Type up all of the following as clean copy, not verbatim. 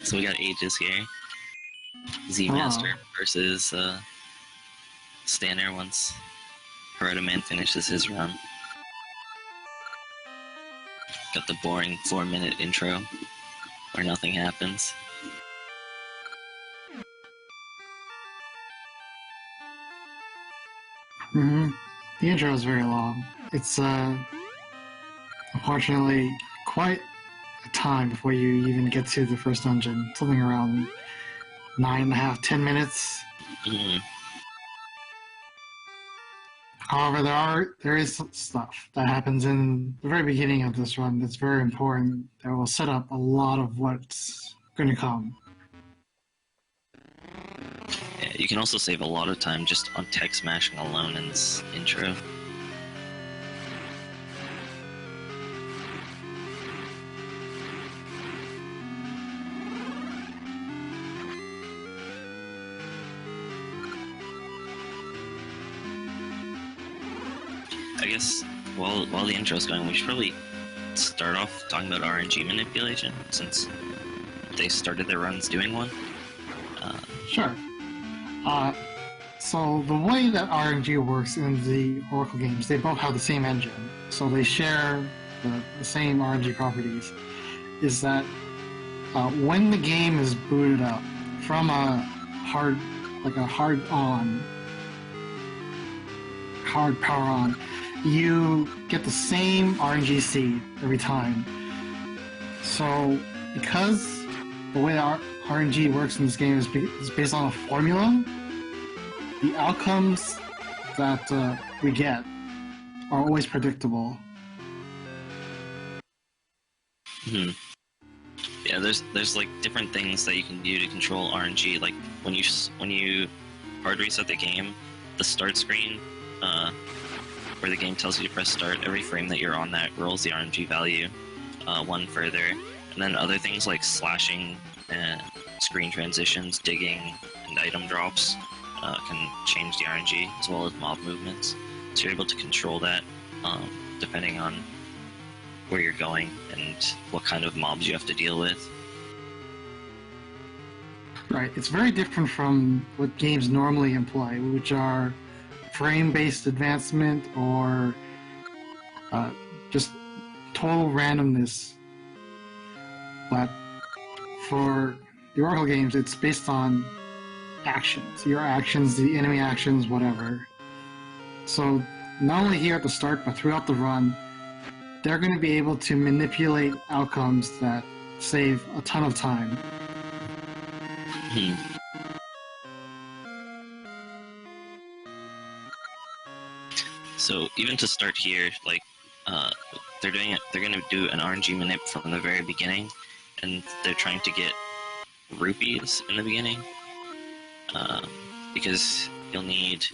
So we got Aegis here. Z-Master versus Stanner once Herodoman finishes his run. Got the boring 4-minute intro where nothing happens. The intro is very long. It's unfortunately quite a time before you even get to the first dungeon. Something around 9.5, 10 minutes. However, there is stuff that happens in the very beginning of this run that's very important that will set up a lot of what's going to come. Yeah, you can also save a lot of time just on text smashing alone in this intro. I guess while the intro's going, we should probably start off talking about RNG manipulation, since they started their runs doing one. Sure. So the way that RNG works in the Oracle games, they both have the same engine, so they share the same RNG properties, is that when the game is booted up from a hard power on, you get the same RNG seed every time. So because the way that RNG works in this game is based on a formula, the outcomes that we get are always predictable. Yeah, there's like different things that you can do to control RNG. Like when you hard reset the game, the start screen, where the game tells you to press start, every frame that you're on that rolls the RNG value one further. And then other things like slashing, screen transitions, digging, and item drops can change the RNG, as well as mob movements. So you're able to control that depending on where you're going and what kind of mobs you have to deal with. Right, it's very different from what games normally employ, which are frame-based advancement or just total randomness. But for the Oracle games, it's based on actions. Your actions, the enemy actions, whatever. So not only here at the start, but throughout the run, they're going to be able to manipulate outcomes that save a ton of time. So even to start here, like they're going to do an RNG manip from the very beginning, and they're trying to get rupees in the beginning, because you'll need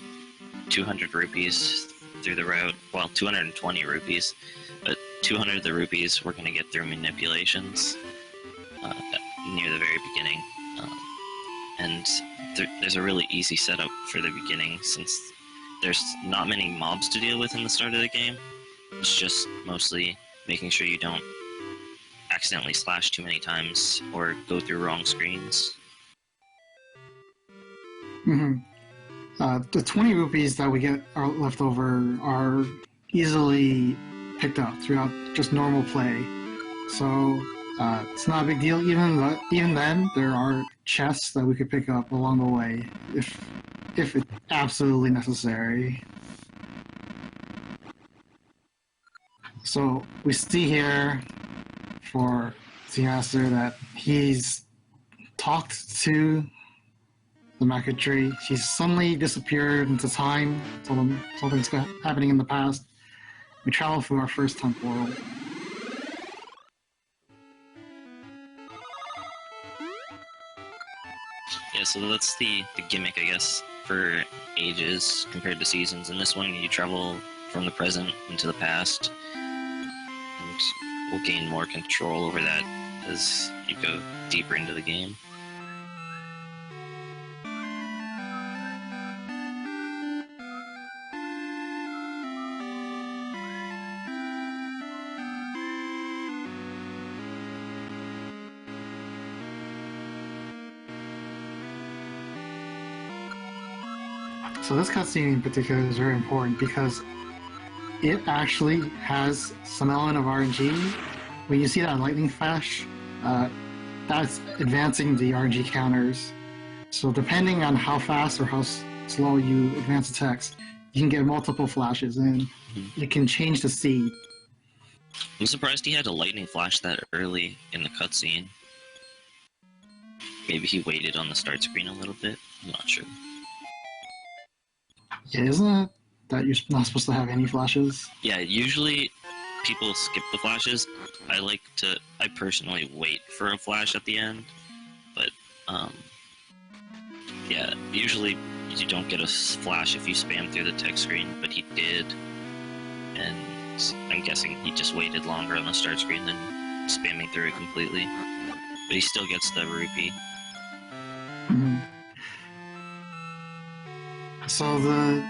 200 rupees through the route. Well, 220 rupees, but 200 of the rupees we're going to get through manipulations near the very beginning. And there's a really easy setup for the beginning, since there's not many mobs to deal with in the start of the game. It's just mostly making sure you don't accidentally slash too many times or go through wrong screens. The 20 rupees that we get are left over are easily picked up throughout just normal play. So it's not a big deal. Even then, there are chests that we could pick up along the way if it's absolutely necessary. So we see here for Sickynar that he's talked to the market tree. She's suddenly disappeared into time. Something's happening in the past. We travel through our first time portal. Yeah, so that's the gimmick, I guess, for ages compared to seasons. In this one, you travel from the present into the past, and we'll gain more control over that as you go deeper into the game. So this cutscene in particular is very important because it actually has some element of RNG. When you see that lightning flash, that's advancing the RNG counters. So depending on how fast or how slow you advance the text, you can get multiple flashes, and it can change the seed. I'm surprised he had a lightning flash that early in the cutscene. Maybe he waited on the start screen a little bit. I'm not sure. Yeah, isn't it that you're not supposed to have any flashes? Yeah, usually people skip the flashes. I personally wait for a flash at the end, but yeah, usually you don't get a flash if you spam through the text screen, but he did, and I'm guessing he just waited longer on the start screen than spamming through it completely. But he still gets the rupee. Mm-hmm. So the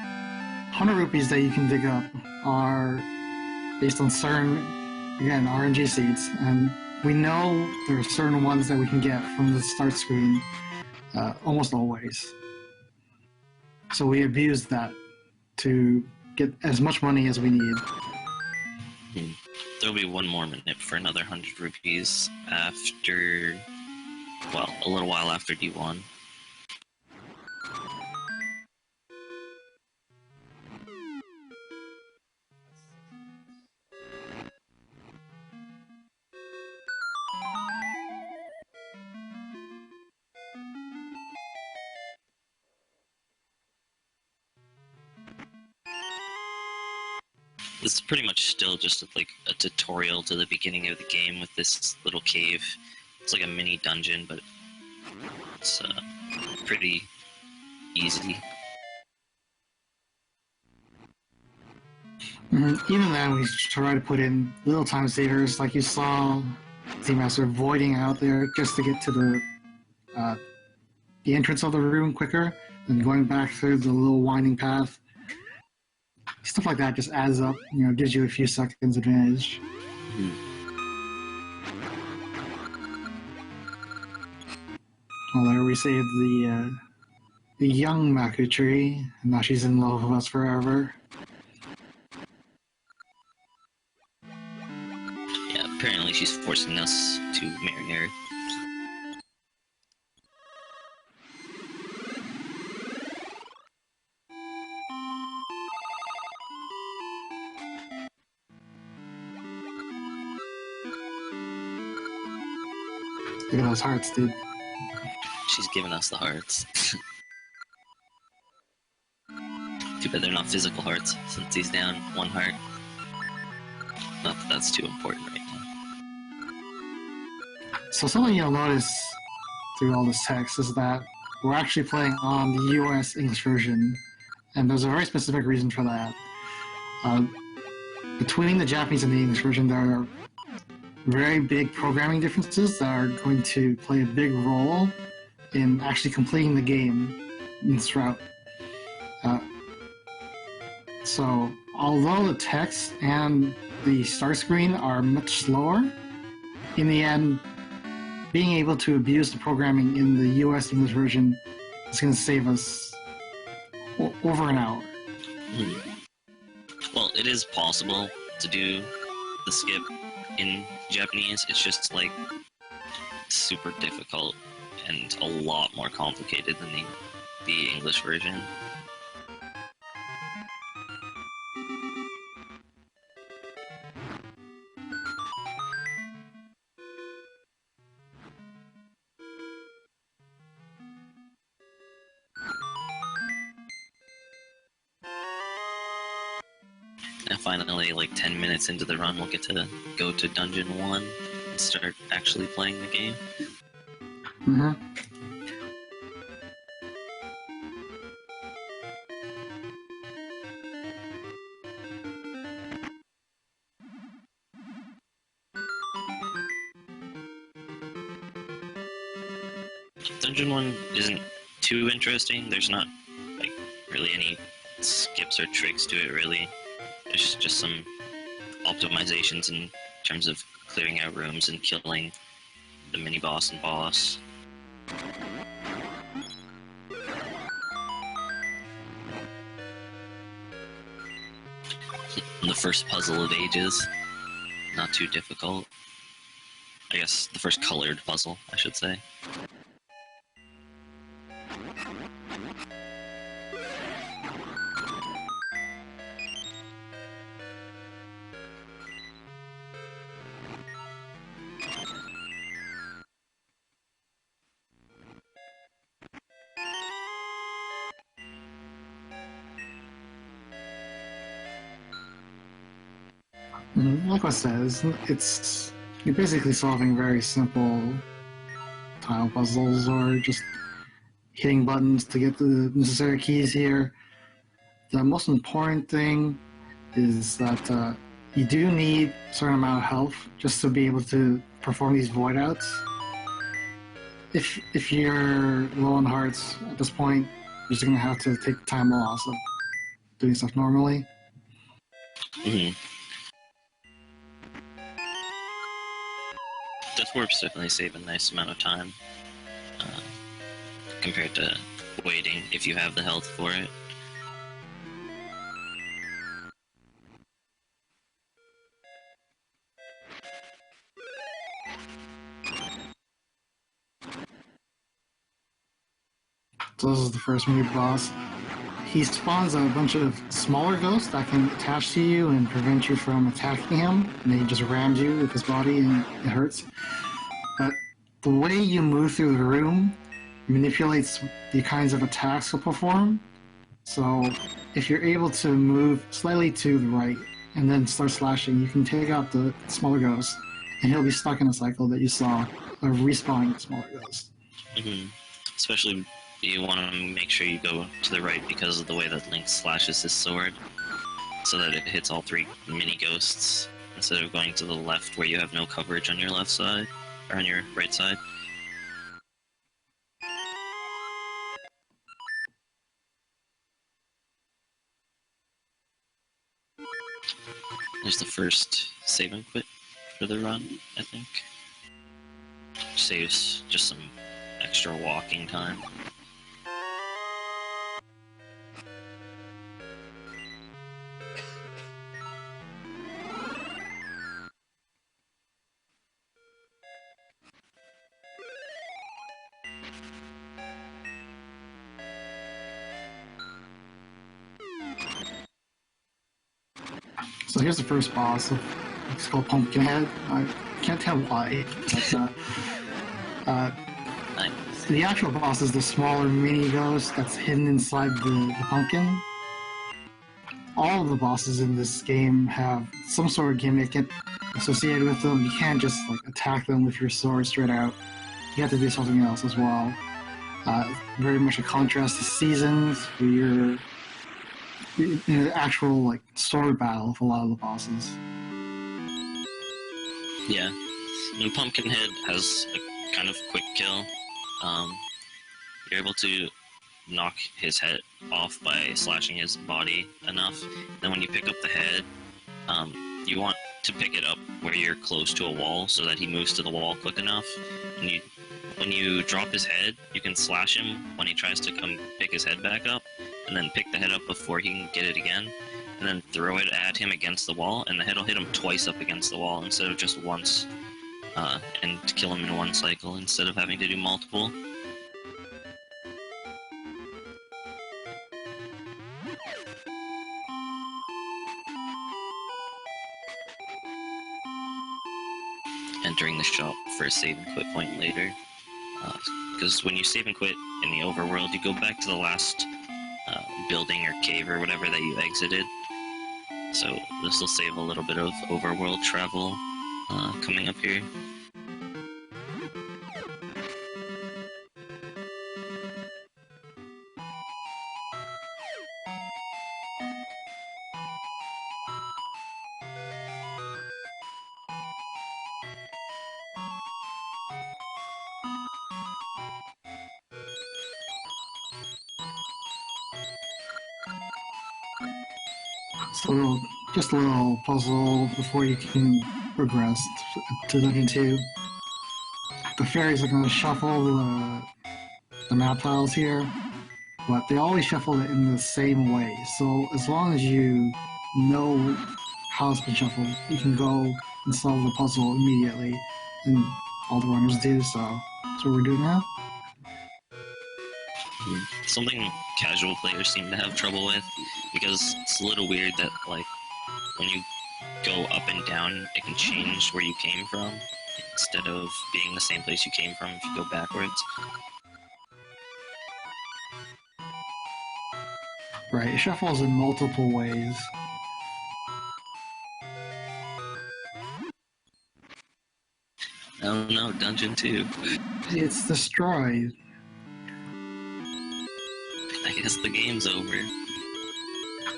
100 rupees that you can dig up are based on certain, again, RNG seeds, and we know there are certain ones that we can get from the start screen almost always. So we abuse that to get as much money as we need. There'll be one more minute for another 100 rupees after, well, a little while after D1. This is pretty much still just like a tutorial to the beginning of the game with this little cave. It's like a mini dungeon, but it's pretty easy. Even then, we try to put in little time savers, like you saw Z-Master voiding out there just to get to the entrance of the room quicker, and going back through the little winding path. Stuff like that just adds up, gives you a few seconds advantage. Well, there we saved the young Maku tree, and now she's in love with us forever. Yeah, apparently she's forcing us to marry her. Look at those hearts, dude. She's giving us the hearts. Too bad they're not physical hearts, since he's down one heart. Not that that's too important right now. So something you'll notice through all this text is that we're actually playing on the US English version, and there's a very specific reason for that. Between the Japanese and the English version, there are very big programming differences that are going to play a big role in actually completing the game in this route. So, although the text and the start screen are much slower, in the end, being able to abuse the programming in the US English version is going to save us over an hour. Well, it is possible to do the skip in Japanese. It's just like super difficult and a lot more complicated than the English version. And finally, like 10 minutes into the run, we'll get to go to Dungeon 1 and start actually playing the game. Dungeon 1 isn't too interesting. There's not like really any skips or tricks to it, really. There's just some optimizations in terms of clearing out rooms and killing the mini-boss and boss. The first puzzle of ages. Not too difficult. I guess the first colored puzzle, I should say. Like I said, you're basically solving very simple tile puzzles or just hitting buttons to get the necessary keys here. The most important thing is that you do need a certain amount of health just to be able to perform these void outs. If you're low on hearts at this point, you're just gonna have to take the time loss of doing stuff normally. Death Warps definitely save a nice amount of time compared to waiting if you have the health for it. So this is the first mini boss. He spawns a bunch of smaller ghosts that can attach to you and prevent you from attacking him, and then he just rams you with his body and it hurts. But the way you move through the room manipulates the kinds of attacks he'll perform. So if you're able to move slightly to the right and then start slashing, you can take out the smaller ghost, and he'll be stuck in a cycle that you saw of respawning the smaller ghost. Especially you want to make sure you go to the right because of the way that Link slashes his sword, so that it hits all 3 mini ghosts instead of going to the left where you have no coverage on your left side or on your right side. There's the first save and quit for the run, I think. Saves just some extra walking time. So here's the first boss. It's called Pumpkinhead. I can't tell why, but the actual boss is the smaller mini ghost that's hidden inside the pumpkin. All of the bosses in this game have some sort of gimmick associated with them. You can't just attack them with your sword straight out. You have to do something else as well. Very much a contrast to Seasons, where you're in an actual sword battle with a lot of the bosses. Yeah, and Pumpkinhead has a kind of quick kill. You're able to knock his head off by slashing his body enough. Then when you pick up the head, you want to pick it up where you're close to a wall so that he moves to the wall quick enough. And when you drop his head, you can slash him when he tries to come pick his head back up, and then pick the head up before he can get it again, and then throw it at him against the wall, and the head will hit him twice up against the wall instead of just once, and kill him in one cycle instead of having to do multiple. Entering the shop for a save and quit point later, because when you save and quit in the overworld, you go back to the last building or cave or whatever that you exited. So this will save a little bit of overworld travel coming up here. So just a little puzzle before you can progress to Dungeon 2. The fairies are going to shuffle the map tiles here, but they always shuffle it in the same way. So as long as you no houseman shuffle. You can go and solve the puzzle immediately, and all the runners do, so that's what we're doing now. Something casual players seem to have trouble with, because it's a little weird that, like, when you go up and down, it can change where you came from, instead of being the same place you came from if you go backwards. Right, it shuffles in multiple ways. Oh no, Dungeon 2. It's destroyed. I guess the game's over.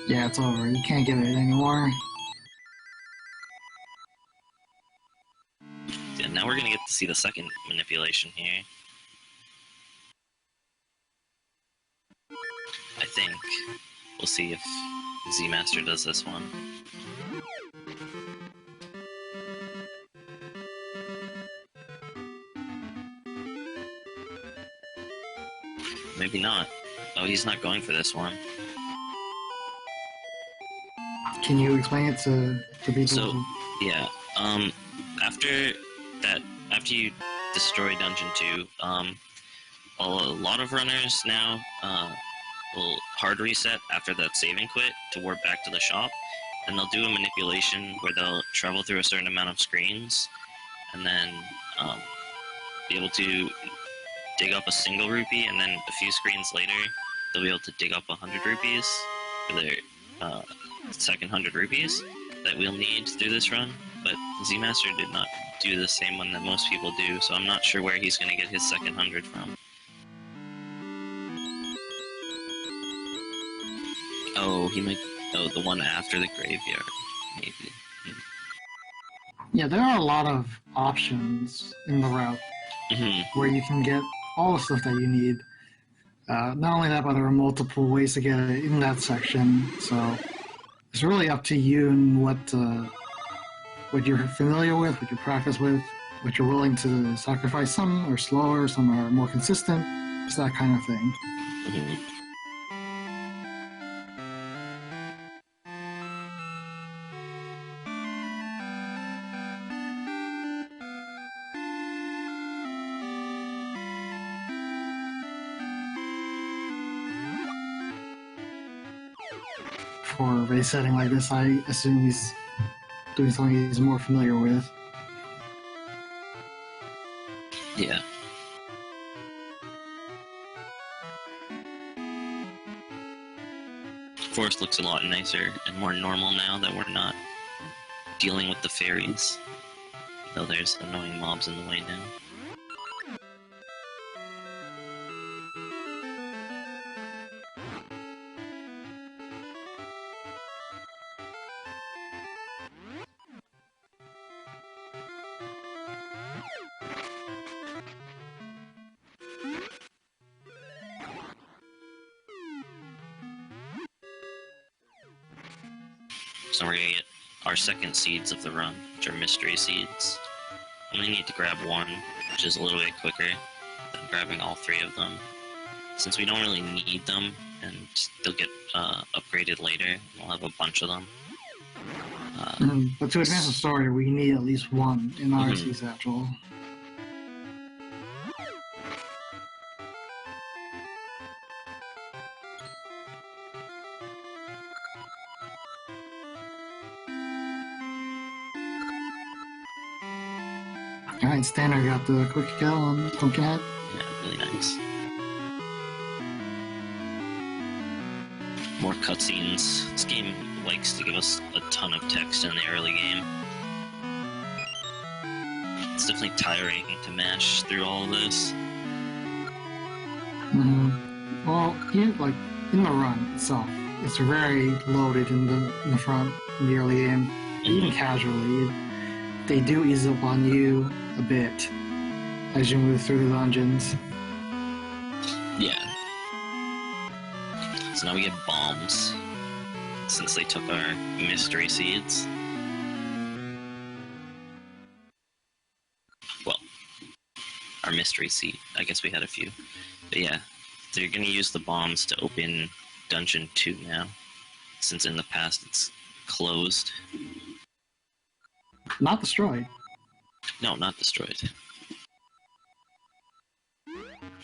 Yeah, it's over. You can't get it anymore. Yeah, now we're gonna get to see the second manipulation here. I think. We'll see if Z-Master does this one. Maybe not. Oh, he's not going for this one. Can you explain it to people? So, yeah, after you destroy Dungeon 2, a lot of runners now, will hard reset after that save and quit to warp back to the shop, and they'll do a manipulation where they'll travel through a certain amount of screens, and then, be able to dig up a single rupee, and then a few screens later, they'll be able to dig up 100 rupees for their, second 100 rupees that we'll need through this run, but Z-Master did not do the same one that most people do, so I'm not sure where he's going to get his second 100 from. Oh, he might... Oh, the one after the graveyard, maybe. Yeah, there are a lot of options in the route where you can get all the stuff that you need. Not only that, but there are multiple ways to get it in that section, so it's really up to you and what you're familiar with, what you practice with, what you're willing to sacrifice. Some are slower, some are more consistent. It's that kind of thing. For a setting like this, I assume he's doing something he's more familiar with. Yeah. Forest looks a lot nicer and more normal now that we're not dealing with the fairies. Though there's annoying mobs in the way now. So we're gonna get our second seeds of the run, which are mystery seeds. We only need to grab one, which is a little bit quicker than grabbing all three of them. Since we don't really need them, and they'll get upgraded later, we'll have a bunch of them. But to advance the story, we need at least one in our sea satchel. Alright, Stanner got the quick kill on Pumpkinhead. Yeah, really nice. More cutscenes. This game likes to give us a ton of text in the early game. It's definitely tiring to mash through all of this. Well, in the run itself, it's very loaded in the front, in the early game. Even casually, they do ease up on you a bit as you move through the dungeons. Yeah. So now we get bombs, since they took our mystery seeds. Well, our mystery seed. I guess we had a few. But yeah, they're gonna use the bombs to open Dungeon 2 now, since in the past it's closed. Not destroyed. No, not destroyed.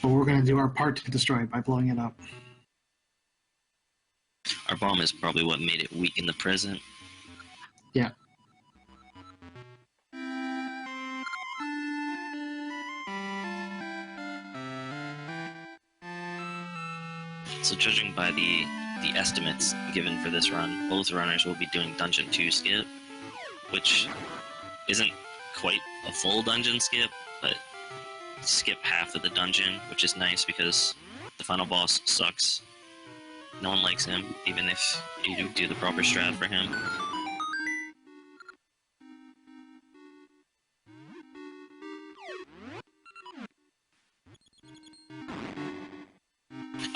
But we're going to do our part to destroy it by blowing it up. Our bomb is probably what made it weak in the present. Yeah. So judging by the estimates given for this run, both runners will be doing Dungeon 2 skip, which isn't quite a full dungeon skip, but skip half of the dungeon, which is nice because the final boss sucks. No one likes him, even if you do the proper strat for him.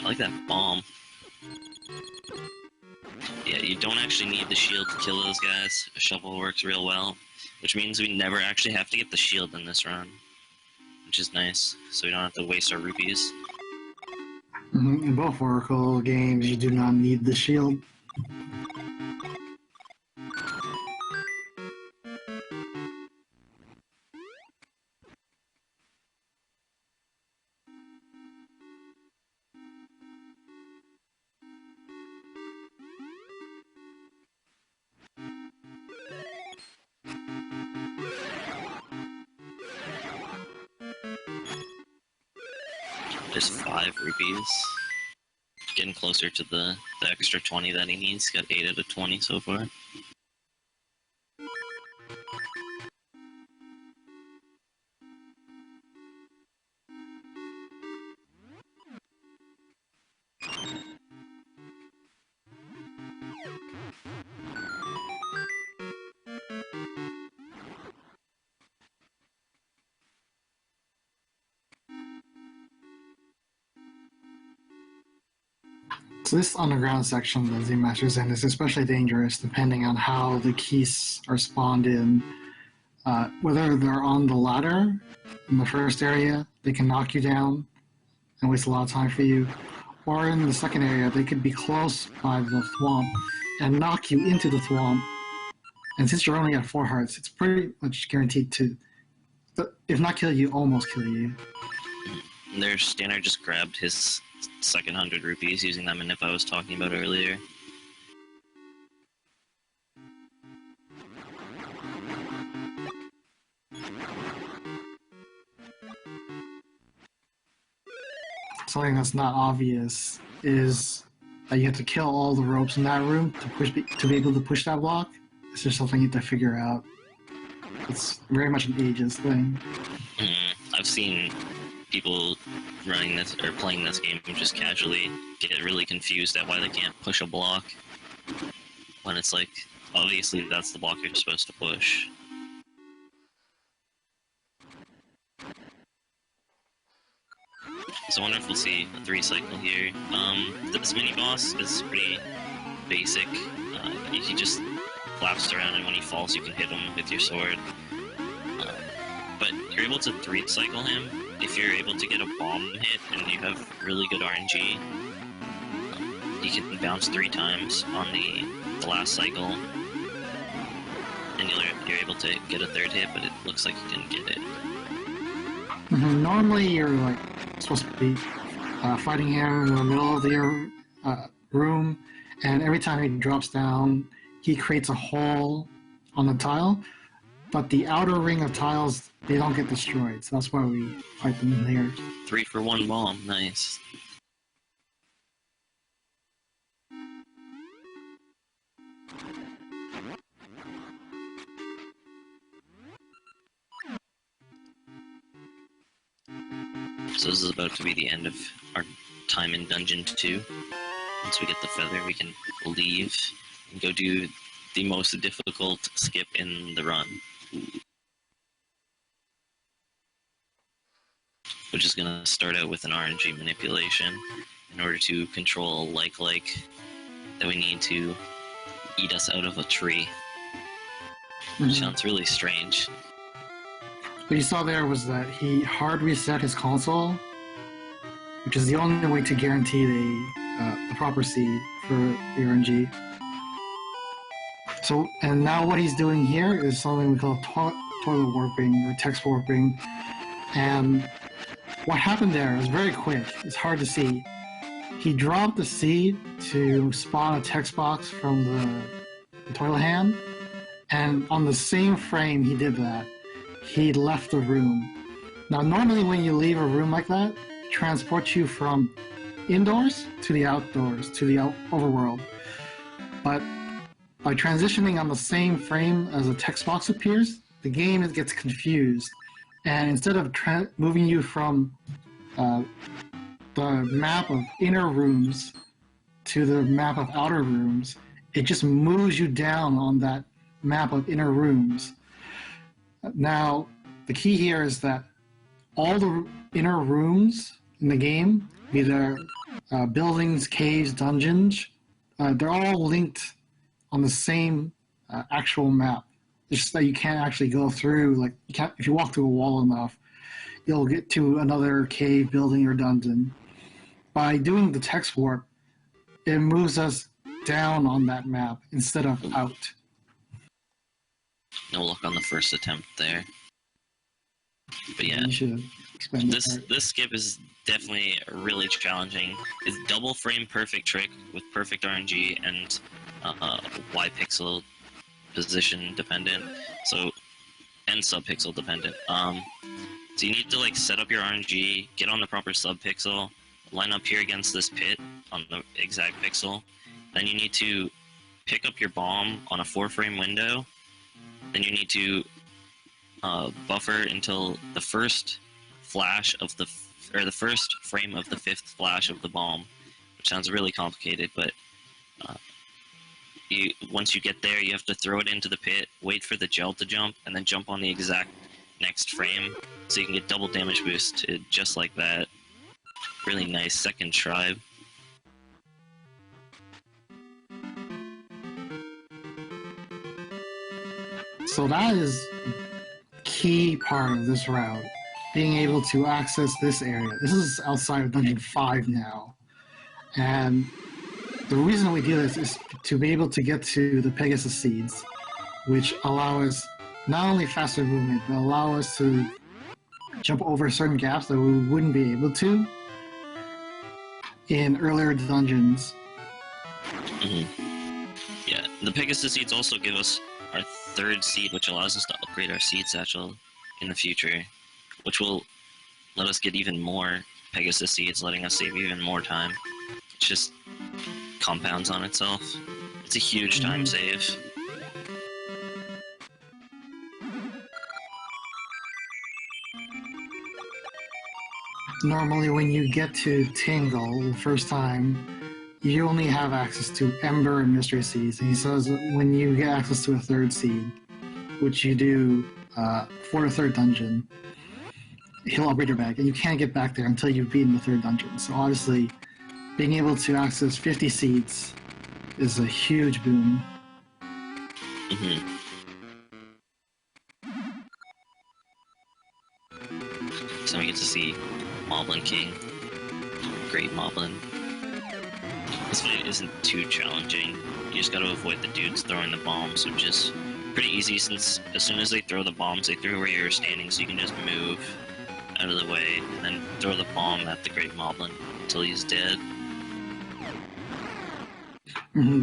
I like that bomb. Yeah, you don't actually need the shield to kill those guys. A shovel works real well, which means we never actually have to get the shield in this run, which is nice, so we don't have to waste our rupees. In both Oracle games, you do not need the shield. There's 5 rupees. Getting closer to the extra 20 that he needs. Got 8 out of 20 so far. So this underground section of the Z Master's End is especially dangerous depending on how the keys are spawned in. Whether they're on the ladder in the first area, they can knock you down and waste a lot of time for you. Or in the second area, they could be close by the thwomp and knock you into the thwomp. And since you're only at 4 hearts, it's pretty much guaranteed to, if not kill you, almost kill you. Their Sickynar just grabbed his second 100 rupees using that manip I was talking about earlier. Something that's not obvious is that you have to kill all the ropes in that room to be able to push that block. It's just something you have to figure out. It's very much an ages thing. I've seen people running this or playing this game just casually get really confused at why they can't push a block when it's like, obviously that's the block you're supposed to push. So I wonder if we'll see a 3 cycle here. This mini boss is pretty basic. He just flaps around, and when he falls you can hit him with your sword. But you're able to 3 cycle him if you're able to get a bomb hit and you have really good RNG. You can bounce 3 times on the last cycle, and you're able to get a 3rd hit, but it looks like you didn't get it. Normally you're like supposed to be fighting him in the middle of the room, and every time he drops down, he creates a hole on the tile, but the outer ring of tiles, they don't get destroyed, so that's why we fight them in here. 3 for 1 bomb, nice. So this is about to be the end of our time in Dungeon 2. Once we get the feather, we can leave and go do the most difficult skip in the run, which is going to start out with an RNG manipulation in order to control a like that we need to eat us out of a tree. Which sounds really strange. What you saw there was that he hard reset his console, which is the only way to guarantee the proper seed for the RNG. So, and now what he's doing here is something we call toilet warping or text warping. And what happened there is very quick. It's hard to see. He dropped the seed to spawn a text box from the toilet hand, and on the same frame he did that, he left the room. Now, normally when you leave a room like that, it transports you from indoors to the outdoors, to the overworld. But by transitioning on the same frame as a text box appears, the game gets confused. And instead of moving you from the map of inner rooms to the map of outer rooms, it just moves you down on that map of inner rooms. Now, the key here is that all the inner rooms in the game, be they buildings, caves, dungeons, they're all linked on the same actual map. It's just that you can't actually go through, like, if you walk through a wall enough, you'll get to another cave, building, or dungeon. By doing the text warp, it moves us down on that map instead of out. No luck on the first attempt there. But yeah, You should explain this skip is definitely really challenging. It's double frame perfect trick with perfect RNG and Y pixel position dependent, so and subpixel dependent. So you need to like set up your RNG, get on the proper subpixel, line up here against this pit on the exact pixel. Then you need to pick up your bomb on a 4-frame window. Then you need to buffer until the first flash of the first frame of the 5th flash of the bomb, which sounds really complicated, but once you get there, you have to throw it into the pit, wait for the gel to jump, and then jump on the exact next frame, so you can get double damage boosted just like that. Really nice second try. So that is a key part of this route, being able to access this area. This is outside of Dungeon 5 now, and the reason we do this is to be able to get to the Pegasus Seeds, which allow us not only faster movement, but allow us to jump over certain gaps that we wouldn't be able to in earlier dungeons. Mm-hmm. Yeah, the Pegasus Seeds also give us our 3rd seed, which allows us to upgrade our seed satchel in the future, which will let us get even more Pegasus Seeds, letting us save even more time. It's just compounds on itself. It's a huge time save. Normally when you get to Tingle the first time, you only have access to Ember and Mystery Seeds, and he says that when you get access to a 3rd seed, which you do for the 3rd dungeon, he'll upgrade your bag, and you can't get back there until you've beaten the 3rd dungeon. So obviously, being able to access 50 seeds is a huge boon. Mm-hmm. So we get to see Moblin King, Great Moblin. This fight isn't too challenging. You just gotta avoid the dudes throwing the bombs, which is pretty easy since as soon as they throw the bombs, they throw where you're standing, so you can just move out of the way and then throw the bomb at the Great Moblin until he's dead.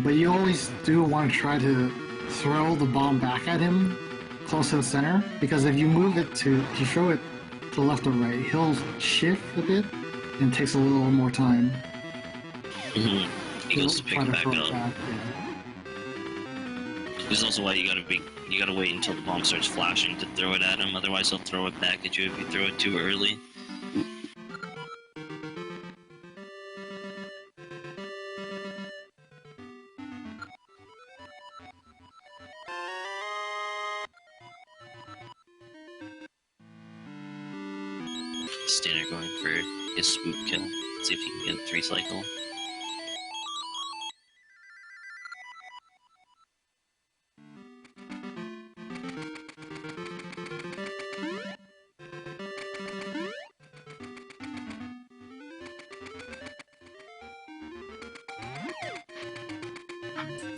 But you always do want to try to throw the bomb back at him close to the center, because if you throw it to the left or right, he'll shift a bit and it takes a little more time. He goes to pick it back up. Yeah. This is also why you gotta wait until the bomb starts flashing to throw it at him, otherwise he'll throw it back at you if you throw it too early. Sickynar going for his swoop kill. See if he can get a 3 cycle.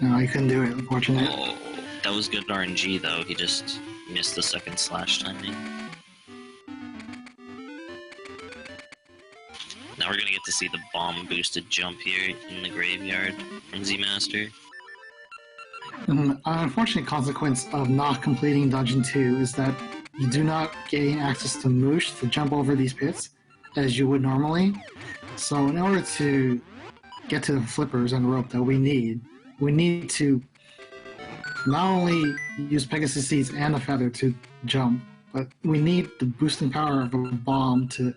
No, I couldn't do it, unfortunately. Oh. That was good RNG though, he just missed the second slash timing. Now we're gonna get to see the bomb boosted jump here in the graveyard from Z-Master. An unfortunate consequence of not completing Dungeon 2 is that you do not gain access to Moosh to jump over these pits as you would normally. So in order to get to the flippers and rope that we need to not only use Pegasus Seeds and the feather to jump, but we need the boosting power of a bomb to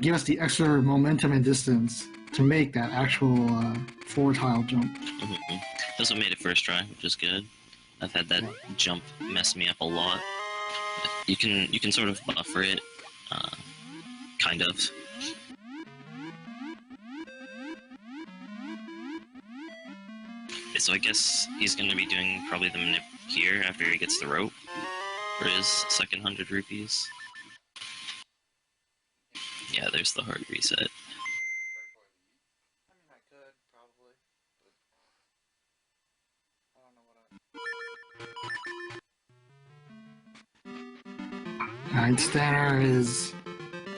give us the extra momentum and distance to make that actual 4-tile jump. Mm-hmm. Also made it first try, which is good. I've had that jump mess me up a lot. You can sort of buffer it, kind of. So I guess he's going to be doing probably the manip here after he gets the rope for his second 100 rupees. Yeah, there's the hard reset. I mean, I could, probably, but I don't know what I... Alright, Stanner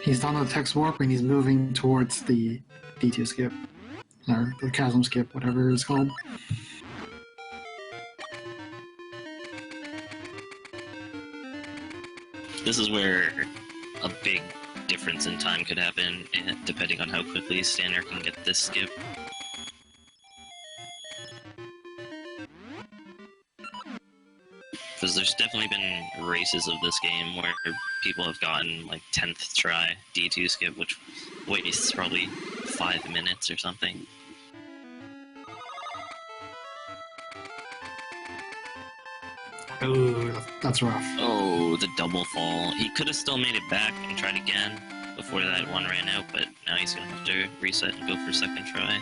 he's done the text warp and he's moving towards the D2 skip, or the chasm skip, whatever it's called. This is where a big difference in time could happen, depending on how quickly Stanner can get this skip. Because there's definitely been races of this game where people have gotten like 10th try D2 skip, which wastes probably 5 minutes or something. Oh, that's rough. Oh, the double fall. He could have still made it back and tried again before that one ran out, but now he's gonna have to reset and go for second try.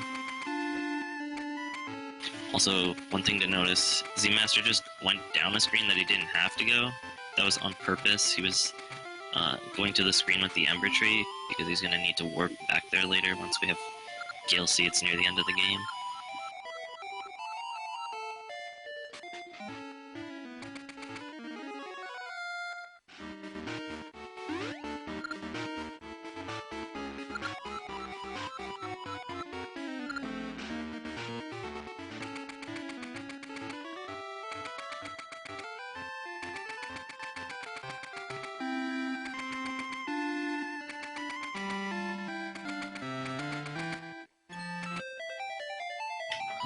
Also, one thing to notice, Z-Master just went down a screen that he didn't have to go. That was on purpose. He was going to the screen with the Ember Tree because he's gonna need to warp back there later once we have Gale Seeds near the end of the game.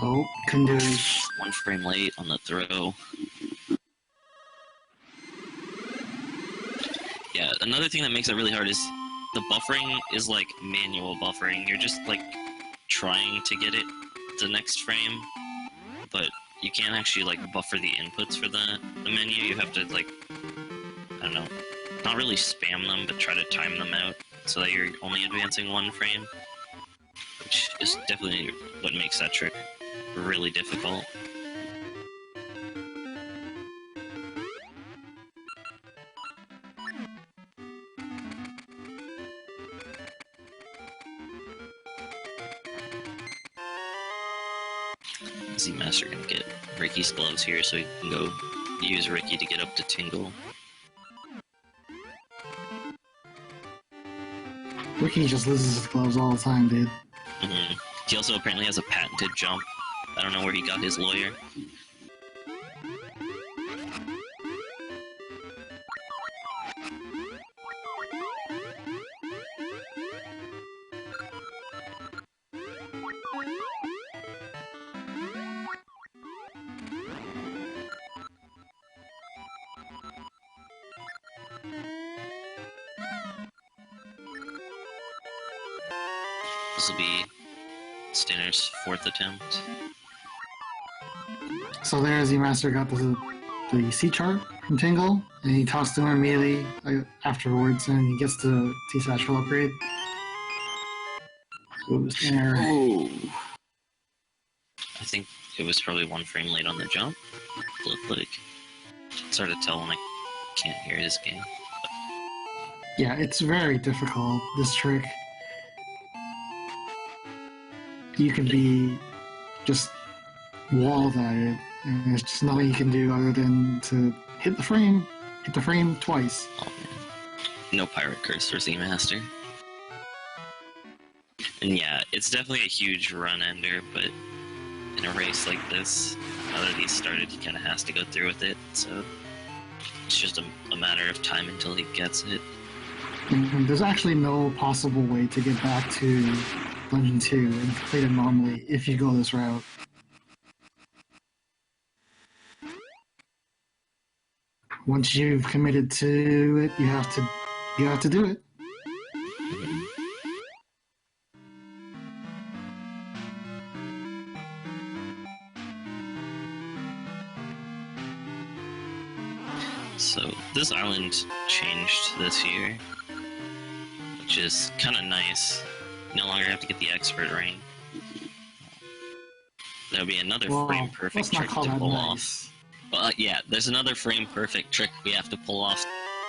Oh, couldn't do it. 1 frame late on the throw. Yeah, another thing that makes it really hard is the buffering is like manual buffering. You're just like trying to get it to next frame, but you can't actually like buffer the inputs for the menu. You have to like, I don't know, not really spam them, but try to time them out so that you're only advancing 1 frame, which is definitely what makes that trick really difficult. Z-Master gonna get Ricky's gloves here so he can go use Ricky to get up to Tingle. Ricky just loses his gloves all the time, dude. Mm-hmm. He also apparently has a patented jump. I don't know where he got his lawyer. This will be Stanner's 4th attempt. So there, Z-Master got the C chart from Tingle, and he tossed him immediately afterwards, and he gets the T-Satch full upgrade. Ooh, Stanner. Oh! I think it was probably 1 frame late on the jump. Looked like. It's hard to tell when I can't hear his game. Yeah, it's very difficult, this trick. You can be just walled at it and there's just nothing you can do other than to hit the frame twice. Oh man. No pirate curse for Z-Master. And yeah, it's definitely a huge run ender, but in a race like this, now that he's started, he kind of has to go through with it, so it's just a matter of time until he gets it. And there's actually no possible way to get back to Dungeon 2 and complete it normally if you go this route. Once you've committed to it, you have to do it. So this island changed this year, which is kind of nice. You no longer have to get the expert ring. There'll be another frame perfect trick to pull off. Well, yeah, there's another frame perfect trick we have to pull off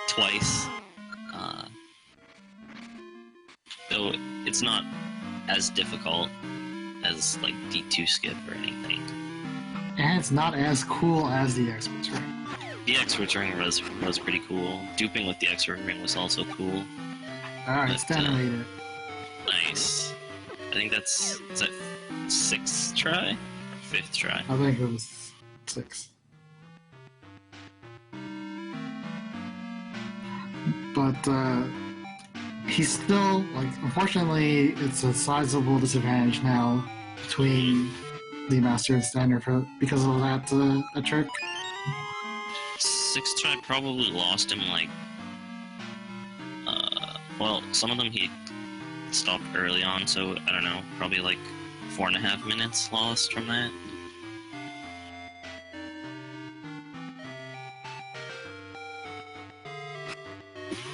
twice. Though it's not as difficult as like D2 skip or anything. And it's not as cool as the expert's ring. The expert's ring was pretty cool. Duping with the expert ring was also cool. Alright, it's animated. Nice. I think is that 6th try? 5th try? I think it was 6. But he's still, like, unfortunately, it's a sizable disadvantage now between the Master and Standard because of that trick. 6th try probably lost him, like, well, some of them he stopped early on, so I don't know, probably like 4.5 minutes lost from that.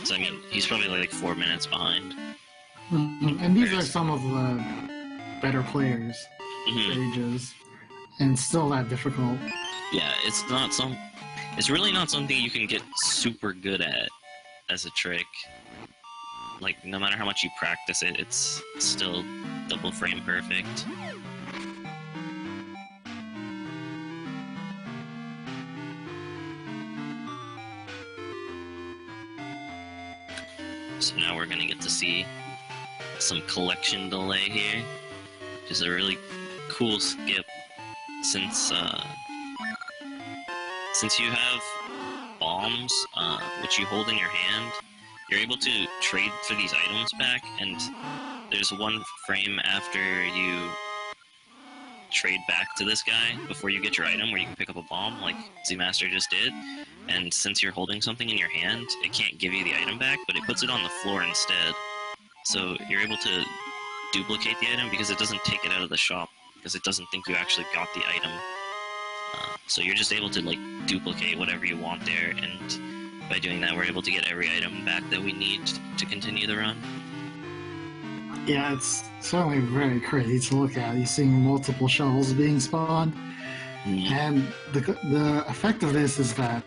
So I mean, he's probably like 4 minutes behind. And these are some of the better players stages, and it's still that difficult. Yeah, it's really not something you can get super good at as a trick. Like, no matter how much you practice it, it's still double frame perfect. So now we're gonna get to see some collection delay here, which is a really cool skip since you have bombs, which you hold in your hand. You're able to trade for these items back, and there's one frame after you trade back to this guy before you get your item where you can pick up a bomb, like Z-Master just did. And since you're holding something in your hand, it can't give you the item back, but it puts it on the floor instead. So you're able to duplicate the item because it doesn't take it out of the shop, because it doesn't think you actually got the item. So you're just able to, like, duplicate whatever you want there, and by doing that, we're able to get every item back that we need to continue the run. Yeah, it's certainly very crazy to look at. You're seeing multiple shovels being spawned, and the effect of this is that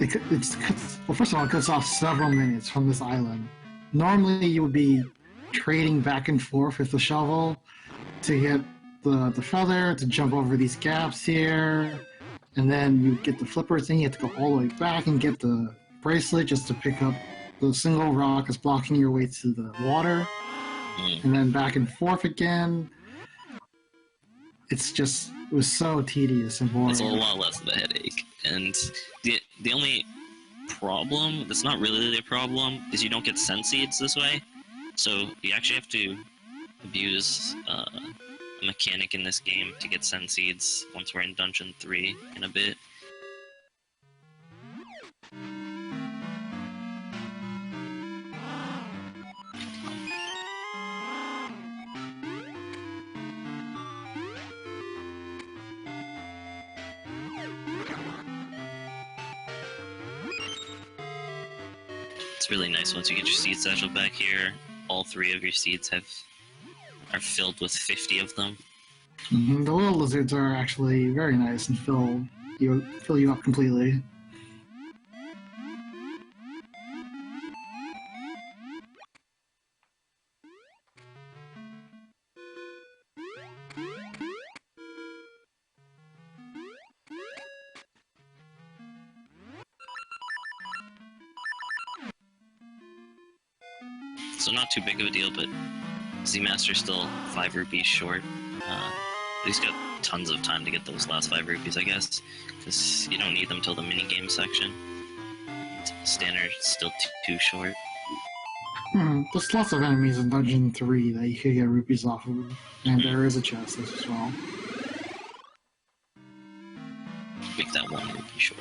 well, first of all, it cuts off several minutes from this island. Normally, you would be trading back and forth with the shovel to get the feather, to jump over these gaps here, and then you get the flipper thing, you have to go all the way back and get the bracelet just to pick up the single rock that's blocking your way to the water, and then back and forth again. It was so tedious and boring. It's a lot less of a headache, and the only problem, that's not really a problem, is you don't get sense seeds this way, so you actually have to abuse a mechanic in this game to get sense seeds once we're in Dungeon 3 in a bit. It's really nice once you get your seed satchel back here. All 3 of your seeds are filled with 50 of them. The little lizards are actually very nice and fill you up completely. so not too big of a deal, but Z-Master's still 5 rupees short. He's got tons of time to get those last 5 rupees, I guess, because you don't need them till the minigame section. Standard's still too short. There's lots of enemies in Dungeon 3 that you could get rupees off of, and there is a chest as well. Make that 1 rupee short.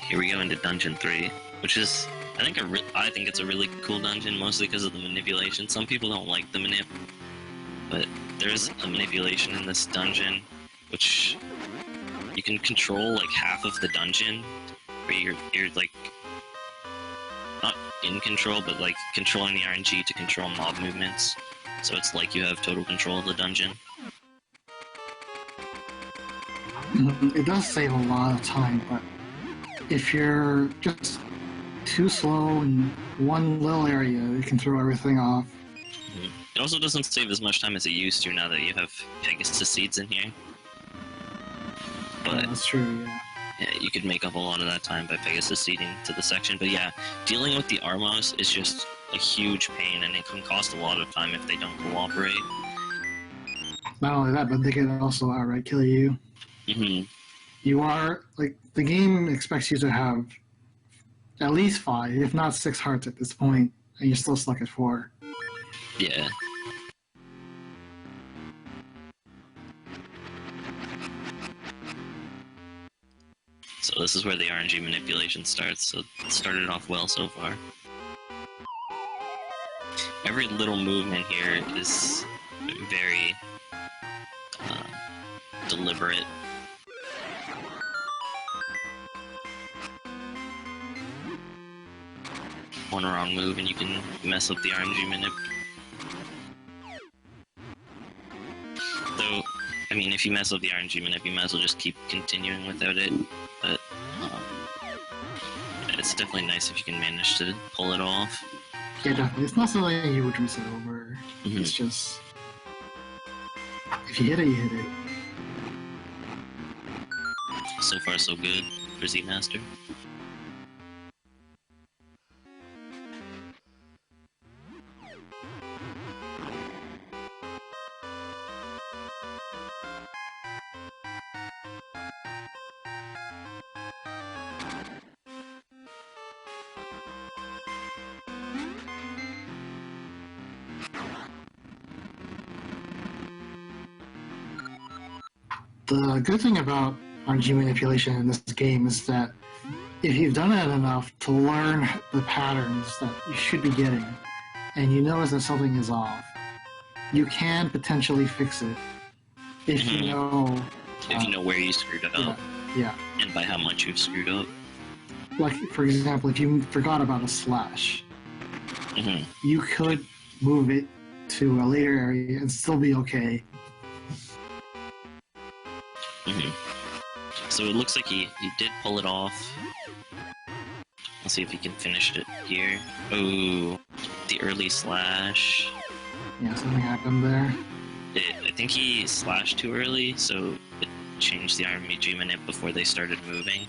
Here we go into Dungeon 3, which is, I think it's a really cool dungeon, mostly because of the manipulation. Some people don't like the manip, but there's a manipulation in this dungeon, which you can control like half of the dungeon, where you're like not in control, but like controlling the RNG to control mob movements. So it's like you have total control of the dungeon. It does save a lot of time, but if you're just too slow in one little area, it can throw everything off. It also doesn't save as much time as it used to now that you have Pegasus seeds in here. But Yeah, that's true, yeah, you could make up a lot of that time by Pegasus seeding to the section. But yeah, dealing with the Armos is just a huge pain, and it can cost a lot of time if they don't cooperate. Not only that, but they can also outright kill you. You are, like, the game expects you to have at least 5, if not 6 hearts at this point, and you're still stuck at 4. Yeah. So this is where the RNG manipulation starts, so it started off well so far. Every little movement here is very deliberate. One wrong move and you can mess up the RNG manip. Though, I mean, if you mess up the RNG manip, you might as well just keep continuing without it. But it's definitely nice if you can manage to pull it off. Yeah, definitely. It's not something you would reset over. It's just, if you hit it, you hit it. So far, so good for Z-Master. The good thing about RNG manipulation in this game is that if you've done it enough to learn the patterns that you should be getting, and you notice that something is off, you can potentially fix it if you know... If you know where you screwed up. Yeah. And by how much you've screwed up. Like, for example, if you forgot about a slash, you could move it to a later area and still be okay. So it looks like he did pull it off. Let's see if he can finish it here. Oh, the early slash. Yeah, something happened there. I think he slashed too early, so it changed the RNG manip before they started moving.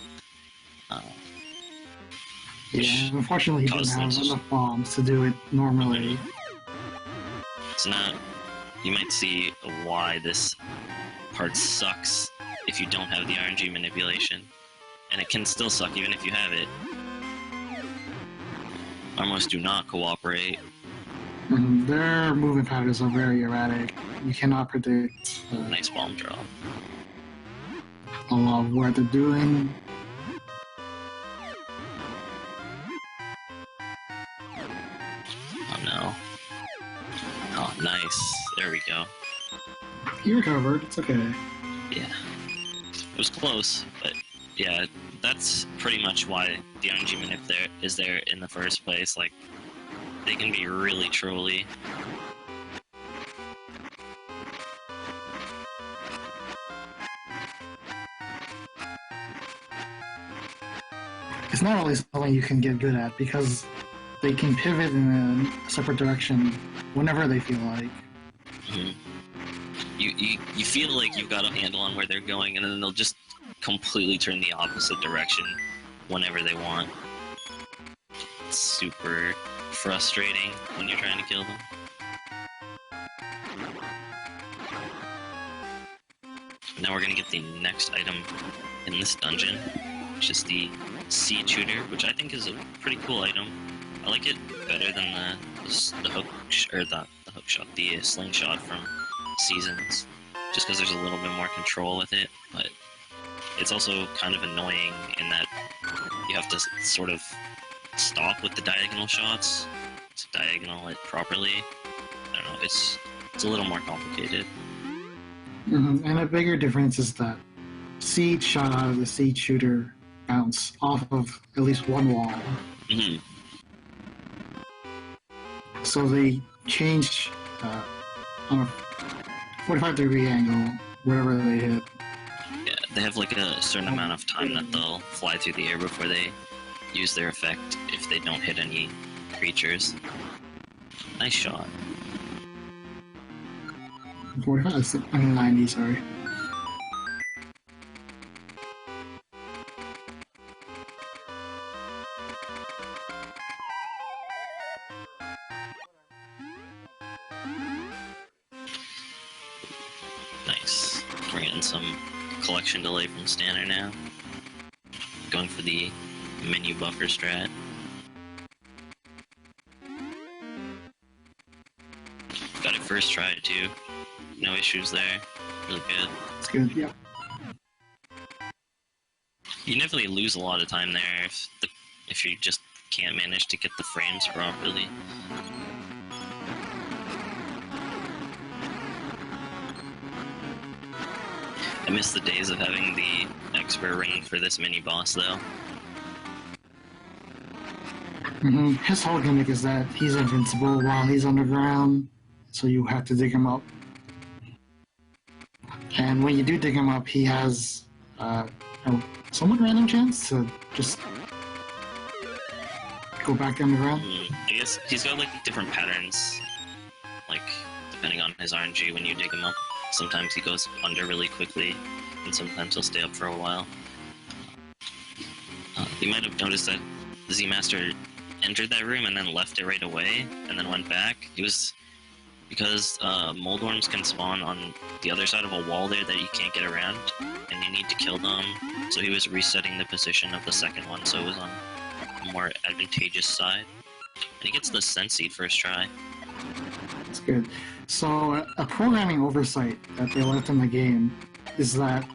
Yeah, unfortunately he didn't have enough bombs to do it normally. So now you might see why this part sucks if you don't have the RNG manipulation. And it can still suck even if you have it. Armos do not cooperate. Their movement patterns are very erratic. You cannot predict Nice bomb drop. a lot of what they're doing. Oh no. Oh, nice. There we go. You recovered, it's okay. Yeah. It was close, but yeah, that's pretty much why the RNG manip is there in the first place. Like, they can be really trolly. It's not really something you can get good at because they can pivot in a separate direction whenever they feel like. you feel like you've got a handle on where they're going, and then they'll just completely turn the opposite direction whenever they want. It's super frustrating when you're trying to kill them. Now we're gonna get the next item in this dungeon, which is the seed shooter, which I think is a pretty cool item. I like it better than the hook the slingshot from Seasons, just because there's a little bit more control with it. But it's also kind of annoying in that you have to sort of stop with the diagonal shots to diagonal it properly. I don't know. It's a little more complicated. And a bigger difference is that seed shot out of the seed shooter bounce off of at least one wall. Mm-hmm. So they change on a 45-degree angle wherever they hit. Yeah, they have like a certain amount of time that they'll fly through the air before they use their effect if they don't hit any creatures. Nice shot. 45, I mean 90, sorry. Nice. We're getting some collection delay from Stanner now. Going for the menu buffer strat. Got it first try too. No issues there. Really good. It's good, yeah. You definitely lose a lot of time there if you just can't manage to get the frames properly. I miss the days of having the expert ring for this mini boss though. His whole gimmick is that he's invincible while he's underground, so you have to dig him up. And when you do dig him up, he has a somewhat random chance to just go back underground. I guess he's got like different patterns, like depending on his RNG when you dig him up. Sometimes he goes under really quickly, and sometimes he'll stay up for a while. You might have noticed that the Z-Master entered that room and then left it right away, and then went back. It was because mold worms can spawn on the other side of a wall there that you can't get around, and you need to kill them. So he was resetting the position of the second one, so it was on a more advantageous side. And he gets the Sense Seed first try. That's good. So a programming oversight that they left in the game is that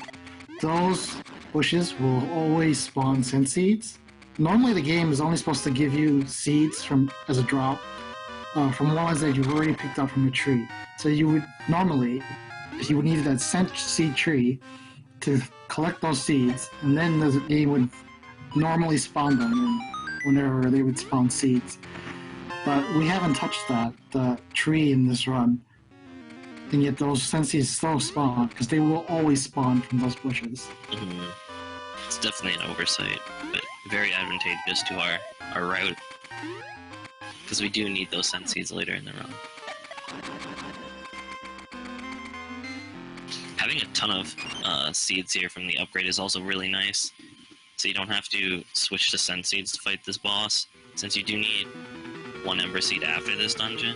those bushes will always spawn Sense Seeds. Normally the game is only supposed to give you seeds as a drop from ones that you've already picked up from a tree. So you would normally, you would need that Sense Seed tree to collect those seeds, and then the game would normally spawn them whenever they would spawn seeds. But we haven't touched the tree in this run, and yet those Sense Seeds still spawn, because they will always spawn from those bushes. Mm-hmm. It's definitely an oversight, but very advantageous to our route, because we do need those Sense Seeds later in the run. Having a ton of seeds here from the upgrade is also really nice, so you don't have to switch to Sense Seeds to fight this boss, since you do need one Ember Seed after this dungeon,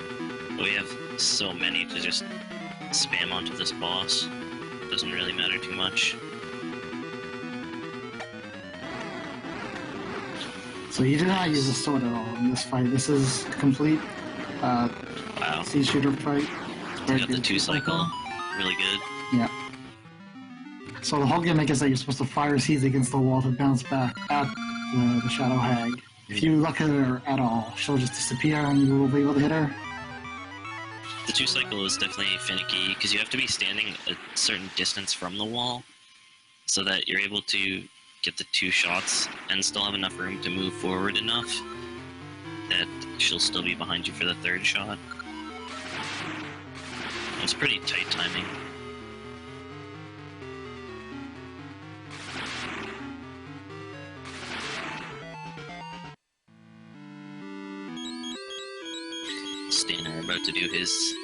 but we have so many to just spam onto this boss. It doesn't really matter too much. So you did not use a sword at all in this fight. This is a complete Wow. seed shooter fight. You got the 2-cycle. Really good. Yeah. So the whole gimmick is that you're supposed to fire seeds against the wall to bounce back at the Shadow Hag. If you look at her at all, she'll just disappear and you will be able to hit her. The 2-cycle is definitely finicky, because you have to be standing a certain distance from the wall, so that you're able to get the 2 shots and still have enough room to move forward enough that she'll still be behind you for the 3rd shot. It's pretty tight timing. Stanner about to do his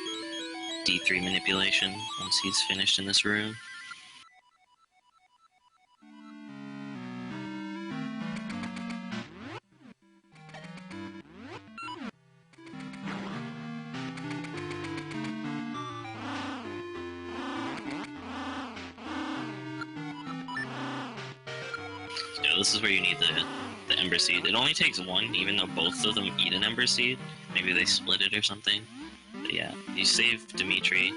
D3 manipulation once he's finished in this room. So this is where you need the Ember Seed. It only takes one, even though both of them eat an Ember Seed. Maybe they split it or something. But yeah, you save Dimitri,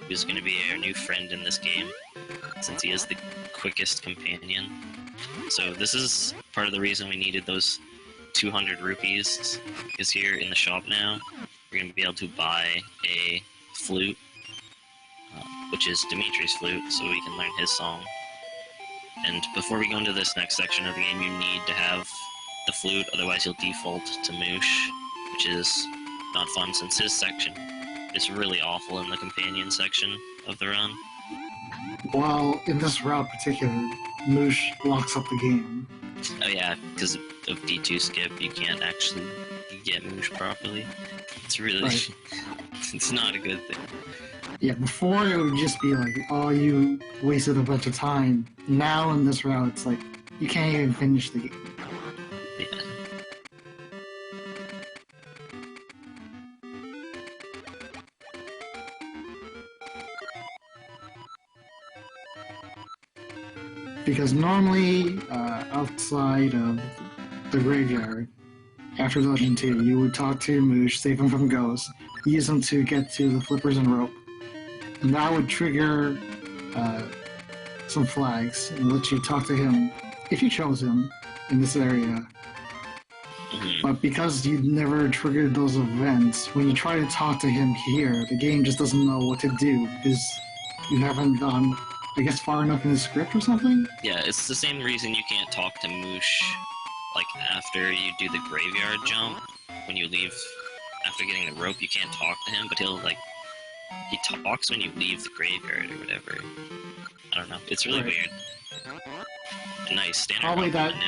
who's going to be our new friend in this game, since he is the quickest companion. So this is part of the reason we needed those 200 rupees, because here in the shop now, we're going to be able to buy a flute, which is Dimitri's flute, so we can learn his song. And before we go into this next section of the game, you need to have the flute, otherwise you'll default to Moosh, which is not fun since his section is really awful in the companion section of the run. While in this route in particular, Moosh locks up the game. Oh yeah, because of D2 skip, you can't actually get Moosh properly. It's really... Right. It's not a good thing. Yeah, before it would just be like, oh, you wasted a bunch of time. Now in this route, it's like, you can't even finish the game. Yeah. Because normally, outside of the graveyard, after Legend 2, you would talk to Moosh, save him from ghosts, use him to get to the flippers and rope. And that would trigger some flags and let you talk to him, if you chose him, in this area. But because you never triggered those events, when you try to talk to him here, the game just doesn't know what to do, because you haven't gone, I guess, far enough in the script or something? Yeah, it's the same reason you can't talk to Moosh, like, after you do the graveyard jump. When you leave, after getting the rope, you can't talk to him, but he'll, like, he talks when you leave the graveyard or whatever. I don't know. It's really Right. weird. Nice. Standard Probably rock that- on the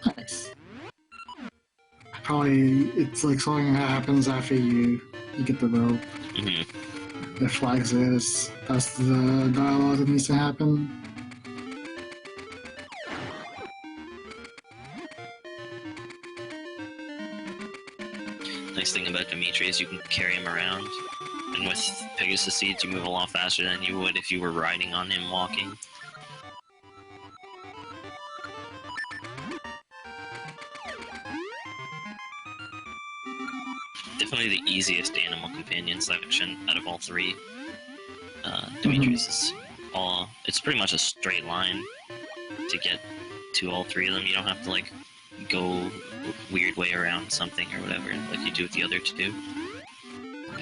nib. Nice. Probably it's like something that happens after you get the rope. Mm-hmm. The flags this. That's the dialogue that needs to happen. Nice thing about Dimitri is you can carry him around, and with Pegasus Seeds you move a lot faster than you would if you were riding on him walking. Definitely the easiest animal companion section out of all three. Dimitri's is it's pretty much a straight line to get to all three of them. You don't have to like go weird way around something or whatever like you do with the other two.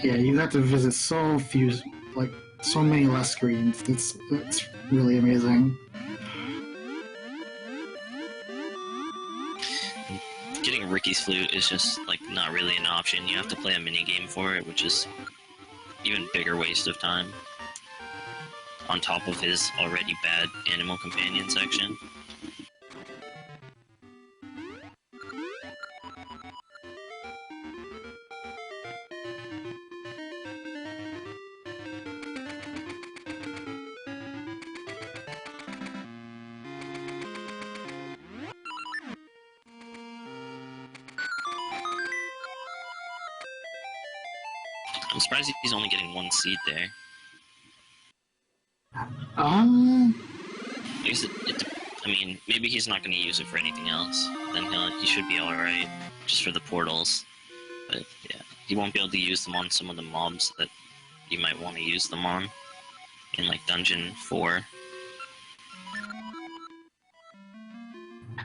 Yeah, you have to visit so few, like, so many less screens. It's really amazing. Getting Ricky's flute is just like not really an option. You have to play a mini game for it, which is even bigger waste of time. On top of his already bad animal companion section. I'm surprised he's only getting one seed there. I mean, maybe he's not going to use it for anything else. Then he should be alright, just for the portals. But yeah, he won't be able to use them on some of the mobs that you might want to use them on in like Dungeon 4.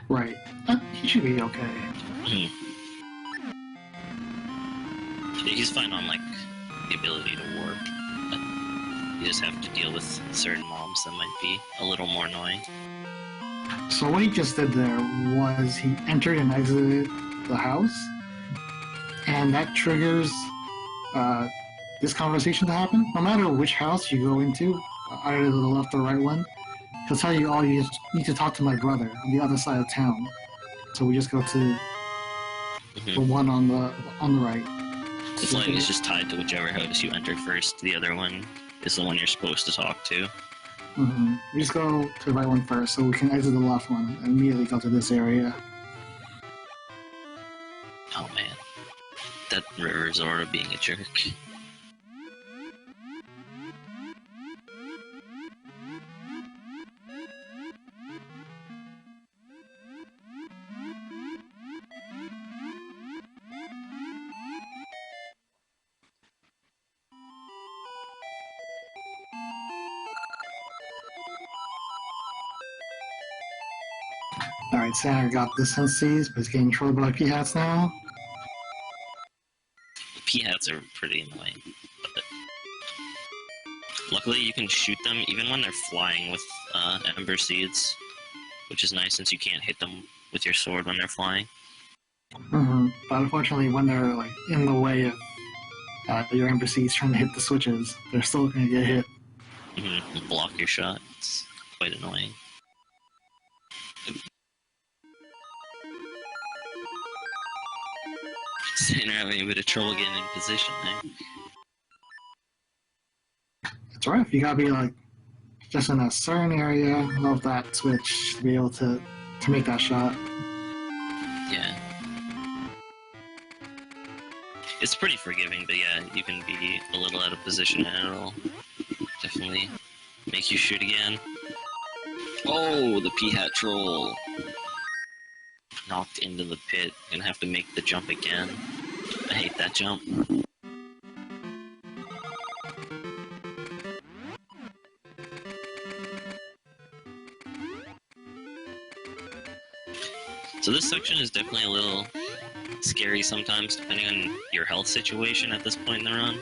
Right. He should be okay. Yeah, he's fine on like the ability to warp. But you just have to deal with certain mobs that might be a little more annoying. So what he just did there was he entered and exited the house, and that triggers this conversation to happen. No matter which house you go into, either the left or right one, he'll tell you, oh, you need to talk to my brother on the other side of town. So we just go to the one on the right. The flight is just tied to whichever house you enter first. The other one is the one you're supposed to talk to. Mm-hmm. We just go to the right one first, so we can exit the left one and immediately go to this area. Oh man. That River Zora being a jerk. Alright, Santa got the senses, but he's getting trolled by P-hats now. P-hats are pretty annoying. But luckily, you can shoot them even when they're flying with Ember Seeds, which is nice since you can't hit them with your sword when they're flying. Mm-hmm. But unfortunately, when they're like in the way of your Ember Seeds trying to hit the switches, they're still going to get hit. Mm-hmm. Block your shot. It's quite annoying. Sickynar having a bit of trouble getting in position there. It's rough. You gotta be like just in a certain area of that switch to be able to make that shot. Yeah. It's pretty forgiving, but yeah, you can be a little out of position and it'll definitely make you shoot again. Oh, the P-hat troll! Knocked into the pit, gonna have to make the jump again. I hate that jump. So this section is definitely a little scary sometimes, depending on your health situation at this point in the run.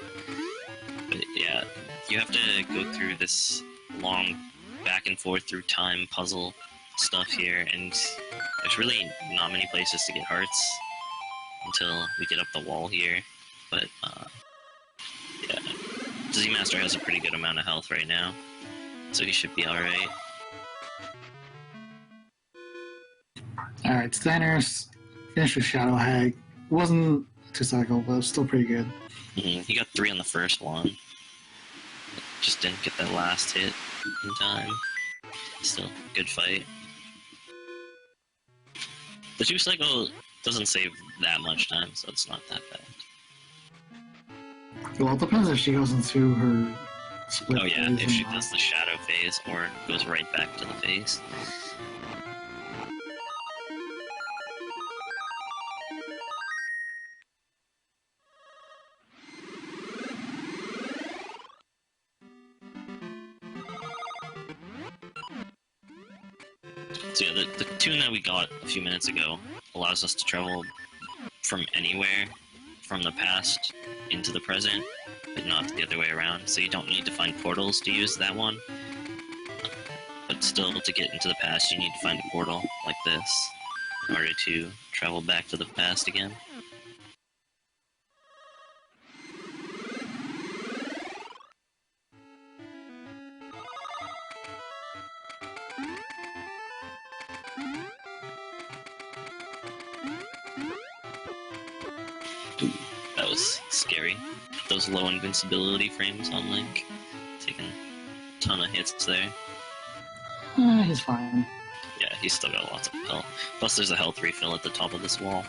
But yeah, you have to go through this long back and forth through time puzzle stuff here, and there's really not many places to get hearts until we get up the wall here. But yeah, Dizzy Master has a pretty good amount of health right now, so he should be alright. Alright, Steiner's finished with Shadow Hag. Wasn't 2-cycle, but it was still pretty good. He got 3 on the first one. Just didn't get that last hit in time. Still, good fight. The 2-cycle doesn't save that much time, so it's not that bad. Well, it depends if she goes into her split Oh yeah, phase if she or not. does the shadow phase or goes right back to the phase. So yeah, the tune that we got a few minutes ago allows us to travel from anywhere from the past into the present, but not the other way around. So you don't need to find portals to use that one. But still, to get into the past, you need to find a portal like this in order to travel back to the past again. Ooh, that was scary. Those low invincibility frames on Link. Taking a ton of hits there. He's fine. Yeah, he's still got lots of health. Plus there's a health refill at the top of this wall.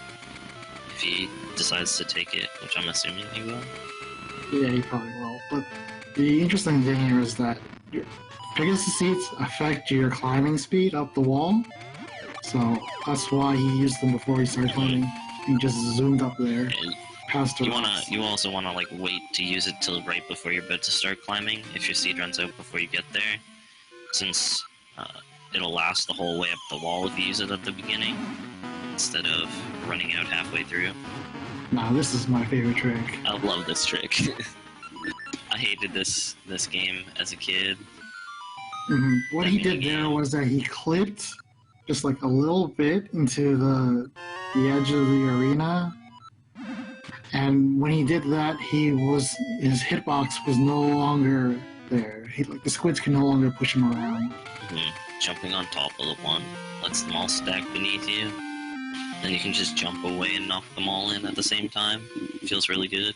If he decides to take it, which I'm assuming he will. Yeah, he probably will. But the interesting thing here is that your Pegasus seats affect your climbing speed up the wall. So that's why he used them before he started climbing. He just zoomed up there. And Past the rocks. you also wanna like wait to use it till right before you're about to start climbing if your seed runs out before you get there. Since it'll last the whole way up the wall if you use it at the beginning, instead of running out halfway through. Nah, this is my favorite trick. I love this trick. I hated this game as a kid. What he did there was that he clipped just like a little bit into the edge of the arena, and when he did that, his hitbox was no longer there. The squids can no longer push him around. Jumping on top of the one lets them all stack beneath you. Then you can just jump away and knock them all in at the same time. It feels really good.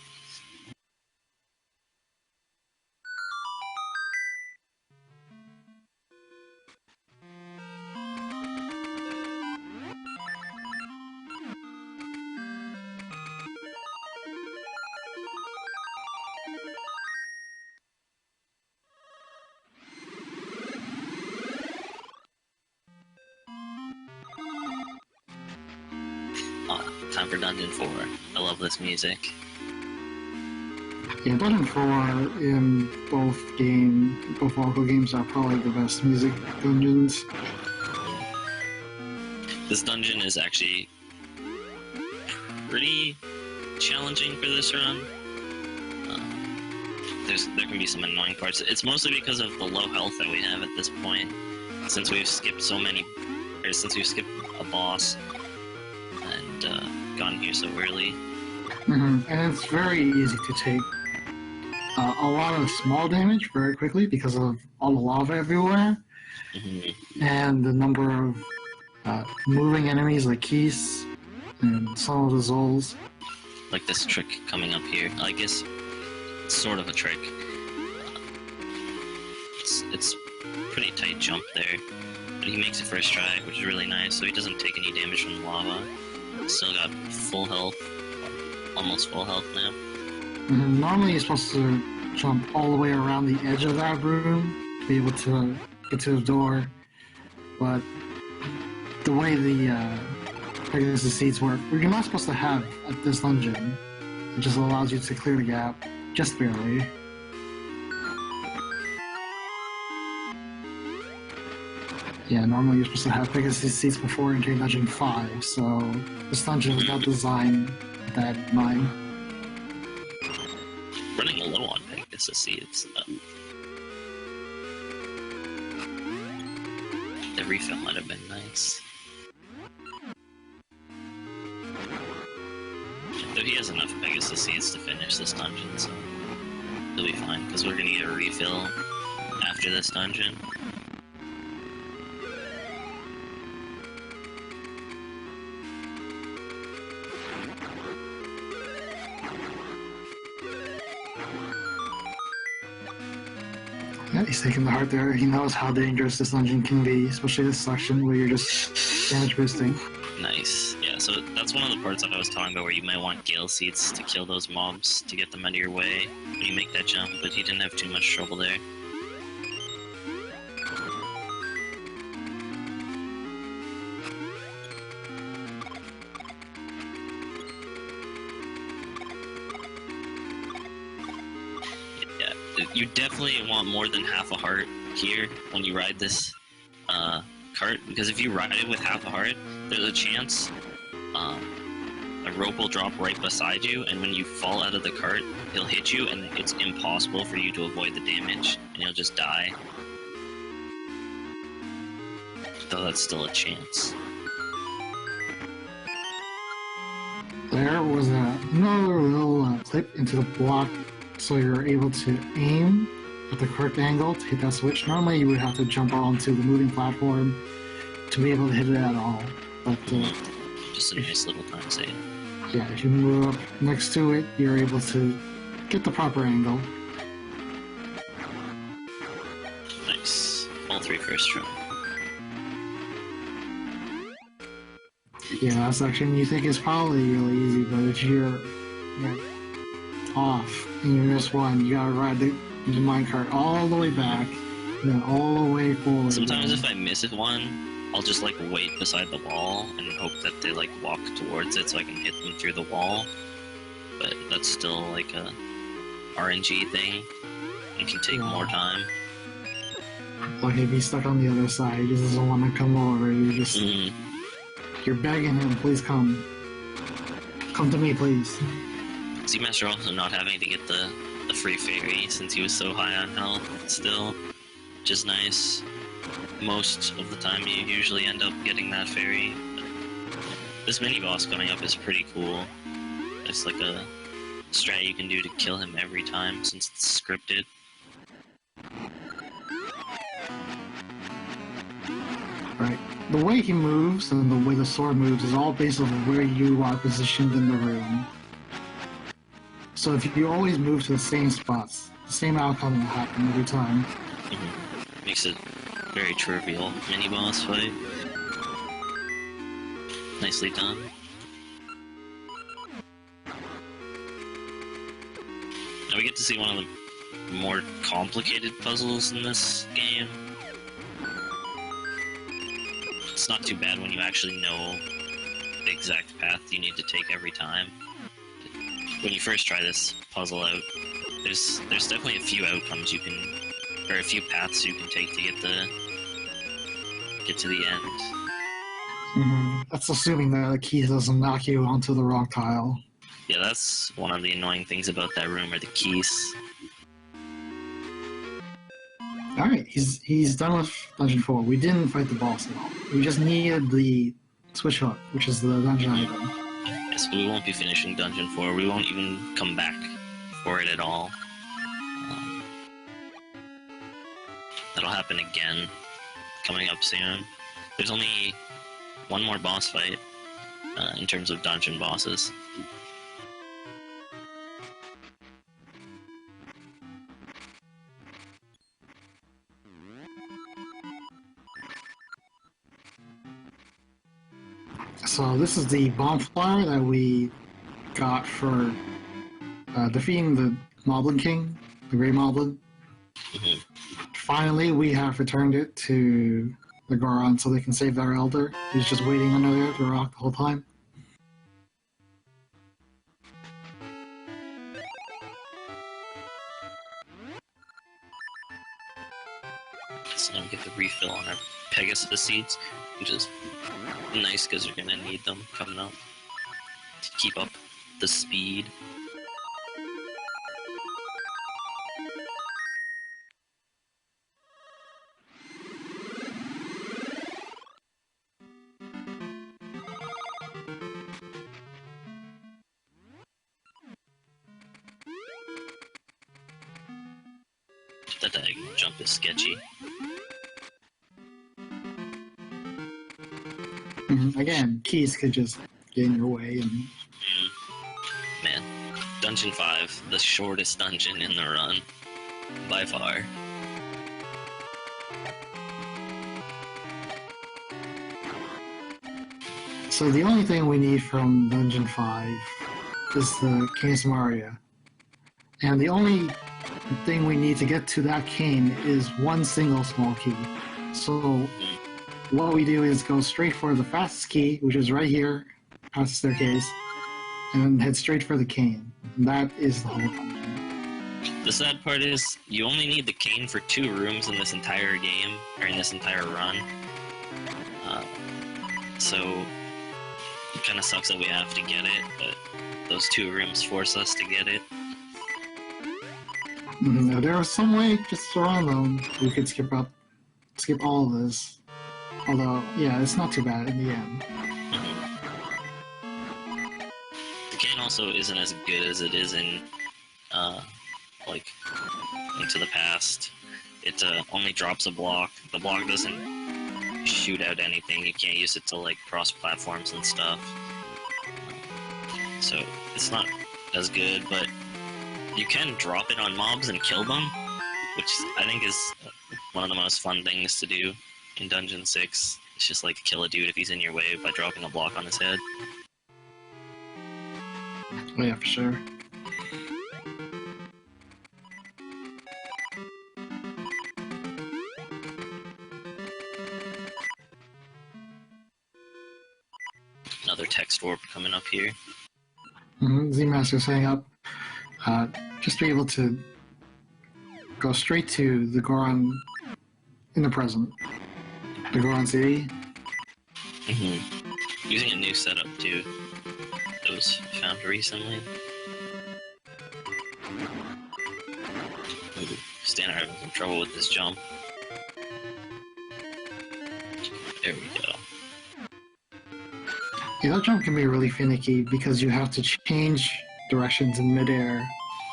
time for Dungeon 4. I love this music. Yeah, Dungeon 4 in both local games are probably the best music dungeons. This dungeon is actually pretty challenging for this run. There can be some annoying parts. It's mostly because of the low health that we have at this point, since we've skipped since we've skipped a boss and gone here so early. And it's very easy to take a lot of small damage very quickly because of all the lava everywhere, and the number of moving enemies like keys and some of the Zols. Like this trick coming up here. I guess it's sort of a trick. It's pretty tight jump there, but he makes it first try, which is really nice, so he doesn't take any damage from the lava. Still got full health, almost full health now. Normally you're supposed to jump all the way around the edge of that room to be able to get to the door, but the way the Pegasus seeds work, you're not supposed to have at this dungeon. It just allows you to clear the gap, just barely. Yeah, normally you're supposed to have Pegasus seeds before entering Dungeon 5, so this dungeon was not designed with that in mind. Running a little on Pegasus seeds. The refill might have been nice. Though he has enough Pegasus seeds to finish this dungeon, so he'll be fine, because we're gonna get a refill after this dungeon. Yeah, he's taking the heart there. He knows how dangerous this dungeon can be, especially this section where you're just damage boosting. Nice. Yeah, so that's one of the parts that I was talking about where you might want Gale Seeds to kill those mobs to get them out of your way when you make that jump, but he didn't have too much trouble there. Yeah, you definitely want more than half a heart here when you ride this cart, because if you ride it with half a heart, there's a chance a rope will drop right beside you, and when you fall out of the cart, he'll hit you, and it's impossible for you to avoid the damage, and you'll just die. Though that's still a chance. There was another little clip into the block, so you're able to aim at the correct angle to hit that switch. Normally you would have to jump onto the moving platform to be able to hit it at all, but just a nice little time save. Yeah, if you move up next to it, you're able to get the proper angle. Nice. All three first try. Yeah, that section you think is probably really easy, but if you're off and you miss one, you gotta ride the minecart all the way back, and then all the way forward. Sometimes if I miss it one, I'll just like wait beside the wall and hope that they like walk towards it so I can hit them through the wall. But that's still like a RNG thing. It can take more time. Like if he's stuck on the other side, he just doesn't want to come over. You just you're begging him, please come. Come to me, please. Seamaster also not having to get the free fairy since he was so high on health still, which is nice. Most of the time you usually end up getting that fairy. This mini-boss coming up is pretty cool. It's like a strat you can do to kill him every time since it's scripted. Right. The way he moves and the way the sword moves is all based on where you are positioned in the room. So if you always move to the same spots, the same outcome will happen every time. Makes it very trivial mini-boss fight. Nicely done. Now we get to see one of the more complicated puzzles in this game. It's not too bad when you actually know exact path you need to take every time. When you first try this puzzle out, there's definitely a few outcomes you can, or a few paths you can take to get to the end. That's assuming that the key doesn't knock you onto the wrong tile. Yeah, that's one of the annoying things about that room, are the keys. Alright, he's done with Dungeon 4. We didn't fight the boss at all. We just needed the switch hook, which is the dungeon item. Yes, we won't be finishing Dungeon 4. We won't even come back for it at all. That'll happen again, coming up soon. There's only one more boss fight in terms of dungeon bosses. So this is the bomb flower that we got for defeating the Moblin King, the Grey Moblin. Mhm. Finally, we have returned it to the Goron so they can save their elder. He's just waiting under there to rock the whole time. So now we get the refill on our Pegasus seeds, which is nice because you're gonna need them coming up to keep up the speed. The diagonal jump is sketchy. Again, keys could just get in your way. And Man, Dungeon 5, the shortest dungeon in the run, by far. so the only thing we need from Dungeon 5 is the Cane Samaria. And the only thing we need to get to that cane is one single small key. So what we do is go straight for the fastest key, which is right here, past the staircase, and then head straight for the cane. And that is the whole dungeon. The sad part is, you only need the cane for 2 rooms in this entire game, or in this entire run. So, it kind of sucks that we have to get it, but those 2 rooms force us to get it. If there was some way just around them, we could skip all of this. Although, yeah, it's not too bad in the end. The cane also isn't as good as it is in, like, Into the Past. It only drops a block. The block doesn't shoot out anything. You can't use it to, like, cross platforms and stuff. So, it's not as good, but you can drop it on mobs and kill them, which I think is one of the most fun things to do in Dungeon 6. It's just like kill a dude if he's in your way by dropping a block on his head. Oh yeah, for sure. Another text warp coming up here. Z-Master setting up. Just be able to go straight to the Goron in the present. The Goron City. Using a new setup too. That was found recently. Ooh, Sickynar having some trouble with this jump. There we go. Yeah, that jump can be really finicky because you have to change directions in midair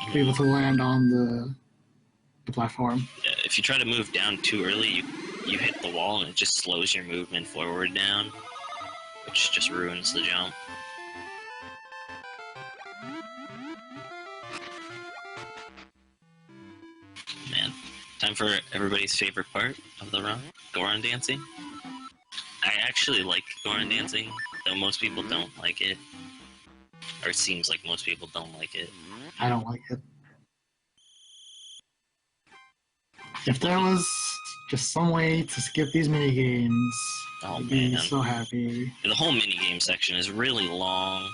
to be able to land on the platform. Yeah, if you try to move down too early, you hit the wall and it just slows your movement forward down, which just ruins the jump. Man, time for everybody's favorite part of the run, Goron dancing. I actually like Goron dancing, though most people don't like it. Or it seems like most people don't like it. I don't like it. If there was just some way to skip these minigames, Oh I'd be man, so happy. the whole minigame section is really long.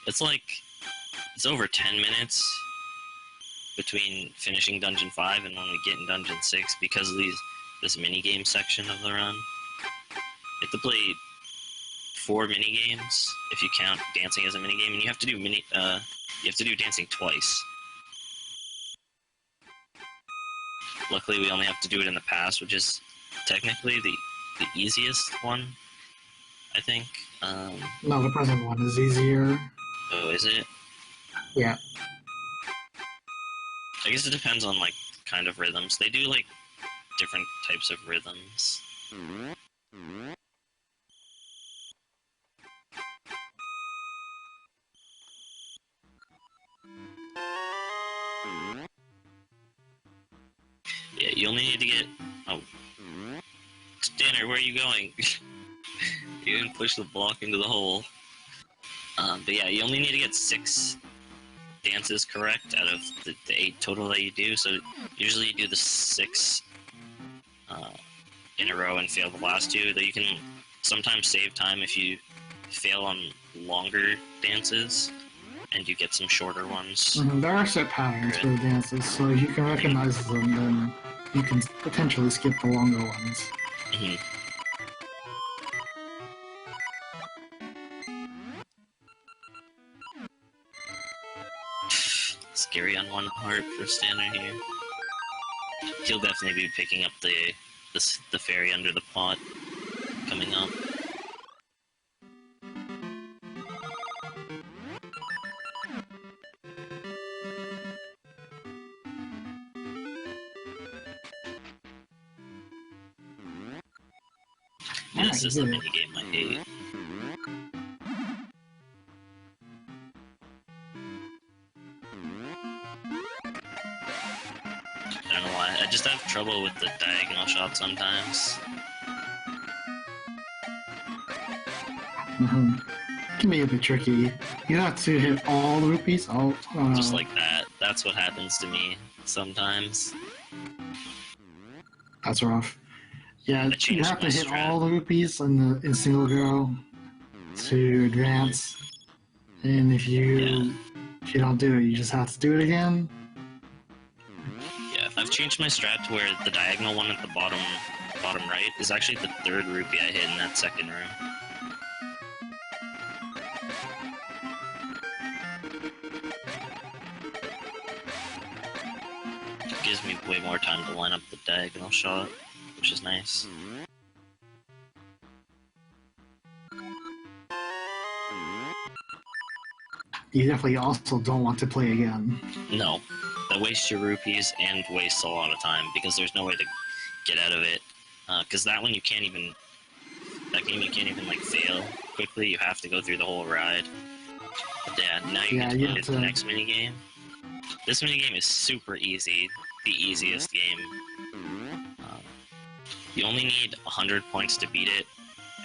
It's like it's over 10 minutes between finishing Dungeon 5 and when we get in Dungeon 6 because of this minigame section of the run. You have to play 4 minigames if you count dancing as a minigame, and you have to do dancing twice. Luckily, we only have to do it in the past, which is technically the easiest one, I think. No, the present one is easier. Oh, is it? Yeah. I guess it depends on, like, kind of rhythms. They do, like, different types of rhythms. Yeah, you only need to get... Oh. Stanner, where are you going? You didn't push the block into the hole. But yeah, you only need to get 6 dances correct out of the 8 total that you do. So usually you do the 6 in a row and fail the last 2. Though you can sometimes save time if you fail on longer dances and you get some shorter ones. There are set patterns for the dances, so if you can recognize them, then you can potentially skip the longer ones. Scary on one heart for Stanner here. He'll definitely be picking up the fairy under the pot coming up. This is a minigame I hate. I don't know why, I just have trouble with the diagonal shot sometimes. It can be a bit tricky. You have to hit all the rupees. Just like that. That's what happens to me sometimes. That's rough. Yeah, you have to hit all the rupees in single go to advance. And if you don't do it, you just have to do it again. Yeah, I've changed my strat to where the diagonal one at the bottom right is actually the 3rd rupee I hit in that 2nd room. It gives me way more time to line up the diagonal shot, which is nice. You definitely also don't want to play again. No, that wastes your rupees and wastes a lot of time because there's no way to get out of it. Because that one you can't even like fail quickly. You have to go through the whole ride. But yeah, now you get to play the next minigame. This minigame is super easy, the easiest game. You only need 100 points to beat it,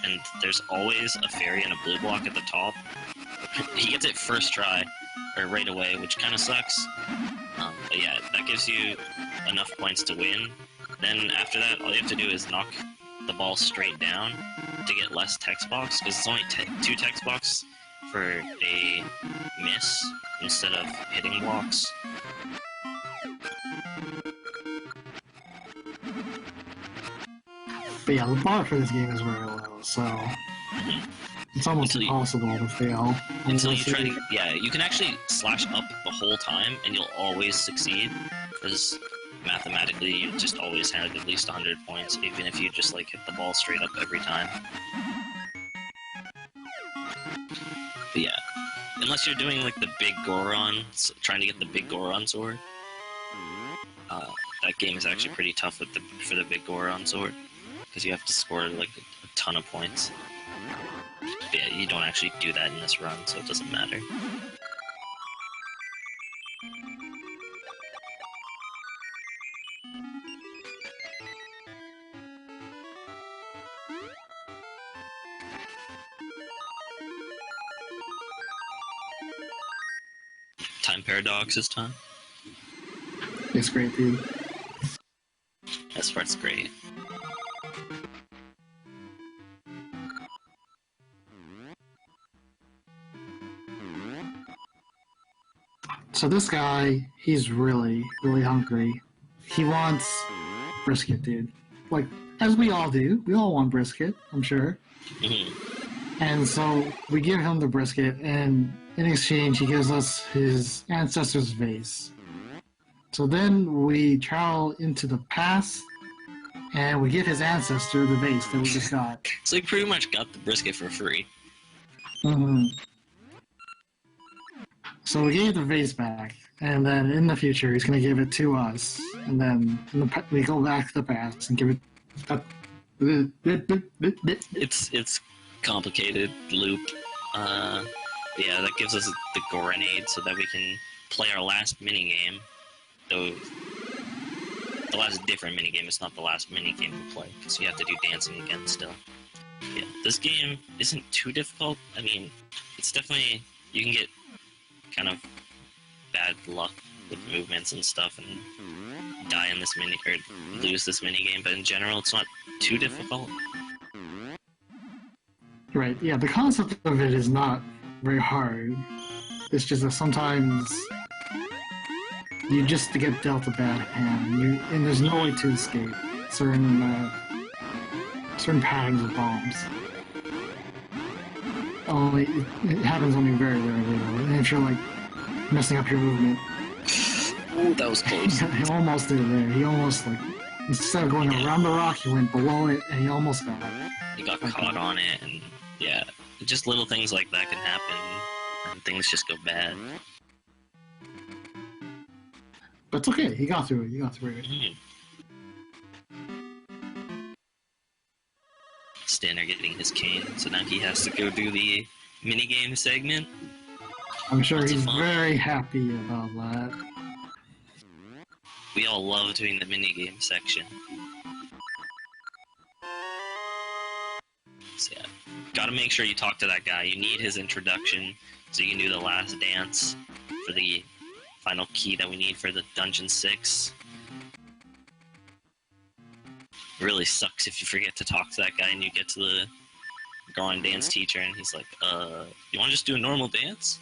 and there's always a fairy and a blue block at the top. He gets it first try, or right away, which kind of sucks. But yeah, that gives you enough points to win. Then after that, all you have to do is knock the ball straight down to get less text box, because it's only 2 text box for a miss instead of hitting blocks. But yeah, the bar for this game is very low, so it's almost impossible to fail. Until you try to, yeah, you can actually slash up the whole time and you'll always succeed, because mathematically you just always have at least 100 points, even if you just like hit the ball straight up every time. But yeah, unless you're doing like the big Goron, trying to get the big Goron sword, that game is actually pretty tough for the big Goron sword, because you have to score like a ton of points. But yeah, you don't actually do that in this run, so it doesn't matter. Time paradox this time. It's great, dude. This part's great. So this guy, he's really, really hungry. He wants brisket, dude. Like, as we all do. We all want brisket, I'm sure. And so we give him the brisket, and in exchange, he gives us his ancestor's vase. So then we travel into the past, and we give his ancestor the vase that we just got. So he pretty much got the brisket for free. So we gave the vase back, and then in the future, he's going to give it to us. And then we go back to the past and give it... It's complicated loop. Yeah, that gives us the grenade so that we can play our last minigame. Though the last different minigame is not the last minigame we play, because you have to do dancing again still. Yeah, this game isn't too difficult. I mean, it's definitely... You can get kind of bad luck with movements and stuff and die in this or lose this minigame, but in general, it's not too difficult. Right, yeah, the concept of it is not very hard. It's just that sometimes you just get dealt a bad hand, and there's no way to escape certain patterns of bombs. It happens only very rarely, though. And if you're like messing up your movement. Ooh, that was close. He almost did it there. He almost instead of going around the rock, he went below it, and he almost got it. He got caught on it, and yeah, just little things like that can happen, and things just go bad. But it's okay. He got through it. Stanner getting his cane, so now he has to go do the minigame segment. I'm sure he's very happy about that. We all love doing the minigame section. So yeah, gotta make sure you talk to that guy. You need his introduction so you can do the last dance for the final key that we need for the Dungeon 6. It really sucks if you forget to talk to that guy and you get to the drawing dance teacher and he's like, you wanna just do a normal dance?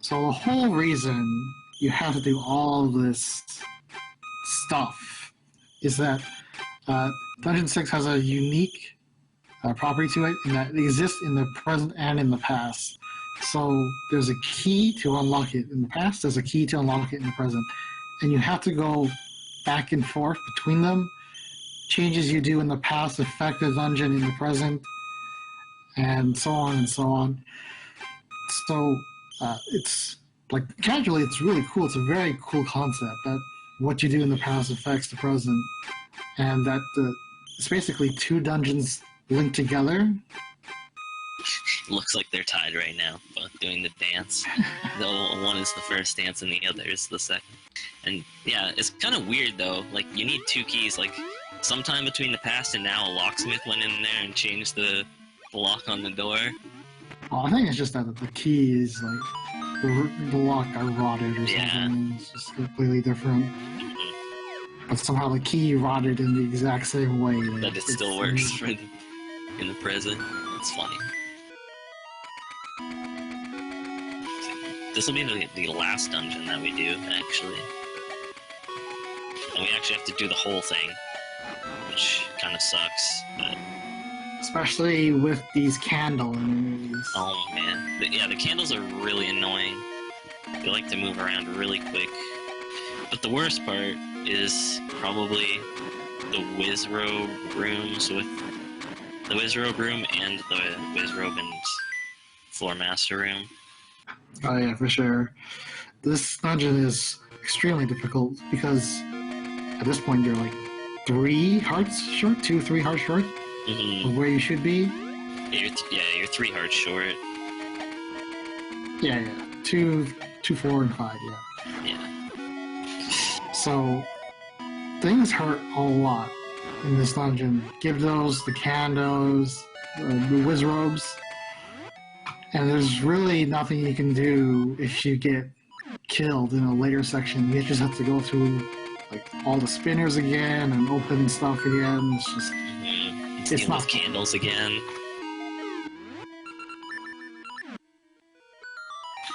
So the whole reason you have to do all this stuff is that Dungeon 6 has a unique property to it in that it exists in the present and in the past. So there's a key to unlock it in the past, there's a key to unlock it in the present. And you have to go back and forth between them. Changes you do in the past affect the dungeon in the present, and so on and so on. So it's like, casually, it's really cool. It's a very cool concept that what you do in the past affects the present, and that it's basically two dungeons linked together. Looks like they're tied right now, both doing the dance. One is the first dance and the other is the second. And yeah, it's kind of weird though. Like, you need two keys. Like, sometime between the past and now, a locksmith went in there and changed the lock on the door. Oh, I think it's just that the key is like the lock got rotted or something. Yeah. It's just completely different. But somehow the key rotted in the exact same way. But it still works in the present. It's funny. This will be the last dungeon that we do, actually. And we actually have to do the whole thing, which kind of sucks, but... Especially with these candle enemies. Oh man. Yeah, the candles are really annoying. They like to move around really quick. But the worst part is probably the Wizrobe rooms with the Wizrobe room and the Wizrobe and Floor Master room. Oh yeah, for sure. This dungeon is extremely difficult because at this point you're like 3 hearts short, 2-3 hearts short of where you should be. You're 3 hearts short. Yeah. 2, 4, and 5. Yeah. So things hurt a lot in this dungeon. Gyptos, the Kandos, the Wizrobes. And there's really nothing you can do if you get killed in a later section. You just have to go through like all the spinners again and open stuff again. It's just Deal not with candles again.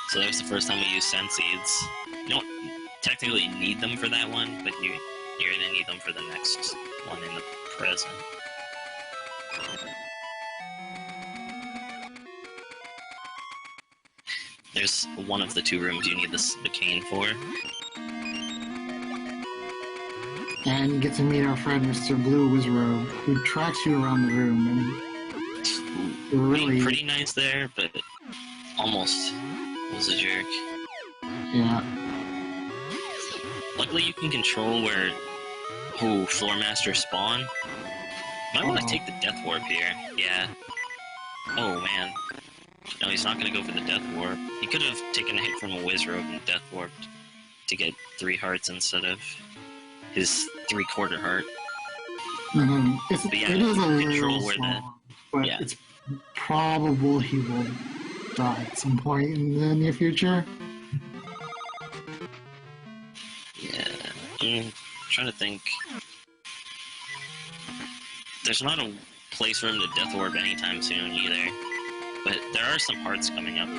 So that was the first time we used sense seeds. You don't technically need them for that one, but you're gonna need them for the next one in the present. There's one of the two rooms you need the cane for. And you get to meet our friend Mr. Blue Wizrobe, who tracks you around the room, and really pretty nice there, but almost was a jerk. Yeah. Luckily you can control where Floor Master spawn. Might want to take the Death Warp here. Yeah. Oh man. No, he's not gonna go for the Death Warp. He could have taken a hit from a Wizrobe and Death Warped to get 3 hearts instead of his 3/4 heart. Mm-hmm. Yeah, it is a control little where small, but yeah. it's probable he will die at some point in the near future. Yeah, I'm trying to think. There's not a place for him to Death Orb anytime soon either, but there are some hearts coming up.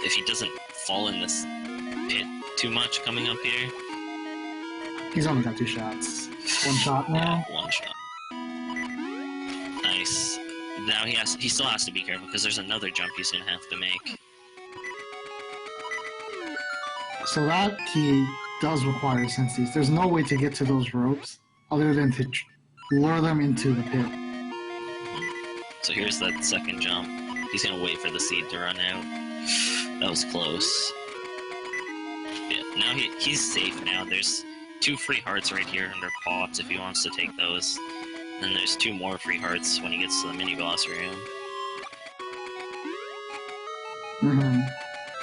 If he doesn't fall in this pit too much coming up here. He's only got 2 shots. 1 shot now? Yeah, 1 shot. Nice. Now he still has to be careful because there's another jump he's gonna have to make. So that key does require senses. There's no way to get to those ropes other than to lure them into the pit. So here's that second jump. He's gonna wait for the seed to run out. That was close. Yeah, now he's safe now. There's 2 free hearts right here under pots if he wants to take those. Then there's 2 more free hearts when he gets to the mini-boss room. Mm-hmm.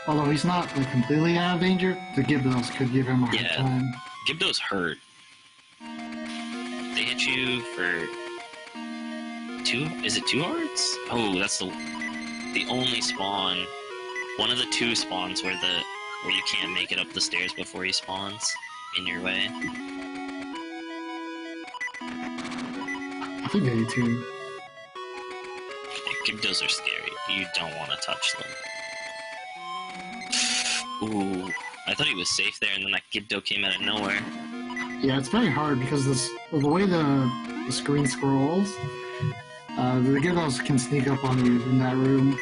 Although he's not like completely out of danger, the Gibdos could give him a hard time. Gibdos hurt. They hit you for 2? Is it 2 hearts? Oh, that's the only spawn. One of the 2 spawns where you can't make it up the stairs before he spawns in your way. I think they do too. Gibdos are scary. You don't want to touch them. Ooh, I thought he was safe there, and then that Gibdo came out of nowhere. Yeah, it's very hard because the way the screen scrolls, the Gibdos can sneak up on you in that room.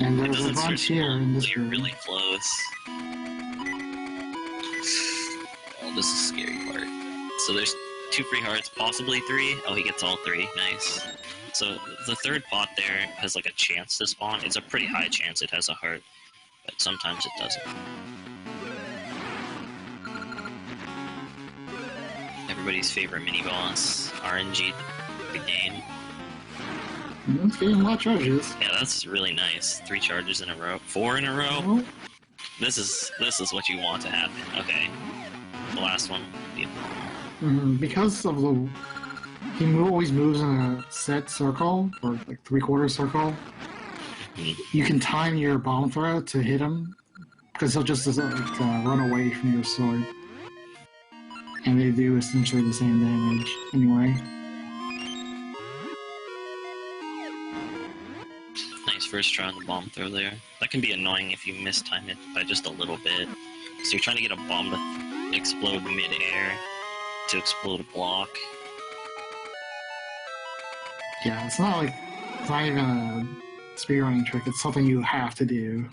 And there's a bunch here in this room. Really close. Oh, this is a scary part. So there's 2 free hearts, possibly 3. Oh, he gets all 3. Nice. So the third pot there has like a chance to spawn. It's a pretty high chance it has a heart, but sometimes it doesn't. Everybody's favorite mini-boss, RNG the game. It's getting a lot of charges. Yeah, that's really nice. 3 charges in a row. 4 in a row? Oh. This is what you want to happen. Okay. The last one. Because of he always moves in a set circle, or like 3/4 circle. You can time your bomb throw to hit him, because he'll just run away from your sword. And they do essentially the same damage anyway. Nice first try on the bomb throw there. That can be annoying if you mistime it by just a little bit. So you're trying to get a bomb to explode mid-air to explode a block. Yeah, it's not even a speedrunning trick, it's something you have to do.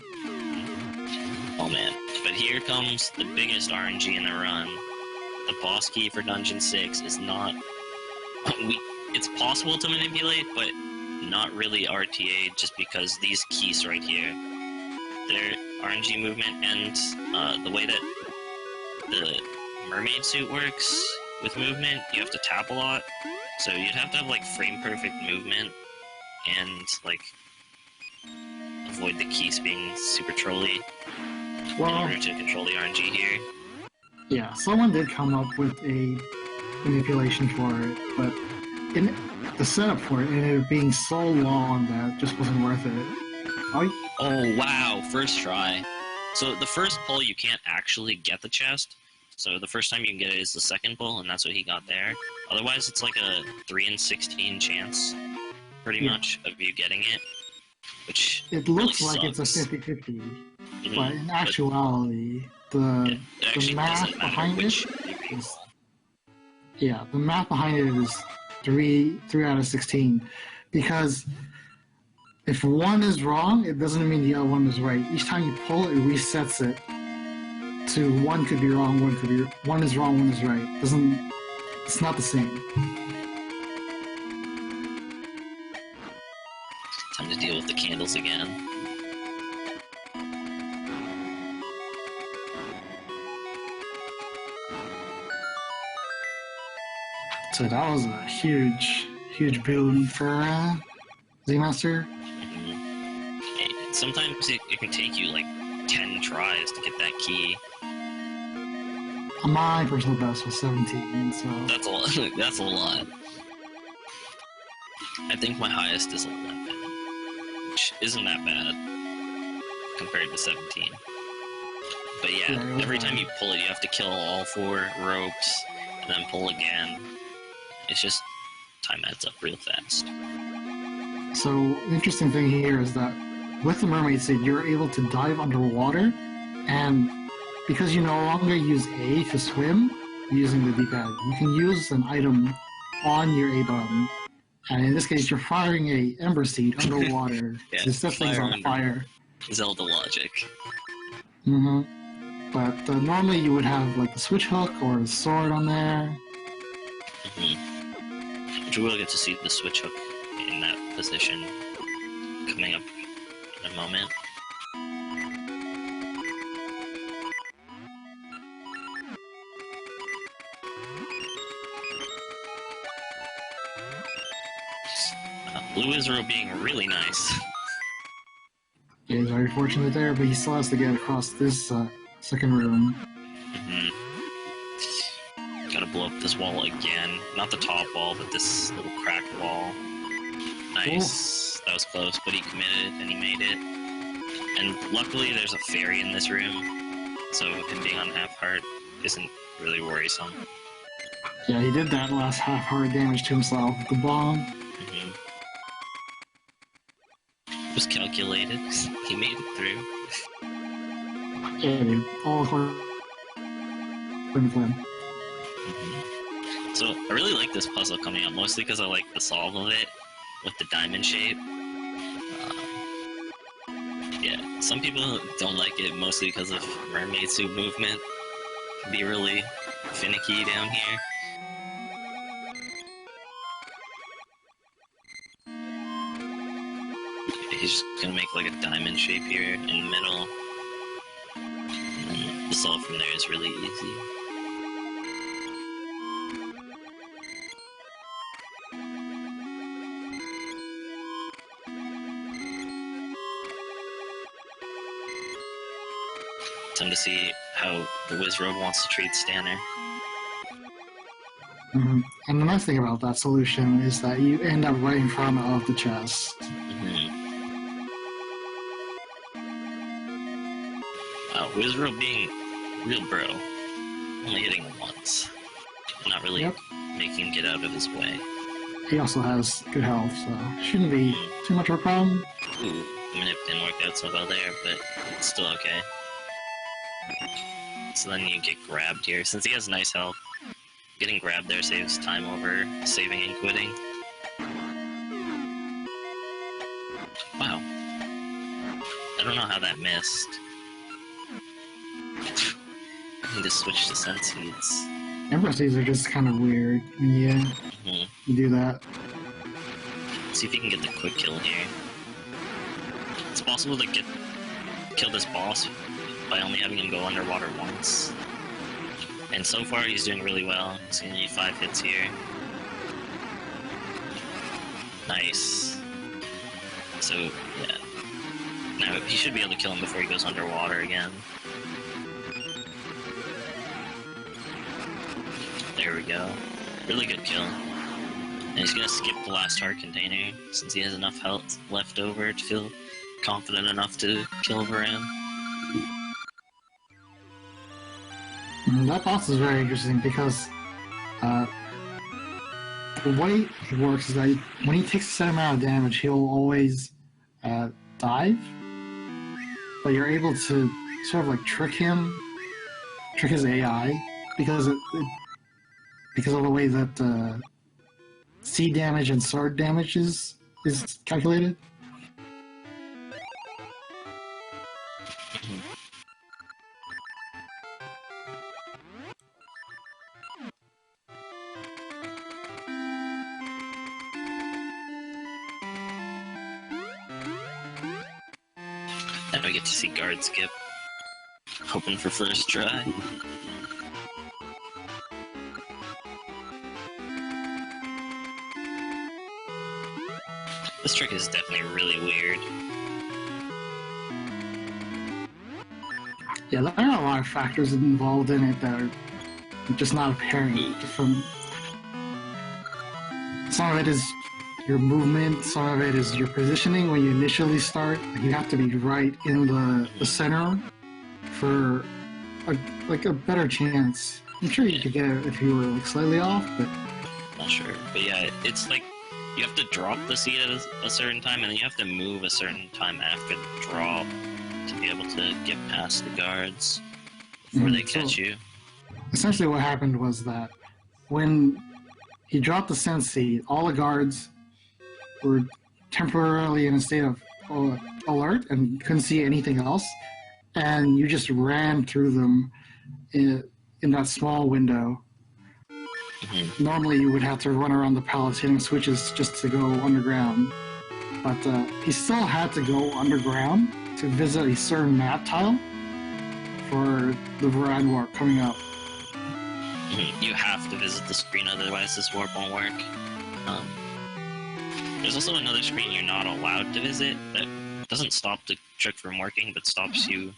Oh man. But here comes the biggest RNG in the run. The boss key for Dungeon 6 is not... It's possible to manipulate, but not really RTA, just because these keys right here, their RNG movement and the way that the mermaid suit works with movement, you have to tap a lot. So you'd have to have like frame perfect movement and like avoid the keys being super trolly in order to control the RNG here. Yeah, someone did come up with a manipulation for it, but in the setup for it ended up being so long that it just wasn't worth it. Oh wow, first try. So the first pull you can't actually get the chest. So the first time you can get it is the second pull, and that's what he got there. Otherwise, it's like a 3 in 16 chance, pretty much, of you getting it. Which it looks really like sucks. it's a 50-50, but in But actuality, the it actually math doesn't matter behind which it you is the math behind it is 3 out of 16, because if one is wrong, it doesn't mean the other one is right. Each time you pull it, it resets it to one could be wrong, one is wrong, one is right. It's not the same. Time to deal with the candles again. So that was a huge boon for Z-Master. Sometimes it can take you like 10 tries to get that key. My personal best was 17, so... That's a lot. That's a lot. I think my highest is 11, which isn't that bad compared to 17. But yeah, every time you pull it, you have to kill all 4 ropes, and then pull again. It's just, time adds up real fast. So, the interesting thing here is that with the mermaid suit, you're able to dive underwater, and because you no longer use A to swim using the D-pad, you can use an item on your A button. And in this case, you're firing a ember seed underwater to set things on fire. Zelda logic. But normally you would have like the switch hook or a sword on there. Which we will get to see the switch hook in that position coming up in a moment. Blue Israel being really nice. Yeah, he's very fortunate there, but he still has to get across this second room. Gotta blow up this wall again. Not the top wall, but this little cracked wall. Nice. That was close, but he committed and he made it. And luckily there's a fairy in this room, so him being on half heart isn't really worrisome. Yeah, he did that last half heart damage to himself with the bomb. It was calculated. He made it through. Yeah, dude. All according to plan. So I really like this puzzle coming up, mostly because I like the solve of it with the diamond shape. Yeah, some people don't like it mostly because of mermaid suit movement. It can be really finicky down here. He's just gonna make like a diamond shape here in the middle. And then the solve from there is really easy. Time to see how the Wizrobe wants to treat Stanner. And the nice thing about that solution is that you end up right in front of the chest. Wow, Wizrobe being real bro. Only hitting him once. Not really making him get out of his way. He also has good health, so shouldn't be too much of a problem. Ooh, I mean, it didn't work out so well there, but it's still okay. So then you get grabbed here. Since he has nice health, getting grabbed there saves time over saving and quitting. Wow. I don't know how that missed. I need to switch to Sense Seeds. Ember Seeds are just kind of weird when you do that. See if you can get the quick kill here. It's possible to kill this boss by only having him go underwater once. And so far he's doing really well. He's gonna need 5 hits here. Nice. So, yeah. Now he should be able to kill him before he goes underwater again. There we go. Really good kill. And he's gonna skip the last heart container since he has enough health left over to feel confident enough to kill Varan. That boss is very interesting because the way it works is that when he takes a set amount of damage, he'll always dive, but you're able to sort of like trick his AI, because because of the way that C damage and sword damage is calculated. And we get to see guard skip. Hoping for first try. This trick is definitely really weird. Yeah, there are a lot of factors involved in it that are just not apparent from... Some of it is your movement, some of it is your positioning when you initially start. You have to be right in the center for a better chance. I'm sure you could get it if you were like slightly off, but... Not sure. But yeah, it's like you have to drop the seed at a certain time, and then you have to move a certain time after the drop to be able to get past the guards before they catch you. Essentially what happened was that when he dropped the sense seed, all the guards were temporarily in a state of alert and couldn't see anything else, and you just ran through them in that small window. Mm-hmm. Normally you would have to run around the palace hitting switches just to go underground, but he still had to go underground to visit a certain map tile for the Varan warp coming up. Mm-hmm. You have to visit the screen, otherwise this warp won't work. There's also another screen you're not allowed to visit that doesn't stop the trick from working, but stops you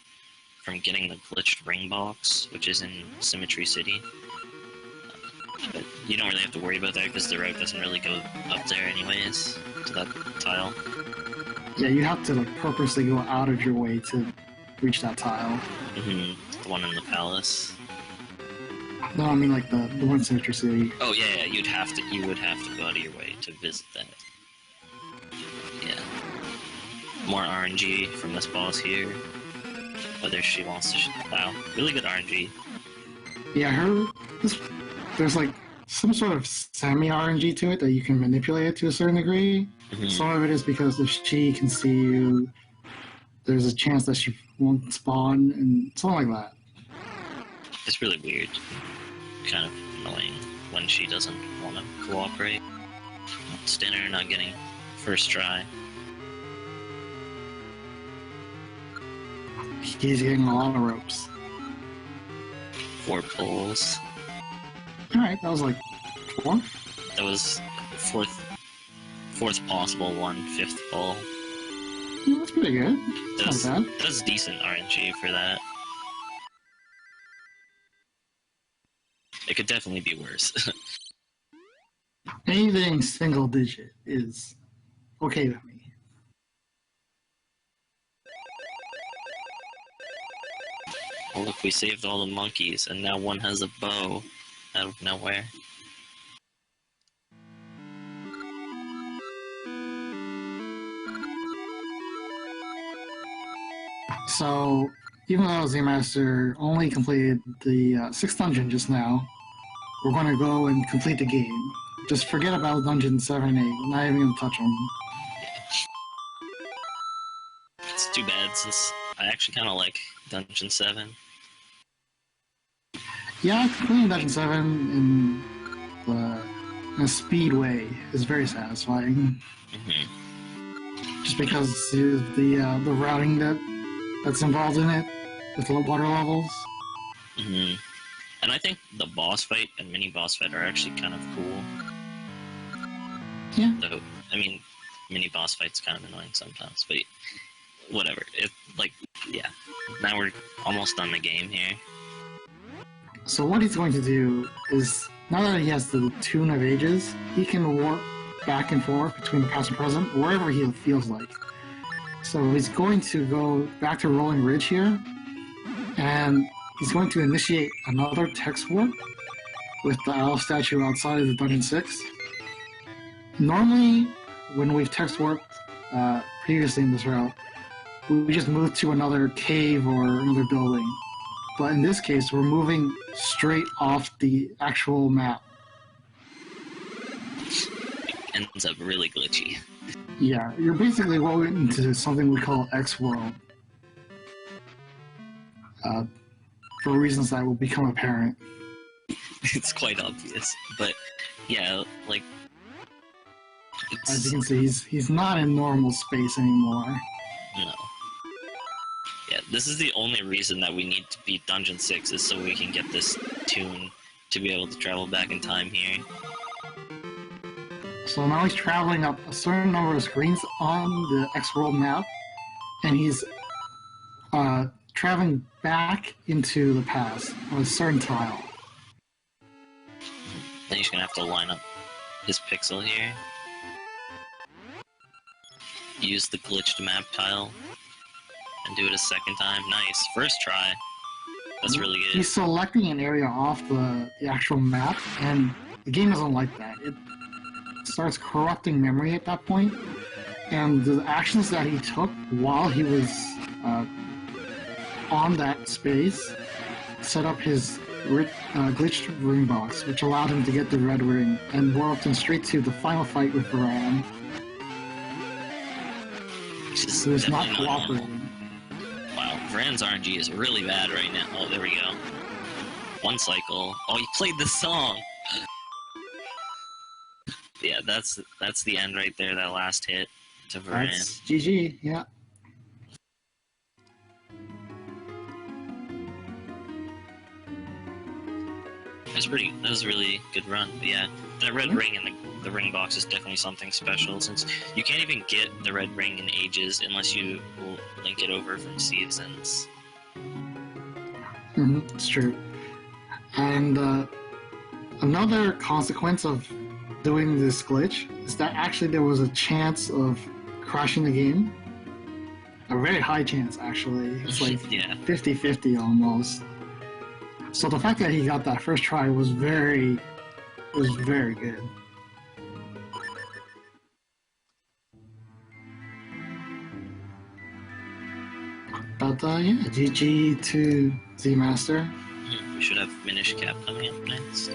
from getting the glitched ring box, which is in Symmetry City. But you don't really have to worry about that because the route doesn't really go up there anyways, to that tile. Yeah, you have to like purposely go out of your way to reach that tile. Mm-hmm. The one in the palace. No, I mean like the one in Symmetry City. Oh yeah, you would have to go out of your way to visit that. Yeah. More RNG from this boss here. Whether she wants to... Wow, really good RNG. Yeah, there's like some sort of semi-RNG to it that you can manipulate it to a certain degree. Mm-hmm. Some of it is because if she can see you, there's a chance that she won't spawn, and something like that. It's really weird. Kind of annoying when she doesn't want to cooperate. Stinner not getting first try. He's getting a lot of ropes. 4 pulls. Alright, that was like 4? That was fourth possible one, 5th pull. Yeah, that's pretty good. That's Not bad. That's decent RNG for that. It could definitely be worse. Anything single digit is okay with me. Oh, look, we saved all the monkeys, and now one has a bow out of nowhere. So, even though Z-Master only completed the 6th dungeon just now, we're going to go and complete the game. Just forget about dungeon 7 and 8. I'm not even going to touch them. It's too bad, since I actually kind of like Dungeon 7. Yeah, completing dungeon 7 in a speed way is very satisfying. Mm-hmm. Just because the routing that's involved in it with the water levels. Mm-hmm. And I think the boss fight and mini boss fight are actually kind of cool. Yeah. Though, I mean, mini boss fight's kind of annoying sometimes, but whatever. Yeah. Now we're almost done the game here. So what he's going to do is now that he has the Tune of Ages, he can warp back and forth between the past and present wherever he feels like. So he's going to go back to Rolling Ridge here, and he's going to initiate another text warp with the owl statue outside of the Dungeon 6. Normally, when we've text warped previously in this route, we just move to another cave or another building. But in this case, we're moving straight off the actual map. It ends up really glitchy. Yeah, you're basically going into something we call X World. For reasons that will become apparent. It's quite obvious, but yeah, like As you can see, he's not in normal space anymore. No. Yeah, this is the only reason that we need to beat Dungeon 6 is so we can get this tune to be able to travel back in time here. So now he's traveling up a certain number of screens on the X World map, and he's traveling back into the past on a certain tile. Then he's gonna have to line up his pixel here. Use the glitched map tile and do it a second time. Nice. First try. That's really good. He's selecting an area off the actual map, and the game doesn't like that. It starts corrupting memory at that point, and the actions that he took while he was on that space set up his glitched ring box, which allowed him to get the red ring and warped him straight to the final fight with Varan. So it's not cooperating. Wow, Varan's RNG is really bad right now. Oh, there we go. One cycle. Oh, he played the song! Yeah, that's the end right there, that last hit to Varan. That's GG, yeah. That was a really good run. But yeah, that red ring in the ring box is definitely something special, since you can't even get the red ring in Ages unless you will link it over from Seasons. It's true. And another consequence of doing this glitch is that actually there was a chance of crashing the game. A very high chance, actually. It's like Yeah. 50-50 almost. So the fact that he got that first try was very good. But yeah, GG to Z-Master. We should have Minish Cap coming up next.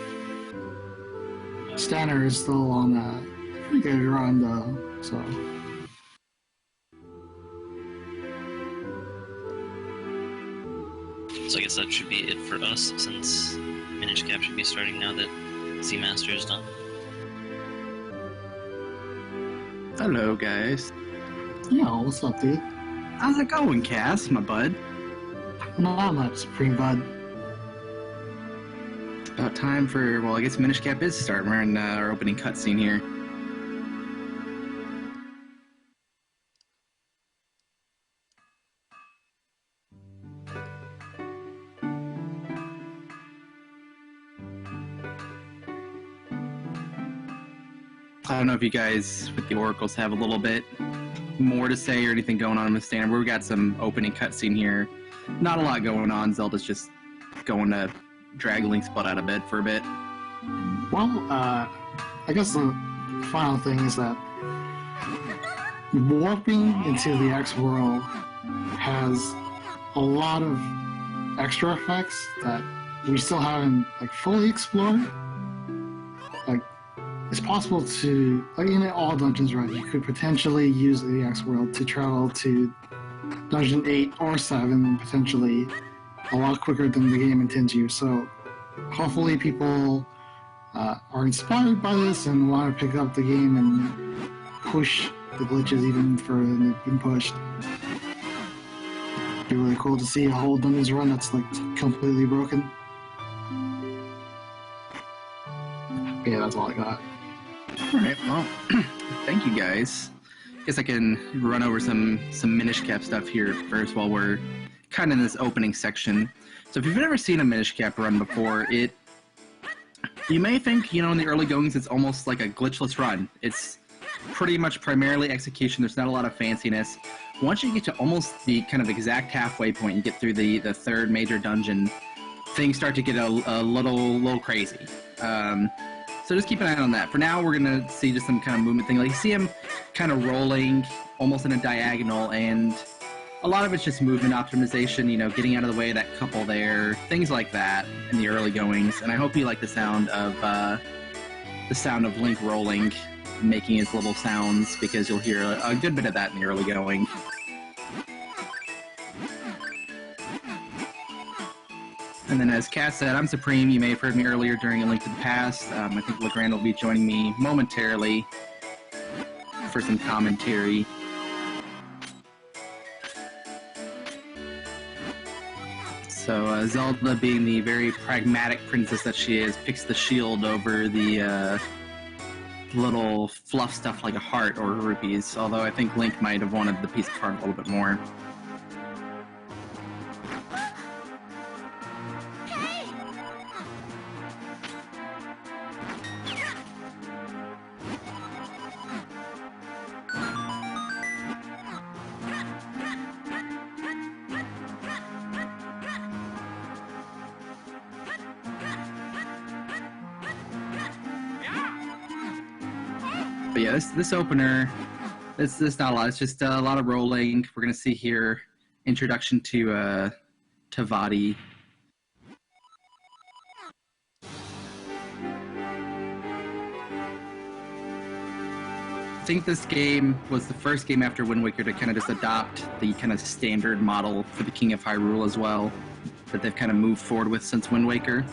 Stanner is still on a pretty good run though, so. So I guess that should be it for us, since Minish Cap should be starting now that Z-Master is done. Hello, guys. Yo, what's up, dude? How's it going, Cass, my bud? Not much, Supreme Bud. About time for, well, I guess Minish Cap is starting. We're in our opening cutscene here. I don't know if you guys with the Oracles have a little bit more to say or anything going on with Standard. We've got some opening cutscene here. Not a lot going on. Zelda's just going to drag Link's butt out of bed for a bit. Well, I guess the final thing is that warping into the X world has a lot of extra effects that we still haven't fully explored. It's possible to, in all dungeons, right, you could potentially use the X world to travel to dungeon 8 or 7, potentially a lot quicker than the game intends you. So hopefully people are inspired by this and want to pick up the game and push the glitches even further than they've been pushed. It'd be really cool to see a whole dungeons run that's completely broken. Yeah, that's all I got. Alright, well, thank you guys. Guess I can run over some Minish Cap stuff here first while we're kind of in this opening section. So if you've never seen a Minish Cap run before, it You may think, in the early goings, it's almost like a glitchless run. It's pretty much primarily execution. There's not a lot of fanciness. Once you get to almost the kind of exact halfway point, you get through the third major dungeon, things start to get a little crazy. So just keep an eye on that. For now, we're going to see just some kind of movement thing. Like, you see him kind of rolling almost in a diagonal, and a lot of it's just movement optimization, getting out of the way of that couple there, things like that in the early goings. And I hope you like the sound of Link rolling, making his little sounds, because you'll hear a good bit of that in the early going. And then, as Cass said, I'm Supreme. You may have heard me earlier during A Link to the Past. I think LeGrand will be joining me momentarily for some commentary. So Zelda, being the very pragmatic princess that she is, picks the shield over the little fluff stuff like a heart or rupees, although I think Link might have wanted the piece of heart a little bit more. But yeah, this opener, this not a lot. It's just a lot of rolling. We're gonna see here introduction to Vadi. I think this game was the first game after Wind Waker to kind of just adopt the kind of standard model for the King of Hyrule as well, that they've kind of moved forward with since Wind Waker.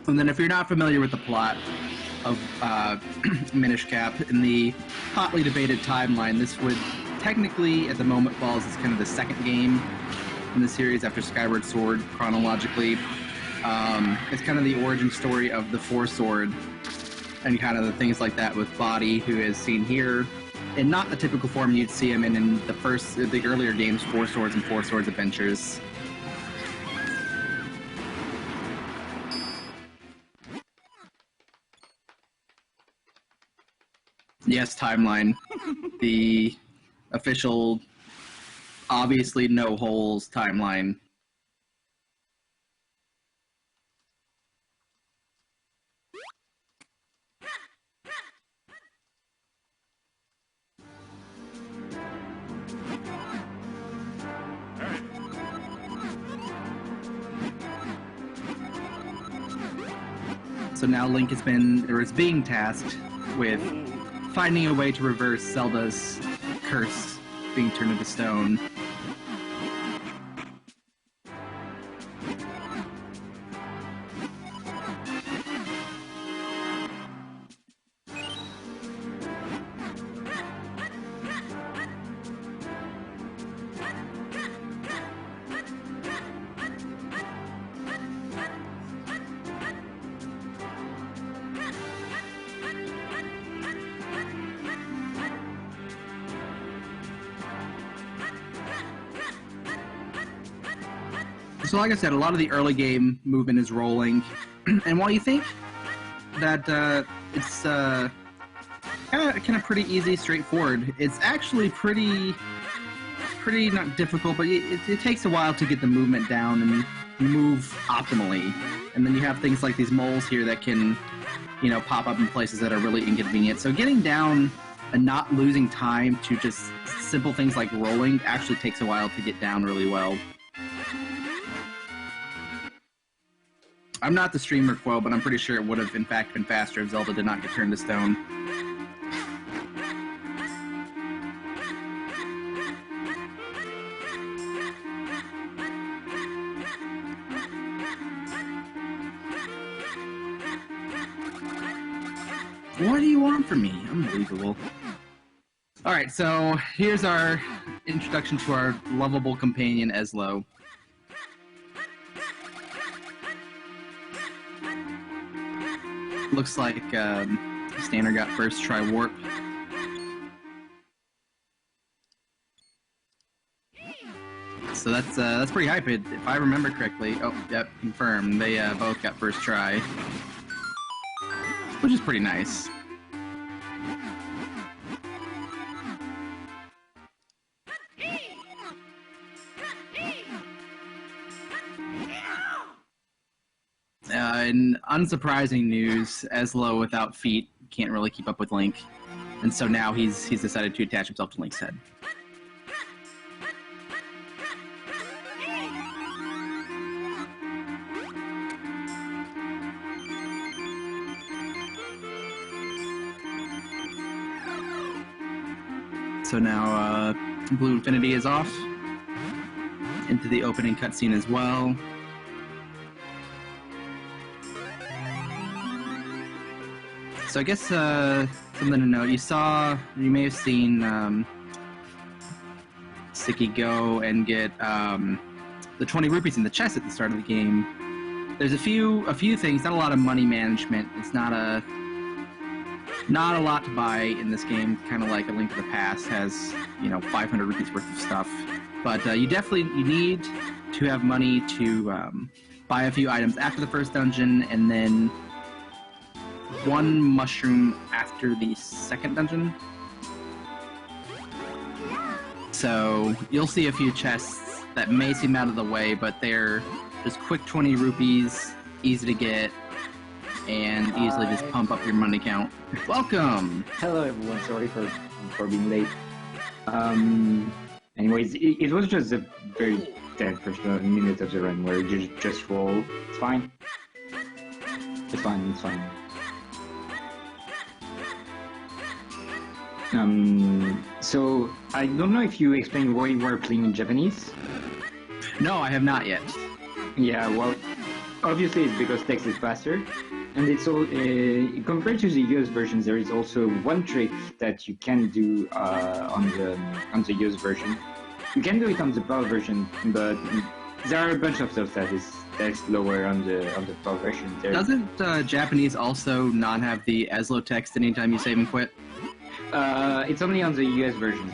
And then if you're not familiar with the plot of Minish Cap, in the hotly debated timeline, this would technically, at the moment, falls as kind of the second game in the series after Skyward Sword, chronologically. It's kind of the origin story of the Four Sword and kind of the things like that with Vadi, who is seen here in not the typical form you'd see him in the earlier games, Four Swords and Four Swords Adventures. Yes, timeline. The official, obviously no holes timeline. So now Link is being tasked with finding a way to reverse Zelda's curse being turned into stone. So like I said, a lot of the early game movement is rolling, and while you think that it's kind of pretty easy, straightforward, it's actually pretty not difficult, but it takes a while to get the movement down and move optimally. And then you have things like these moles here that can, pop up in places that are really inconvenient. So getting down and not losing time to just simple things like rolling actually takes a while to get down really well. I'm not the streamer quo, but I'm pretty sure it would have in fact been faster if Zelda did not get turned to stone. What do you want from me? Unbelievable. Alright, so here's our introduction to our lovable companion, Eslo. Looks like Standard got first try warp. So that's pretty hype. If I remember correctly, oh yep, confirmed. They both got first try, which is pretty nice. In unsurprising news, Eslo without feet can't really keep up with Link, and so now he's decided to attach himself to Link's head. So now Blue Infinity is off into the opening cutscene as well. So I guess something to note. You may have seen Sicky go and get the 20 rupees in the chest at the start of the game. There's a few things, not a lot of money management. It's not a lot to buy in this game. Kind of like A Link to the Past has 500 rupees worth of stuff. But you need to have money to buy a few items after the first dungeon, and then one mushroom after the second dungeon. So you'll see a few chests that may seem out of the way, but they're just quick 20 rupees, easy to get, and easily just pump up your money count. Welcome! Hello everyone, sorry for being late. Anyways, it was just a very 10 first minute of the run where you just roll. It's fine. It's fine. So I don't know if you explained why you were playing in Japanese. No, I have not yet. Yeah, well, obviously it's because text is faster, and it's all compared to the US versions. There is also one trick that you can do on the US version. You can do it on the PAL version, but there are a bunch of stuff that is text lower on the PAL version. Doesn't Japanese also not have the ESLO text anytime you save and quit? It's only on the US version.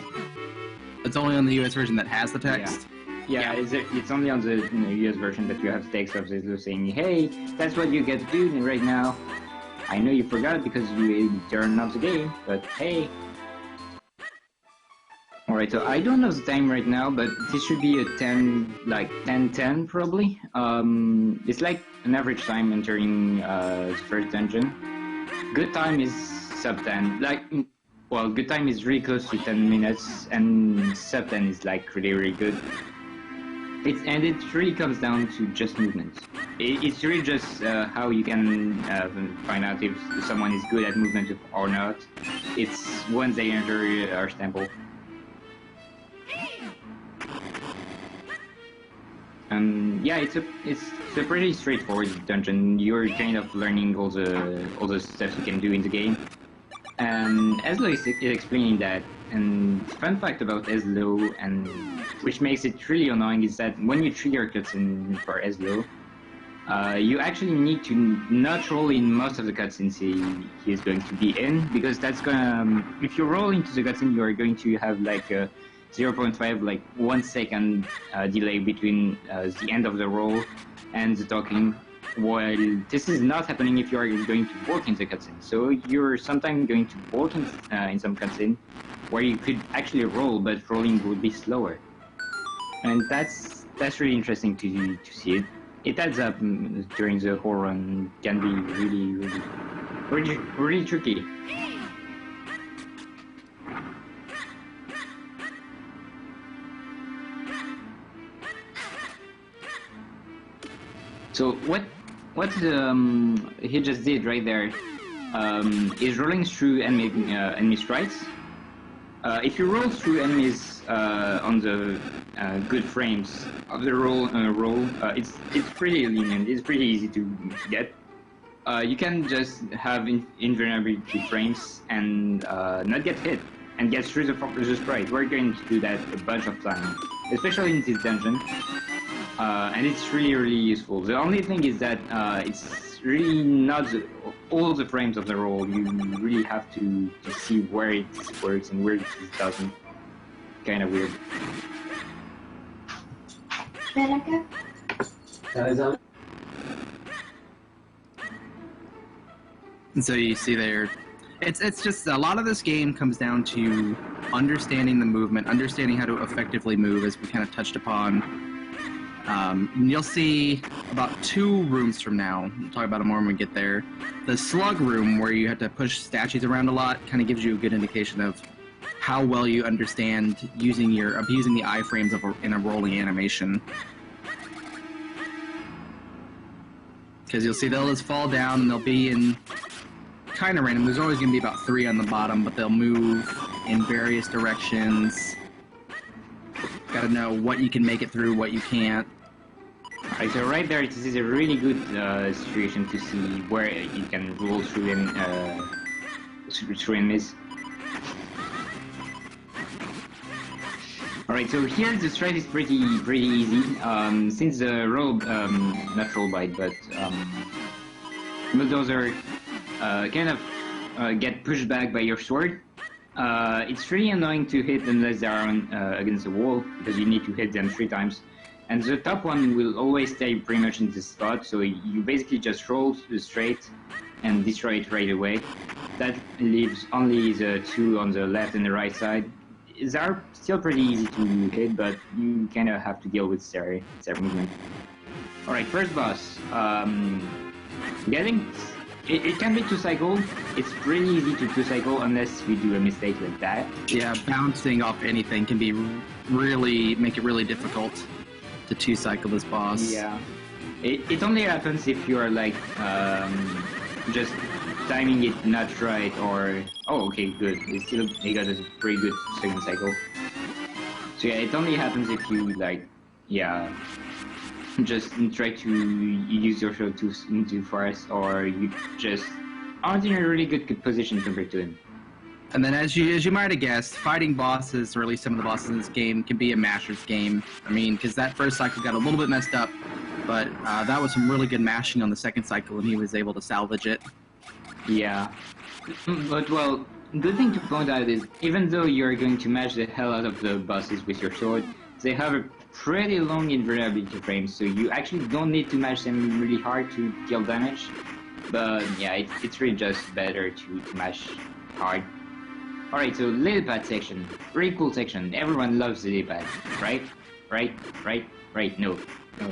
It's only on the US version that has the text? Yeah, it's only on the US version that you have text of this saying, hey, that's what you get to do right now. I know you forgot because you turned off the game, but hey. Alright, so I don't know the time right now, but this should be a 10:10 probably. It's like an average time entering the first dungeon. Good time is sub 10. Well, good time is really close to 10 minutes, and sub 10 is like really good. It really comes down to just movement. It's really just how you can find out if someone is good at movement or not. It's once they enter Arch Temple. Yeah, it's a pretty straightforward dungeon. You're kind of learning all the stuff you can do in the game. And Eslo is explaining that. And fun fact about Eslo, and which makes it really annoying, is that when you trigger cutscene for Eslo, you actually need to not roll in most of the cutscenes he is going to be in, because that's gonna, if you roll into the cutscene, you are going to have like a 0.5, like 1 second delay between the end of the roll and the talking. While this is not happening if you are going to walk in the cutscene. So you're sometimes going to walk in some cutscene where you could actually roll, but rolling would be slower. And that's really interesting to see. It adds up during the whole run. Can be really tricky. So what he just did right there is rolling through enemy sprites. If you roll through enemies on the good frames of the roll, it's pretty lenient. It's pretty easy to get. You can just have invulnerability frames and not get hit and get through the sprite. We're going to do that a bunch of times, especially in this dungeon. And it's really useful. The only thing is that it's really not all the frames of the roll. You really have to see where it works and where it doesn't. Kind of weird. And so you see there, it's just a lot of this game comes down to understanding the movement, understanding how to effectively move, as we kind of touched upon. And you'll see about 2 rooms from now, we'll talk about it more when we get there. The slug room, where you have to push statues around a lot, kind of gives you a good indication of how well you understand abusing the iframes in a rolling animation. Because you'll see they'll just fall down and they'll be in kind of random. There's always going to be about 3 on the bottom, but they'll move in various directions. Got to know what you can make it through, what you can't. Alright, so right there, this is a really good situation to see where you can roll through and miss. Alright, so here the strat is pretty easy. Since the not roll bite, but bulldozer kind of get pushed back by your sword. It's really annoying to hit unless they are against the wall, because you need to hit them 3 times. And the top one will always stay pretty much in this spot, so you basically just roll straight and destroy it right away. That leaves only the 2 on the left and the right side. They are still pretty easy to hit, but you kind of have to deal with their movement. Alright, first boss. It can be 2-cycle. It's pretty easy to 2-cycle unless you do a mistake like that. Yeah, bouncing off anything can be make it really difficult to 2-cycle this boss. Yeah. It only happens if you are like just timing it not right, or okay, good. He got a pretty good second cycle. So yeah, it only happens if you just try to use your shot too fast, or you just aren't in a really good position compared to him. And then, as you might have guessed, fighting bosses, or at least some of the bosses in this game, can be a masher's game. I mean, because that first cycle got a little bit messed up, but that was some really good mashing on the second cycle, and he was able to salvage it. Yeah, but well, good thing to point out is, even though you're going to mash the hell out of the bosses with your sword, they have a pretty long invulnerability frame, so you actually don't need to mash them really hard to deal damage. But yeah, it's really just better to mash hard. Alright, so lily pad section. Really cool section. Everyone loves the lily pad. Right? Right? No.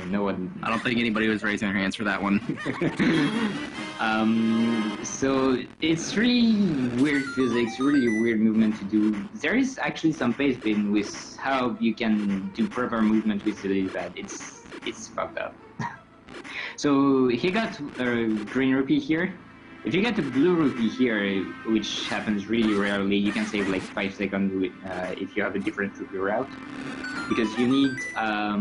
No one. I don't think anybody was raising their hands for that one. So it's really weird physics, really weird movement to do. There is actually some pace bin with how you can do proper movement with the lily pad. It's fucked up. So he got a green rupee here. If you get a blue rupee here, which happens really rarely, you can save like 5 seconds with, if you have a different rupee route. Because you need a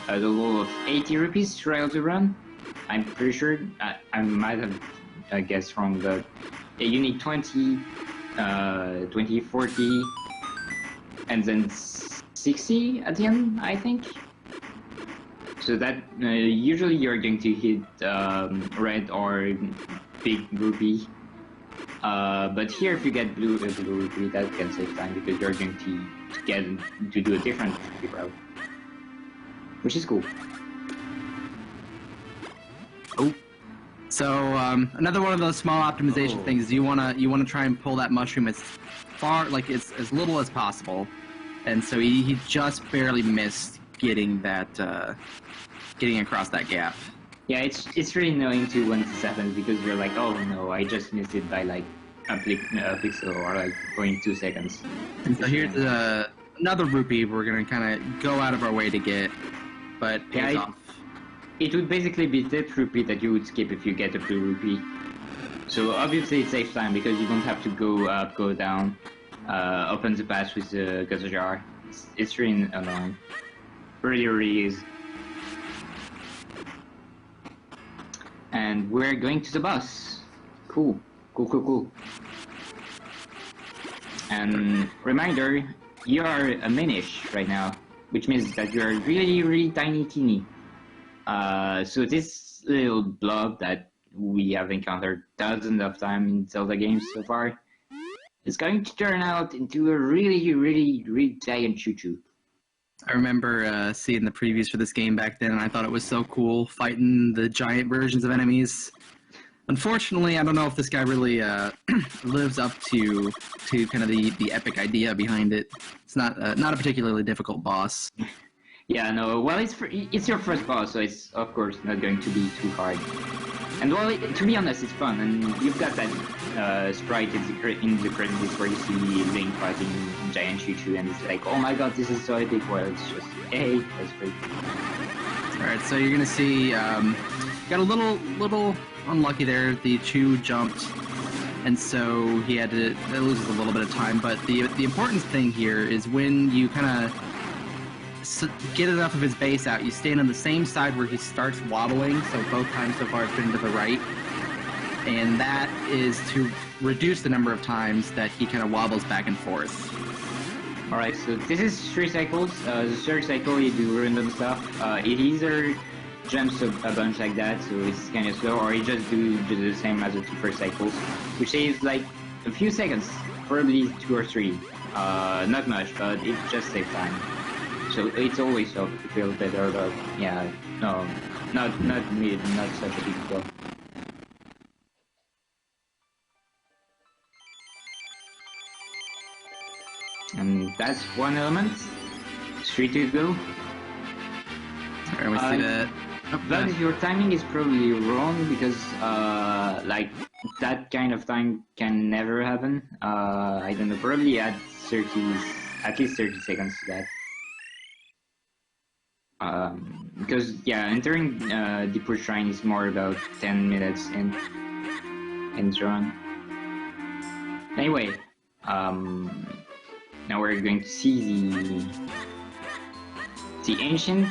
total of 80 rupees throughout the run. I'm pretty sure, I might have guessed wrong, but you need 20, 40, and then 60 at the end, I think. So that usually you're going to hit red or big rupee. But here, if you get blue rupee, that can save time because you're going to do a different rupee route, which is cool. Oh, so another one of those small optimization things is you wanna try and pull that mushroom as far, like as little as possible, and so he just barely missed getting that getting across that gap. Yeah, it's really annoying too when this happens because you're like, oh no, I just missed it by like a pixel or like 0.2 seconds. And so here's another rupee we're gonna kind of go out of our way to get, but pays off. It would basically be that rupee that you would skip if you get a blue rupee. So obviously it saves time because you don't have to go up, go down, open the pass with the gaza jar. It's really annoying. Really is. And we're going to the bus. Cool. And reminder, you are a Minish right now, which means that you are really tiny. So this little blob that we have encountered dozens of times in Zelda games so far, is going to turn out into a really, really, really giant choo-choo. I remember seeing the previews for this game back then, and I thought it was so cool fighting the giant versions of enemies. Unfortunately, I don't know if this guy really lives up to kind of the epic idea behind it. It's not a particularly difficult boss. Yeah, no, well, it's your first boss, so it's, of course, not going to be too hard. And, well, to be honest, it's fun, and you've got that sprite in the credits where you see Link fighting Giant Choo-Choo, and it's like, oh my god, this is so epic, well, it's just, hey, that's great. Alright, so you're gonna see, got a little unlucky there, the Choo jumped, and so he had to, it loses a little bit of time, but the important thing here is when you kind of get enough of his base out, you stand on the same side where he starts wobbling, so both times so far it's been to the right, and that is to reduce the number of times that he kind of wobbles back and forth. Alright, so this is 3 cycles. The third cycle you do random stuff. It either jumps a bunch like that, so it's kind of slow, or it just do the same as the 2 first cycles, which is like a few seconds, probably 2 or 3. Not much, but it just saves time. So it's always feel better, but yeah, no, not such a big deal. And that's one element. 3 to go. Alright, we see that. But your timing is probably wrong because like that kind of time can never happen. I don't know, probably add at least 30 seconds to that. Because yeah, entering Deeper Shrine is more about 10 minutes in so on. Anyway, now we're going to see the ancient.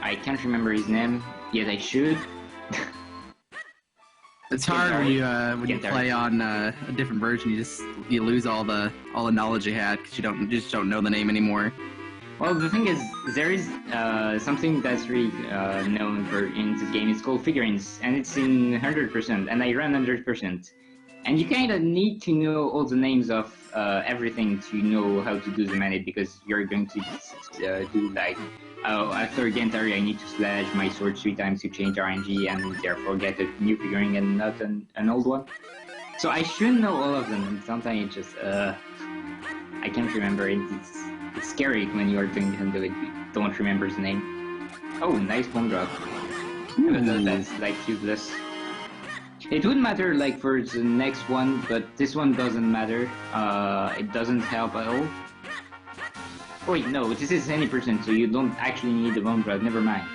I can't remember his name, yet I should. It's hard when you play on a different version. You lose all the knowledge you had because you just don't know the name anymore. Well, the thing is, there is something that's really known for in this game. It's called figurines, and it's in 100%, and I run 100%. And you kind of need to know all the names of everything to know how to do the manip, because you're going to do like, oh, after Gantari I need to slash my sword 3 times to change RNG and therefore get a new figurine and not an old one. So I should know all of them, and sometimes it just, I can't remember it. It's scary when you are doing handle it, you don't remember the name. Oh, nice bomb drop. That's like useless. It would matter like for the next one, but this one doesn't matter. It doesn't help at all. Oh, wait, no, this is any percent, so you don't actually need the bomb drop, never mind.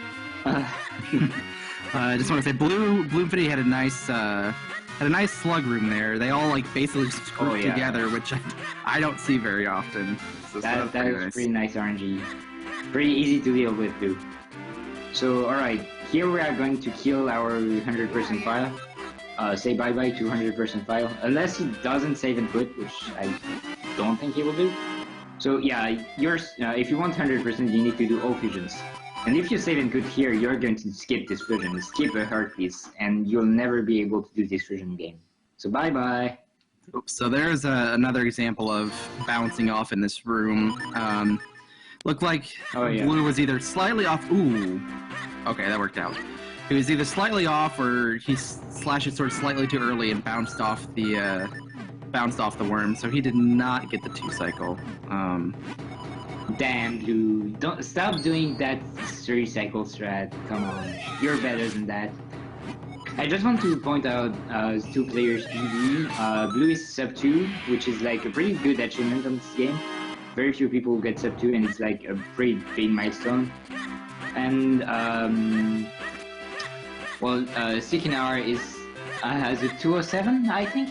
I just want to say, Blue Infinity had a nice slug room there. They all like basically just grouped together, which I don't see very often. So that is pretty nice RNG. Pretty easy to deal with too. So alright, here we are going to kill our 100% file. Say bye-bye to 100% file, unless he doesn't save and quit, which I don't think he will do. So yeah, if you want 100%, you need to do all fusions. And if you save and quit here, you're going to skip this fusion, skip a heart piece, and you'll never be able to do this fusion again. So bye-bye. So there's another example of bouncing off in this room. Looked like Blue was either slightly off. Ooh, okay, that worked out. He was either slightly off, or he slashed his sword slightly too early and bounced off the worm. So he did not get the 2 cycle. Damn, Blue! Don't stop doing that 3 cycle strat. Come on, you're better than that. I just want to point out 2 players PvE. Blue is sub 2, which is like a pretty good achievement on this game. Very few people get sub 2, and it's like a pretty big milestone. And well, Sickynar has a 207, I think,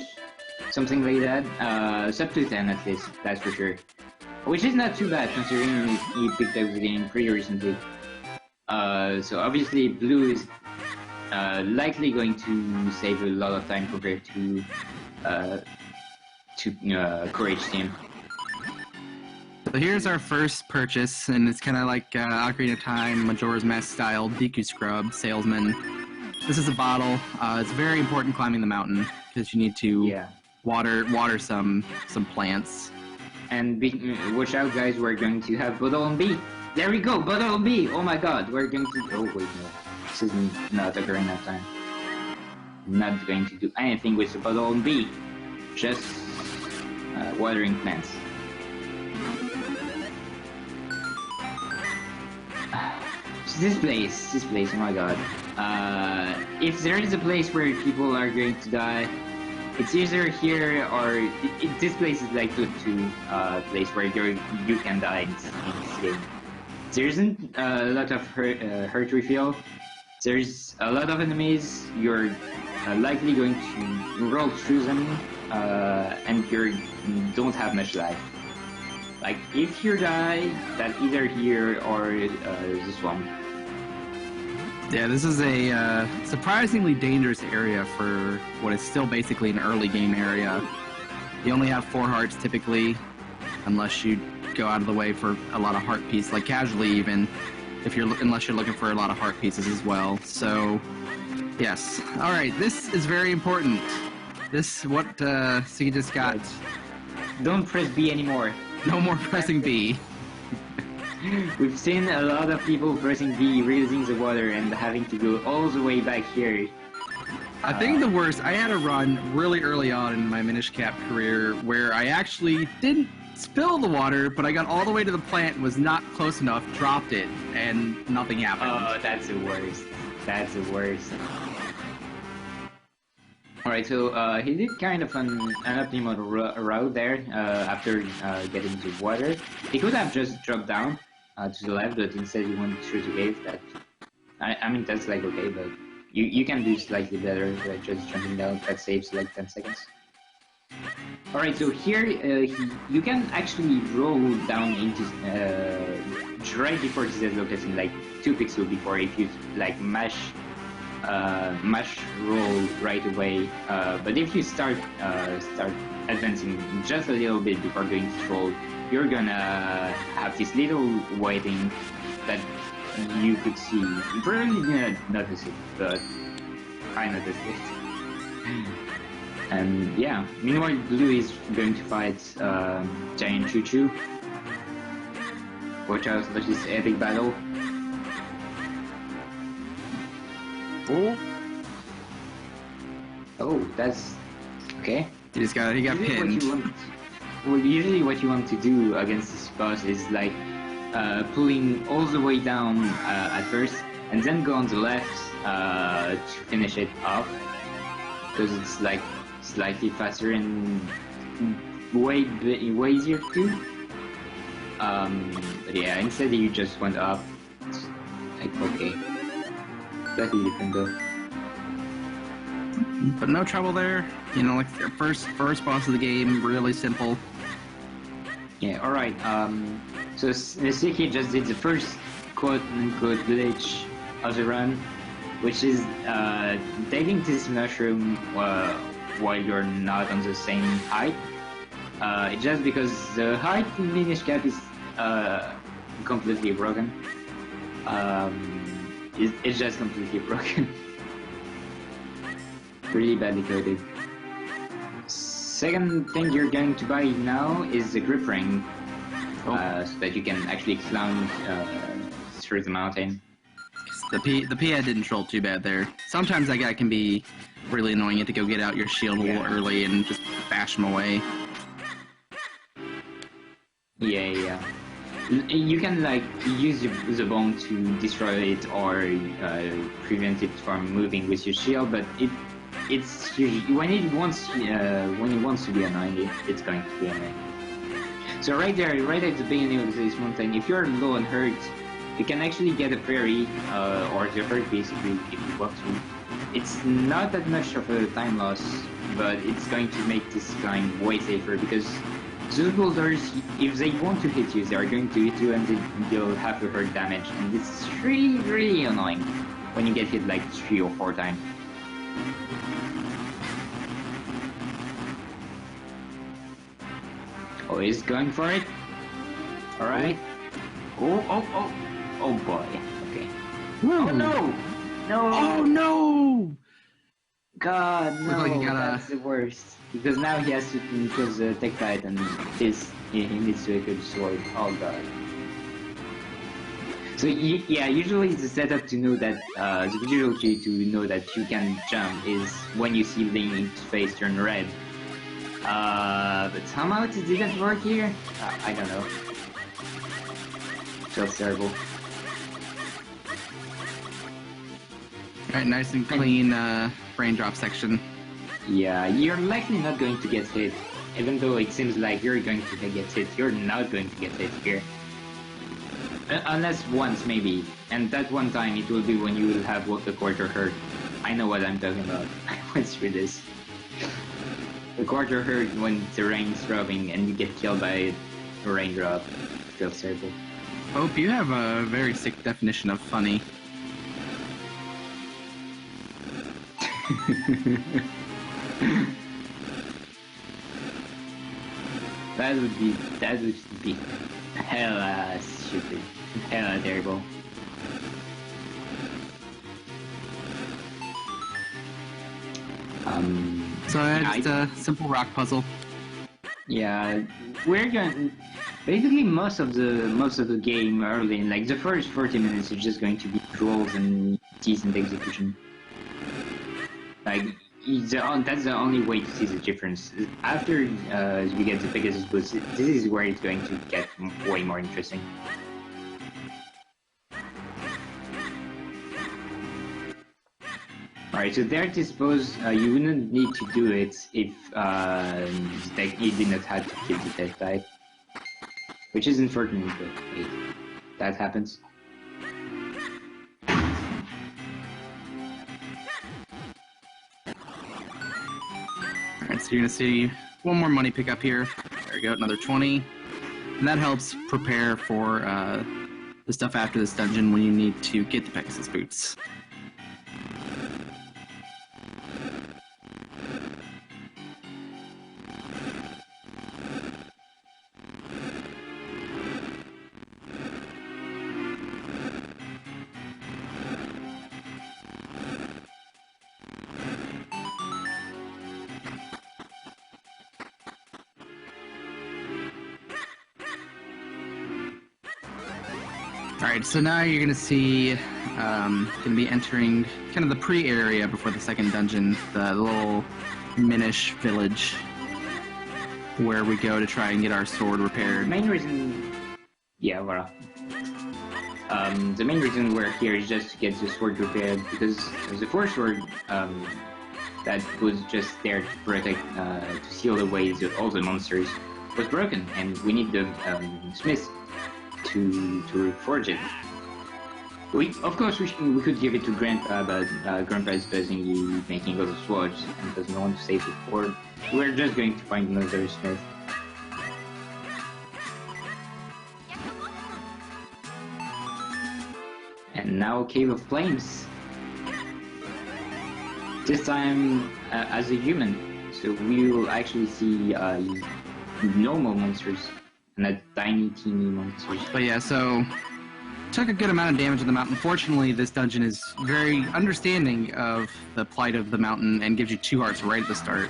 something like that. Sub 210 at least, that's for sure. Which is not too bad considering he picked up the game pretty recently. So obviously Blue is likely going to save a lot of time compared to Courage Team. So here's our first purchase, and it's kind of like Ocarina of Time, Majora's Mask style Deku Scrub Salesman. This is a bottle. It's very important climbing the mountain because you need to Yeah. water some plants. And watch out, guys, we're going to have bottle on B. There we go, bottle on B. Oh my god, we're going to... Oh, wait, no. This is not occurring that time. Not going to do anything with the bottle on B. Just watering plants. This place, oh my god. If there is a place where people are going to die, it's either here or this place is like the place where you can die in this game. There isn't a lot of hurt refill. There's a lot of enemies. You're likely going to roll through them, and you don't have much life. Like if you die, that's either here or this one. Yeah, this is a surprisingly dangerous area for what is still basically an early game area. You only have 4 hearts typically, unless you go out of the way for a lot of heart pieces, like casually even, unless you're looking for a lot of heart pieces as well. So, yes. All right, this is very important. So you just got. Don't press B anymore. No more pressing B. We've seen a lot of people pressing B, reusing the water, and having to go all the way back here. I think the worst, I had a run really early on in my Minish Cap career where I actually didn't spill the water, but I got all the way to the plant and was not close enough, dropped it, and nothing happened. Oh, that's the worst. That's the worst. Alright, so he did kind of an optimal route there after getting the water. He could have just dropped down to the left, but instead he went through the cave. That I mean, that's like okay, but you can do slightly better just jumping down. That saves like 10 seconds. Alright, so here you can actually roll down into right before this location, like 2 pixels before, if you like mash roll right away. But if you start advancing just a little bit before going to roll, you're gonna have this little waiting that you could see. You probably didn't notice it, but I noticed it. And yeah, meanwhile Blue is going to fight Giant Choo Choo. Watch out for this epic battle. Oh, that's okay. He got pinned. Usually what you want to do against this boss is like pulling all the way down at first, and then go on the left to finish it off, because it's like slightly faster and way easier to do. But yeah, instead you just went up. It's like okay. Slightly different though. But no trouble there. You know, like the first boss of the game, really simple. Yeah, alright. So Sicky just did the first quote-unquote glitch of the run, which is taking this mushroom while you're not on the same height. It's just because the height in Minish Cap is completely broken. It's just completely broken. Really badly coded. Second thing you're going to buy now is the grip ring, so that you can actually climb through the mountain. The P-head didn't roll too bad there. Sometimes that guy can be really annoying. You have to go get out your shield a little early and just bash him away. Yeah. You can like use the bomb to destroy it or prevent it from moving with your shield, but it's usually when it wants to be annoying, it's going to be annoying. So right there, right at the beginning of this mountain, if you're low on hurt, you can actually get a fairy or the hurt piece if you want to. It's not that much of a time loss, but it's going to make this climb way safer because those boulders, if they want to hit you, they are going to hit you and you'll have to hurt damage, and it's really annoying when you get hit like 3 or 4 times. Oh, he's going for it. Alright. Oh boy. Okay. Woo. Oh no! No! Oh no! God, Looks no, like he got that's the worst. Because now he has to, because Tech Titan is, he needs to equip sword. Oh god. So yeah, usually the setup to know that, the visual cue to know that you can jump is when you see Link's face turn red. But somehow it didn't work here? I don't know. Feels terrible. Alright, nice and clean raindrop section. Yeah, you're likely not going to get hit. Even though it seems like you're going to get hit, you're not going to get hit here. Unless once, maybe. And that one time, it will be when you will have what the quarter hurt. I know what I'm talking about. I went through this. The quarter hurt when the rain's dropping and you get killed by a raindrop. It feels terrible. Hope you have a very sick definition of funny. That would be hella stupid. Hella terrible. So it's a simple rock puzzle. Yeah, we're going. Basically, most of the game early, like the first 40 minutes, is just going to be rolls and decent execution. Like that's the only way to see the difference. After you get the Pegasus boost, this is where it's going to get way more interesting. Alright, so there to suppose you wouldn't need to do it if you did not have to kill the test type. Which is unfortunate, but hey, that happens. Alright, so you're gonna see one more money pick up here. There we go, another 20. And that helps prepare for the stuff after this dungeon when you need to get the Pegasus boots. Alright, so now you're gonna see, gonna be entering kind of the pre-area before the second dungeon, the little Minish village, where we go to try and get our sword The repaired. main reason... Yeah, well... the main reason we're here is just to get the sword repaired, because the first sword, that was just there to protect, to seal away all the monsters, was broken, and we need the smith to reforge it. Of course, we could give it to Grandpa, but Grandpa is busy making other swords and doesn't want to save it for. We're just going to find another smith. And now Cave of Flames. This time as a human, so we will actually see normal monsters and a tiny teeny monsters. But yeah, so took a good amount of damage in the mountain. Fortunately, this dungeon is very understanding of the plight of the mountain and gives you 2 hearts right at the start.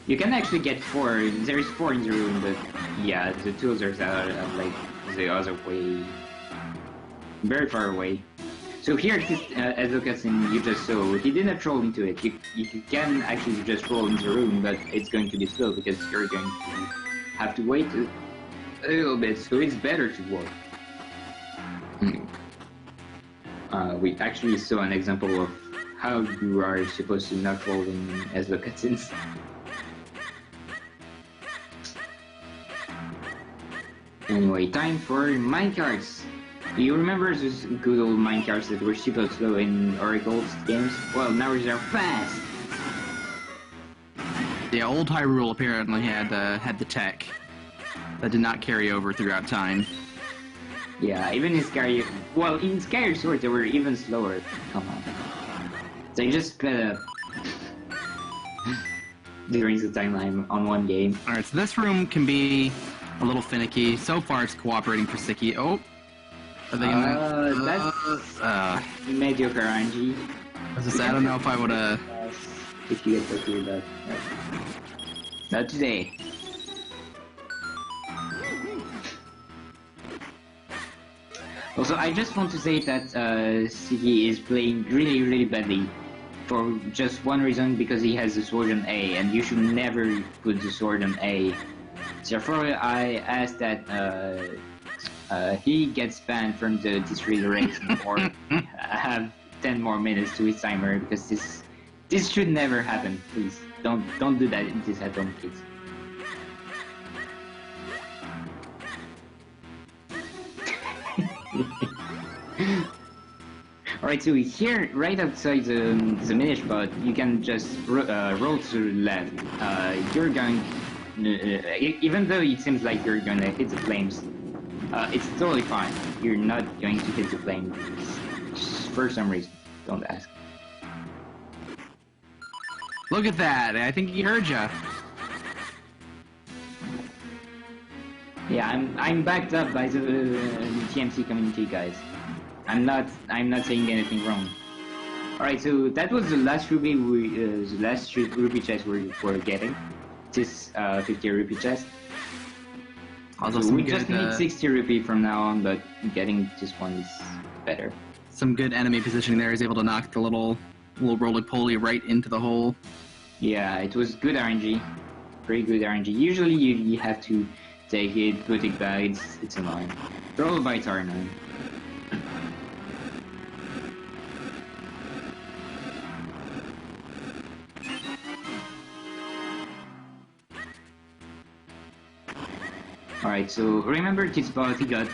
You can actually get 4. There is 4 in the room, but yeah, the 2 others are like the other way, very far away. So here, as Lucas and you just saw, he didn't roll into it. You can actually just roll into the room, but it's going to be slow because you're going to have to wait a little bit, so it's better to walk. We actually saw an example of how you are supposed to not roll in as the cutscenes. Anyway, time for minecarts. Do you remember those good old minecarts that were super slow in Oracle's games? Well, now they're fast! Yeah, old Hyrule apparently had the tech that did not carry over throughout time. Yeah, even in Sky... Well, in Skyward Sword they were even slower. Come on. They just sped up during the timeline on one game. Alright, so this room can be a little finicky. So far it's cooperating for Sicky. Oh! Are they gonna... That's mediocre RNG. I was just, I don't know if I would If you get to hear that. Not today. Also, I just want to say that Siggy is playing really badly for just one reason, because he has the sword on A, and you should never put the sword on A. Therefore, I ask that he gets banned from the Disrail race or have 10 more minutes to his timer, because this should never happen. Please don't do that in this at home, kids. Alright, so here, right outside the Minish spot, you can just roll to the left. You're going... even though it seems like you're gonna hit the flames, it's totally fine. You're not going to hit the flame for some reason. Don't ask. look at that. I think he heard ya. Yeah, I'm backed up by the TMC community, guys. I'm not saying anything wrong. All right, so that was the last ruby ruby chest we're getting. This 50 rupee chest. Also, So some we good, just need 60 rupee from now on, but getting this one is better. some good enemy positioning there. He's able to knock the little roly-poly right into the hole. Yeah, it was good RNG. Pretty good RNG. Usually you have to take it, put it back, it's annoying. Roll bites are annoying. Alright, so remember Kidsbot, he got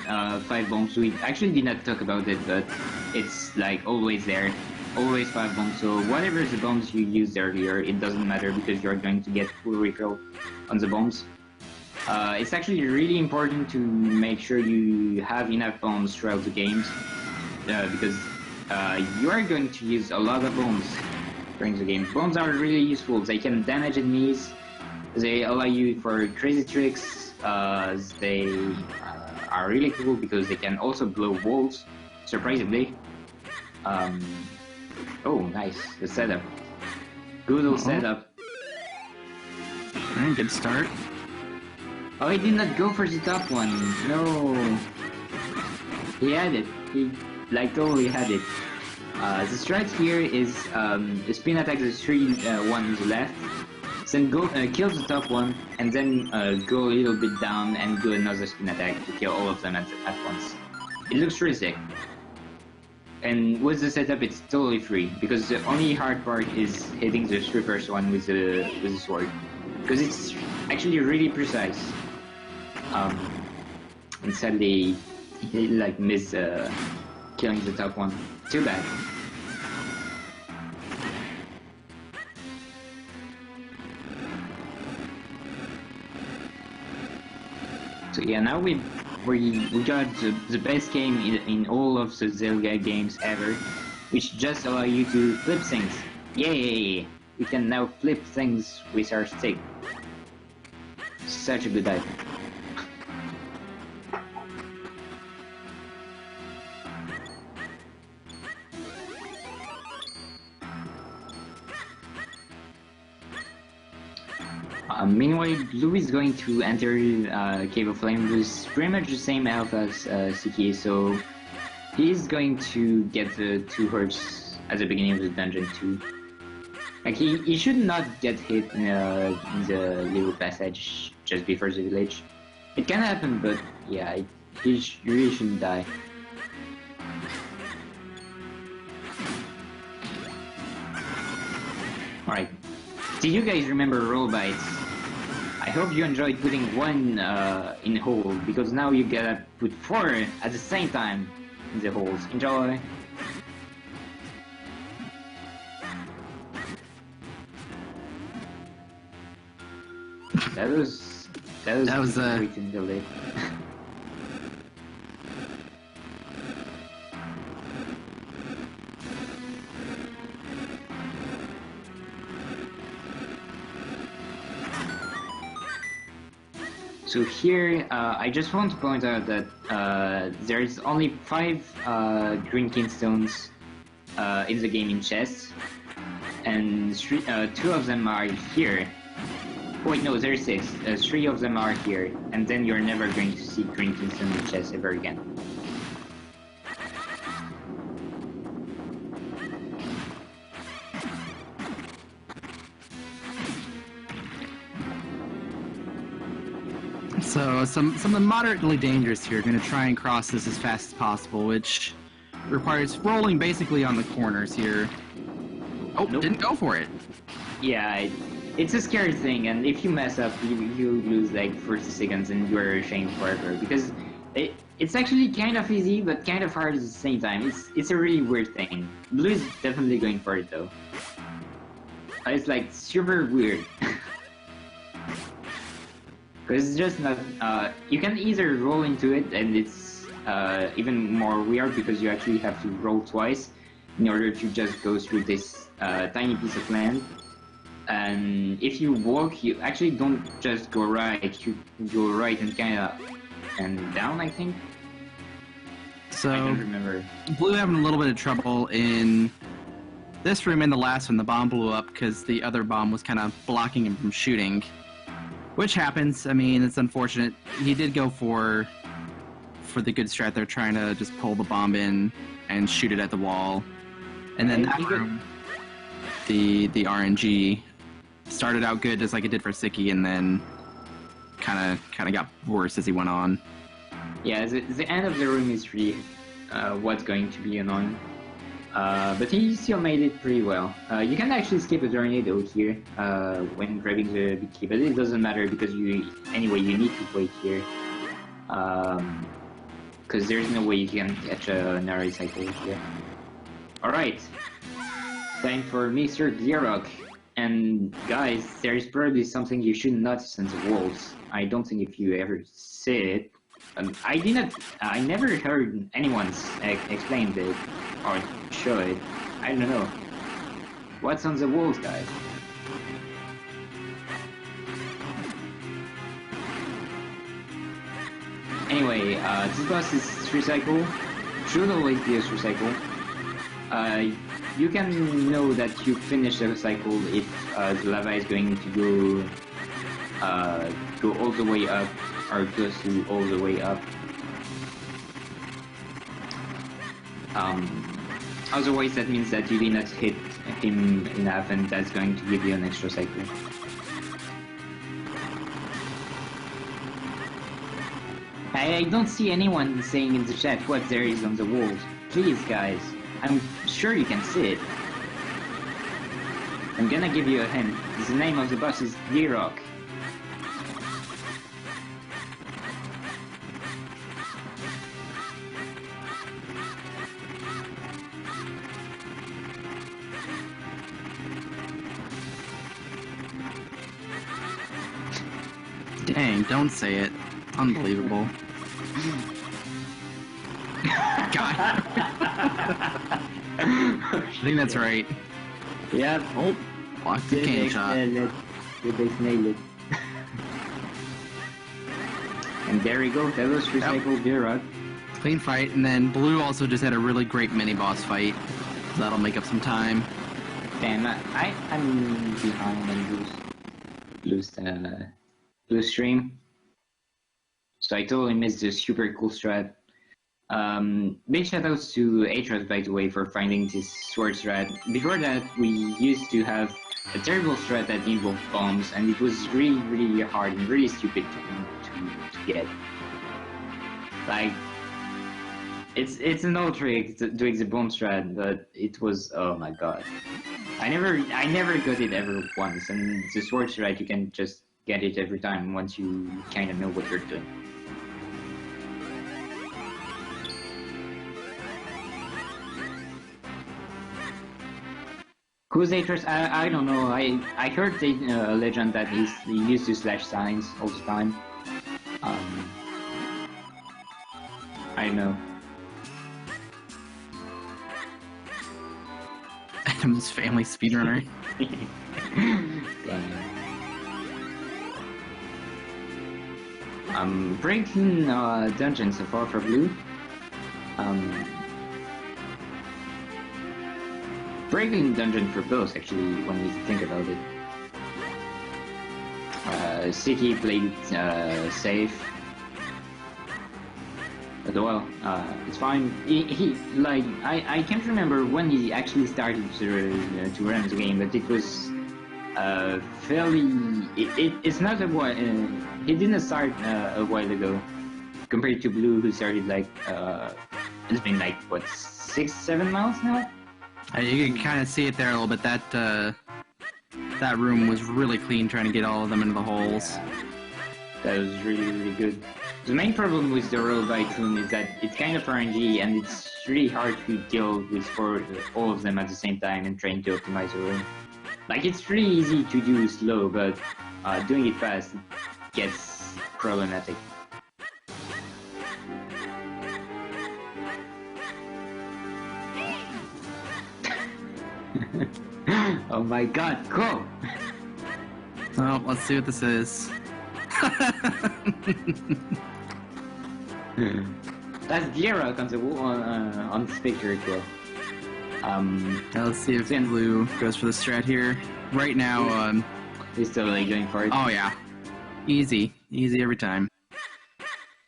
5 bombs. We actually did not talk about it, but it's like always there. Always 5 bombs, so whatever the bombs you used earlier, it doesn't matter because you're going to get full refill on the bombs. It's actually really important to make sure you have enough bombs throughout the games, because you are going to use a lot of bombs during the game. Bombs are really useful. They can damage enemies, they allow you for crazy tricks, they are really cool because they can also blow walls, surprisingly. Oh, nice, the setup. Good old setup. Alright, good start. Oh, he did not go for the top one. No. He had it. He, like, totally had it. The strat here is spin attack the 3 one on the left, then go kill the top one, and then go a little bit down and do another spin attack to kill all of them at once. It looks really sick. And with the setup, it's totally free, because the only hard part is hitting the first one with the sword, because it's actually really precise. And sadly, he like missed killing the top one. Too bad. So yeah, now we got the best game in all of the Zelda games ever, which just allow you to flip things. Yay! We can now flip things with our stick. Such a good item. Meanwhile, Blue is going to enter Cave of Flame with pretty much the same health as Sicky, so he's going to get the 2 hearts at the beginning of the dungeon too. Like, he should not get hit in the little passage just before the village. It can happen, but yeah, he really shouldn't die. Alright, do you guys remember roll bites? I hope you enjoyed putting 1 in the hole, because now you gotta put 4 at the same time in the holes. Enjoy! That was waiting delay. So here, I just want to point out that there's only 5 green kinstones in the game in chests, and two of them are here. Wait, no, there's 6. 3 of them are here, and then you're never going to see green keys in the chest ever again. So something moderately dangerous here. Going to try and cross this as fast as possible, which requires rolling basically on the corners here. Oh, Nope. Didn't go for it. Yeah, it's a scary thing, and if you mess up, you lose like 30 seconds and you're ashamed forever, because it's actually kind of easy, but kind of hard at the same time. It's a really weird thing. Blue is definitely going for it, though. It's like super weird. Because it's just not, you can either roll into it, and it's even more weird because you actually have to roll twice in order to just go through this tiny piece of land. And if you walk, you actually don't just go right, you go right and kind of and down, I think. So I don't remember. Blue having a little bit of trouble in this room and the last one. The bomb blew up because the other bomb was kind of blocking him from shooting, which happens. I mean, it's unfortunate. He did go for the good strat there, trying to just pull the bomb in and shoot it at the wall. And then that room, the RNG started out good, just like it did for Sicky, and then kind of got worse as he went on. Yeah, the end of the room is really what's going to be annoying. But he still made it pretty well. You can actually skip a tornado here when grabbing the big key, but it doesn't matter because you need to wait here. Because there's no way you can catch an array cycle here. Alright, time for Mr. Gearrock. And guys, there is probably something you should notice on the walls. I don't think if you ever see it. I never heard anyone explain it or show it. I don't know. What's on the walls, guys? Anyway, this boss is 3 cycle. Should always be a 3 cycle. You can know that you finish the cycle if the lava is going to go all the way up or close to all the way up. Otherwise, that means that you did not hit him enough, and that's going to give you an extra cycle. I don't see anyone saying in the chat what there is on the walls. Please, guys. I'm sure you can see it. I'm gonna give you a hint. The name of the boss is Gearrock. Dang, don't say it. Unbelievable. God. I think that's right. Yeah. Oh, blocked the cane shot. You just nailed it. And there we go. That was recycled Gearrock. Clean fight, and then Blue also just had a really great mini-boss fight. So that'll make up some time. Damn, I'm behind on Blue's stream. So I totally missed this super cool strat. Big shoutouts to Atros, by the way, for finding this sword strat. Before that, we used to have a terrible strat that involved bombs, and it was really, really hard and really stupid to get. Like, it's an old trick doing the bomb strat, but it was, oh my god. I never got it ever once, and the sword strat, you can just get it every time once you kind of know what you're doing. Who's Atros? I don't know. I heard the legend that he used to slash signs all the time. I don't know. Adam's family speedrunner. Damn. Breaking dungeon so far for Blue. Very clean dungeon for both, actually, when you think about it. Sicky played it safe. But well, it's fine. He like I can't remember when he actually started to run the game, but it was fairly. It's not a while. He didn't start a while ago, compared to Blue, who started like it's been like what 6-7 months now. You can kind of see it there a little bit. That room was really clean, trying to get all of them into the holes. Yeah, that was really good. The main problem with the rollbite room is that it's kind of RNG, and it's really hard to deal with all of them at the same time and trying to optimize the room. Like, it's really easy to do slow, but doing it fast gets problematic. Oh my god, go! Well, let's see what this is. That's Gira on the on the picture as well. Now let's see if Blue goes for the strat here. Right now, he's totally going for it. Oh yeah, easy every time.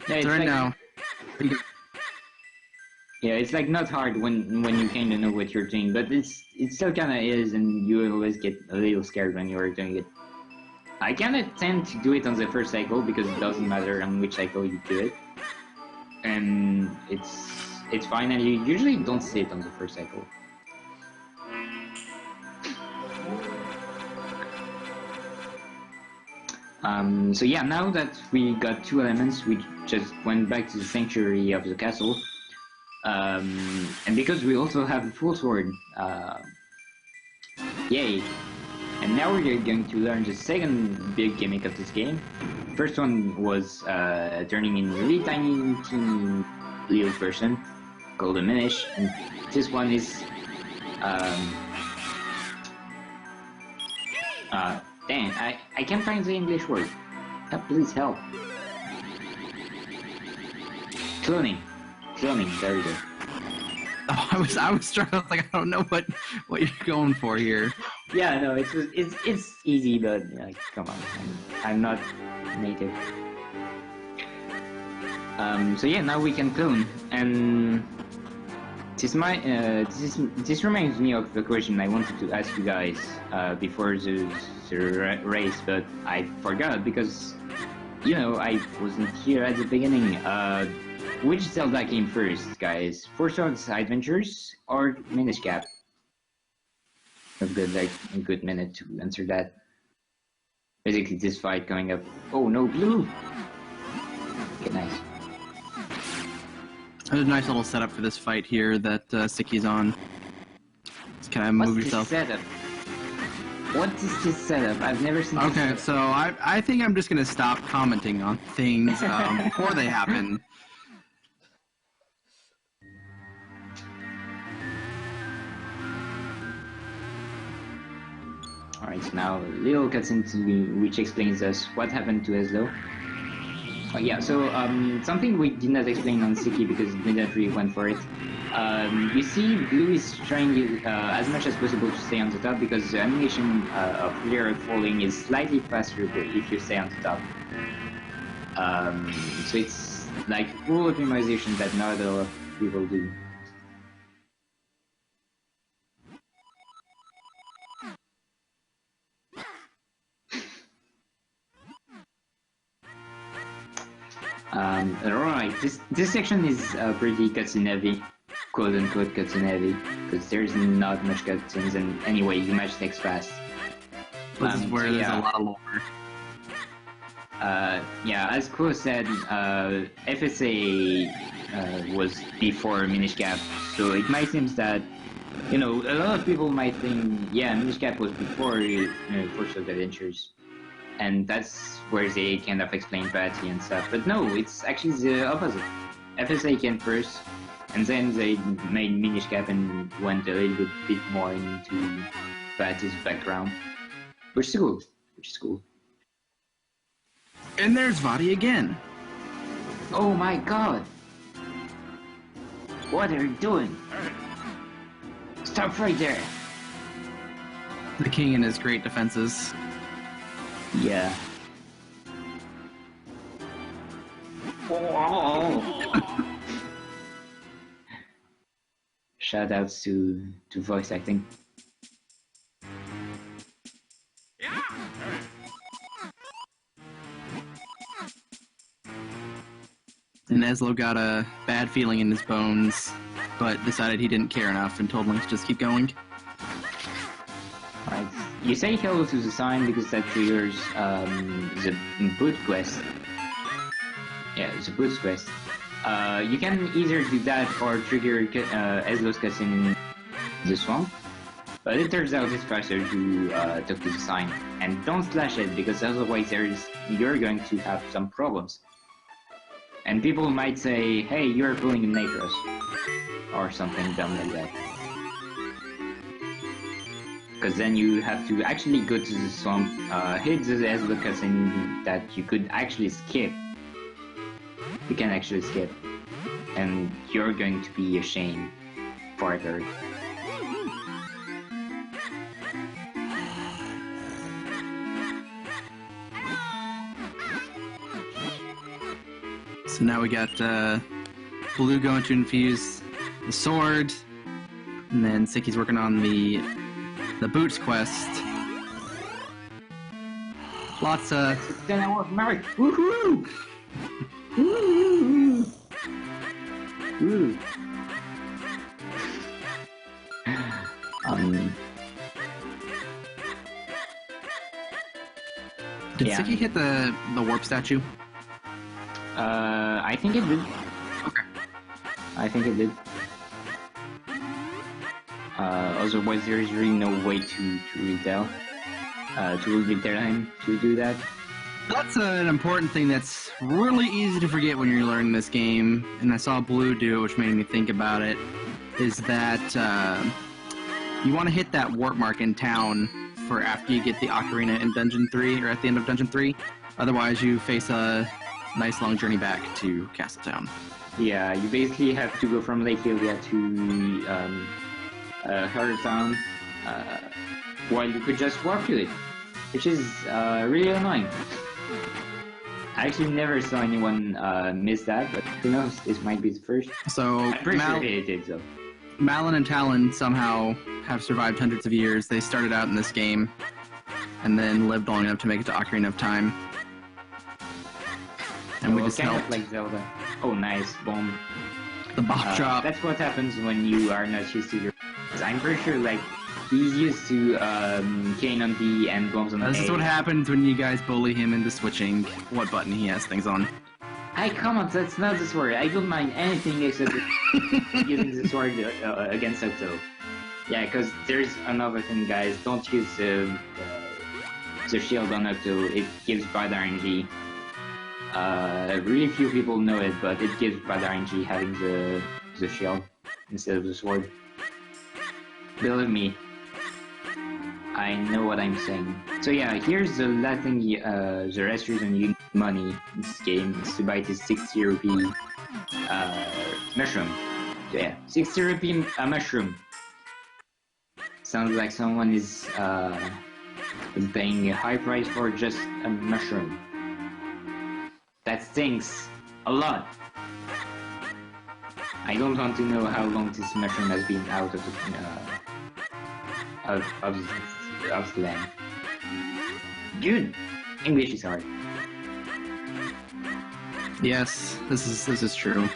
Yeah, it's so right like, now. Yeah, it's like not hard when you kind of know what you're doing, but it still kind of is, and you always get a little scared when you're doing it. I kind of tend to do it on the first cycle because it doesn't matter on which cycle you do it, and it's fine, and you usually don't see it on the first cycle. So yeah, now that we got 2 elements, we just went back to the sanctuary of the castle. And because we also have a full sword, yay! And now we're going to learn the second big gimmick of this game. First one was turning in a really tiny, teeny little person called a Minish, and this one is dang, I can't find the English word. Please help. Cloning, there we go. Oh, I was struggling. Like, I don't know what you're going for here. Yeah, no, it's easy, but like, come on, I'm not native. So yeah, now we can clone, and this reminds me of the question I wanted to ask you guys before the race, but I forgot because I wasn't here at the beginning. Which Zelda came first, guys? Force Swords Adventures or Minish Cap? A good minute to answer that. Basically, this fight coming up. Oh no, Blue! Okay, nice. There's a nice little setup for this fight here that Sicky's on. Just kind of move yourself. What's this setup? What is this setup? I've never seen. Okay, so I think I'm just gonna stop commenting on things before they happen. Alright, so now a little cutscene which explains us what happened to Eslo. Oh yeah, so something we did not explain on Sicky because it didn't really went for it. You see Blue is trying as much as possible to stay on the top because the animation of Lyra falling is slightly faster if you stay on the top. So it's like full optimization that not a lot of people do. Alright, this section is pretty cutscene heavy, quote unquote cutscene heavy, because there's not much cutscenes, and anyway, the match takes fast. This is where there's a lot of lore. Yeah, as Quo said, FSA was before Minish Cap, so it might seem that, a lot of people might think, yeah, Minish Cap was before Force of Adventures. And that's where they kind of explain Patty and stuff. But no, it's actually the opposite. FSA came first, and then they made Minish Cap and went a little bit more into Patty's background. Which is cool. And there's Vadi again. Oh my god! What are you doing? Stop right there! The king and his great defenses. Yeah. Oh. Shoutouts to voice acting. And Eslo got a bad feeling in his bones, but decided he didn't care enough and told Link to just keep going. Right. You say hello to the sign because that triggers the boot quest. Yeah, the boot quest. You can either do that or trigger Eslo's cutscene in the swamp. But it turns out it's faster to talk to the sign. And don't slash it because otherwise you're going to have some problems. And people might say, hey, you're pulling a Natros. Or something dumb like that. Because then you have to actually go to the swamp, hit the Eslo cutscene that you could actually skip. You can actually skip. And you're going to be ashamed forever. So now we got Blue going to infuse the sword, and then Sicky's working on the boots quest. Lots of Then I was married. Woohoo! Woo! Woo! Did Yeah. Sicky hit the warp statue? I think it did. Okay. I think it did. Otherwise there is really no way to really tell him to do that. That's an important thing that's really easy to forget when you're learning this game, and I saw Blue do it, which made me think about it, is that you want to hit that warp mark in town for after you get the Ocarina in Dungeon 3, or at the end of Dungeon 3. Otherwise, you face a nice long journey back to Castletown. Yeah, you basically have to go from Lake Hylia to Harder Town, while you could just walk to it, which is really annoying. I actually never saw anyone miss that, but who knows, this might be the first. So, I'm pretty sure it did, though. Malon and Talon somehow have survived hundreds of years. They started out in this game, and then lived long enough to make it to Ocarina of Time. And we just kind helped. of like Zelda. Oh, nice, boom. The bop drop. That's what happens when you are not used to your... I'm pretty sure, like, he's used to Kane on D and bombs on A. This is what happens when you guys bully him into switching what button he has things on. Hey, come on, that's not the sword. I don't mind anything except using the sword against Octo. Yeah, because there's another thing, guys. Don't use the shield on Octo. It gives bad RNG. Really few people know it, but it gives bad RNG having the shield instead of the sword. Believe me, I know what I'm saying. So yeah, here's the last thing the rest reason you need money in this game is to buy this 60 rupee mushroom. So yeah, 60 rupee mushroom. Sounds like someone is paying a high price for just a mushroom. That stinks a lot. I don't want to know how long this mushroom has been out of the land. Dude, English is hard. Yes, this is true.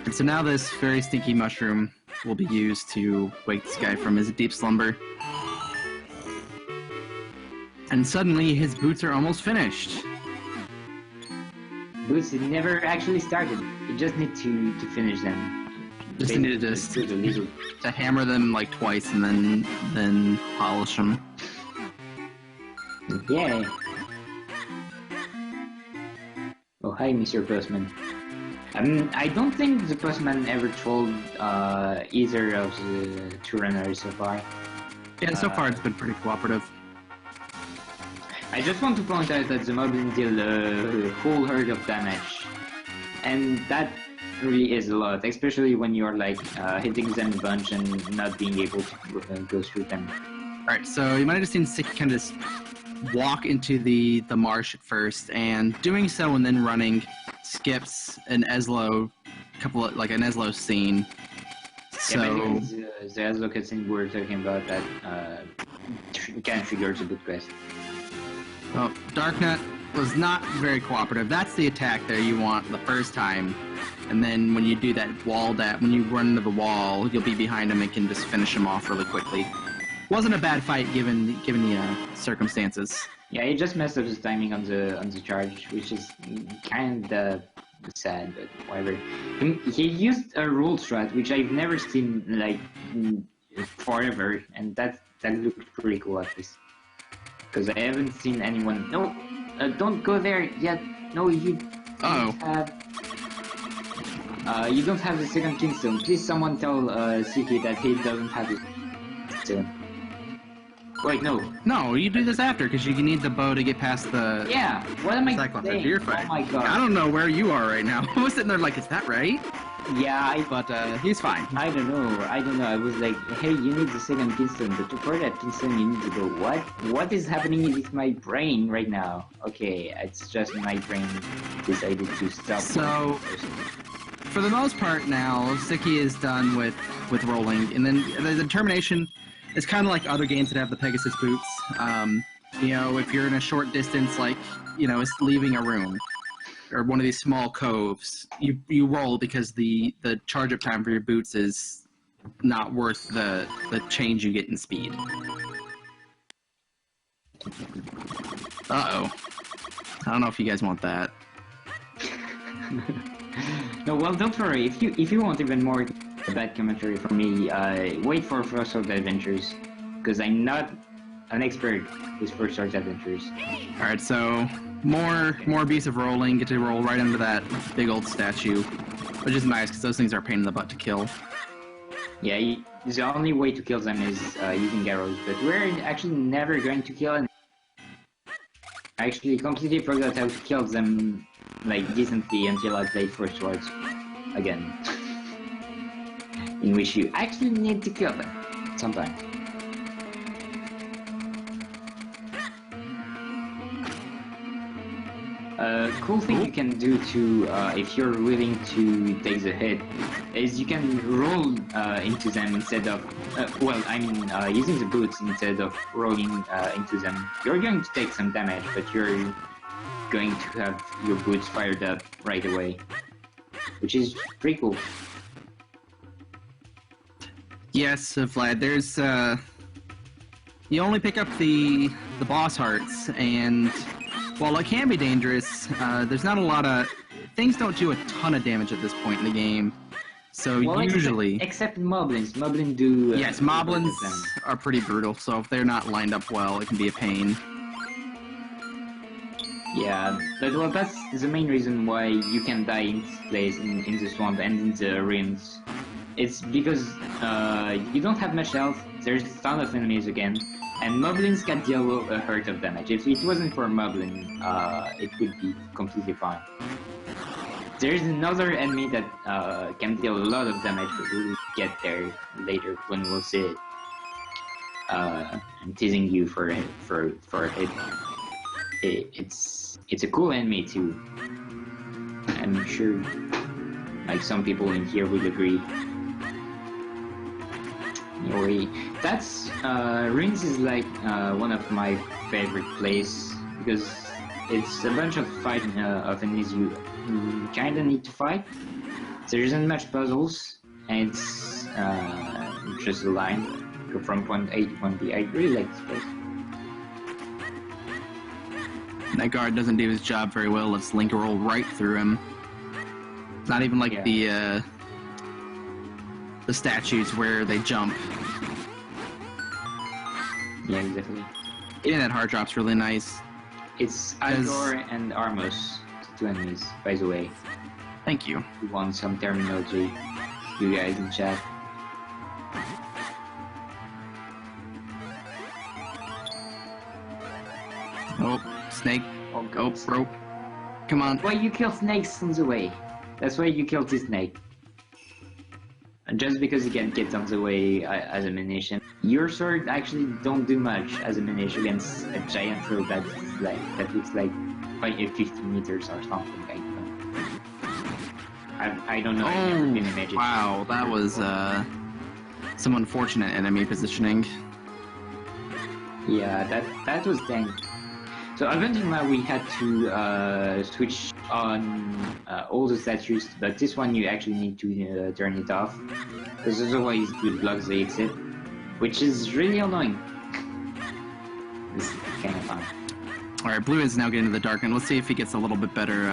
And so now this very stinky mushroom will be used to wake this guy from his deep slumber. And suddenly his boots are almost finished. Boots never actually started. You just need to finish them. Just needed to hammer them like twice and then polish them. Yay! Oh, hi, Mr. Postman. I don't think the Postman ever trolled either of the two runners so far. Yeah, so far it's been pretty cooperative. I just want to point out that the moblins deal a whole herd of damage, and that really is a lot, especially when you're like hitting them a bunch and not being able to go through them. Alright, so you might have just seen Sick kind of just walk into the marsh at first, and doing so and then running skips an Eslo, an Eslo scene. So Yeah, the Aslo cutscene we were talking about that kind of triggers a good quest. well, Darknut was not very cooperative. That's the attack there you want the first time, and then when you do that when you run into the wall, you'll be behind him and can just finish him off really quickly. Wasn't a bad fight given the circumstances. Yeah, he just messed up his timing on the charge, which is kind of sad, but whatever. He used a roll strat, which I've never seen like forever, and that looked pretty cool at least. Because I haven't seen anyone. No, don't go there yet. No, you. Don't have. You don't have the second Kingstone. Please, someone tell Siki that he doesn't have it. So. Wait, no. No, you do this after, because you need the bow to get past the... Yeah, what am I Cyclops saying? after your fight. Oh my god. I don't know where you are right now. I was sitting there like, is that right? Yeah, But, he's fine. I don't know. I was like, hey, you need the second Kingston, but for that Kingston you need to go, what? What is happening with my brain right now? Okay, it's just my brain decided to stop. So, for the most part now, Siki is done with rolling, and then the determination is kind of like other games that have the Pegasus boots. You know, if you're in a short distance, like, you know, it's leaving a room, or one of these small coves, you roll because the charge-up time for your boots is not worth the change you get in speed. Uh-oh. I don't know if you guys want that. No, well, don't worry. If you want even more bad commentary from me, wait for First Sword Adventures, because I'm not an expert with First Sword Adventures. All right, so more abusive rolling. Get to roll right under that big old statue, which is nice because those things are a pain in the butt to kill. Yeah, the only way to kill them is using arrows, but we're actually never going to kill them. I actually completely forgot how to kill them, like, decently until I played First Swords again. In which you actually need to kill them sometimes. Cool thing you can do to, if you're willing to take the hit, is you can roll into them instead of, using the boots instead of rolling into them. You're going to take some damage, but you're going to have your boots fired up right away, which is pretty cool. Yes, Vlad. There's you only pick up the boss hearts, and while it can be dangerous, there's not a lot of things. Don't do a ton of damage at this point in the game. So well, usually, except moblins. Moblins do. Yes, moblins are pretty brutal. So if they're not lined up well, it can be a pain. Yeah, but well, that's the main reason why you can die in this place, in the swamp and in the ruins. It's because you don't have much health, there's a ton of enemies again, and moblins can deal a hurt of damage. If it wasn't for moblin, it would be completely fine. There's another enemy that can deal a lot of damage, but we'll get there later when we'll see it. I'm teasing you for a hit. It's a cool enemy too. I'm sure, like, some people in here will agree. Anyway, that's Ruins is like one of my favorite places because it's a bunch of enemies you kinda need to fight. There isn't much puzzles, and it's just a line, go from point A to point B. I really like this place. That guard doesn't do his job very well. Let's link roll right through him. It's not even like the statues where they jump. Yeah, exactly. Yeah, that hard drop's really nice. It's Igor and Armos, two enemies, by the way. Thank you. You want some terminology, you guys in chat. Oh, snake. Oh, Oh, rope. Come on. Why you kill snakes on the way? That's why you killed this snake. Just because you can get on the way as a Minish. Your sword actually don't do much as a Minish against a giant rope that looks like 50 meters or something. I don't know. I've never been imagined. Wow, that was some unfortunate enemy positioning. Yeah, that was dang. So up until now we had to switch on all the statues, but this one you actually need to turn it off, because otherwise it will block the exit, which is really annoying. This is kind of fun. Alright, Blue is now getting to the dark, and let's see if he gets a little bit better,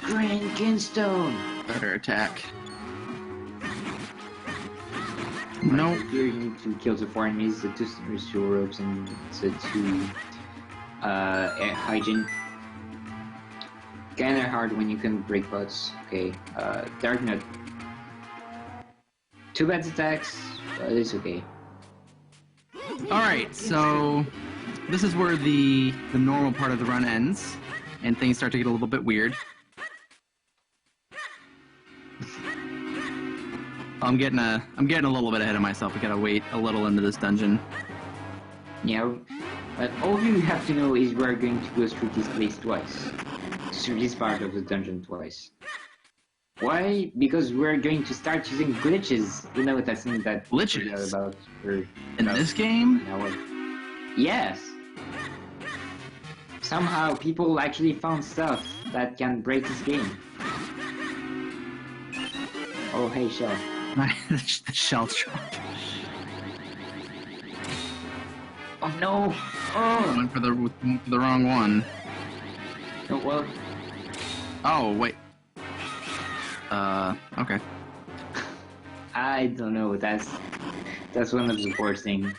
Green Kinstone! better attack. No. Here you need to kill the 4 enemies, the 2 restore ropes, and the 2 hygiene. Kinda hard when you can break bots. Okay, Dark Nut. 2 bad attacks, but it's okay. Alright, so this is where the normal part of the run ends, and things start to get a little bit weird. I'm getting a little bit ahead of myself. We gotta wait a little into this dungeon. Yeah, but all you have to know is we're going to go through this place twice. Through this part of the dungeon twice. Why? Because we're going to start using glitches. You know that thing that Glitches? about In this game? Yes. Somehow people actually found stuff that can break this game. Oh hey Shell. The shell trap. Oh no! Oh! Went for the wrong one. Oh well. Oh wait. Okay. I don't know. That's one of the worst things.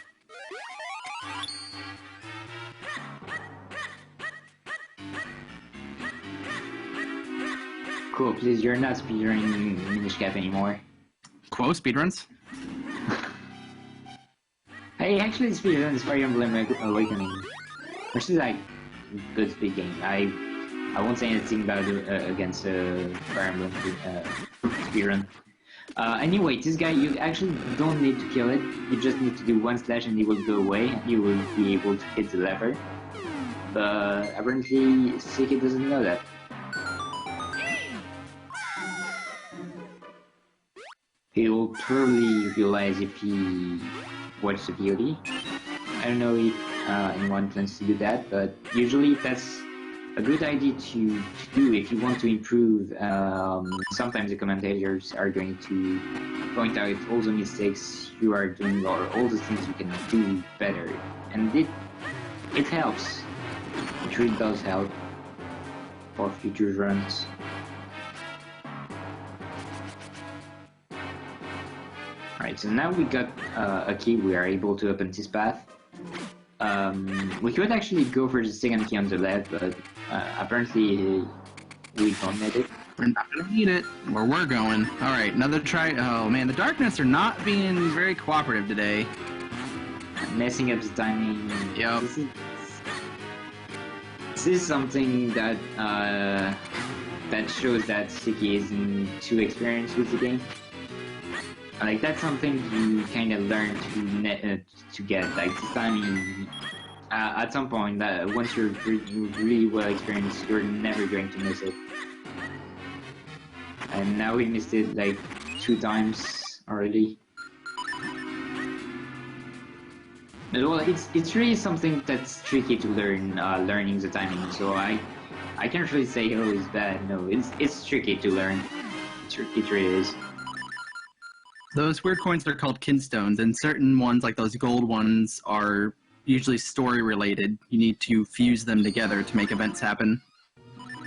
Cool. Please, you're not speedrunning Minish Cap anymore. Quo speedruns? Hey, actually, speedrun is Fire Emblem Awakening, which is like good speed game. I won't say anything bad against Fire Emblem speedrun. Anyway, this guy, you actually don't need to kill it. You just need to do 1 slash and it will go away. And you will be able to hit the lever. But apparently, Sicky doesn't know that. He will probably realize if he watches the VOD. I don't know if anyone plans to do that, but usually that's a good idea to do if you want to improve. Sometimes the commentators are going to point out all the mistakes you are doing or all the things you can do better, and it helps. It really does help for future runs. Alright, so now we got a key, we are able to open this path. We could actually go for the second key on the left, but apparently we don't need it. We're not gonna need it. Where we're going. Alright, another try. Oh man, the Darkness are not being very cooperative today. Messing up the timing. Yep. This is something that that shows that Sicky isn't too experienced with the game. Like that's something you kind of learn to get. Like this timing, at some point, that once you're really well experienced, you're never going to miss it. And now we missed it like 2 times already. But, well, it's really something that's tricky to learn, learning the timing. So I can't really say oh it's bad. No, it's tricky to learn. It really is. Those weird coins are called kinstones, and certain ones, like those gold ones, are usually story related. You need to fuse them together to make events happen.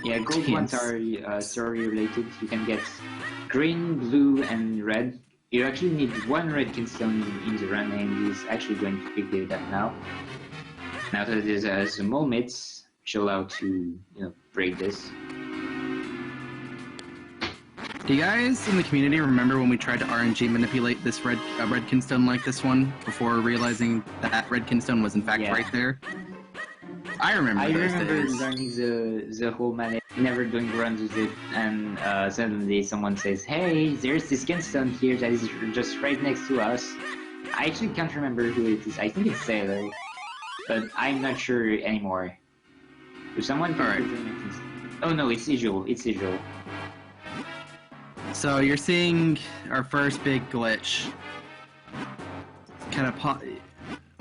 Yeah, gold ones are story related. You can get green, blue, and red. You actually need 1 red kinstone in the run, and he's actually going to quickly do that now. Now that there's a small mitts, which allow to break this. Do you guys in the community remember when we tried to RNG manipulate this red kinstone like this one before realizing that red kinstone was in fact right there? I remember those days. learning the whole never doing runs with it, and suddenly someone says, "Hey, there's this Kinstone here that is just right next to us." I actually can't remember who it is. I think it's Sailor, but I'm not sure anymore. If someone can oh no, it's Ijul. It's Ijul. So you're seeing our first big glitch. Kind of,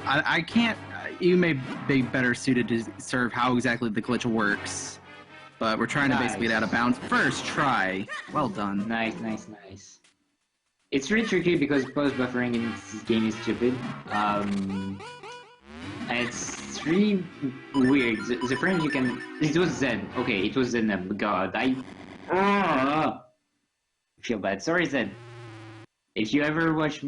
I can't. You may be better suited to serve how exactly the glitch works, but we're trying to basically get out of bounds. First try. Well done. Nice, nice, nice. It's really tricky because post buffering in this game is stupid. And it's really weird. The frames you can. It was Zed. Okay, it was Zed. God, I feel bad. Sorry, Zed. If you ever watch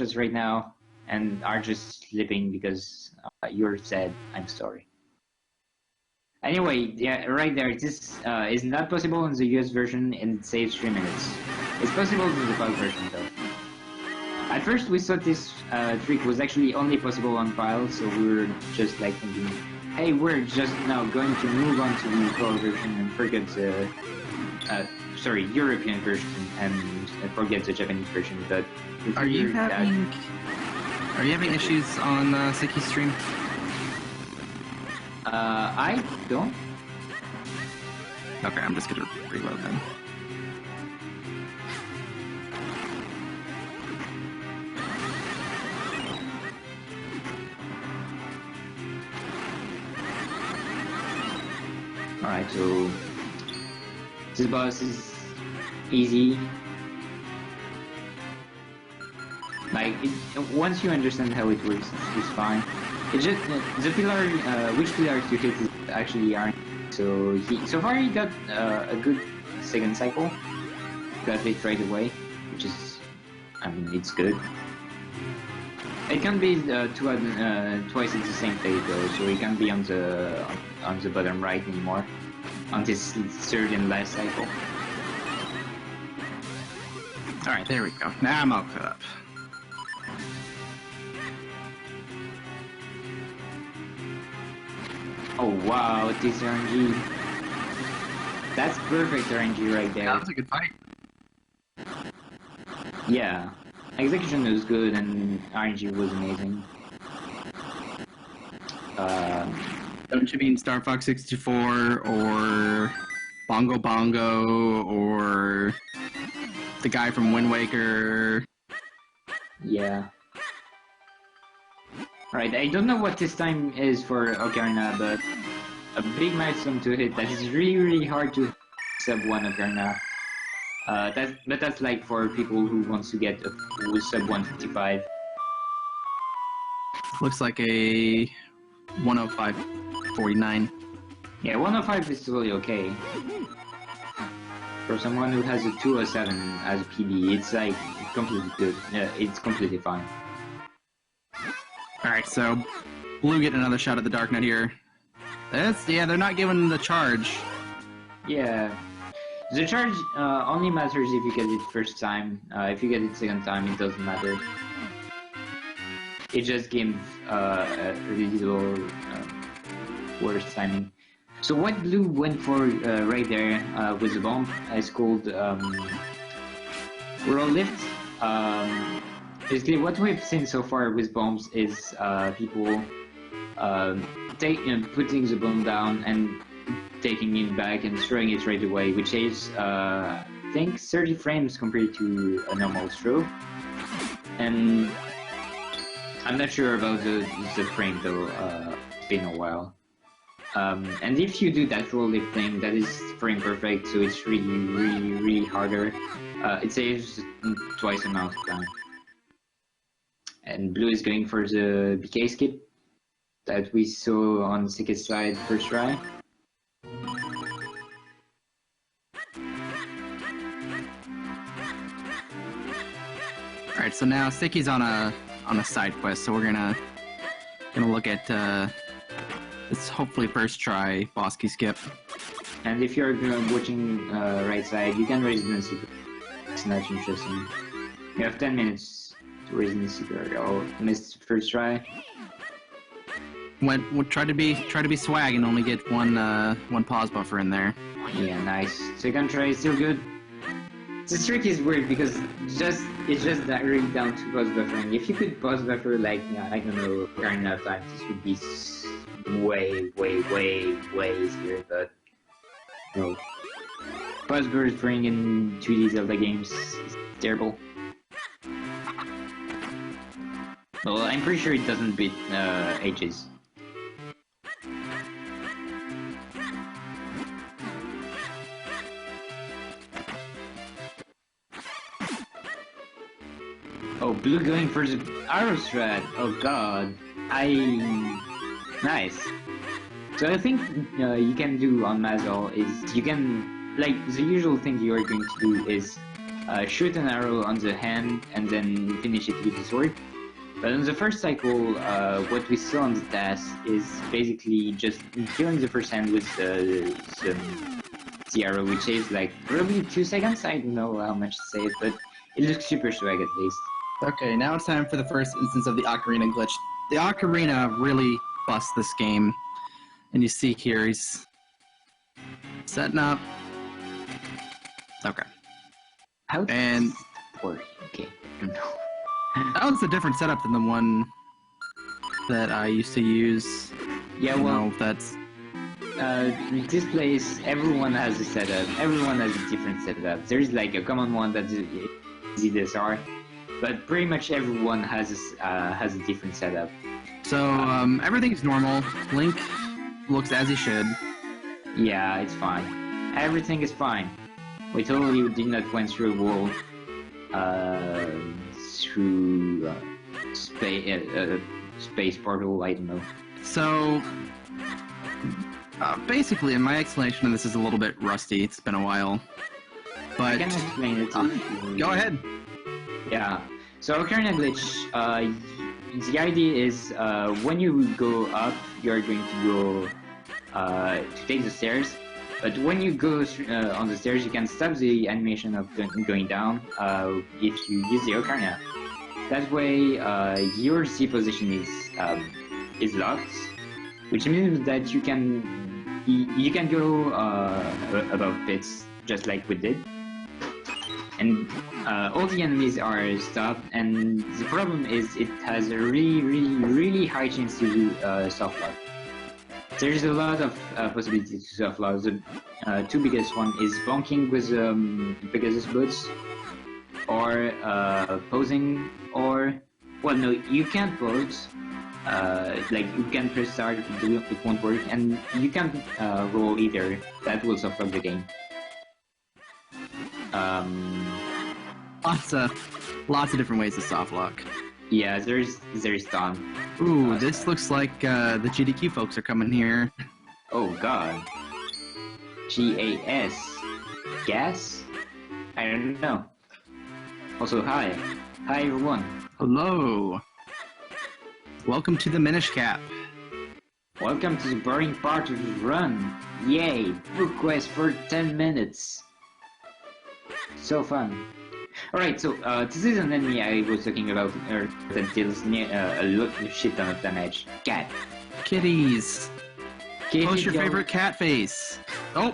us right now and are just sleeping because you're sad, I'm sorry. Anyway, yeah, right there. This is not possible in the US version, and it saves 3 minutes. It's possible in the PAL version though. At first we thought this trick was actually only possible on PAL, so we were just like thinking, hey, we're just now going to move on to the PAL version and forget the European version and forget the Japanese version. But are you having issues on Sicky's stream? I don't. Okay, I'm just gonna reload then. Alright, so this boss is easy. Like, once you understand how it works, it's fine. It's just the pillar, which pillar to hit is actually aren't. So so far he got a good second cycle. Got it right away, which is, I mean, it's good. It can be twice at the same phase though, so it can be on the bottom right anymore, on this third and last cycle. All right, there we go. Now I'm all caught up. Oh wow, this RNG. That's perfect RNG right there. That was a good fight. Yeah. Execution was good and RNG was amazing. Don't you mean Star Fox 64 or Bongo Bongo or the guy from Wind Waker? Yeah. Right, I don't know what this time is for Ocarina, but a big milestone to hit that is really, really hard to sub 1 Ocarina. But that's like for people who wants to get a full sub 155. Looks like a 105.49. Yeah, 105 is totally okay. For someone who has a 207 as a PB, it's like completely good. Yeah, it's completely fine. Alright, so Blue getting another shot at the Dark Knight here. Yeah, they're not giving the charge. Yeah. The charge only matters if you get it first time. If you get it second time, it doesn't matter. It just gives a little worse timing. So what Blue went for right there with the bomb is called Roll Lift. Basically, what we've seen so far with bombs is people putting the bomb down and taking it back and throwing it right away, which is, I think, 30 frames compared to a normal throw. And I'm not sure about the frame though, it's been a while. And if you do that roll lift thing, that is frame perfect, so it's really, really, really harder. It saves twice the amount of time. And Blue is going for the BK skip that we saw on Sicky's side first try. Alright, so now Sicky's on a side quest, so we're gonna look at this hopefully first try boss key skip. And if you're watching right side, you can raise the secret. It's not interesting. You have 10 minutes to raise the secret. Oh, missed first try. Try to be swag and only get one pause buffer in there. Yeah, nice. Second try is still good. This trick is weird because it's just that really down to pause buffering. If you could pause buffer like I don't know, Ocarina of Time, this would be way easier. But no, pause buffering in 2D Zelda games is terrible. Well, I'm pretty sure it doesn't beat Ages. Oh, blue going for the arrow strat. Oh god. Nice. So I think you can do on Mazal is you can, like, the usual thing you are going to do is shoot an arrow on the hand and then finish it with the sword. But in the first cycle, what we saw on the task is basically just killing the first hand with the arrow, which is like probably 2 seconds. I don't know how much to say it, but it looks super swag at least. Okay, now it's time for the first instance of the Ocarina glitch. The Ocarina really busts this game. And you see here, he's setting up. Okay. How and work? Okay, I don't know. That one's a different setup than the one that I used to use. Yeah, well, know, that's... this place, everyone has a setup. Everyone has a different setup. There's like a common one that's ZDSR, but pretty much everyone has a different setup. So everything's normal. Link looks as he should. Yeah, it's fine. Everything is fine. We totally did not went through a wall. Through space portal, I don't know. So basically, my explanation of this is a little bit rusty. It's been a while, but I can explain it to you. Go ahead. Yeah. So Ocarina glitch. The idea is when you go up, you're going to go to take the stairs. But when you go on the stairs, you can stop the animation of going down if you use the Ocarina. That way, your C position is locked, which means that you can go above pits just like we did, and all the enemies are stopped. And the problem is it has a really high chance to do soft lock. There's a lot of possibilities to soft lock. The two biggest one is bonking with Pegasus boots, or posing, or well, no, you can't pose. Like you can press start, it won't work, and you can't roll either. That will soft lock the game. Lots of different ways to soft lock. Yeah, there's ton. Ooh, this looks like the GDQ folks are coming here. Oh god. GAS. Gas? I don't know. Also, hi. Hi everyone. Hello. Welcome to the Minish Cap. Welcome to the boring part of the run. Yay! Book quest for 10 minutes. So fun. Alright, so this is an enemy I was talking about that deals a shit ton of damage. Cat. Kitties. Kitty Post your favorite cat face. Oh!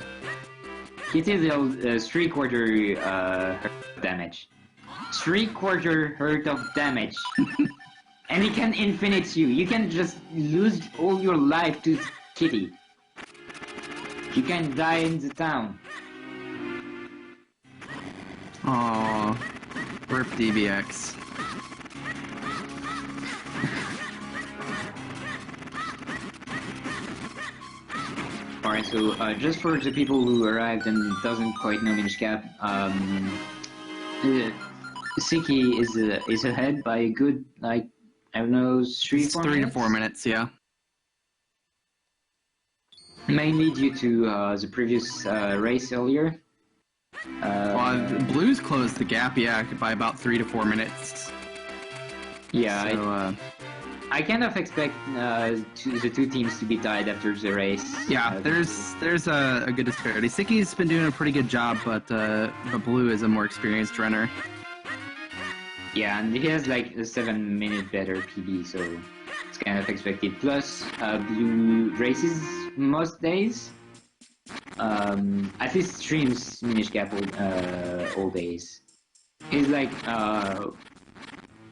Kitty deals 3/4 damage. 3/4 hurt of damage. And he can infinite you. You can just lose all your life to Kitty. You can die in the town. Aww. RIP DBX. Alright, so just for the people who arrived and doesn't quite know Minish Cap, Siki is ahead by a good, like, I don't know, 3 to 4 minutes, yeah. Mainly due to the previous race earlier. Blues closed the gap, yeah, by about 3 to 4 minutes. Yeah, so, I kind of expect the two teams to be tied after the race. Yeah, there's a good disparity. Siki's been doing a pretty good job, but Blue is a more experienced runner. Yeah, and he has like a 7-minute better PB, so it's kind of expected. Plus, Blue races most days. At least streams Minish Cap all days. He's like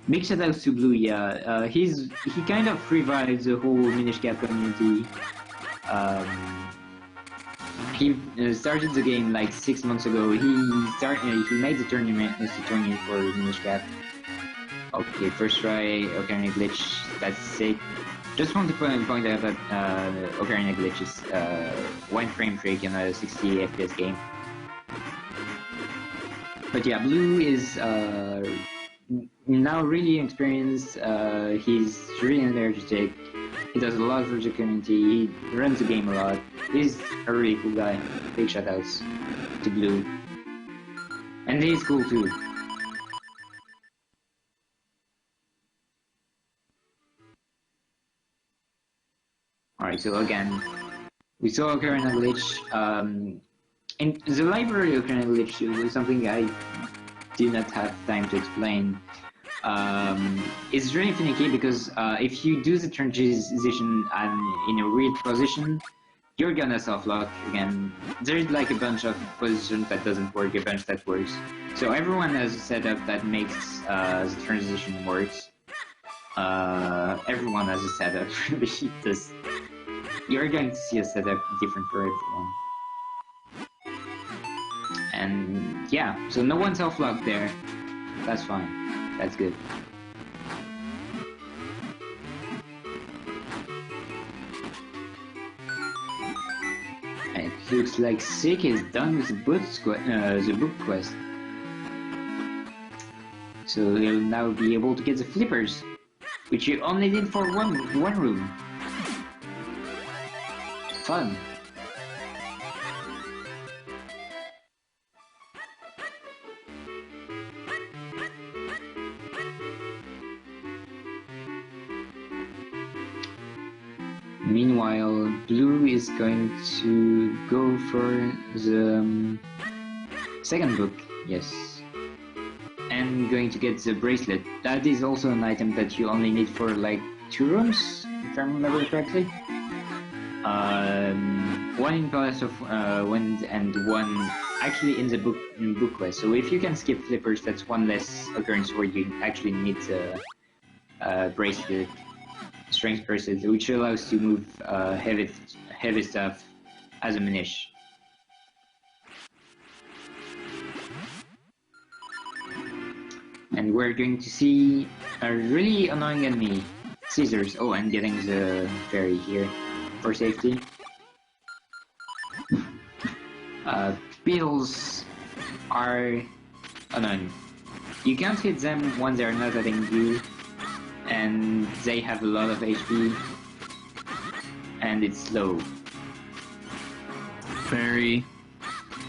big shoutouts to Blue. Yeah, he kind of revives the whole Minish Cap community. He started the game like 6 months ago. He made the tournament for Minish Cap. Okay, first try, Ocarina Glitch. That's sick. Just want to point out that Ocarina Glitch is one frame trick in a 60 FPS game. But yeah, Blue is now really experienced. He's really energetic. He does a lot for the community. He runs the game a lot. He's a really cool guy. Big shoutouts to Blue. And he's cool too. Alright, so again, we saw Ocarina Glitch. In the library of Ocarina Glitch was something I did not have time to explain. It's really finicky because if you do the transition in a weird position, you're gonna soft lock again. There's like a bunch of positions that doesn't work, a bunch that works. So everyone has a setup that makes the transition works. Everyone has a setup. You're going to see a setup different for everyone. And yeah, so no one's off lock there. That's fine. That's good. It looks like Sick is done with the book quest. So he'll now be able to get the flippers, which you only need for one room. Fun. Meanwhile, Blue is going to go for the second book, yes. And going to get the bracelet. That is also an item that you only need for like 2 rooms, if I remember correctly. One in Palace of Wind and one actually in the book quest. So if you can skip flippers, that's one less occurrence where you actually need the bracelet, strength bracelet, which allows you to move heavy stuff as a Minish. And we're going to see a really annoying enemy, Scissors. Oh, and getting the fairy here for safety. Beetles are annoying. You can't hit them when they're not hitting you, and they have a lot of HP, and it's slow. Very,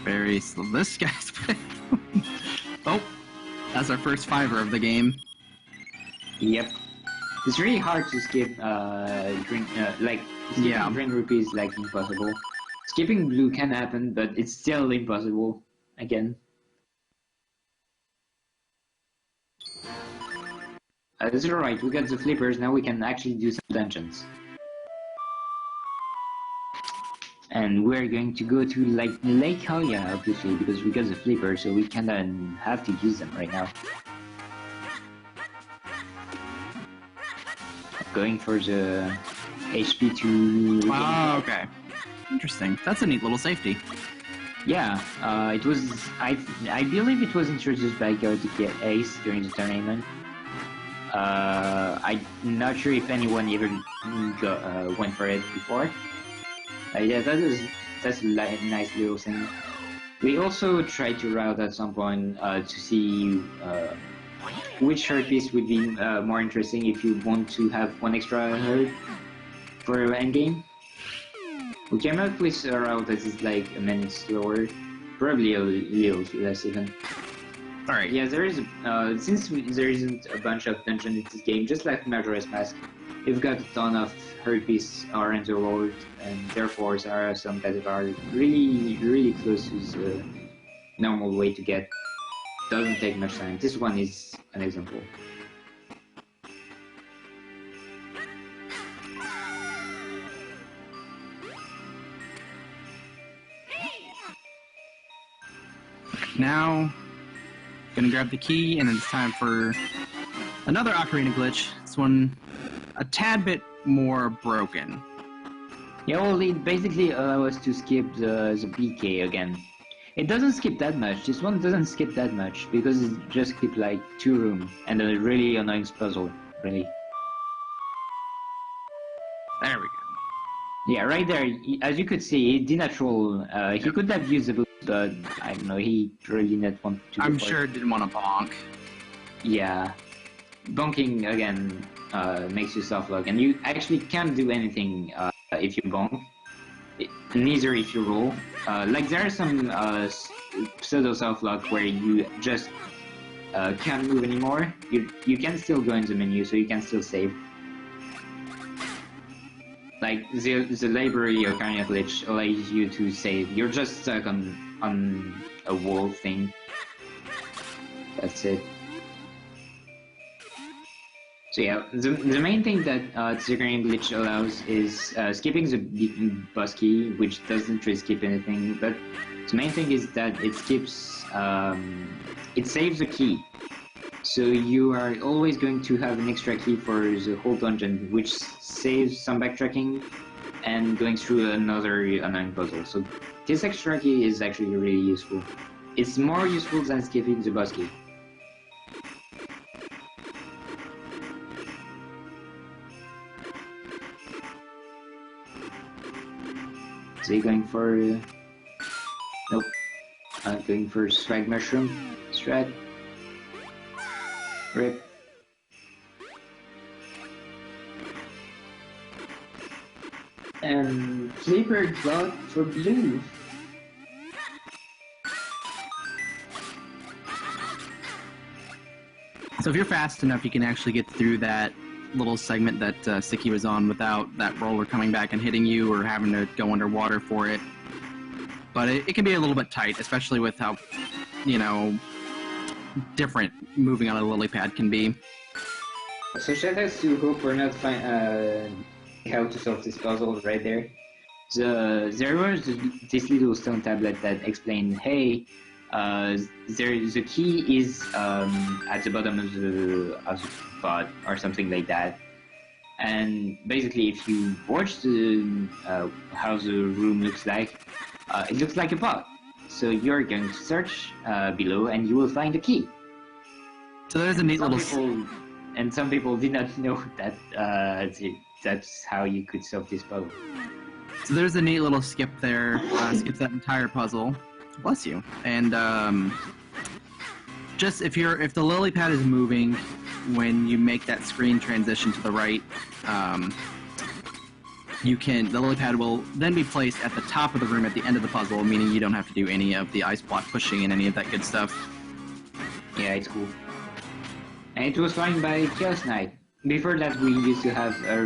very slow. This guy's... Oh, that's our first 5er of the game. Yep. It's really hard to skip skipping Green Rupee is like impossible. Skipping Blue can happen, but it's still impossible. Again. That's alright, we got the flippers, now we can actually do some dungeons. And we're going to go to like Lake Hylia, obviously, because we got the flippers, so we kinda have to use them right now. Going for the HP to... Oh, okay. Interesting. That's a neat little safety. Yeah, it was... I believe it was introduced by Gartic Ace during the tournament. I'm not sure if anyone ever went for it before. Yeah, that's a nice little thing. We also tried to route at some point to see which herd piece would be more interesting if you want to have one extra herd for endgame. We came up with a route that is like a minute slower, probably a little less even. Alright. Yeah, there is, since there isn't a bunch of dungeons in this game, just like Majora's Mask, you've got a ton of herd pieces around the world, and therefore there are some that are really, really close to the normal way to get. Doesn't take much time. This one is an example. Now, gonna grab the key, and it's time for another ocarina glitch. This one a tad bit more broken. Yeah, well, it basically allows us to skip the BK again. It doesn't skip that much. This one doesn't skip that much because it just skips like 2 rooms and a really annoying puzzle, really. There we go. Yeah, right there. As you could see, he did not roll. He could have used the boost, but I don't know. He really didn't want to. I'm sure it didn't want to bonk. Yeah, bonking again makes you soft lock, and you actually can't do anything if you bonk. Neither if you roll. Like there are some pseudo soft lock where you just can't move anymore. You can still go in the menu, so you can still save. Like the library Ocarina glitch allows you to save. You're just stuck on a wall thing. That's it. So yeah, the main thing that the Ocarina glitch allows is skipping the boss key, which doesn't really skip anything. But the main thing is that it skips, it saves the key. So you are always going to have an extra key for the whole dungeon, which saves some backtracking and going through another annoying puzzle. So this extra key is actually really useful. It's more useful than skipping the boss key. So you're going for... nope. Going for swag mushroom. Strat. Rip. And Flipper cloud for blue. So if you're fast enough, you can actually get through that little segment that Sicky was on without that roller coming back and hitting you or having to go underwater for it. But it can be a little bit tight, especially with how, you know, different moving on a lily pad can be. So shout out to Hope for not how to solve this puzzle right there. There was this little stone tablet that explained, hey, the key is at the bottom of the pod or something like that. And basically, if you watch how the room looks like, it looks like a pod. So you're going to search below, and you will find the key. So there's a neat little. And some people did not know that that's how you could solve this puzzle. So there's a neat little skip there. Skips that entire puzzle. Bless you. And just if the lily pad is moving when you make that screen transition to the right, the lily pad will then be placed at the top of the room at the end of the puzzle, meaning you don't have to do any of the ice block pushing and any of that good stuff. Yeah, it's cool. And it was fine by Chaos Knight. Before that, we used to have a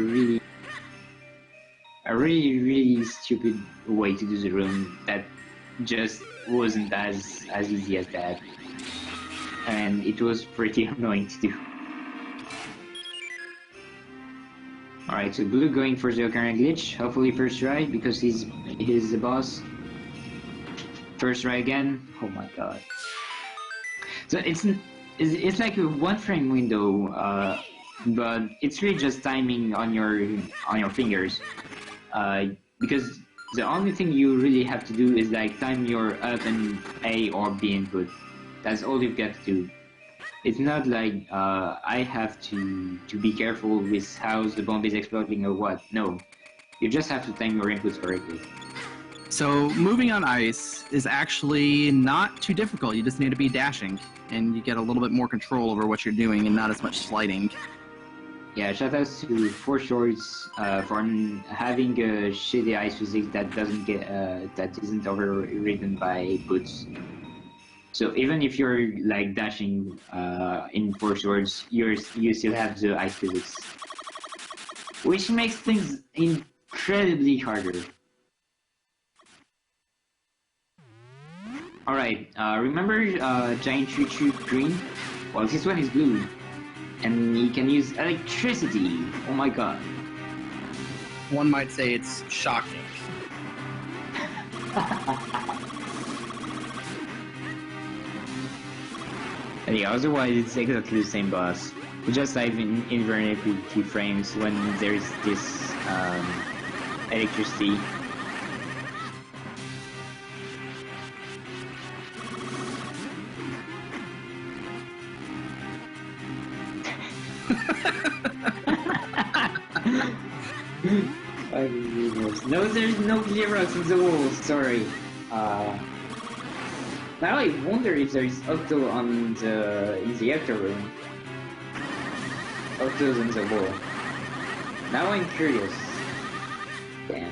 really stupid way to do the room that just wasn't as easy as that. And it was pretty annoying to do. Alright, so Blue going for the Ocarina glitch. Hopefully first try, because he's the boss. First try again. Oh my god. So it's like a 1 frame window, but it's really just timing on your fingers. Because the only thing you really have to do is like time your up and A or B input. That's all you've got to do. It's not like I have to be careful with how the bomb is exploding or what. No, you just have to time your inputs correctly. So moving on ice is actually not too difficult. You just need to be dashing, and you get a little bit more control over what you're doing and not as much sliding. Yeah, shoutouts to Four Shorts for having a shitty ice physics that that isn't overridden by boots. So even if you're like dashing in Four Shorts, you still have the ice physics, which makes things incredibly harder. Alright, remember Giant Choo Choo Green? Well, this one is blue. And you can use electricity! Oh my god. One might say it's shocking. And yeah, otherwise it's exactly the same boss. We just have invariable keyframes when there's this electricity. No, there's no clear rocks in the wall, sorry. Now I wonder if there's Octo in the actor room. Octo's in the wall. Now I'm curious. Damn.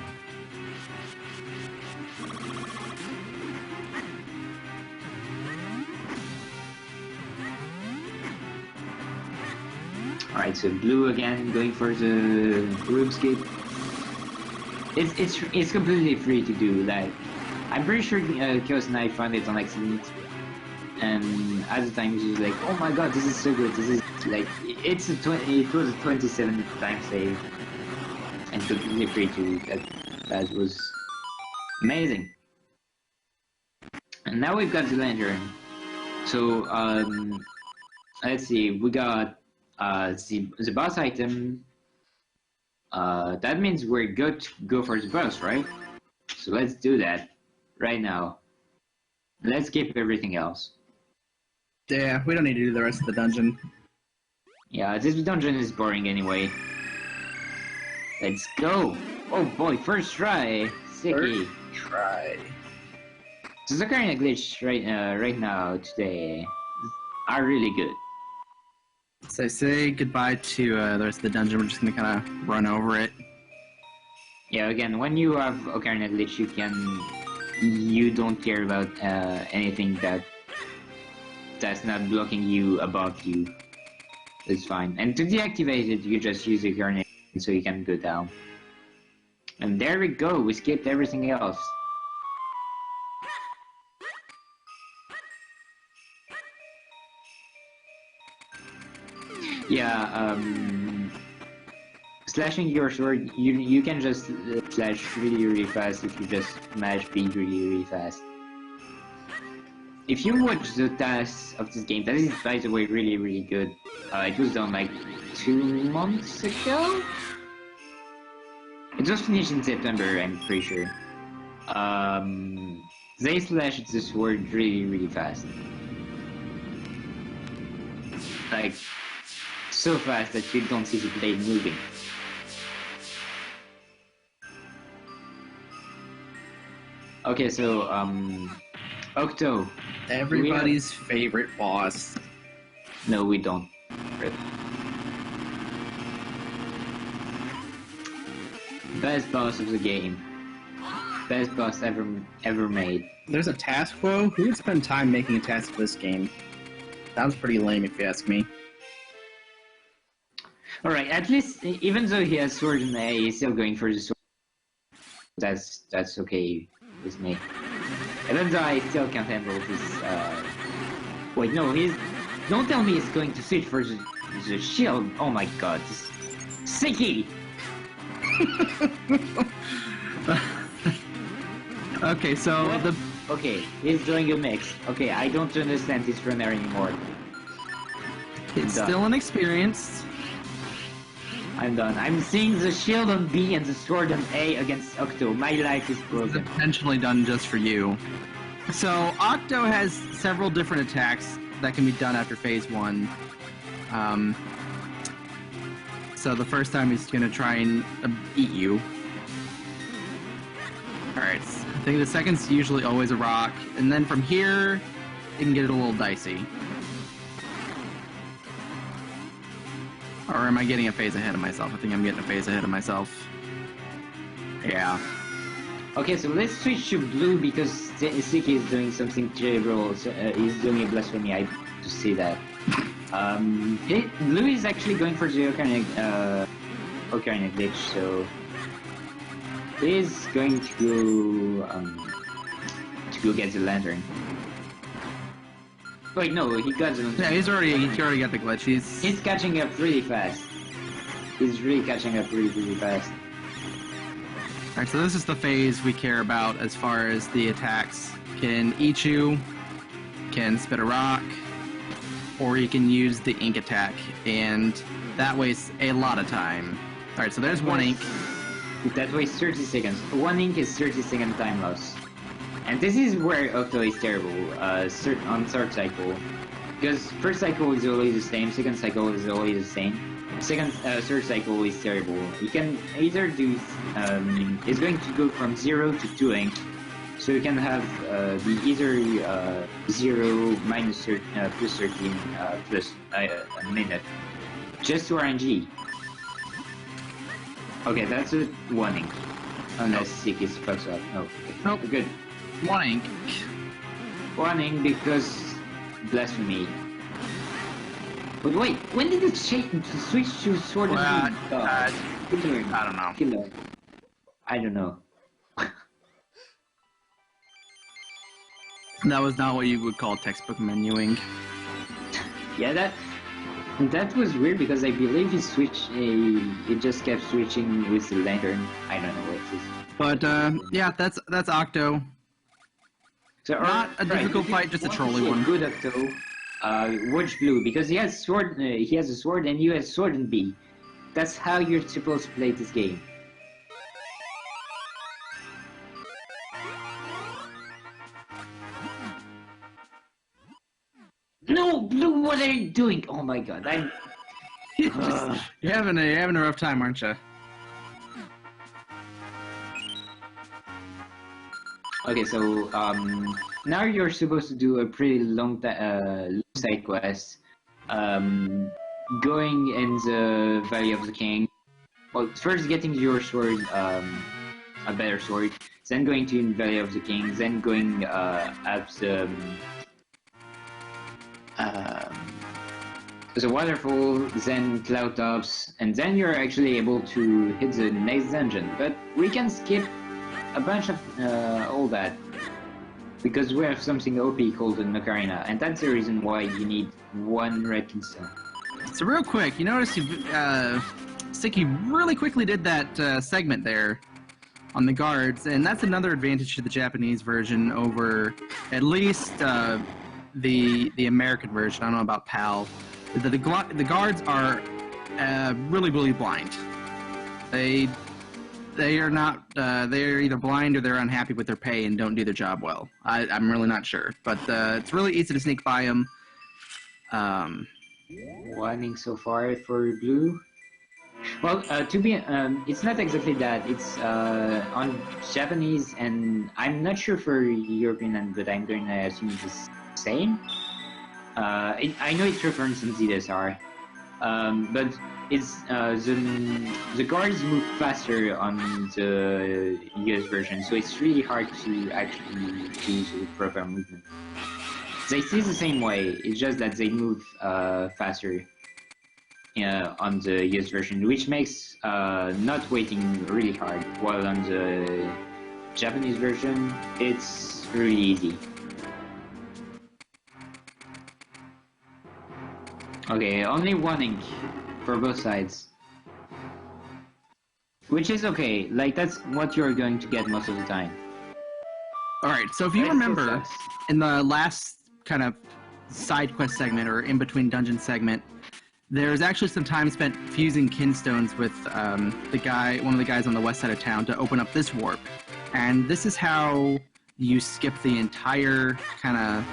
Alright, so blue again, going for the room skip. It's completely free to do. Like, I'm pretty sure Chaos and I found it on accident, and at the time she was like, "Oh my god, this is so good! This is like it was a 27 time save, and completely free to do. That was amazing." And now we've got the lantern. So let's see, we got the boss item. That means we're good to go for the boss, right? So let's do that right now. Let's skip everything else. Yeah, we don't need to do the rest of the dungeon. Yeah, this dungeon is boring anyway. Let's go! Oh boy, first try! Sicky! First try. So the current glitch right now, today, are really good. So say goodbye to the rest of the dungeon. We're just gonna kind of run over it. Yeah, again, when you have Ocarina glitch, you don't care about anything that's not blocking you above you. It's fine. And to deactivate it, you just use the Ocarina so you can go down. And there we go. We skipped everything else. Yeah, slashing your sword, you can just slash really fast if you just smash B really fast. If you watch the tasks of this game, that is by the way really good. It was done like 2 months ago? It was finished in September, I'm pretty sure. They slashed the sword really fast. Like, so fast that you don't see the blade moving. Okay, so, Octo. Everybody's favorite boss. No, we don't. Best boss of the game. Best boss ever made. There's a task quo. Who would spend time making a task for this game? Sounds pretty lame if you ask me. Alright, at least, even though he has sword in A, he's still going for the sword. That's okay with me. Even though I still can't handle his, wait, no, don't tell me he's going to switch for the shield. Oh my god, this... Sicky! Okay, so what? Okay, he's doing a mix. Okay, I don't understand this runner anymore. It's still inexperienced. I'm done. I'm seeing the shield on B and the sword on A against Octo. My life is broken. It's intentionally done just for you. So, Octo has several different attacks that can be done after phase 1. So the first time he's going to try and eat you. Alright, I think the second's usually always a rock, and then from here, it can get a little dicey. Or am I getting a phase ahead of myself? I think I'm getting a phase ahead of myself. Yeah. Okay, so let's switch to blue because Sicky is doing something terrible. So, he's doing a blasphemy. I to see that. Blue is actually going for the Ocarina glitch, so he's going to go get the lantern. Wait, no, he got the lantern. Yeah, he's already got the glitch. He's catching up really fast. He's really catching up really fast. Alright, so this is the phase we care about as far as the attacks. Can eat you, can spit a rock, or you can use the ink attack, and that wastes a lot of time. Alright, so there's one ink. That wastes 30 seconds. One ink is 30-second time loss. And this is where Octo is terrible on third cycle. Because first cycle is always the same, second cycle is always the same. Third cycle is terrible. You can either do, it's going to go from 0 to 2 ink. So you can have the either 0, minus 30, plus 13, plus a minute. Just to RNG. Okay, that's a 1 ink. Unless Sick is fucks up. No. Okay. Nope. Good. 1 ink. 1 ink because blasphemy. But wait, when did it switch to Sword and Shield? I don't know. Killer. I don't know. That was not what you would call textbook menuing. Yeah, that was weird because I believe it switched. It just kept switching with the lantern. I don't know what it is. But yeah, that's Octo. So, Not a difficult fight, just a trolly one. Good Octo. Watch Blue because he has sword. He has a sword, and you have sword and B. That's how you're supposed to play this game. No, Blue, what are you doing? Oh my God, I'm. You're having a rough time, aren't you? Okay, so now you're supposed to do a pretty long side quest. Going in the Valley of the King. Well, first getting your sword, a better sword. Then going to Valley of the King. Then going up the waterfall. Then cloud tops, and then you're actually able to hit the next dungeon. But we can skip a bunch of all that because we have something OP called an ocarina, and that's the reason why you need one red keystone. So real quick, you notice Sticky really quickly did that segment there on the guards, and that's another advantage to the Japanese version over at least the American version. I don't know about PAL. The guards are really blind. They are not. They are either blind or they're unhappy with their pay and don't do their job well. I'm really not sure, but it's really easy to sneak by them. One so far for Blue. Well, it's not exactly that. It's on Japanese, and I'm not sure for European, but I'm going to assume it's the same. I know it's referenced in ZSR, but it's the guards move faster on the US version, so it's really hard to actually do the proper movement. They see the same way, it's just that they move faster on the US version, which makes not waiting really hard, while on the Japanese version, it's really easy. Okay, only 1 ink for both sides. Which is okay, like that's what you're going to get most of the time. Alright, so if you remember, in the last kind of side quest segment or in between dungeon segment, there's actually some time spent fusing kinstones with one of the guys on the west side of town to open up this warp. And this is how you skip the entire kind of,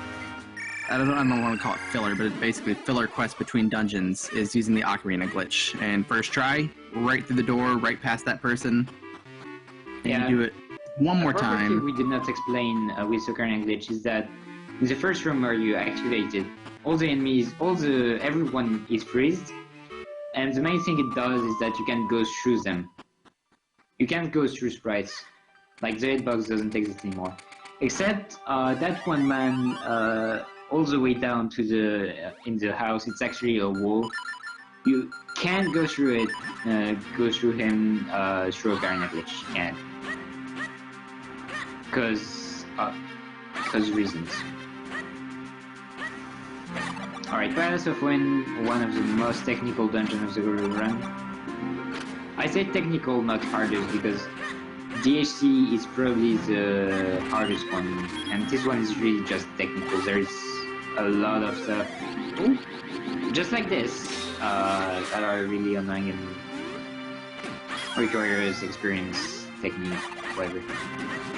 I don't want to call it filler, but it's basically filler quest between dungeons is using the ocarina glitch. And first try, right through the door, right past that person. And you do it one more time. We did not explain with ocarina glitch is that in the first room where you activate it, all the enemies, everyone is freezed, and the main thing it does is that you can go through them. You can't go through sprites. Like the hitbox doesn't exist anymore. Except that one man all the way down to in the house, it's actually a wall. You can't go through it, go through him through ocarina glitch. You can't. Because reasons. Alright, Palace of Wind, one of the most technical dungeons of the Guru run. I say technical, not hardest, because DHC is probably the hardest one, and this one is really just technical. There's a lot of stuff. Ooh, just like this, that are really annoying and requires experience, technique, whatever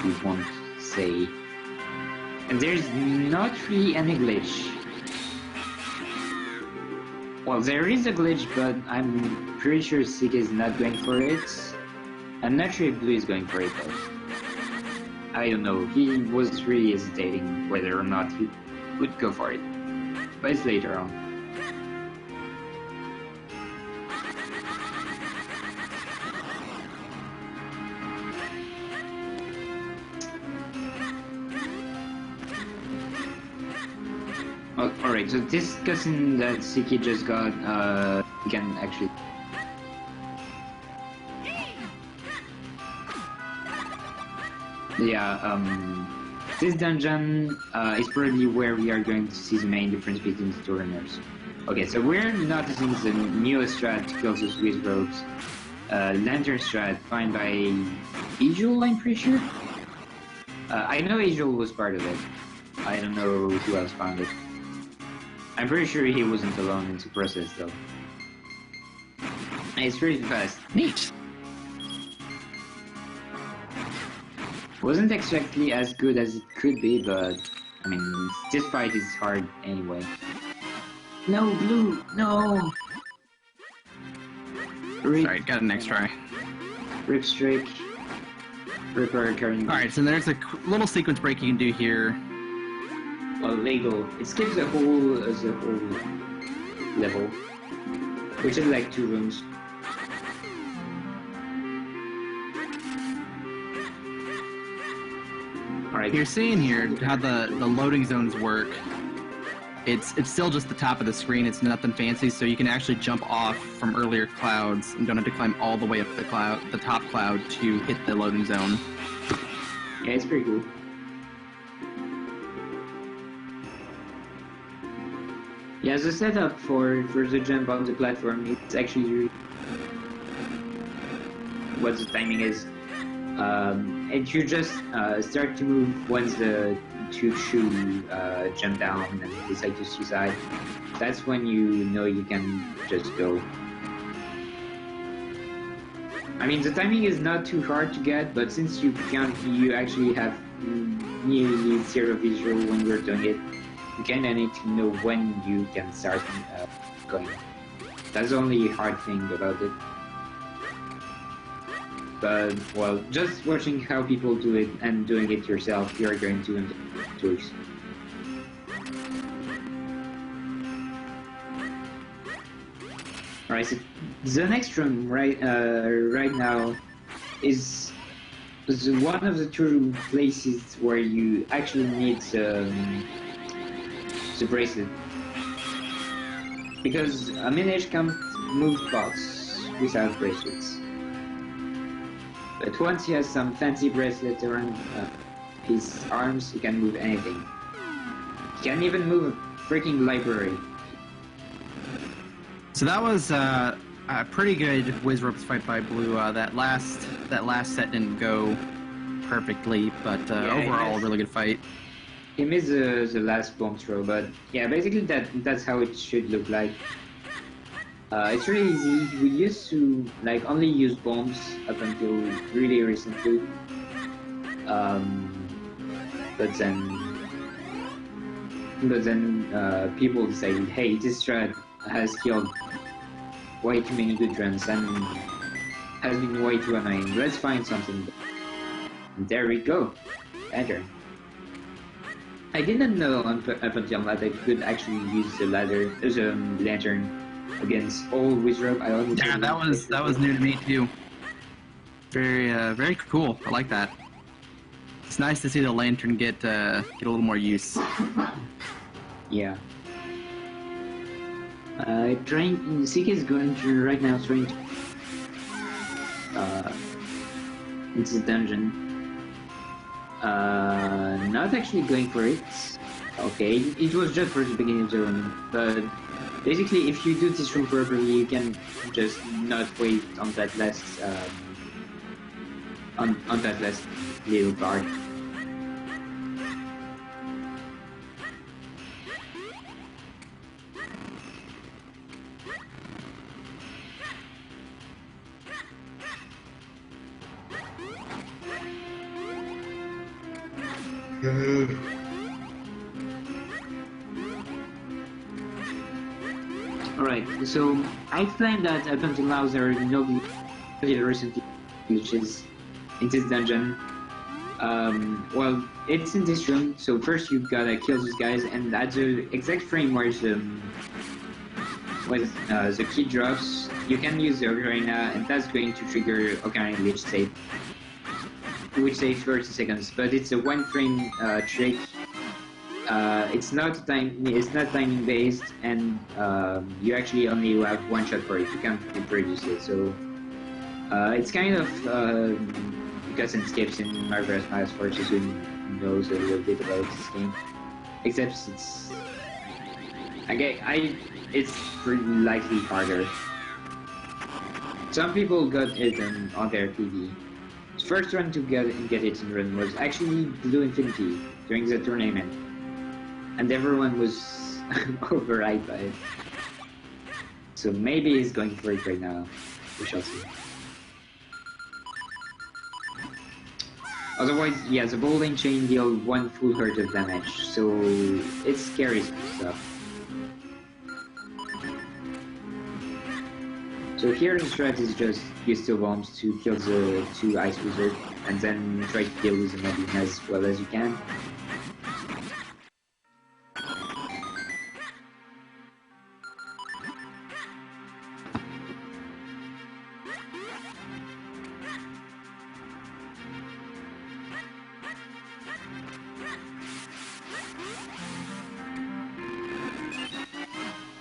you want to say. And there's not really any glitch. Well, there is a glitch, but I'm pretty sure Sick is not going for it. I'm not sure if Blue is going for it though. I don't know, he was really hesitating whether or not he would go for it. But it's later on. Oh, alright, so this cutscene that Siki just got, you can actually... Yeah, this dungeon is probably where we are going to see the main difference between the two runners. Okay, so we're noticing the newest strat closest with ropes. Lantern strat, found by Ijul, I'm pretty sure. I know Ijul was part of it. I don't know who else found it. I'm pretty sure he wasn't alone in the process though. It's pretty fast. Neat. Wasn't exactly as good as it could be, but I mean, this fight is hard anyway. No, Blue, no! Alright, got an next try. Rip streak. Ripper carrying. Alright, so there's a little sequence break you can do here. Well, Lego. It skips the whole level, which is like 2 rooms. Alright. You're seeing here how the loading zones work. It's still just the top of the screen, it's nothing fancy, so you can actually jump off from earlier clouds and don't have to climb all the way up the top cloud to hit the loading zone. Yeah, it's pretty cool. Yeah, the setup for the jump on the platform, it's actually what the timing is. And you just start to move once the two shoe jump down and decide to suicide. That's when you know you can just go. I mean, the timing is not too hard to get, but since you actually have nearly zero visual when you're doing it, you kinda need to know when you can start going. That's the only hard thing about it. But, well, just watching how people do it and doing it yourself, you're going to enjoy the tools. Alright, so the next room right now is one of the 2 places where you actually need the bracelet. Because a Minish can't move box without bracelets. But once he has some fancy bracelet around his arms, he can move anything. He can even move a freaking library. So that was a pretty good Wizropes fight by Blue. That last set didn't go perfectly, but Yeah, overall, a really good fight. He missed the last bomb throw, but yeah, basically that's how it should look like. It's really easy. We used to like only use bombs up until really recently. But then people decided, hey, this strat has killed way too many good runs and has been way too annoying. Let's find something. And there we go. Ladder. I didn't know up until that I could actually use the ladder, the lantern against all Wizrope. I only Yeah, that was new to me too. Very cool. I like that. It's nice to see the lantern get a little more use. Yeah. Siki is going to right now trying to into the dungeon. Not actually going for it. Okay, it was just for the beginning of the room, but basically if you do this room properly, you can just not wait on that last on that last little part. Alright, so I explained that up until now there are no recent glitches in this dungeon. Well, it's in this room, so first you gotta kill these guys, and at the exact frame where the key drops, you can use the ocarina, and that's going to trigger ocarina glitch save, which takes 30 seconds. But it's a one frame trick. It's not timing based, and you actually only have one shot for it. You can't reproduce it, so it's kind of cuts and skips in Marvelous Miles for just who knows a little bit about this game. Except it's it's likely harder. Some people got it on their PB. The first one to get it in run was actually Blue Infinity during the tournament, and everyone was overhyped by it. So maybe he's going for it right now. We shall see. Otherwise, yeah, the bowling chain deal 1 full hurt of damage, so it's scary stuff. So here the strat is just use 2 bombs to kill the 2 ice wizards, and then try to deal with the Medina as well as you can.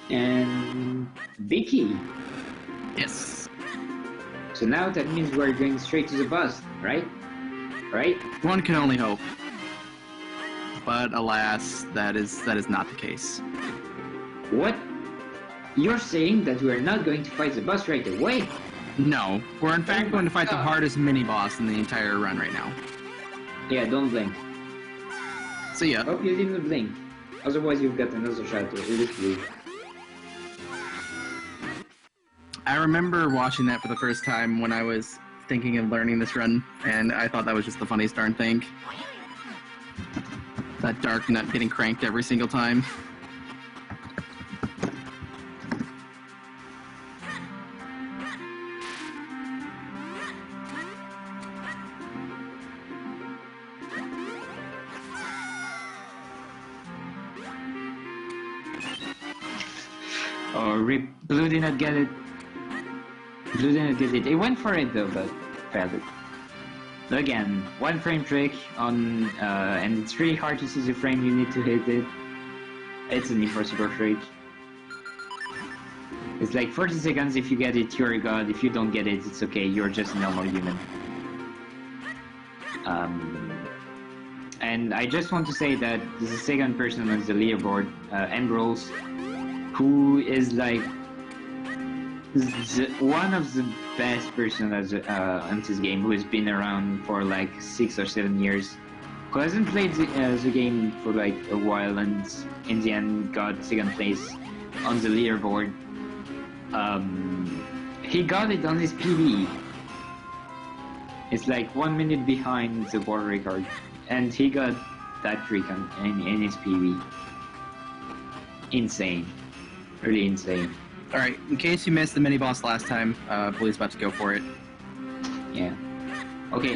And Vicky. Yes. So now that means we're going straight to the boss, right? Right? One can only hope. But alas, that is not the case. What? You're saying that we're not going to fight the boss right away? No, we're in fact going to fight the hardest mini-boss in the entire run right now. Yeah, don't blink. See ya. Hope you didn't blink. Otherwise you've got another shot at this blue. I remember watching that for the first time when I was thinking of learning this run, and I thought that was just the funniest darn thing. That dark nut getting cranked every single time. Oh, rip. Blue did not get it. Blue didn't get it. It went for it though, but failed it. Again, 1 frame trick on, and it's really hard to see the frame you need to hit it. It's an impossible trick. It's like 40 seconds. If you get it, you're a god. If you don't get it, it's okay. You're just a normal human. And I just want to say that there's a second person on the leaderboard, Ambrose, who is like one of the best person on this game, who has been around for like 6 or 7 years, who hasn't played the game for like a while, and in the end got second place on the leaderboard. He got it on his PB. It's like 1 minute behind the world record, and he got that trick in his PB. Insane. Really insane. Alright, in case you missed the mini-boss last time, Blue's about to go for it. Yeah. Okay,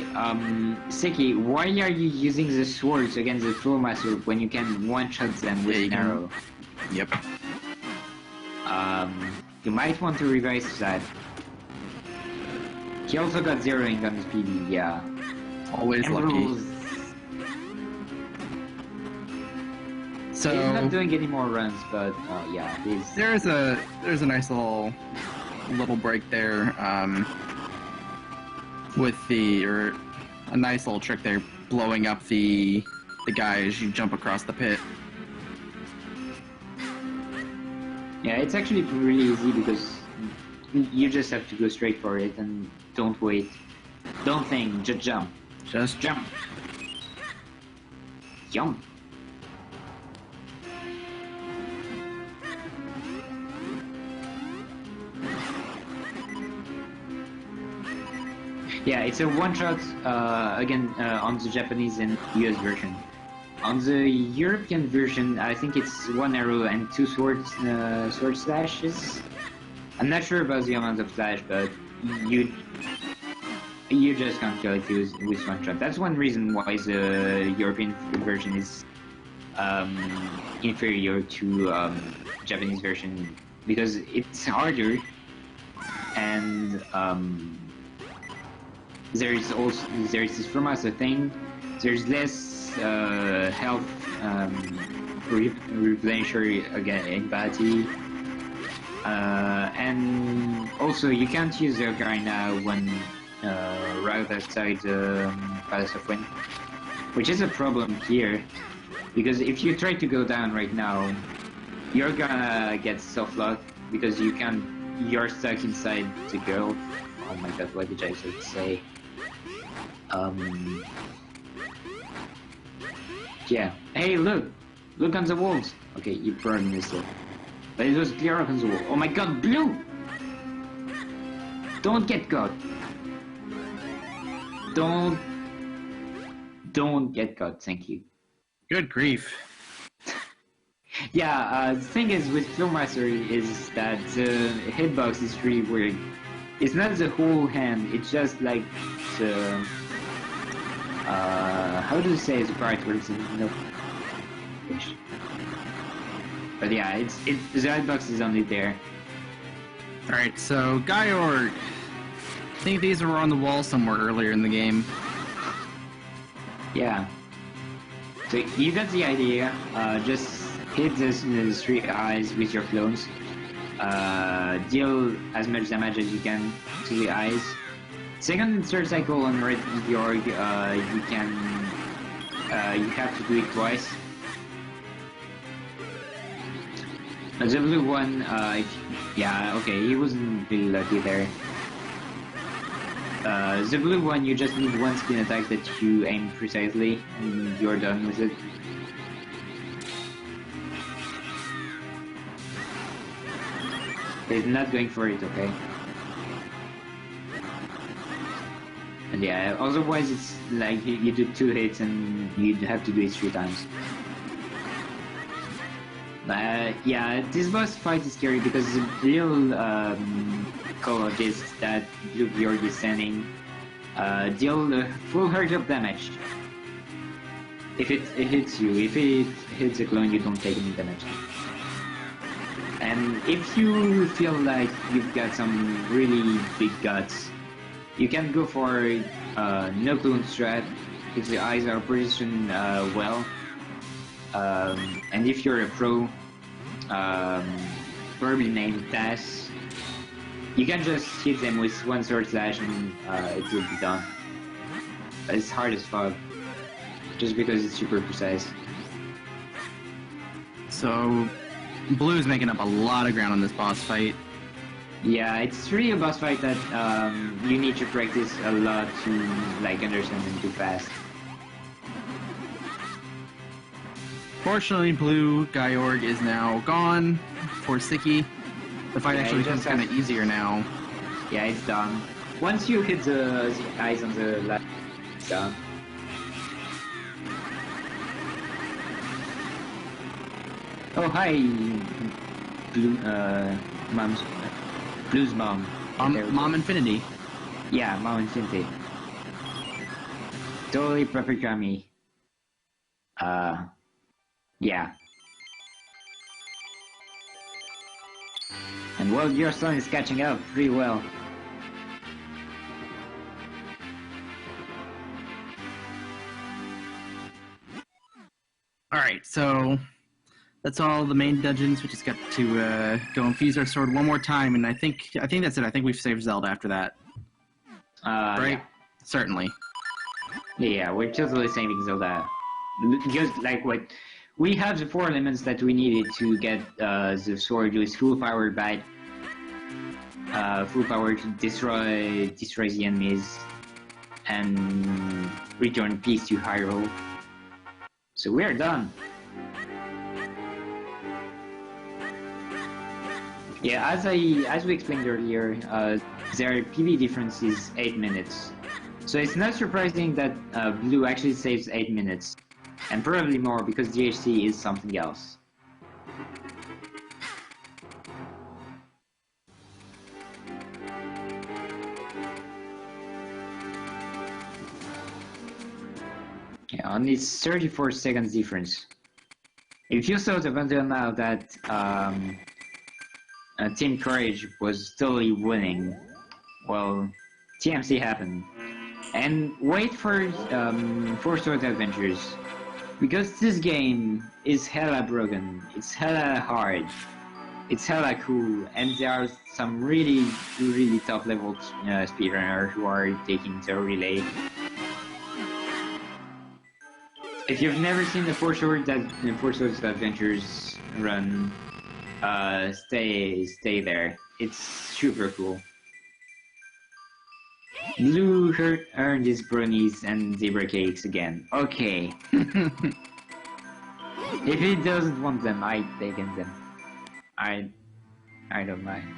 Sicky, why are you using the swords against the Flowmaster when you can one-shot them with an arrow? Yep. You might want to revise that. He also got zeroing on his PB, yeah. Always lucky. So he's not doing any more runs, but yeah, he's... There's a nice little break there, with a nice little trick there, blowing up the guy as you jump across the pit. Yeah, it's actually really easy because you just have to go straight for it and don't wait. Don't think, just jump. Just Jump. Jump. Yeah, it's a one-shot, again, on the Japanese and US version. On the European version, I think it's one arrow and two sword slashes. I'm not sure about the amount of slash, but you just can't kill it with one shot. That's one reason why the European version is inferior to Japanese version, because it's harder, and there's this Spiraster thing. There's less health replenisher again in party, and also you can't use the ocarina when right outside the Palace of Wind, which is a problem here, because if you try to go down right now, you're gonna get soft lock because you're stuck inside the girl. Oh my god, what did I say? Yeah. Hey, look on the walls. Okay, you burned this up, but it was clear on the wall. Oh my god, Blue! Don't get caught. Don't get caught. Thank you. Good grief. Yeah, the thing is with Flowmastery is that the hitbox is really weird. It's not the whole hand, it's just like the... how do you say the part where it's no... But yeah, the hitbox is only there. Alright, so Gyorg. I think these were on the wall somewhere earlier in the game. Yeah. So you got the idea, just hit the three eyes with your clones. Deal as much damage as you can to the eyes. Second and third cycle on Red Gyorg, you have to do it twice. The blue one, yeah, okay, he wasn't really lucky there. The blue one, you just need one spin attack that you aim precisely, and you're done with it. He's not going for it, okay? And yeah, otherwise it's like you do 2 hits and you'd have to do it 3 times. Yeah, this boss fight is scary because the little colorist that Blue Gyorg is sending deal full hurt of damage. If it hits you, if it hits a clone, you don't take any damage. And if you feel like you've got some really big guts, you can go for no clone strat if the eyes are positioned well. And if you're a pro, probably named Tass, you can just hit them with one sword slash and it will be done. But it's hard as fuck, just because it's super precise. So, Blue's making up a lot of ground on this boss fight. Yeah, it's really a boss fight that you need to practice a lot to like understand and do fast. Fortunately, Blue Gyorg is now gone for Sicky. The fight actually becomes kind of easier now. Yeah, it's done. Once you hit the eyes on the left, it's done. Oh, hi, Blue, Blue's mom. Mom Infinity. Yeah, Mom Infinity. Totally perfect on me. Yeah. And well, your son is catching up pretty well. Alright, so that's all the main dungeons. We just got to go and fuse our sword one more time, and I think that's it. I think we've saved Zelda after that. Right? Yeah. Certainly. Yeah, we're totally saving Zelda. Just like what... We have the 4 elements that we needed to get the sword with full power back. Full power to destroy the enemies and return peace to Hyrule. So we're done. Yeah, as we explained earlier, their PV difference is 8 minutes. So it's not surprising that Blue actually saves 8 minutes. And probably more because DHC is something else. Yeah, only 34 seconds difference. If you thought up until now that Team Courage was totally winning, well, TMC happened. And wait for Sword Adventures, because this game is hella broken, it's hella hard, it's hella cool, and there are some really top level speedrunners who are taking the relay. If you've never seen the Four Swords Adventures run, stay there. It's super cool. Blue earned his bronies and zebra cakes again. Okay. If he doesn't want them, I've taken them. I don't mind.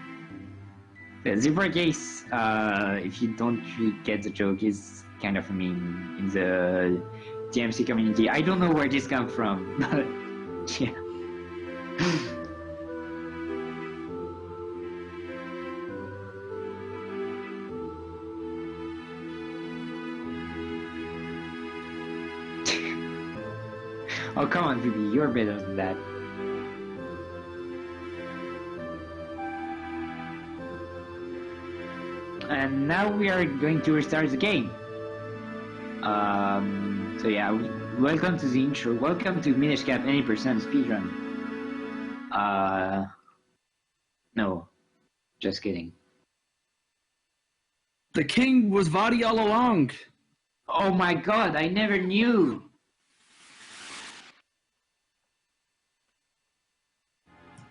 The zebra cakes, if you don't really get the joke, is kind of a meme in the TMC community. I don't know where this comes from, but yeah. Oh, come on, Phoebe, you're better than that. And now we are going to restart the game. So yeah, welcome to the intro. Welcome to Minish Cap Any Percent Speedrun. No, just kidding. The king was Vadi all along. Oh my god, I never knew!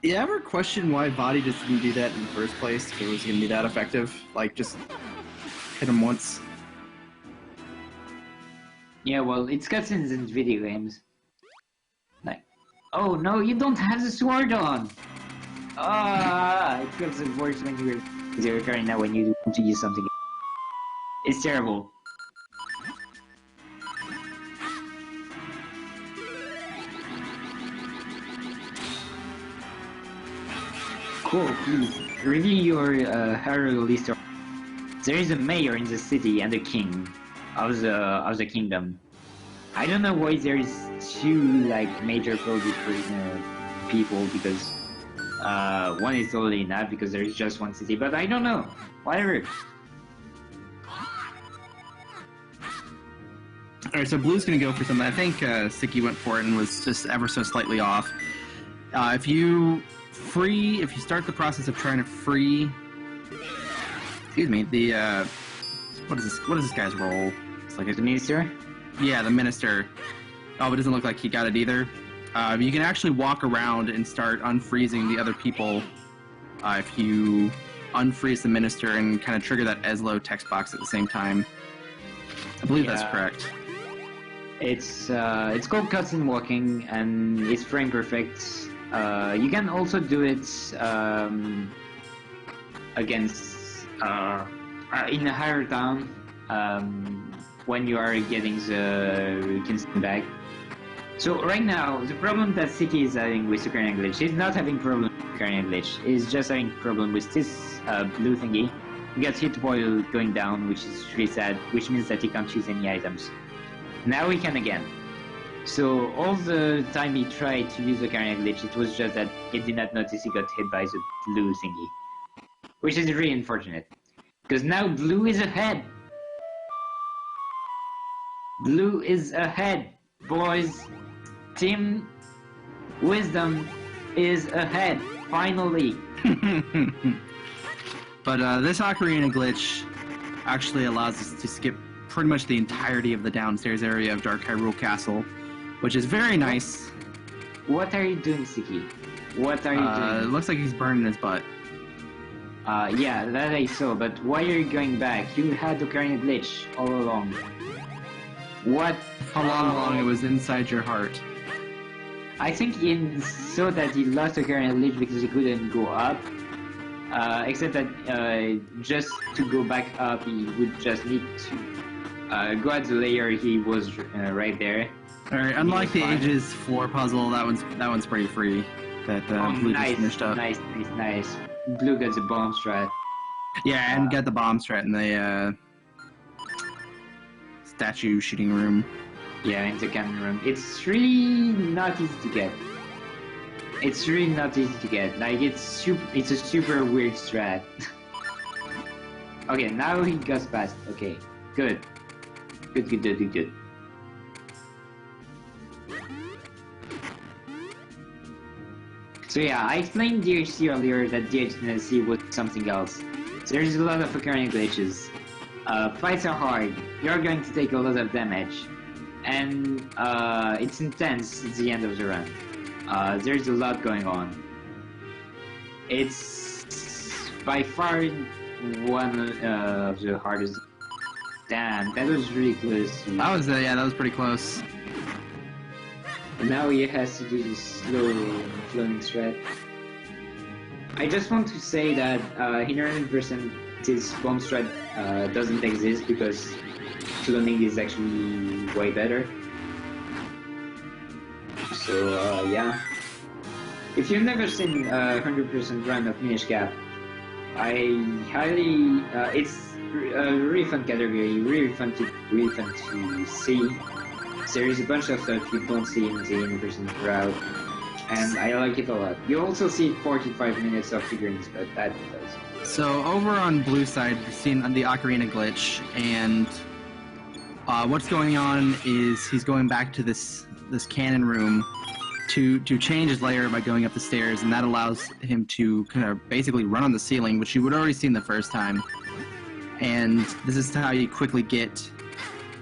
You ever question why Vadi just didn't do that in the first place? If it was going to be that effective? Like, just hit him once. Yeah, well, it's cutscenes in video games. Like, oh no, you don't have the sword on! Ah, it feels worse when you're recurring now when you want to use something. It's terrible. Cool, please, review your hero list. There is a mayor in the city and a king of the kingdom. I don't know why there is two like major project people, because one is totally enough because there is just one city, but I don't know. Whatever. Alright, so Blue's going to go for something. I think Sicky went for it and was just ever so slightly off. If you start the process of trying to free, excuse me, the what is this guy's role? It's like The minister? Yeah, the minister. Oh, it doesn't look like he got it either. You can actually walk around and start unfreezing the other people if you unfreeze the minister and kind of trigger that Eslo text box at the same time. I believe that's correct. It's called cutscene walking and it's frame perfect. You can also do it against in a higher town when you are getting the Kinston back. So right now, the problem that Sicky is having with Sickynar glitch, he's not having problem with Sickynar glitch. He's just having problem with this blue thingy. He gets hit while going down, which is really sad, which means that he can't choose any items. Now he can again. So all the time he tried to use the Sickynar glitch, it was just that he did not notice he got hit by the blue thingy. Which is really unfortunate. Because now blue is ahead! Blue is ahead, boys! Team Wisdom is ahead, finally! But this Ocarina glitch actually allows us to skip pretty much the entirety of the downstairs area of Dark Hyrule Castle, which is very nice. What are you doing, Sicky? What are you doing? It looks like he's burning his butt. Yeah, that I saw, but why are you going back? You had the Ocarina glitch all along. What? How long it was inside your heart? I think he saw that he lost the Ocarina glitch because he couldn't go up. Except that just to go back up, he would just need to God's layer, he was right there. All right, unlike the fine. Ages 4 puzzle, that one's pretty free. That Blue just finished up. Nice. Blue gets a bomb strat. Yeah, and get the bomb strat in the statue shooting room. Yeah, in the cannon room. It's really not easy to get. Like it's a super weird strat. Okay, now he goes past. Okay, good. Good. So yeah, I explained DHC earlier that DHC was something else. There's a lot of occurring glitches. Fights are hard. You're going to take a lot of damage. And it's intense at the end of the run. There's a lot going on. It's by far one of the hardest. Damn, that was really close. That was pretty close. Now he has to do this slow floating strat. I just want to say that 100% this bomb strat doesn't exist because cloning is actually way better. So yeah. If you've never seen 100% run of Minish Cap, I highly it's a really fun category, really fun to see. There is a bunch of stuff you don't see in the 100% route, and I like it a lot. You also see 45 minutes of figurines, but that does. So over on Blue side, you've seen the Ocarina glitch, and what's going on is he's going back to this cannon room to change his layer by going up the stairs, and that allows him to kind of basically run on the ceiling, which you would already seen the first time. And this is how you quickly get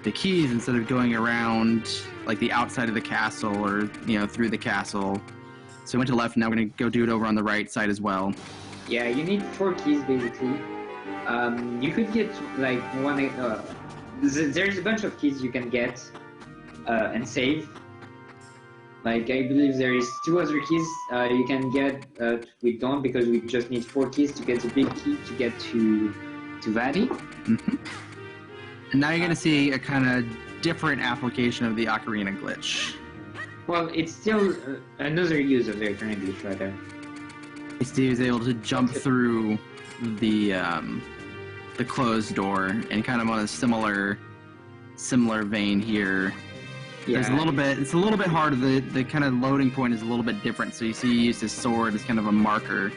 the keys instead of going around like the outside of the castle or through the castle. So we went to the left, and now we're gonna go do it over on the right side as well. Yeah, you need 4 keys basically. You could get like one. There's a bunch of keys you can get and save. Like I believe there is 2 other keys you can get. We don't, because we just need 4 keys to get the big key to get to Vati. Mm-hmm. And now you're going to see a kind of different application of the Ocarina glitch. Well, it's still another use of the Ocarina glitch right there. He was able to jump through the closed door, and kind of on a similar vein here. Yeah. It's a little bit harder. The kind of loading point is a little bit different. So you see, he used his sword as kind of a marker,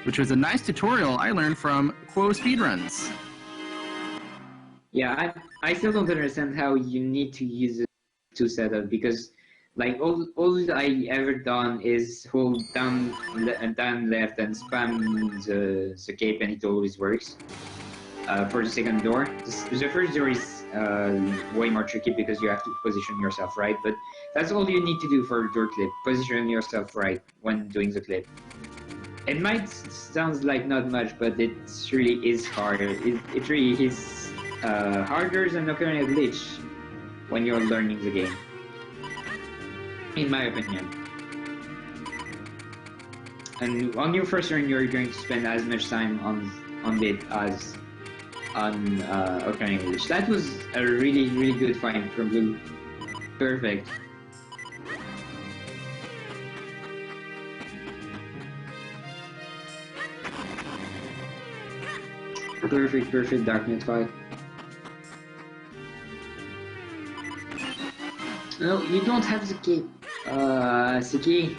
which was a nice tutorial I learned from Quo Speedruns. Yeah, I still don't understand how you need to use it to set up, because like all I ever done is hold down left and spam the cape, and it always works. For the second door, the first door is way more tricky because you have to position yourself right, but that's all you need to do for door clip. Position yourself right when doing the clip. It might sound like not much, but it really is hard. It really is harder than Ocarina glitch when you're learning the game, in my opinion. And on your first turn, you're going to spend as much time on it as on Ocarina glitch. That was a really good find from Blue. Perfect. Perfect Darknet fight. No, you don't have the key. Sicky.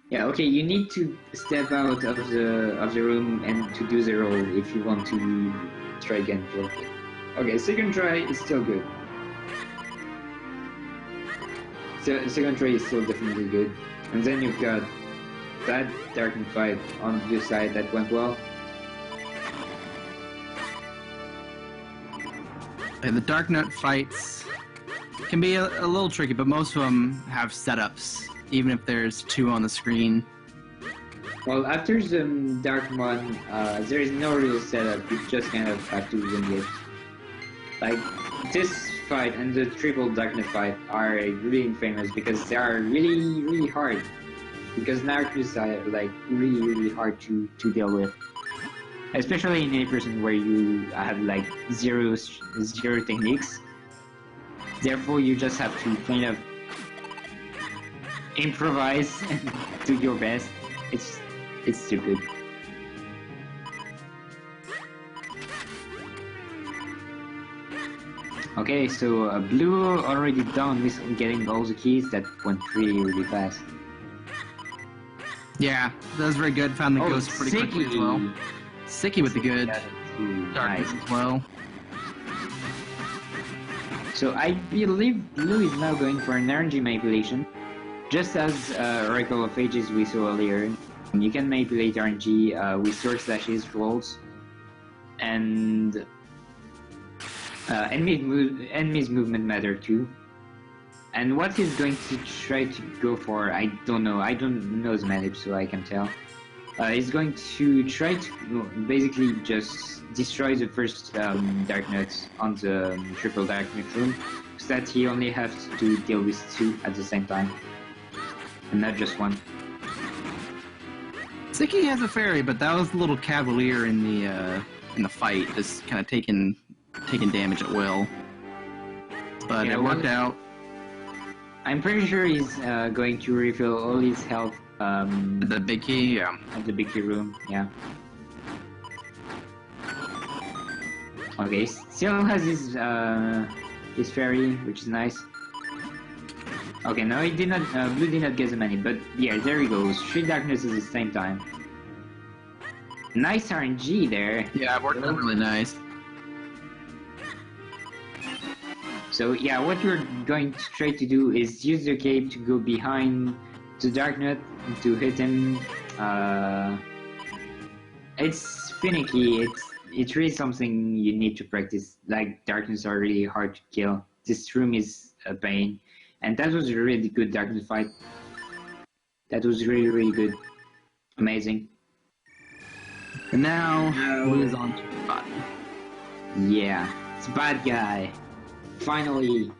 Yeah, okay, you need to step out of the room and to do the roll if you want to try again. Okay, second try is still good. Second try is still definitely good. And then you've got that Darknet fight on your side that went well. And the Darknet fights can be a little tricky, but most of them have setups, even if there's 2 on the screen. Well, after the Dark one, there is no real setup, you just kind of have to win it. Like, this fight and the triple Darknet fight are really famous because they are really hard. because Narcus are like really hard to deal with, especially in a person where you have like zero techniques. Therefore, you just have to kind of improvise and do your best. It's stupid. Okay, so Blue already done with getting all the keys. That went really fast. Yeah, that was very good. Found the ghost pretty quickly as well. Sicky with the good. Darkness as well. So I believe Blue is now going for an RNG manipulation. Just as Oracle of Ages we saw earlier, you can manipulate RNG with sword slashes, rolls, and enemies' movement matter too. And what he's going to try to go for, I don't know. I don't know the matchup, so I can tell. He's going to try to basically just destroy the first Dark Nuts on the triple Dark Nut room, so that he only has to deal with 2 at the same time, and not just 1. Sicky has a fairy, but that was a little cavalier in the fight, just kind of taking damage at will. But Yeah, it worked out. I'm pretty sure he's going to refill all his health The big key, yeah. at the big key room, yeah. Okay, still has his fairy, which is nice. Okay, no, he did not. Blue did not get the money, but yeah, there he goes. 3 darknesses at the same time. Nice RNG there. Yeah, it worked out really nice. So yeah, what you're going to try to do is use your cape to go behind the Dark Nut to hit him. It's finicky. It's really something you need to practice. Like, darkness are really hard to kill. This room is a pain, and that was a really good darkness fight. That was really good, amazing. And now, Blue is on to the bot. Yeah, it's a bad guy. Finally,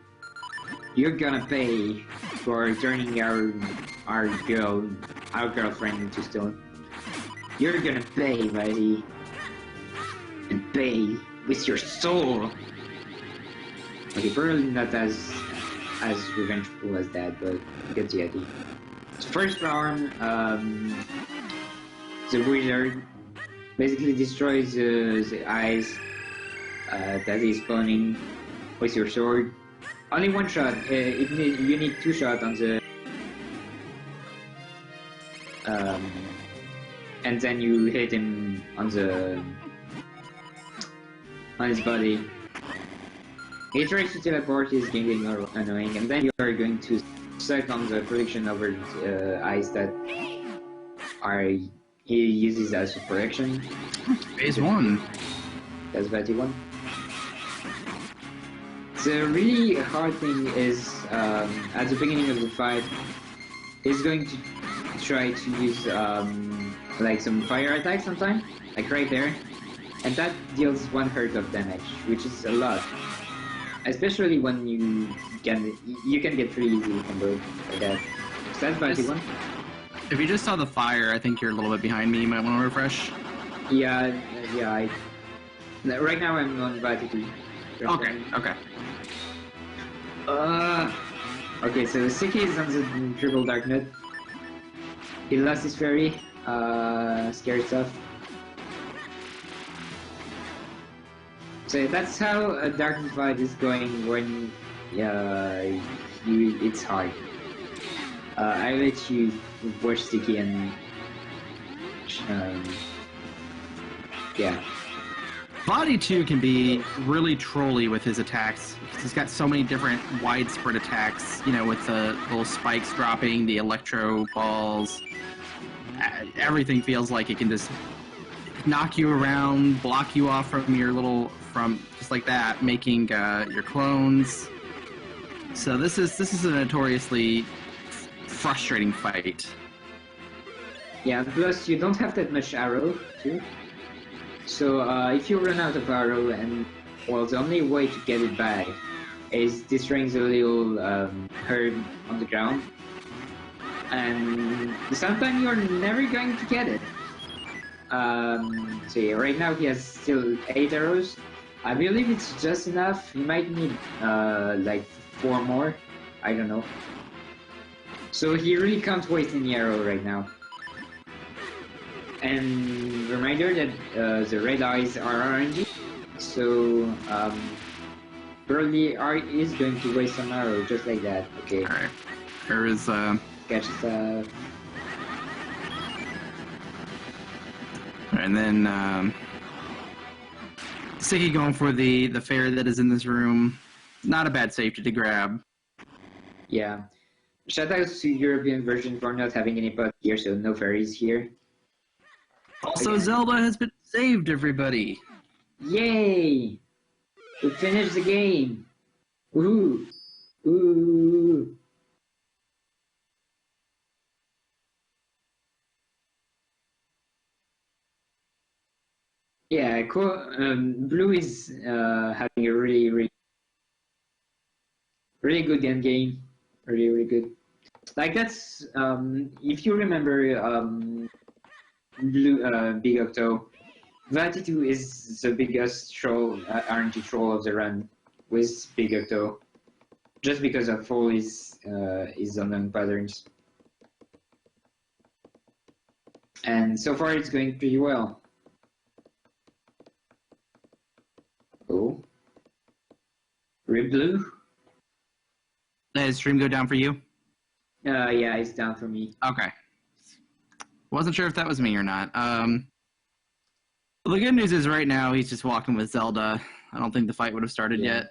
you're gonna pay for turning our girlfriend into stone. You're gonna pay, buddy, and pay with your soul. Okay, probably not as revengeful as that, but you get the idea. First round, the wizard basically destroys the eyes that is spawning with your sword. Only 1 shot. You need 2 shots on the and then you hit him on his body. He tries to teleport, he's getting annoying, and then you are going to suck on the protection over the eyes that he uses as a protection. Phase 1. That's Betty 1. The really hard thing is, at the beginning of the fight, he's going to try to use like some fire attack sometimes, like right there, and that deals 1 hurt of damage, which is a lot. Especially when you can get pretty easy combo like that. So that's Betty 1. If you just saw the fire, I think you're a little bit behind me. You might want to refresh. Yeah. Right now I'm on Betty 2. Okay. Okay, so Sicky is on the triple Dark Nut. He lost his fairy. Scary stuff. So that's how a Dark Nut fight is going when it's hard. I let you watch Sicky and yeah. Body 2 can be really trolly with his attacks. He's got so many different widespread attacks, you know, with the little spikes dropping, the electro balls. Everything feels like it can just knock you around, block you off from just like that, making your clones. So this is a notoriously frustrating fight. Yeah, plus you don't have that much arrow too. So if you run out of arrow, and well, the only way to get it back is destroying the little herb on the ground. and sometimes you're never going to get it. So yeah, right now he has still 8 arrows. I believe it's just enough. He might need like 4 more. I don't know. So he really can't waste any arrow right now. And reminder that the red eyes are RNG, so probably is going to waste some arrow just like that. Okay. All right. There is Catch stuff. and then Sicky going for the fairy that is in this room. Not a bad safety to grab. Yeah. Shout out to European version for not having any bugs here, so no fairies here. Also, Okay. Zelda has been saved, everybody. Yay! We finished the game! Woohoo! Ooh! Yeah, cool. Blue is having a really good end game. Really good. Like that's if you remember Blue Big Octo, Vati2 is the biggest troll RNG troll of the run with Big Octo, just because of all his unknown patterns. And so far it's going pretty well. Oh. Rip Blue? Did stream go down for you? Yeah, it's down for me. Okay. Wasn't sure if that was me or not. The good news is right now he's just walking with Zelda. I don't think the fight would have started Yeah. yet.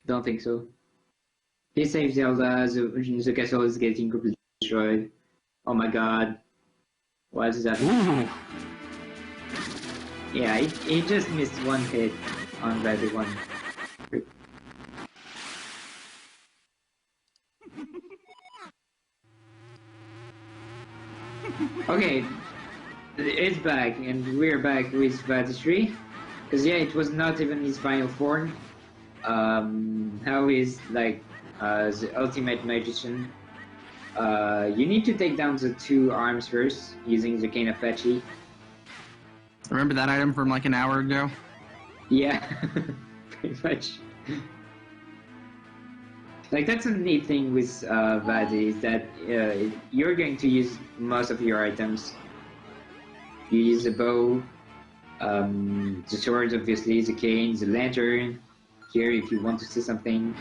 Don't think so. He saved Zelda, the castle is getting completely destroyed. Oh my god. Why is that? Ooh. Yeah, he just missed one hit on that one. Okay, it's back, and we're back with Vati3. Because yeah, it was not even his final form. Now he's like the ultimate magician. You need to take down the 2 arms first, using the Cane of Patchy. Remember that item from like an hour ago? Yeah, pretty much. Like that's a neat thing with Vadi is that you're going to use most of your items. You use the bow, the sword, obviously, the cane, the lantern. Here, if you want to see something.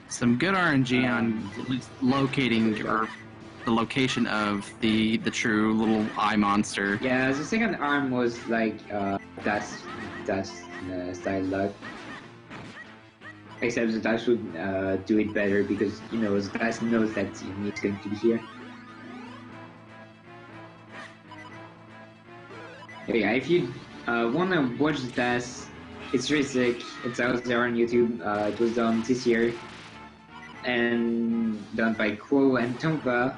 Some good RNG on at least locating or the location of the true little eye monster. Yeah, the second arm was like dust style luck. Except the dash would do it better because, you know, the dash knows that it's going to be here. Yeah, if you want to watch the dash, it's really sick. It's out there on YouTube. It was done this year. And done by Quo and Tompa.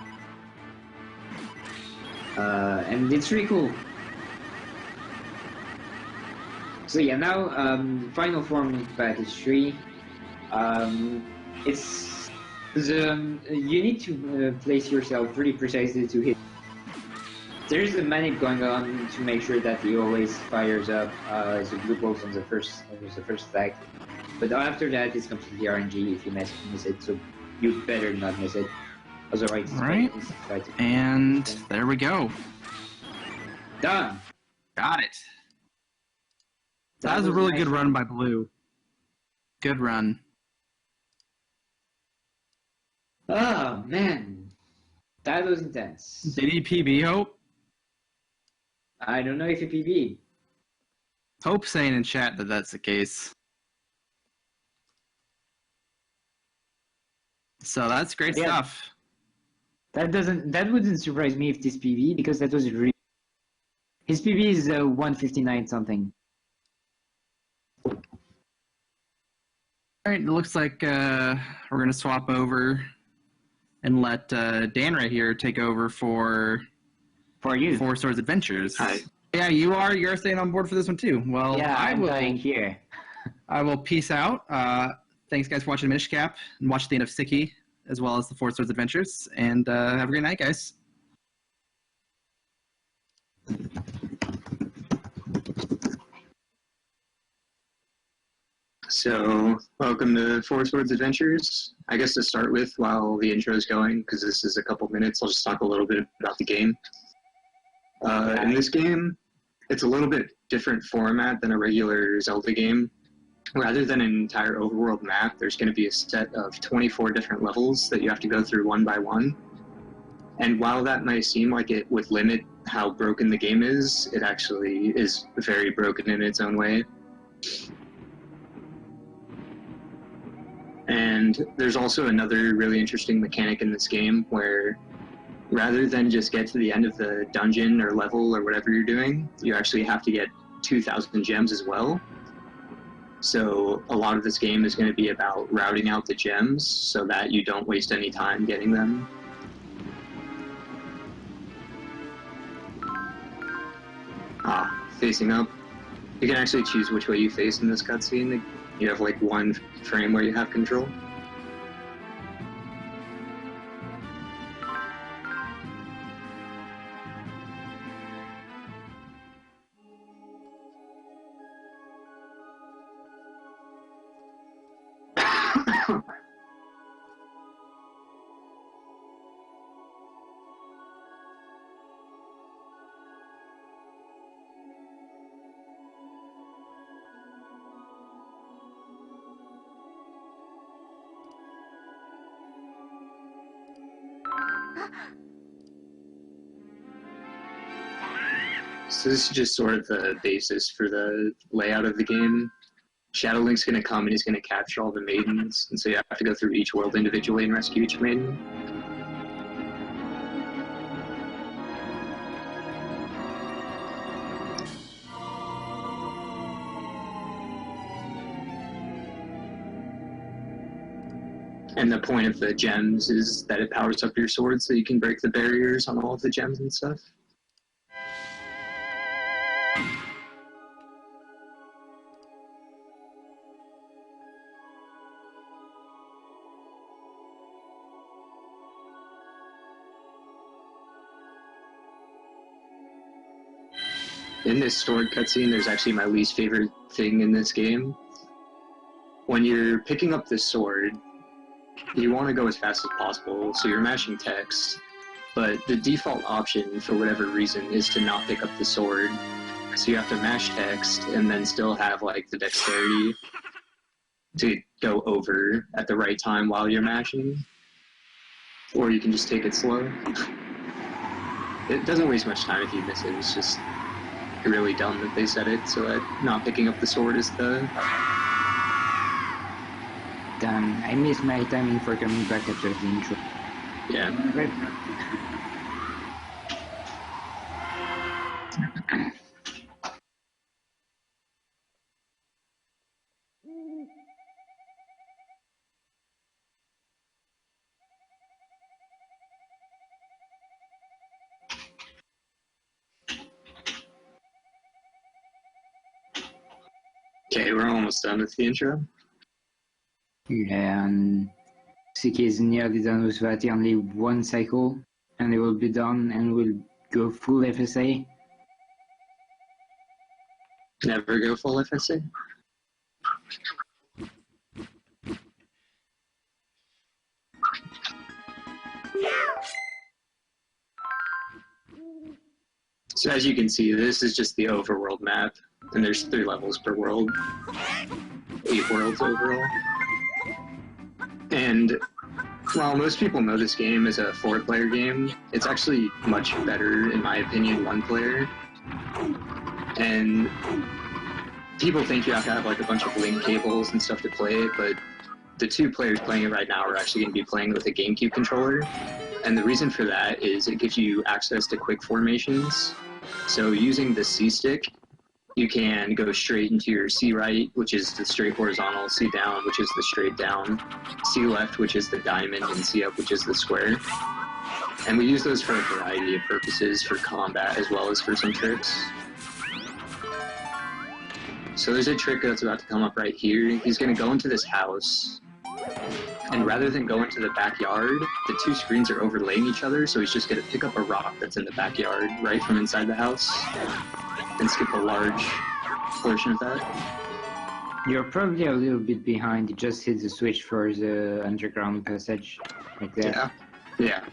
And it's really cool. So yeah, now final form of Vati3. It's the you need to place yourself really precisely to hit. There's a manic going on to make sure that he always fires up the blue balls on the first attack. But after that, it's completely RNG if you miss it. So you better not miss it. Otherwise, Right. And there we go. Done. Got it. That was a really good run by Blue. Good run. Oh man, that was intense. Did he PB Hope? I don't know if he PB. Hope saying in chat that that's the case. So that's great Yeah. stuff. That wouldn't surprise me if this PB because that was really. His PB is 159 something. All right, it looks like we're going to swap over and let Dan right here take over for you. Four Swords Adventures. Hi. Yeah, you're staying on board for this one too. Well, Yeah, I I'm will. dying here. I will peace out. Thanks, guys, for watching Minish Cap and watch the end of Sicky. as well as the Four Swords Adventures. And have a great night, guys. So, welcome to Four Swords Adventures. I guess to start with, while the intro is going, because this is a couple minutes, I'll just talk a little bit about the game. In this game, it's a little bit different format than a regular Zelda game. Rather than an entire overworld map, there's going to be a set of 24 different levels that you have to go through one by one. And while that might seem like it would limit how broken the game is, it actually is very broken in its own way. And there's also another really interesting mechanic in this game where rather than just get to the end of the dungeon or level or whatever you're doing, you actually have to get 2,000 gems as well. So a lot of this game is going to be about routing out the gems so that you don't waste any time getting them. Facing up. You can actually choose which way you face in this cutscene. You have like one frame where you have control. So this is just sort of the basis for the layout of the game. Shadow Link's going to come and he's going to capture all the maidens, and so you have to go through each world individually and rescue each maiden. And the point of the gems is that it powers up your sword so you can break the barriers on all of the gems and stuff. In this sword cutscene, there's actually my least favorite thing in this game. When you're picking up this sword, you want to go as fast as possible, so you're mashing text, but the default option, for whatever reason, is to not pick up the sword. So you have to mash text and then still have like the dexterity to go over at the right time while you're mashing. Or you can just take it slow. It doesn't waste much time if you miss it, it's just really dumb that they said it, so that not picking up the sword is the... Damn, I missed my timing for coming back after the intro. Yeah. Right. Okay, we're almost done with the intro. Yeah, and Sicky is nearly done with that, only one cycle, and it will be done, and we'll go full FSA. Never go full FSA. So as you can see, this is just the overworld map, and there's 3 levels per world, 8 worlds overall. And while most people know this game as a 4-player game, it's actually much better, in my opinion, 1-player. And people think you have to have like a bunch of link cables and stuff to play it, but the 2 players playing it right now are actually going to be playing it with a GameCube controller. And the reason for that is it gives you access to quick formations. So using the C stick, you can go straight into your C right, which is the straight horizontal, C down, which is the straight down, C left, which is the diamond, and C up, which is the square. And we use those for a variety of purposes, for combat as well as for some tricks. So there's a trick that's about to come up right here. He's going to go into this house. And rather than go into the backyard, the two screens are overlaying each other, so he's just going to pick up a rock that's in the backyard right from inside the house and skip a large portion of that. You're probably a little bit behind. You just hit the switch for the underground passage, like that. Yeah. Yeah.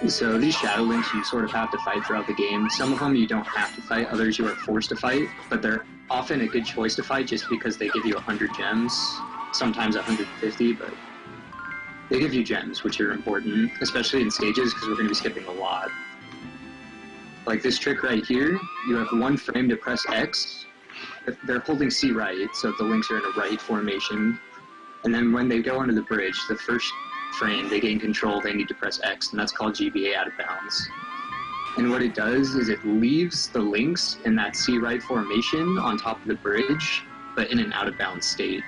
So these Shadow Links you sort of have to fight throughout the game. Some of them you don't have to fight, others you are forced to fight, but they're often a good choice to fight just because they give you 100 gems, sometimes 150, but they give you gems, which are important, especially in stages because we're going to be skipping a lot. Like this trick right here, you have one frame to press X. They're holding C right, so the links are in a right formation. And then when they go under the bridge, the first frame, they gain control, they need to press X, and that's called GBA out of bounds. And what it does is it leaves the links in that C right formation on top of the bridge, but in an out of bounds state.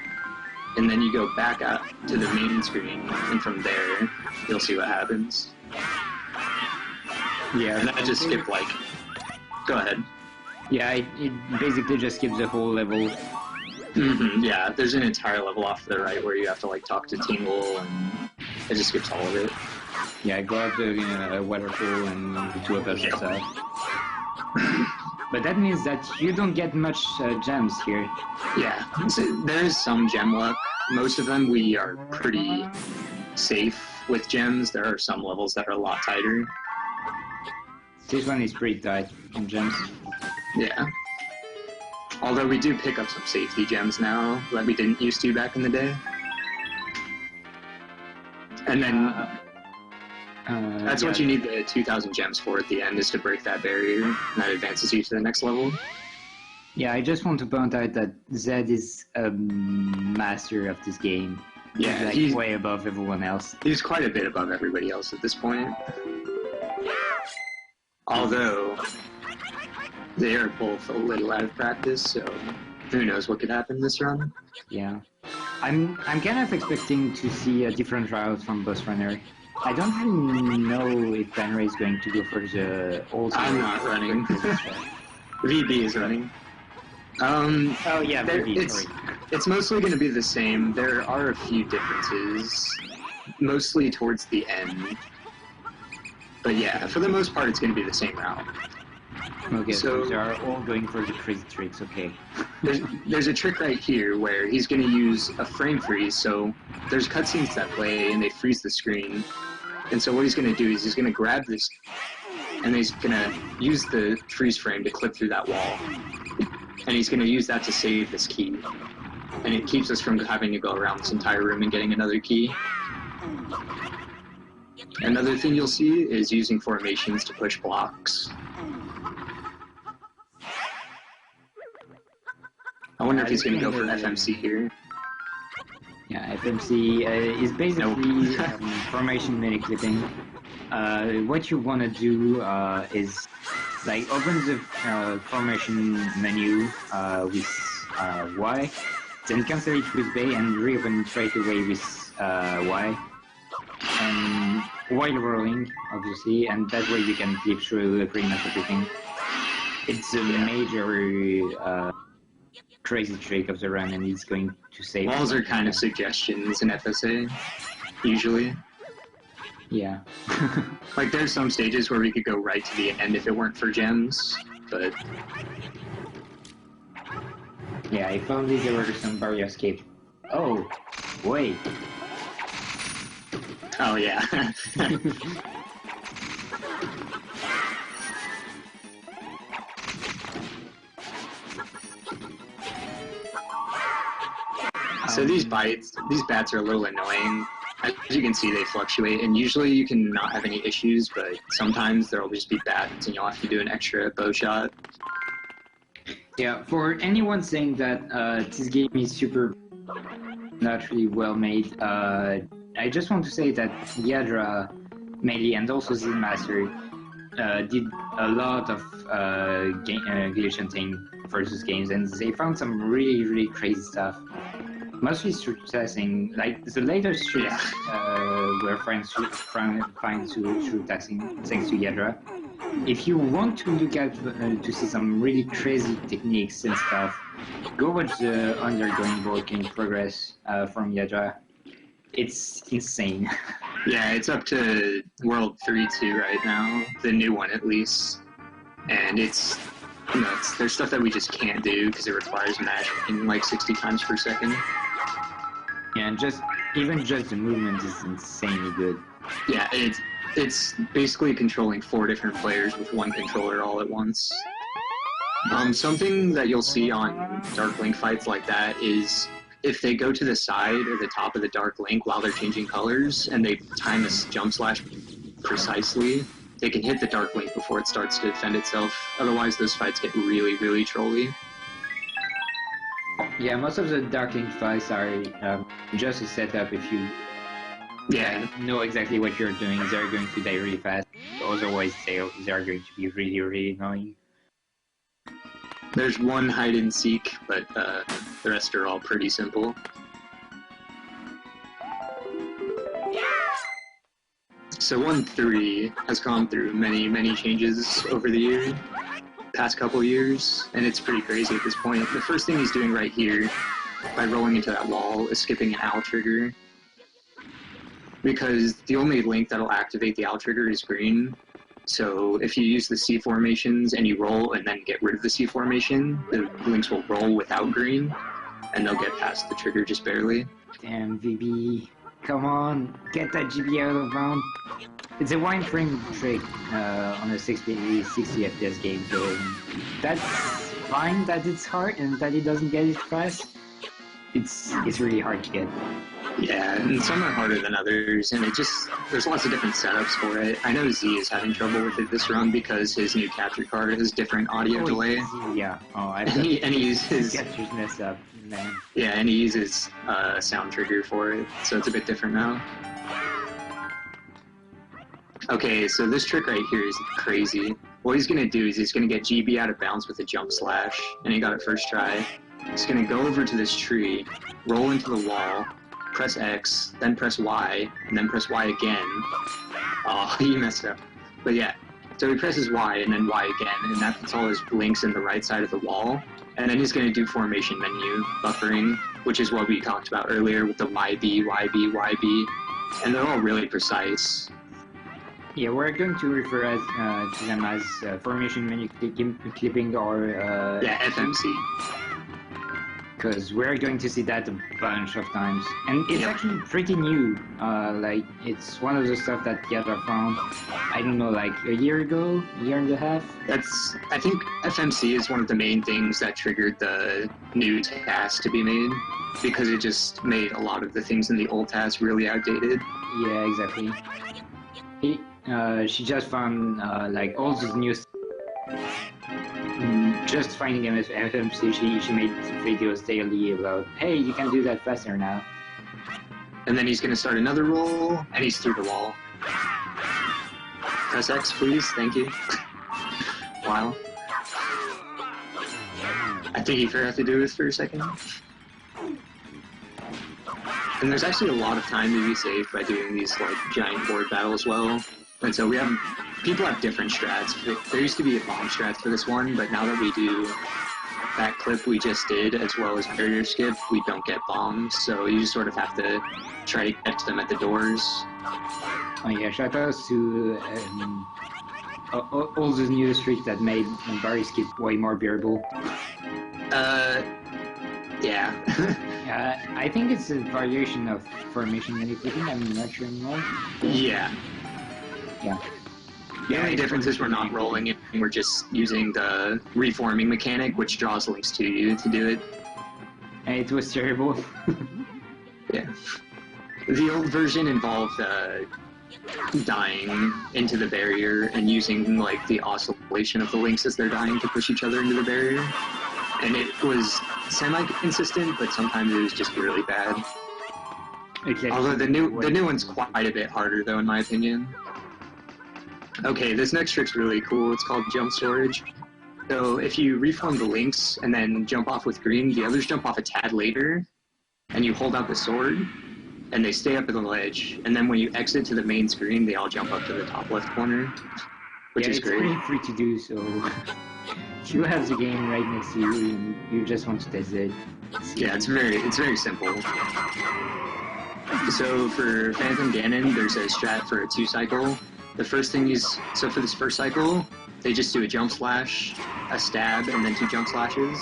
And then you go back out to the main screen, and from there, you'll see what happens. Yeah. And I just skipped like... Go ahead. Yeah, it basically just skips the whole level. Yeah, there's an entire level off to the right where you have to like talk to Tingle, and it just skips all of it. Yeah, go up the waterfall and do a bunch of stuff. But that means that you don't get much gems here. Yeah, so there is some gem luck. Most of them we are pretty safe with gems. There are some levels that are a lot tighter. This one is pretty tight on gems. Yeah. Although we do pick up some safety gems now that we didn't used to back in the day. And then that's what you need the 2,000 gems for at the end, is to break that barrier, and that advances you to the next level. Yeah, I just want to point out that Zed is a master of this game. Yeah, He's like way above everyone else. He's quite a bit above everybody else at this point. Although they are both a little out of practice, so who knows what could happen this run. Yeah. I'm kind of expecting to see a different route from Boss Runner. I don't really know if Banner is going to go for the old. I'm not running. VB is running. Oh yeah, VB, sorry. It's mostly going to be the same. There are a few differences, mostly towards the end. But yeah, for the most part, it's going to be the same route. Okay, so they are all going for the crazy tricks, okay. There's a trick right here where he's going to use a frame freeze, so there's cutscenes that play and they freeze the screen. And so what he's going to do is he's going to grab this, and he's going to use the freeze frame to clip through that wall. And he's going to use that to save this key. And it keeps us from having to go around this entire room and getting another key. Another thing you'll see is using formations to push blocks. I wonder if he's going to go for FMC here. Yeah, FMC is basically formation mini clipping. What you want to do is like open the formation menu with Y, then cancel it with B and reopen it straight away with Y. And while rolling, obviously, and that way you can flip through pretty much everything. It's a major crazy trick of the run, and it's going to save. Walls are kind of suggestions in FSA, usually. Yeah. Like there's some stages where we could go right to the end if it weren't for gems, but yeah, if only there were some barrier escape. Oh, wait. Oh yeah. So these bats are a little annoying. As you can see, they fluctuate, and usually you can not have any issues, but sometimes there'll just be bats, and you'll have to do an extra bow shot. Yeah, for anyone saying that this game is super not really well made, I just want to say that Yadra mainly, and also Zinmaster, did a lot of glitch hunting for those games, and they found some really, really crazy stuff. Mostly through testing, like the latest tricks were fine through testing, thanks to Yadra. if you want to look at to see some really crazy techniques and stuff, go watch the undergoing work in progress from Yadra. It's insane. Yeah, it's up to World 3-2 right now, the new one at least. And it's nuts. There's stuff that we just can't do because it requires mashing like 60 times per second. Yeah, and even just the movement is insanely good. Yeah, it's basically controlling 4 different players with one controller all at once. Something that you'll see on Dark Link fights like that is if they go to the side or the top of the Dark Link while they're changing colors and they time a jump slash precisely, they can hit the Dark Link before it starts to defend itself. Otherwise, those fights get really, really trolly. Yeah, most of the Dark Link fights are just a setup. If you know exactly what you're doing, they're going to die really fast. Otherwise, they're going to be really, really annoying. There's one hide and seek, but the rest are all pretty simple. So 1.3 has gone through many, many changes over the past couple years, and it's pretty crazy at this point. The first thing he's doing right here, by rolling into that wall, is skipping an owl trigger. Because the only link that'll activate the owl trigger is green. So if you use the C formations and you roll and then get rid of the C formation, the links will roll without green, and they'll get past the trigger just barely. Damn, VB. Come on, get that GB out of bound. It's a one frame trick on a 60 FPS game, so that's fine that it's hard and that it doesn't get it fast. It's really hard to get. Yeah, and some are harder than others, and there's lots of different setups for it. I know Z is having trouble with it this run because his new capture card has different audio delay. Yeah, and he uses captures messed up, man. Yeah, and he uses a sound trigger for it, so it's a bit different now. Okay, so this trick right here is crazy. What he's gonna do is he's gonna get GB out of bounds with a jump slash, and he got it first try. He's gonna go over to this tree, roll into the wall, press X, then press Y, and then press Y again. Oh, he messed up. But yeah, so he presses Y and then Y again, and that puts all his links in the right side of the wall. And then he's going to do formation menu buffering, which is what we talked about earlier with the YB, YB, YB. And they're all really precise. Yeah, we're going to refer to them as formation menu clipping or... yeah, FMC. Because we're going to see that a bunch of times. And it's actually pretty new. Like, it's one of the stuff that Yadra found, I don't know, like a year ago, a year and a half? I think FMC is one of the main things that triggered the new task to be made, because it just made a lot of the things in the old task really outdated. Yeah, exactly. She just found, like, all these new just finding him as FMC, she made videos daily about, hey, you can do that faster now. And then he's going to start another roll, and he's through the wall. Press X, please. Thank you. Wow. I think he forgot to do this for a second. And there's actually a lot of time to be saved by doing these like giant board battles well. And so people have different strats. There used to be a bomb strat for this one, but now that we do that clip we just did, as well as barrier skip, we don't get bombs. So you just sort of have to try to catch them at the doors. Oh yeah, shout outs to all those new tricks that made barrier skip way more bearable. Yeah. I think it's a variation of formation manipulating, I'm not sure anymore. Yeah. Yeah. The only difference is we're not rolling it, and we're just using the reforming mechanic, which draws links to you to do it. And it was terrible. Yeah. The old version involved dying into the barrier and using like the oscillation of the links as they're dying to push each other into the barrier. And it was semi-consistent, but sometimes it was just really bad. Exactly. Although the new one's quite a bit harder, though, in my opinion. Okay, this next trick's really cool. It's called jump storage. So if you reform the links and then jump off with green, the others jump off a tad later, and you hold out the sword, and they stay up at the ledge. And then when you exit to the main screen, they all jump up to the top left corner. which yeah, is it's great. pretty free to do, so if you have the game right next to you and you just want to test it. Yeah, it's very simple. So for Phantom Ganon, there's a strat for a 2-cycle. The first thing is, so for this first cycle, they just do a jump slash, a stab, and then 2 jump slashes.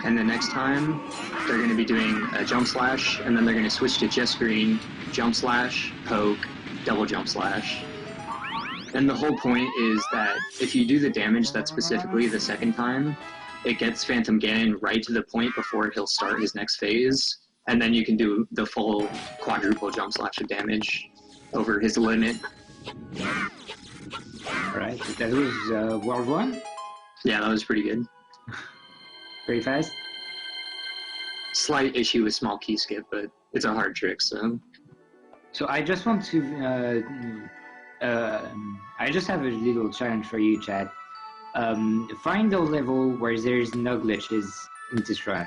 And the next time, they're going to be doing a jump slash, and then they're going to switch to just green, jump slash, poke, double jump slash. And the whole point is that if you do the damage that specifically the second time, it gets Phantom Ganon right to the point before he'll start his next phase, and then you can do the full quadruple jump slash of damage over his limit. Alright, so that was World 1. Yeah, that was pretty good. Very fast. Slight issue with small key skip, but it's a hard trick, so... So I just want to, I just have a little challenge for you, chat. Find a level where there's no glitches in this run.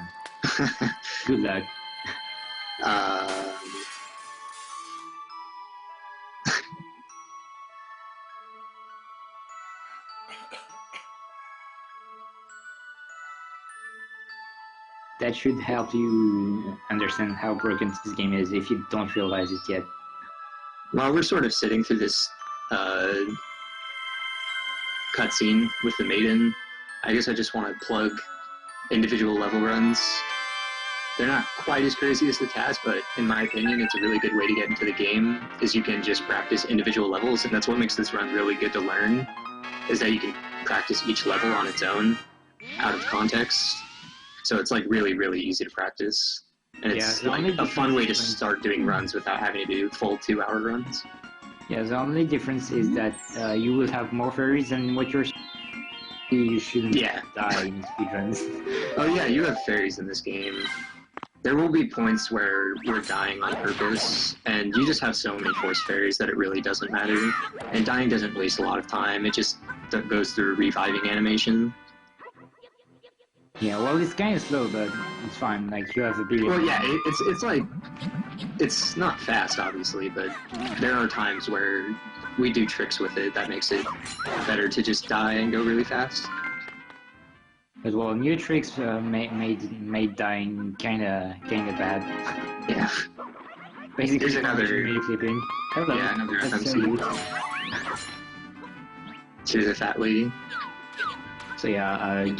Good luck. That should help you understand how broken this game is if you don't realize it yet. While we're sort of sitting through this cutscene with the maiden, I guess I just want to plug individual level runs. They're not quite as crazy as the task, but in my opinion, it's a really good way to get into the game, is you can just practice individual levels, and that's what makes this run really good to learn, is that you can practice each level on its own, out of context. So it's like really, really easy to practice. And it's Yeah, like a fun way to start doing runs without having to do full 2-hour runs. Yeah, the only difference is that you will have more fairies than what you're. You shouldn't die in speedruns. Oh yeah, you have fairies in this game. There will be points where we're dying on purpose, and you just have so many force fairies that it really doesn't matter. And dying doesn't waste a lot of time, it just goes through a reviving animation. Yeah, well, it's kind of slow, but it's fine. Like, you have a big... Well, yeah, it's like... It's not fast, obviously, but there are times where we do tricks with it that makes it better to just die and go really fast. But, well, new tricks made dying kinda bad. Yeah. Basically, There's another... clipping. Hello. Yeah, another That's FMC. so She's a fat lady. So yeah, we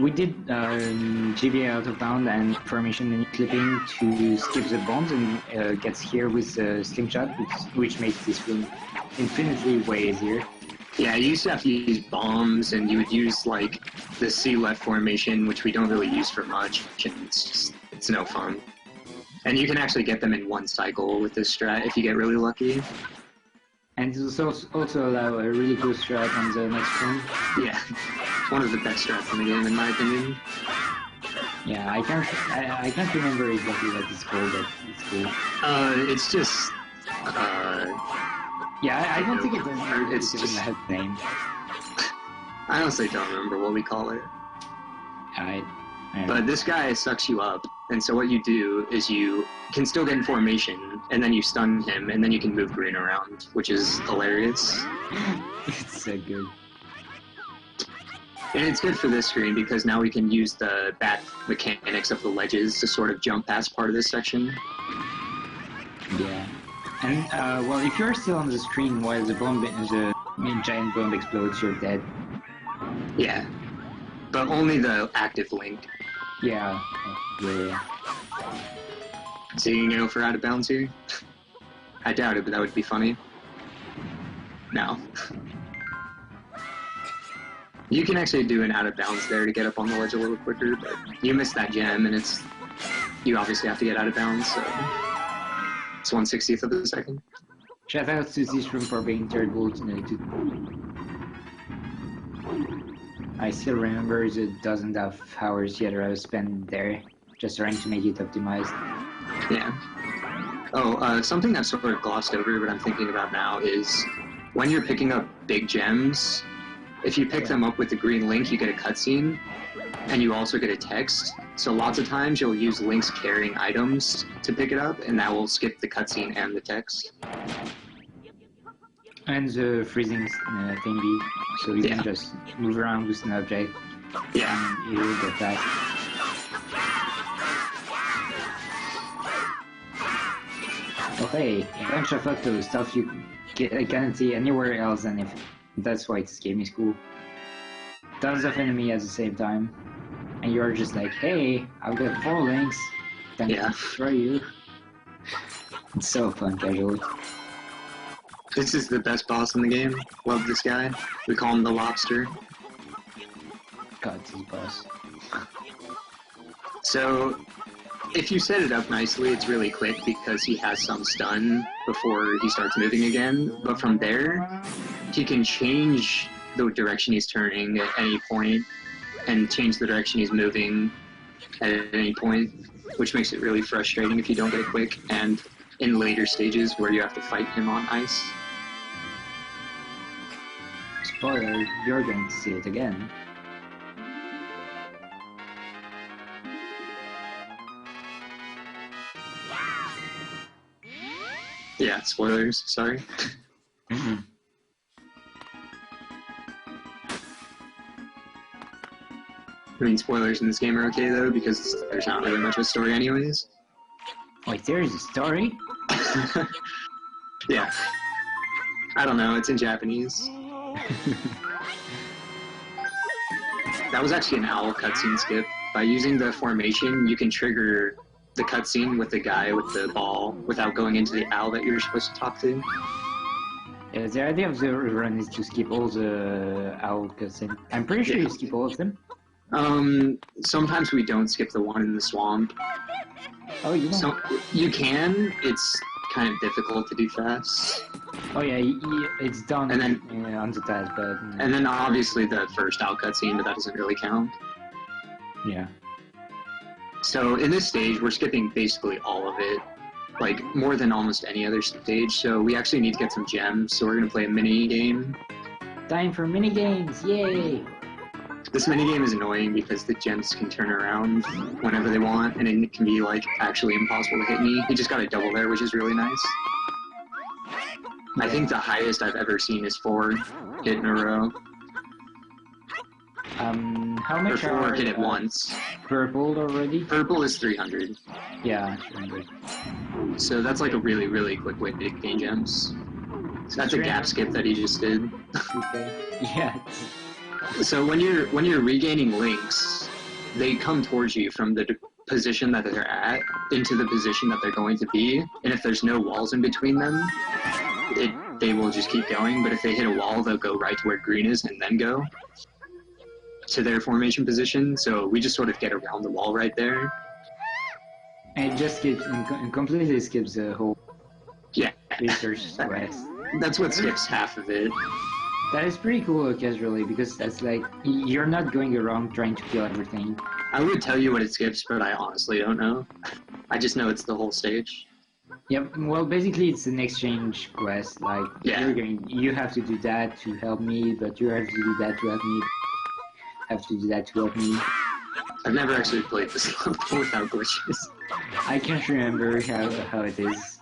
did GBA out of bound and formation and clipping to skip the bombs and gets here with the slingshot, which makes this room infinitely way easier. Yeah, you used to have to use bombs, and you would use like the C left formation, which we don't really use for much, and it's no fun. And you can actually get them in one cycle with this strat if you get really lucky. And it's also allow a really good strat on the next room. Yeah, one of the best strats in the game, in my opinion. Yeah, I can't remember exactly what it's called, but it's cool. It's just... yeah, I don't think it does. It's just... have a name. I honestly don't remember what we call it. But this guy sucks you up, and so what you do is you can still get in formation, and then you stun him, and then you can move green around, which is hilarious. It's so good. And it's good for this screen because now we can use the bad mechanics of the ledges to sort of jump past part of this section. Yeah. And, well, if you're still on the screen while the giant bomb explodes, you're dead. Yeah. But only the active link. Yeah. Yeah. So you can go for out of bounds here? I doubt it, but that would be funny. No. You can actually do an out of bounds there to get up on the ledge a little quicker, but you missed that gem, and you obviously have to get out of bounds, so it's 1/60th of a second. Shout out to this room for being terrible I still remember the dozens of hours Yadra spent there, just trying to make it optimized. Yeah. Oh, something I've sort of glossed over, but I'm thinking about now is when you're picking up big gems, if you pick them up with the green link, you get a cutscene, and you also get a text. So lots of times you'll use links carrying items to pick it up, and that will skip the cutscene and the text. And the freezing thingy, so you Yeah. can just move around with an object Yeah. and it will go fast. Okay, a bunch of octo stuff you can't see anywhere else, and if that's why this game is cool. Tons of enemy at the same time, and you're just like, hey, I've got 4 links, then Yeah. destroy you. It's so fun, casually. This is the best boss in the game. Love this guy. We call him the Lobster. God, this boss. So, if you set it up nicely, it's really quick because he has some stun before he starts moving again. But from there, he can change the direction he's turning at any point and change the direction he's moving at any point, which makes it really frustrating if you don't get it quick and in later stages where you have to fight him on ice. Spoiler, you're going to see it again. Yeah, spoilers, sorry. I mean, spoilers in this game are okay though, because there's not really much of a story anyways. Wait, there is a story? Yeah. I don't know, it's in Japanese. That was actually an owl cutscene skip. By using the formation, you can trigger the cutscene with the guy with the ball without going into the owl that you're supposed to talk to. Yeah, the idea of the run is to skip all the owl cutscene. I'm pretty sure you skip all of them. Sometimes we don't skip the one in the swamp. Oh, you don't? So you can, it's kind of difficult to do fast. Oh yeah, it's done And then- on the task, but... And then obviously the first owl cutscene, but that doesn't really count. yeah. So in this stage, we're skipping basically all of it, like more than almost any other stage. So we actually need to get some gems. So we're gonna play a mini game. Time for mini games! Yay! This mini game is annoying because the gems can turn around whenever they want, and it can be like actually impossible to hit me. He just got a double there, which is really nice. I think the highest I've ever seen is 4 hit in a row, How or much 4 are hit at once. purple already? Purple is 300, Yeah, 300. so that's like a really, really quick way to gain gems. That's a gap skip that he just did. Okay. Yeah. So when you're regaining links, they come towards you from the position that they're at into the position that they're going to be, and if there's no walls in between them, they will just keep going. But if they hit a wall, they'll go right to where green is and then go to their formation position. So we just sort of get around the wall right there. And it just skips, completely skips the whole Yeah, research quest. that's what skips half of it. That is pretty cool, casually, because that's like, you're not going around trying to kill everything. I would tell you what it skips, but I honestly don't know. I just know it's the whole stage. Yep, well, basically it's an exchange quest, like, Yeah. you have to do that to help me, but you have to do that to help me, have to do that to help me. I've never actually played this level without glitches. I can't remember how it is.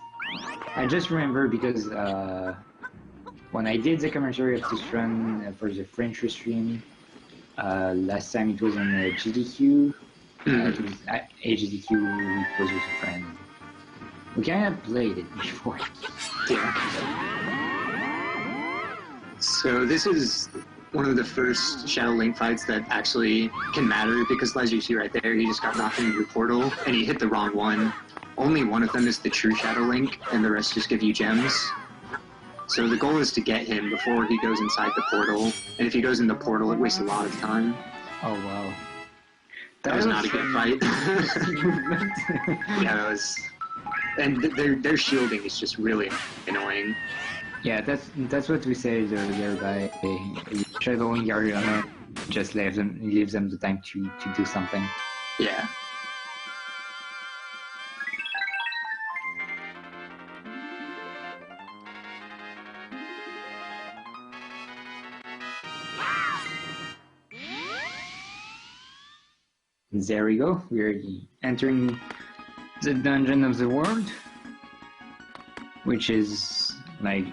I just remember because, when I did the commentary of this run for the French stream, last time it was on GDQ, it was at AGDQ, it was with a friend. We kind of played it before. Yeah. So this is one of the first Shadow Link fights that actually can matter, because as you see right there, he just got knocked into your portal, and he hit the wrong one. Only one of them is the true Shadow Link, and the rest just give you gems. So the goal is to get him before he goes inside the portal, and if he goes in the portal, it wastes a lot of time. Oh wow. That was not a good fight. Yeah, that was... And their shielding is just really annoying. Yeah, that's what we said earlier by shadowing Ariana just leaves them the time to do something. Yeah. There we go. We're entering the dungeon of the world, which is Like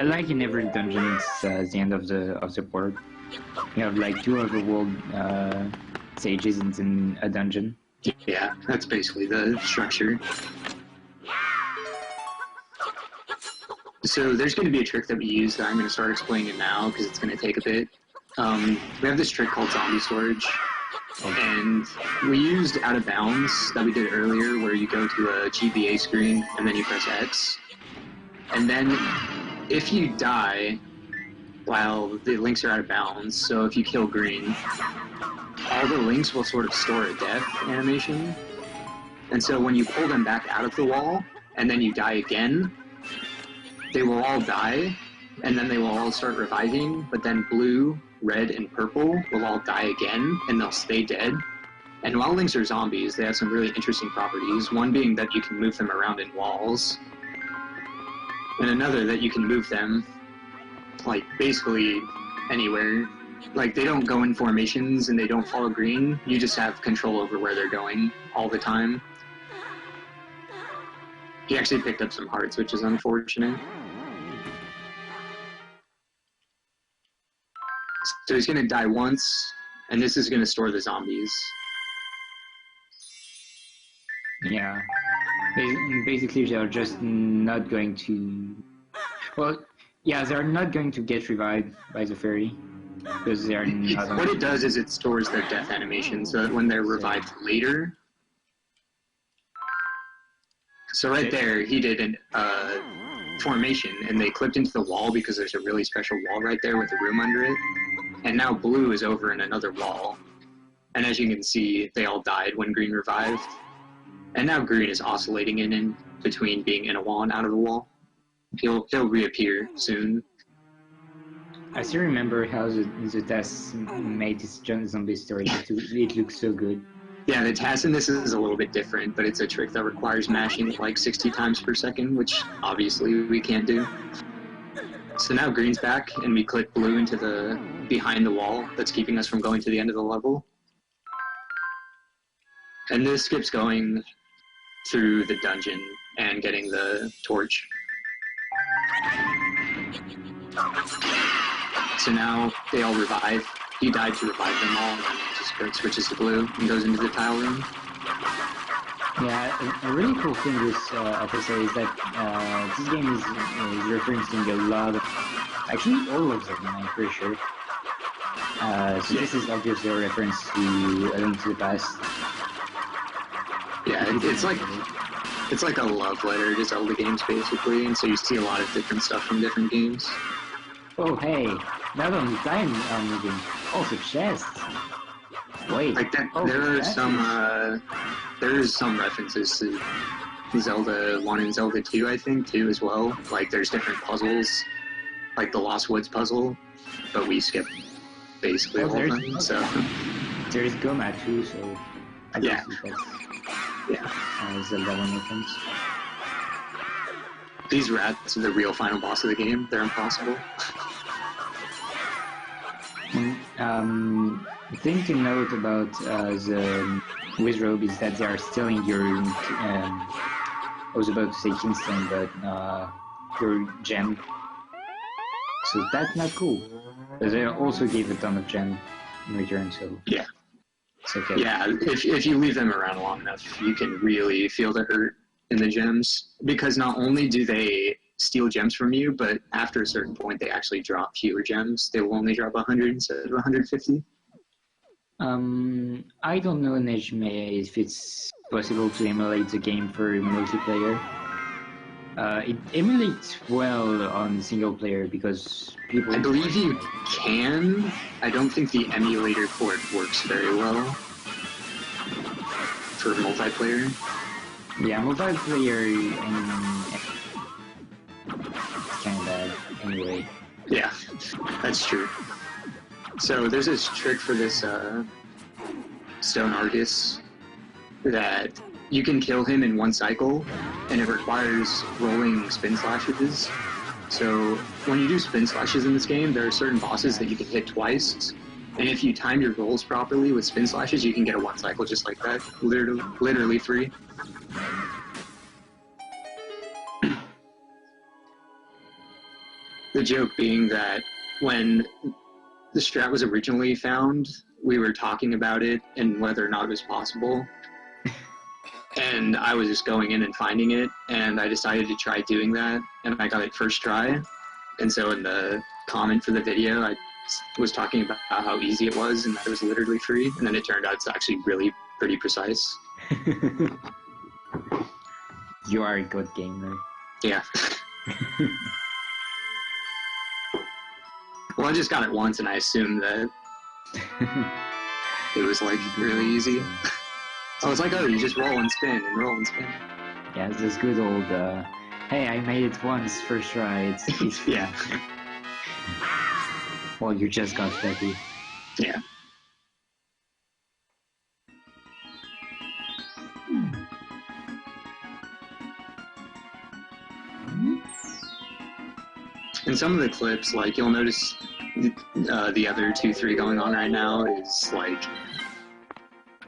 like in every dungeon, it's the end of the port. You have like 2 overworld stages in a dungeon. Yeah, that's basically the structure. So there's going to be a trick that we use that I'm going to start explaining now because it's going to take a bit. We have this trick called zombie storage, and we used out of bounds that we did earlier where you go to a GBA screen and then you press X. And then if you die while the links are out of bounds, so if you kill green, all the links will sort of store a death animation. And so when you pull them back out of the wall and then you die again, they will all die and then they will all start reviving, but then blue, red, and purple will all die again and they'll stay dead. And while links are zombies, they have some really interesting properties, one being that you can move them around in walls, and another that you can move them like basically anywhere. Like they don't go in formations and they don't follow green. You just have control over where they're going all the time. He actually picked up some hearts, which is unfortunate. So he's gonna die once, and this is gonna store the zombies. Yeah. Basically, they're just not going to... Well, yeah, they're not going to get revived by the fairy. Because they're not... What it does is it stores their death animation so that when they're revived later... So right there, he did a formation, and they clipped into the wall because there's a really special wall right there with a room under it. And now blue is over in another wall. And as you can see, they all died when green revived. And now green is oscillating in between being in a wall and out of the wall. He'll reappear soon. I still remember how the TAS made this zombie story. It looks so good. Yeah, the TAS in this is a little bit different, but it's a trick that requires mashing like 60 times per second, which obviously we can't do. So now green's back, and we click blue into the behind the wall that's keeping us from going to the end of the level. And this skips going through the dungeon and getting the torch. So now they all revive. He died to revive them all, and just switches to blue and goes into the tile room. Yeah, a really cool thing with episode is that this game is referencing a lot of... Actually, all of them, I'm pretty sure. So this is obviously a reference to A Link to the Past. Yeah, it's like a love letter to Zelda games, basically, and so you see a lot of different stuff from different games. Oh, hey, not only time are moving, also chests. Wait, Like that, oh, there's some references to Zelda 1 and Zelda 2, I think, too, as well. Like, there's different puzzles, like the Lost Woods puzzle, but we skip basically all of them, so... There's Goma, too, so... I Yeah. Yeah. Zelda 1 reference. These rats are the real final boss of the game. They're impossible. The thing to note about the Wizrobe is that they are stealing your, I was about to say Kingston, but your gem. So that's not cool. But they also gave a ton of gem in return, so Yeah. it's okay. Yeah, if you leave them around long enough, you can really feel the hurt in the gems. Because not only do they steal gems from you, but after a certain point, they actually drop fewer gems. They will only drop 100 instead of 150. I don't know, Nejme, if it's possible to emulate the game for multiplayer. It emulates well on single player because people... I believe you can. I don't think the emulator port works very well for multiplayer. Yeah, multiplayer it's kind of bad anyway. Yeah, that's true. So there's this trick for this Stone Argus that you can kill him in one cycle, and it requires rolling spin slashes. So when you do spin slashes in this game, there are certain bosses that you can hit twice, and if you time your rolls properly with spin slashes, you can get a one cycle just like that, literally free. The joke being that when the strat was originally found, we were talking about it and whether or not it was possible. And I was just going in and finding it, and I decided to try doing that, and I got it first try. And so in the comment for the video, I was talking about how easy it was and that it was literally free, and then it turned out it's actually really pretty precise. You are a good gamer. Yeah. Well, I just got it once, and I assumed that it was, like, really easy. I was like, oh, you just roll and spin and roll and spin. Yeah, it's this good old, hey, I made it once, first try, it's Yeah. Well, you just got lucky. Yeah. In some of the clips, like, you'll notice the other 2-3 going on right now is, like,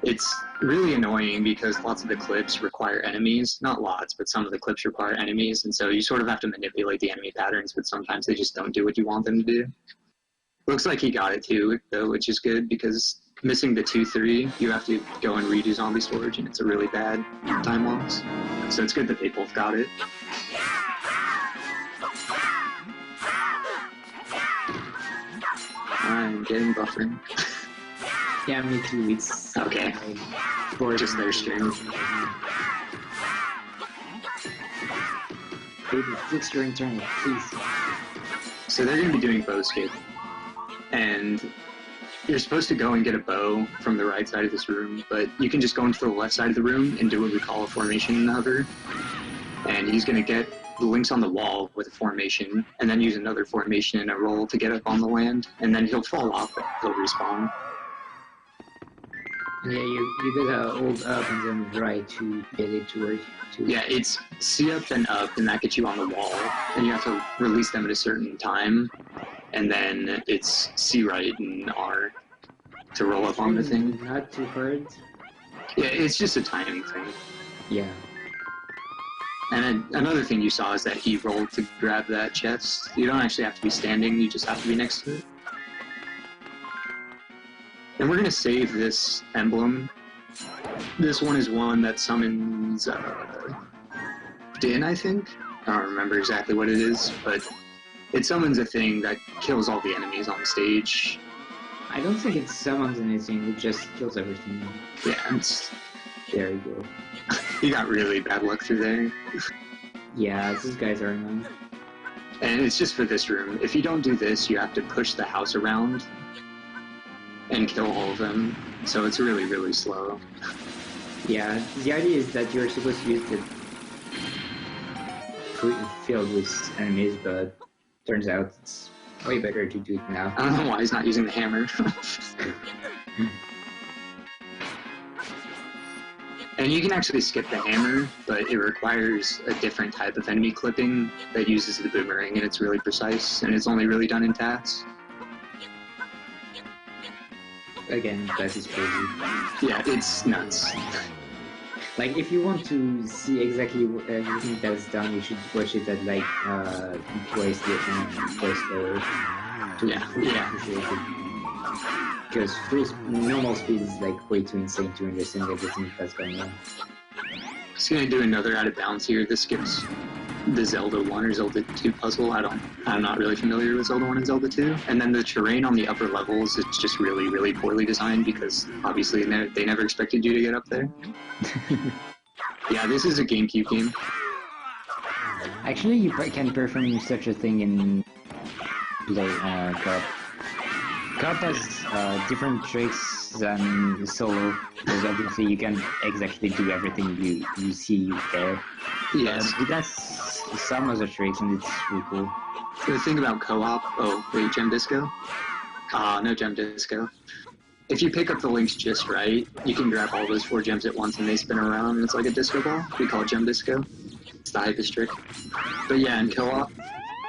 it's really annoying because lots of the clips require enemies. Not lots, but some of the clips require enemies, and so you sort of have to manipulate the enemy patterns, but sometimes they just don't do what you want them to do. Looks like he got it too, though, which is good, because missing the 2-3, you have to go and redo zombie storage, and it's a really bad time loss. So it's good that they both got it. I'm getting buffering. Yeah, me too, it's... Okay. Just their stream. Baby, fix your internet, please. So they're going to be doing bow skip. And you're supposed to go and get a bow from the right side of this room, but you can just go into the left side of the room and do what we call a formation hover. And he's going to get the links on the wall with a formation, and then use another formation in a roll to get up on the land, and then he'll fall off, but he'll respawn. Yeah, you gotta hold up and then right to get it to work. Yeah, it's C up and up, and that gets you on the wall, and you have to release them at a certain time, and then it's C right and R to roll up on the thing. Not too hard. Yeah, it's just a timing thing. Yeah. And another thing you saw is that he rolled to grab that chest. You don't actually have to be standing, you just have to be next to it. And we're going to save this emblem. This one is one that summons Din, I think? I don't remember exactly what it is, but it summons a thing that kills all the enemies on the stage. I don't think it summons anything, it just kills everything. Yeah, it's... There you go. You got really bad luck through there. Yeah, these guys are annoying. And it's just for this room. If you don't do this, you have to push the house around and kill all of them. So it's really, really slow. Yeah, the idea is that you're supposed to use the field with enemies, but turns out it's way better to do it now. I don't know why he's not using the hammer. And you can actually skip the hammer, but it requires a different type of enemy clipping that uses the boomerang, and it's really precise, and it's only really done in TAS. Again, that is crazy. Yeah, it's nuts. Like, if you want to see exactly everything that's done, you should watch it at, like, twice slower. Yeah. Because normal speed is, like, way too insane to understand everything that's going on. Just gonna do another out of bounds here. This skips the Zelda 1 or Zelda 2 puzzle. I'm not really familiar with Zelda 1 and Zelda 2. And then the terrain on the upper levels is just really, really poorly designed because obviously they never expected you to get up there. Yeah, this is a GameCube game. Actually, you can perform such a thing in co-op. Co-op has different tricks than solo, because obviously you can exactly do everything you see there. Yes. It has some other tricks, and it's really cool. The thing about co-op... Oh, wait, Gem Disco? No Gem Disco. If you pick up the links just right, you can grab all those 4 gems at once and they spin around. It's like a disco ball. We call it Gem Disco. It's the hypest trick. But yeah, in co-op,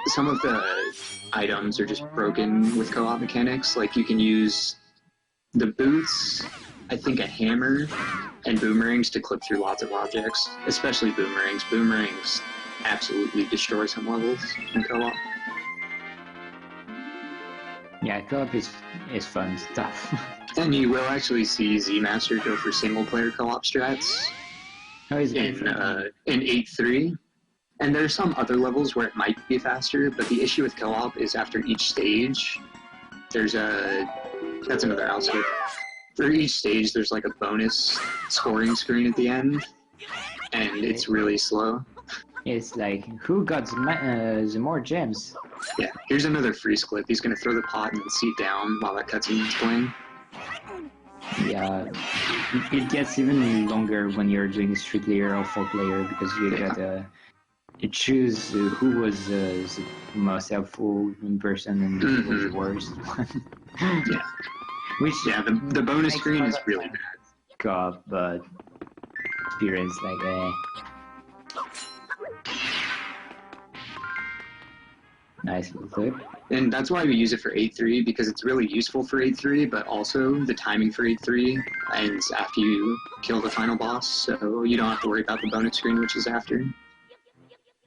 some of the items are just broken with co-op mechanics. Like, you can use the boots, I think a hammer, and boomerangs to clip through lots of objects, especially boomerangs. Boomerangs absolutely destroy some levels in co-op. Yeah, co-op is fun stuff. And you will actually see Z Master go for single player co-op strats How is in 8.3. And there are some other levels where it might be faster, but the issue with co-op is after each stage, there's that's another outskip. For each stage, there's like a bonus scoring screen at the end, and it's really slow. It's like, who got the more gems? Yeah, here's another freeze clip. He's gonna throw the pot and then seat down while that cutscene is playing. Yeah, it gets even longer when you're doing 3-player or 4-player because you gotta choose who was the most helpful in person and who was the worst one. Yeah. Which The bonus screen is really bad. co-op, but experience like nice little clip. And that's why we use it for 8.3, because it's really useful for 8.3, but also the timing for 8.3 ends after you kill the final boss, so you don't have to worry about the bonus screen, which is after.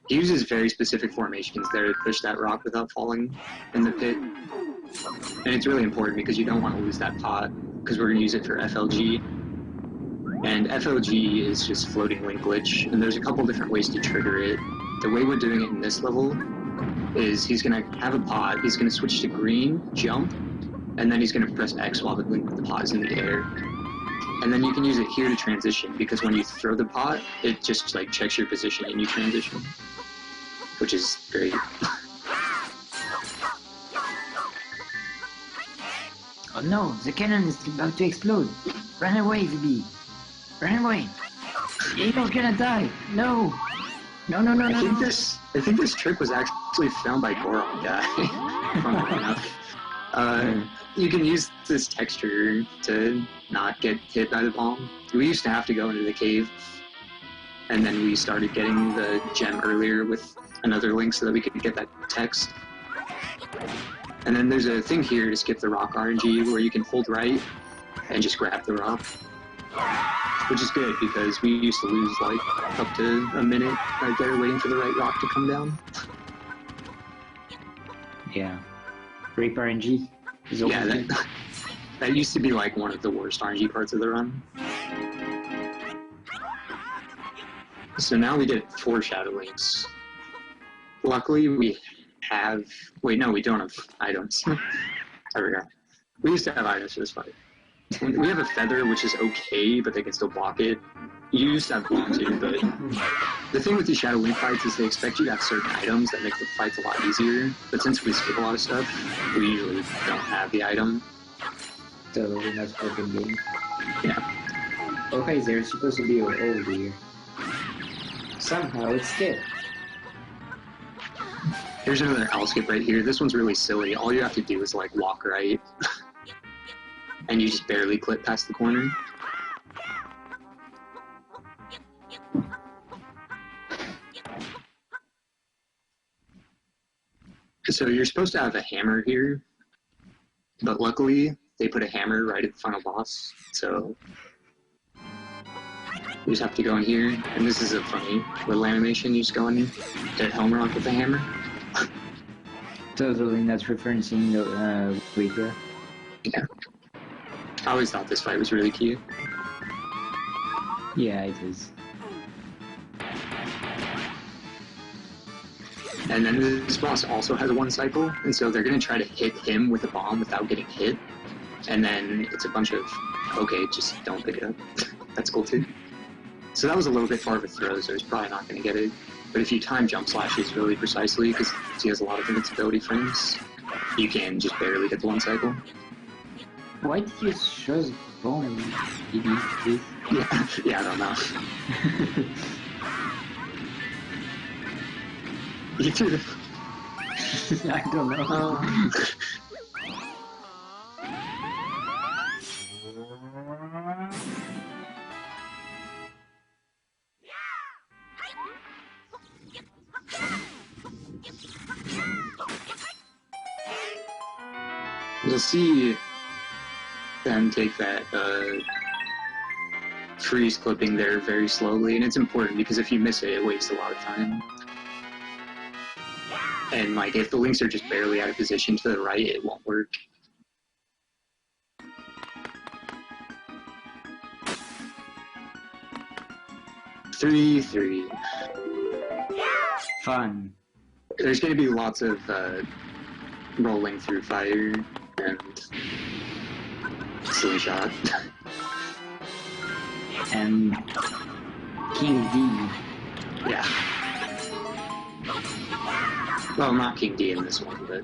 He uses very specific formations there to push that rock without falling in the pit. And it's really important because you don't want to lose that pot, because we're going to use it for FLG. And FLG is just floating link glitch, and there's a couple different ways to trigger it. The way we're doing it in this level is he's going to have a pot, he's going to switch to green, jump, and then he's going to press X while the pot is in the air. And then you can use it here to transition, because when you throw the pot, it just like checks your position and you transition, which is great. Oh no, the cannon is about to explode. Run away, VB. Run away. You're gonna die. No. No. I think this trick was actually found by Goron guy. Funnily enough. You can use this texture to not get hit by the bomb. We used to have to go into the cave, and then we started getting the gem earlier with another link so that we could get that text. And then there's a thing here to skip the rock RNG where you can hold right and just grab the rock. Which is good because we used to lose like up to a minute right there waiting for the right rock to come down. Yeah. Rape RNG is Yeah, that used to be like one of the worst RNG parts of the run. So now we get 4 shadow links. Luckily we have... Wait, no, we don't have items. I forgot. We used to have items for this fight. We have a feather, which is okay, but they can still block it. You used to have bomb too, but the thing with these Shadow Link fights is they expect you to have certain items that make the fights a lot easier. But since we skip a lot of stuff, we usually don't have the item. So that's broken game. Yeah. Okay, there's supposed to be a hole here. Somehow it's skipped. Here's another owl skip right here. This one's really silly. All you have to do is like walk right. And you just barely clip past the corner. So you're supposed to have a hammer here, but luckily they put a hammer right at the final boss, so you just have to go in here, and this is a funny little animation. You just go in, hit home run with the hammer. Totally not referencing the Wicca. Yeah. I always thought this fight was really cute. Yeah, it is. And then this boss also has one cycle, and so they're going to try to hit him with a bomb without getting hit. And then it's a bunch of, okay, just don't pick it up. That's cool too. So that was a little bit far of a throw, so he's probably not going to get it. But if you time jump slashes really precisely, because he has a lot of invincibility frames, you can just barely get the one cycle. Why did you show the bomb? Yeah, I don't know. You too. I don't know. You'll see them take that freeze clipping there very slowly, and it's important because if you miss it, it wastes a lot of time. And like if the links are just barely out of position to the right, it won't work. 3-3. Fun. There's going to be lots of rolling through fire and slingshot. And King D. Yeah. Well, not King D in this one, but...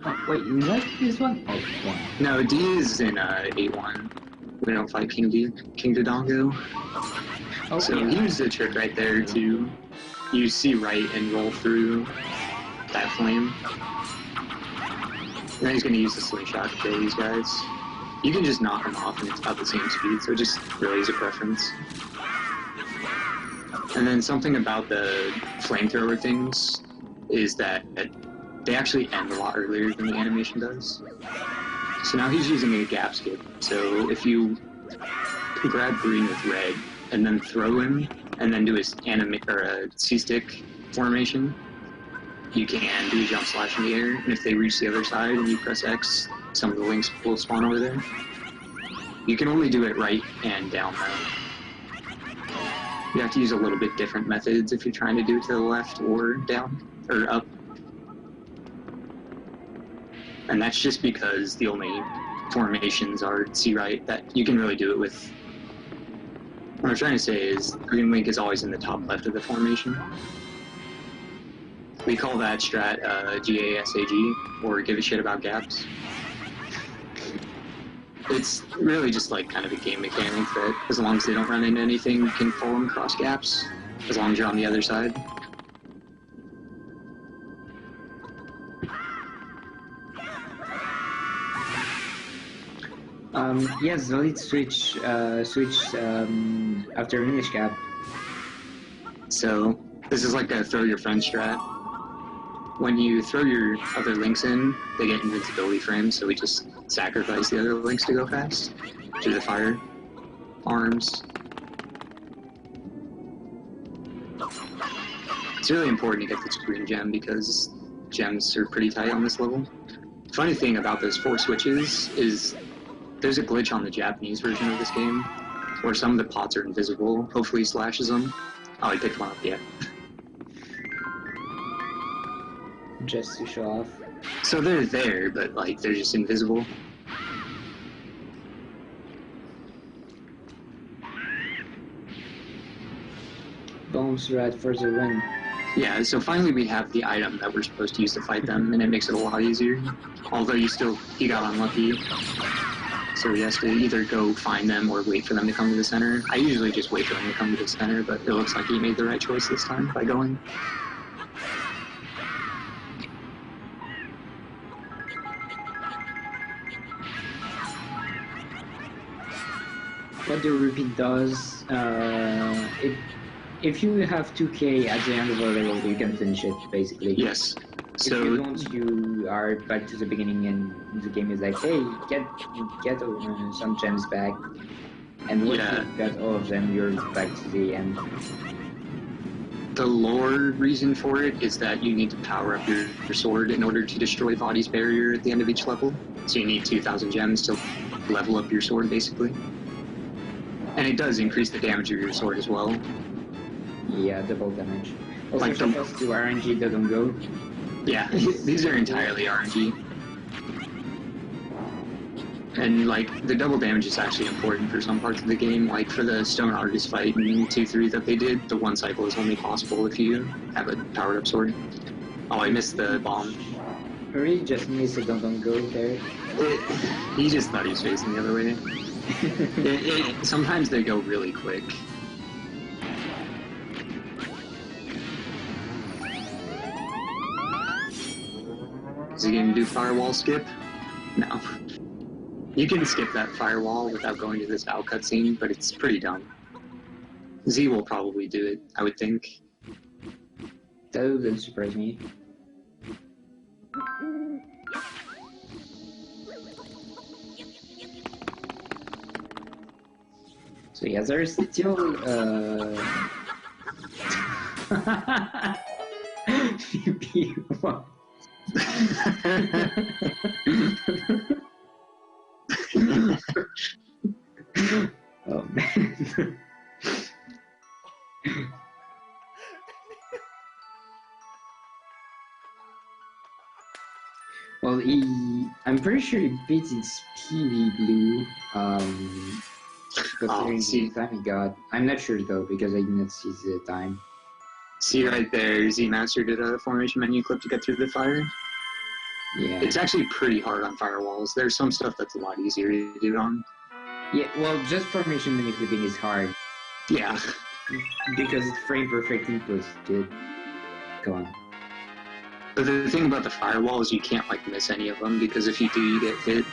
Oh, wait, is that this one? Oh, one. No, D is in 8-1. We don't fight King D. King Dodongo. Oh, So yeah. use the trick right there to use C right and roll through that flame. And then he's going to use the slingshot to kill these guys. You can just knock them off and it's about the same speed, so it just really is a preference. And then something about the flamethrower things is that they actually end a lot earlier than the animation does. So now he's using a gap skip. So if you grab green with red and then throw him and then do his C-stick formation, you can do a jump slash in the air, and if they reach the other side and you press X, some of the links will spawn over there. You can only do it right and down though. You have to use a little bit different methods if you're trying to do it to the left or down, or up. And that's just because the only formations are C right that you can really do it with. What I'm trying to say is green link is always in the top left of the formation. We call that strat GASAG, or give a shit about gaps. It's really just like kind of a game mechanic that as long as they don't run into anything, you can pull them across gaps, as long as you're on the other side. Yes, so let's switch after Minish Cap. So this is like a throw your friend strat. When you throw your other links in, they get invincibility frames, so we just sacrifice the other links to go fast through the fire arms. It's really important to get this green gem because gems are pretty tight on this level. Funny thing about those 4 switches is there's a glitch on the Japanese version of this game where some of the pots are invisible. Hopefully he slashes them. Oh, he picked one up, yeah. Just to show off. So they're there, but like they're just invisible. Bones rat for the win. Yeah, so finally we have the item that we're supposed to use to fight them, and it makes it a lot easier. Although he got unlucky. So he has to either go find them or wait for them to come to the center. I usually just wait for them to come to the center, but it looks like he made the right choice this time by going. What the repeat does, if you have 2k at the end of a level, you can finish it, basically. Yes. If So you don't, you are back to the beginning and the game is like, hey, get some gems back. And once Yeah. you got all of them, you're back to the end. the lore reason for it is that you need to power up your sword in order to destroy Body's barrier at the end of each level. So you need 2,000 gems to level up your sword, basically. And it does increase the damage of your sword as well. Yeah, double damage. Also, Like shout outs to RNG doesn't go. Yeah, these are entirely RNG. And, like, the double damage is actually important for some parts of the game. Like, for the Stone Argus fight in 2-3 that they did, the one cycle is only possible if you have a powered up sword. Oh, I missed the bomb. Really just missed a don't go there. He just thought he was facing the other way. Sometimes they go really quick. Is he gonna do firewall skip? No. You can skip that firewall without going to this Val cutscene, but it's pretty dumb. Z will probably do it, I would think. That wouldn't surprise me. So yeah, there's still PP1. Oh man. I'm pretty sure it beats its PV Blue. Considering the time it got. I'm not sure though because I did not see the time. See right there, Z Master did a formation menu clip to get through the fire. Yeah. It's actually pretty hard on firewalls. There's some stuff that's a lot easier to do on. Yeah, well, just formation menu clipping is hard. Yeah. Because it's frame perfect inputs, dude. Go on. But the thing about the firewall is you can't like miss any of them because if you do, you get hit.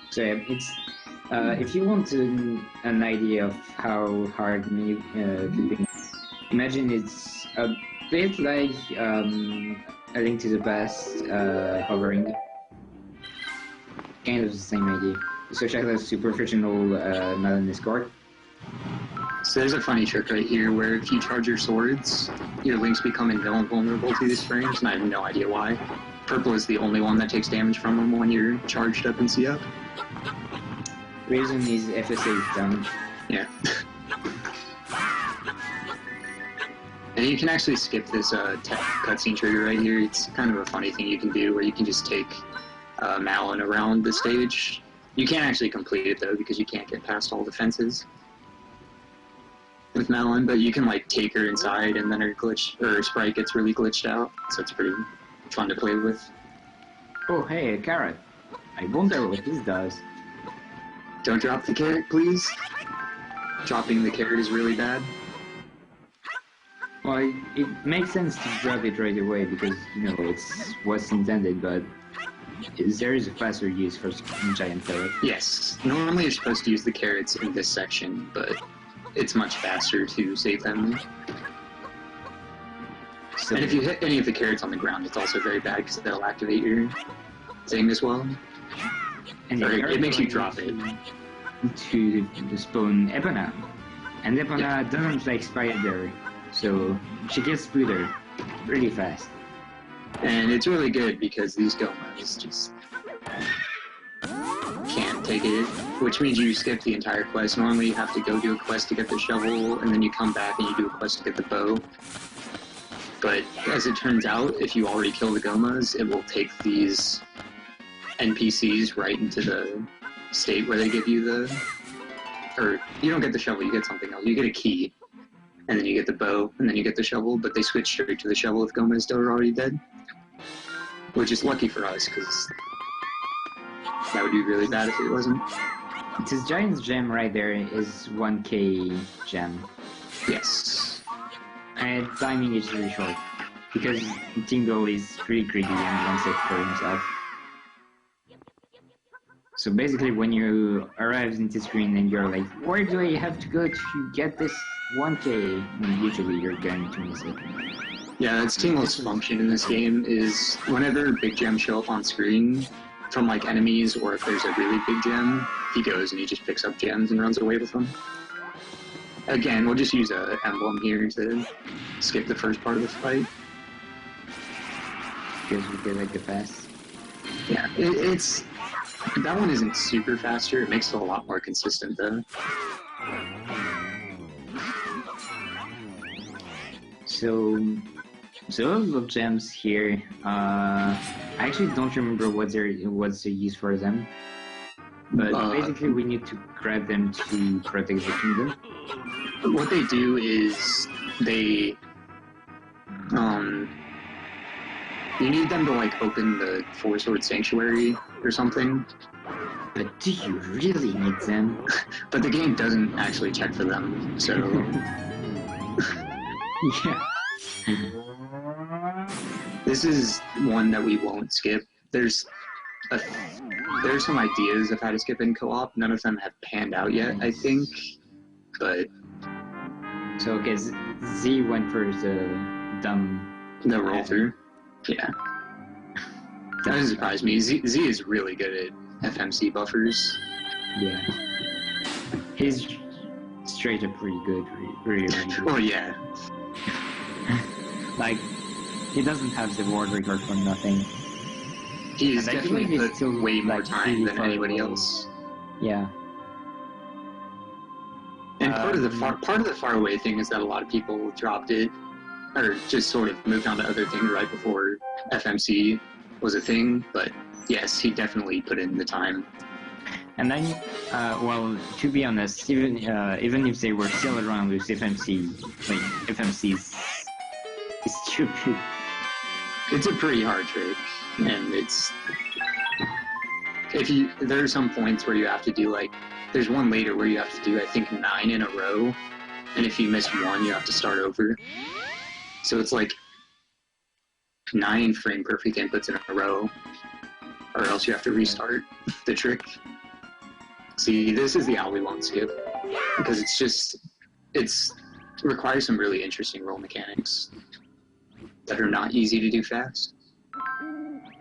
So yeah, it's if you want an idea of how hard menu clipping, imagine it's a bit like A Link to the Past hovering. Kind of the same idea. So check out super fictional not in Discord. So there's a funny trick right here where if you charge your swords, your links become invulnerable to these frames, and I have no idea why. Purple is the only one that takes damage from them when you're charged up and C up. Reason is FSA is down. Yeah. And you can actually skip this cutscene trigger right here. It's kind of a funny thing you can do where you can just take Malin around the stage. You can't actually complete it though because you can't get past all the fences with Malin, but you can like take her inside and then her sprite gets really glitched out, so it's pretty fun to play with. Oh hey, a carrot. I wonder what this does. Don't drop the carrot, please. Dropping the carrot is really bad. Well, it makes sense to drop it right away because, you know, it's what's intended, but there is a faster use for giant carrot. Yes, normally you're supposed to use the carrots in this section, but it's much faster to save them. So, And if you hit any of the carrots on the ground, it's also very bad because that'll activate your thing as well. and Or the it makes you carrot drop it. to spawn Epona. And Epona doesn't like Spider, so she gets splitter really fast. And it's really good because these Gomas just can't take it, which means you skip the entire quest. Normally you have to go do a quest to get the shovel, and then you come back and you do a quest to get the bow. But as it turns out, if you already kill the Gomas, it will take these NPCs right into the state where they give you the... Or, you don't get the shovel, you get something else. You get a key, and then you get the bow, and then you get the shovel, but they switch straight to the shovel if Gomas are already dead. Which is lucky for us, because that would be really bad if it wasn't. This giant gem right there is 1k gem. Yes. And timing is really short, because Tingle is pretty greedy and wants it for himself. So basically when you arrive into screen and you're like, where do I have to go to get this 1k? And usually you're going to miss it. Yeah, that's Tingle's function in this game, is whenever big gems show up on screen from like enemies, or if there's a really big gem, he goes and he just picks up gems and runs away with them. Again, we'll just use an emblem here to skip the first part of the fight. Because we get like the fast. Yeah, it's... That one isn't super faster, it makes it a lot more consistent though. So all of gems here, I actually don't remember what's the use for them. But basically we need to grab them to protect the kingdom. What they do is they... you need them to like open the Four Sword Sanctuary or something. But do you really need them? But the game doesn't actually check for them, so... Yeah. This is one that we won't skip. There's some ideas of how to skip in co-op. None of them have panned out yet, I think. But So okay, Z went for the dumb. the roll through, yeah, that doesn't surprise me. Z is really good at FMC buffers. Yeah. He's straight up pretty good, really good. Well, yeah. Like, he doesn't have the world record for nothing. He's And I definitely believe he's put still, way more like, time really than far anybody away. else. Yeah. And part of the far away thing is that a lot of people dropped it or just sort of moved on to other things right before FMC was a thing. But yes, he definitely put in the time. And then, well, to be honest, even if they were still around with FMC, like FMC is stupid. It's a pretty hard trick, and there are some points where you have to do like, there's one later where you have to do I think 9 in a row, and if you miss one, you have to start over. So it's like 9 frame perfect inputs in a row, or else you have to restart the trick. See, this is the owl we won't skip, because it requires some really interesting roll mechanics that are not easy to do fast.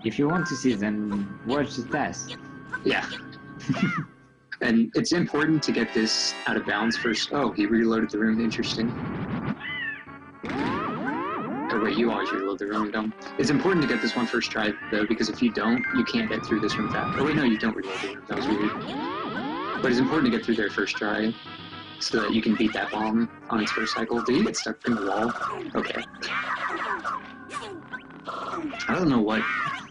If you want to see them, watch the test. Yeah. And it's important to get this out of bounds first. Oh, he reloaded the room. Interesting. Oh, wait, you always reload the room, dumb. It's important to get this one first try, though, because if you don't, you can't get through this room fast. Oh, wait, no, you don't reload the room. That was weird. But it's important to get through there first try, so that you can beat that bomb on its first cycle. Did he get stuck in the wall? Okay. I don't know what...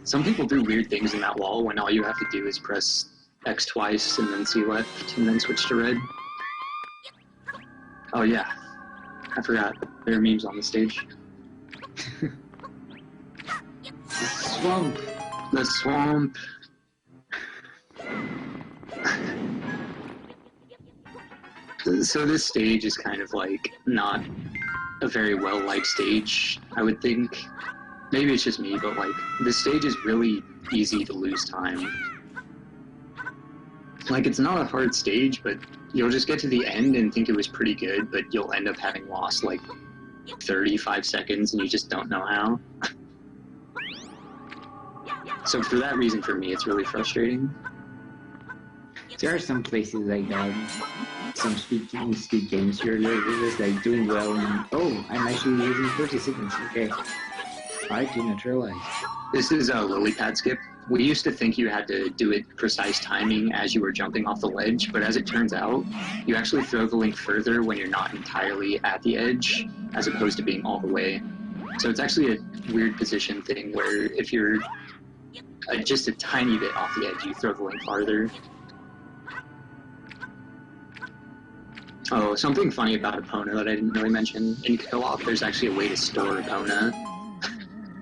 Some people do weird things in that wall when all you have to do is press X twice and then C left and then switch to red. Oh yeah, I forgot. There are memes on the stage. Swamp. The swamp. So this stage is kind of like not a very well-liked stage, I would think. Maybe it's just me, but like, this stage is really easy to lose time. Like, it's not a hard stage, but you'll just get to the end and think it was pretty good, but you'll end up having lost like 35 seconds and you just don't know how. So for that reason, for me, it's really frustrating. There are some places like that, some speed games you're just like doing well and, oh, I'm actually losing 30 seconds, okay. I didn't realize. This is a lily pad skip. We used to think you had to do it precise timing as you were jumping off the ledge, but as it turns out, you actually throw the link further when you're not entirely at the edge, as opposed to being all the way. So it's actually a weird position thing where if you're just a tiny bit off the edge, you throw the link farther. Oh, something funny about Epona that I didn't really mention. In co-op, there's actually a way to store Epona,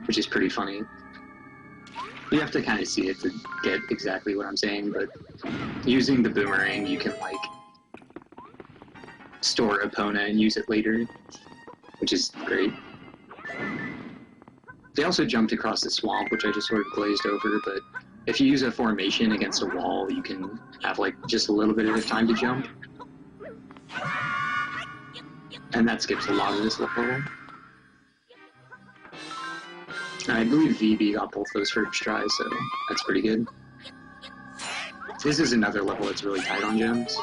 which is pretty funny. You have to kind of see it to get exactly what I'm saying, but using the boomerang, you can, like, store Epona and use it later, which is great. They also jumped across the swamp, which I just sort of glazed over, but if you use a formation against a wall, you can have, like, just a little bit of time to jump. And that skips a lot of this level. I believe VB got both those first tries, so that's pretty good. This is another level that's really tight on gems.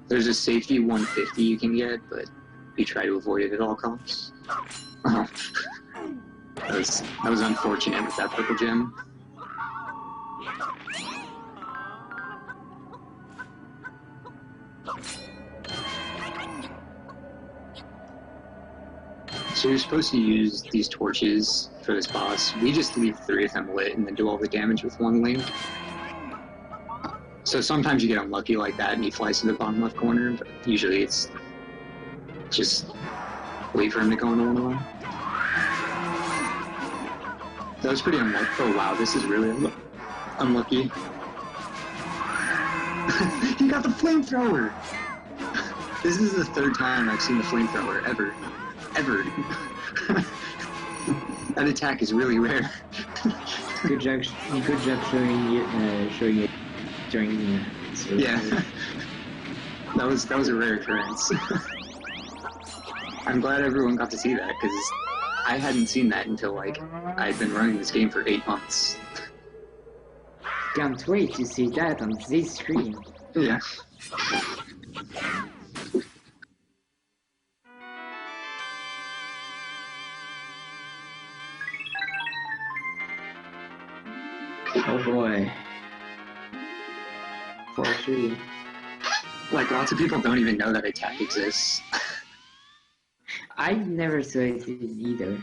There's a safety 150 you can get, but you try to avoid it at all costs. That was unfortunate with that purple gem. So you're supposed to use these torches for this boss. We just leave 3 of them lit and then do all the damage with 1 link. So sometimes you get unlucky like that and he flies to the bottom left corner, but usually it's just wait for him to go into 1-1. That was pretty unlucky. Oh wow, this is really unlucky. He got the flamethrower! This is the 3rd time I've seen the flamethrower ever. Ever. That attack is really rare. Good job showing it during yeah. That was a rare occurrence. I'm glad everyone got to see that, because I hadn't seen that until, like, I'd been running this game for 8 months. Can't wait to see that on this screen. Yeah. Oh boy. 4-3. Like, lots of people don't even know that attack exists. I never saw it either.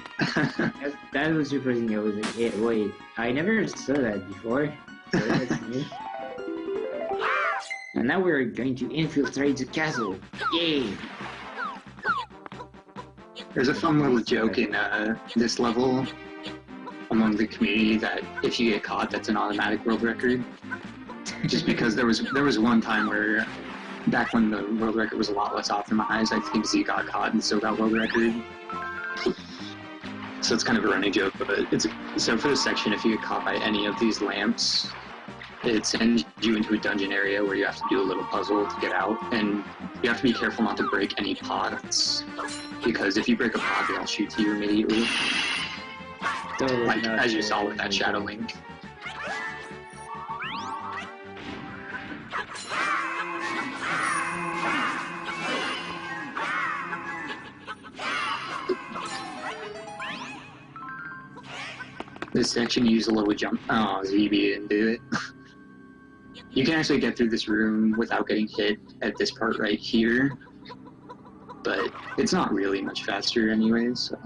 That was surprising. I was like, hey, wait, I never saw that before. So that's new. And now we're going to infiltrate the castle. Yay! There's a fun little joke in this level among the community that if you get caught, that's an automatic world record. Just because there was one time where, back when the world record was a lot less optimized, I think Z got caught and still got world record. So it's kind of a running joke, but so for this section, if you get caught by any of these lamps, it sends you into a dungeon area where you have to do a little puzzle to get out, and you have to be careful not to break any pots, because if you break a pot, they'll shoot you immediately. Like, as you saw with that Shadow Link. This section, you use a little jump. Oh, ZB didn't do it. You can actually get through this room without getting hit at this part right here, but it's not really much faster anyways, so.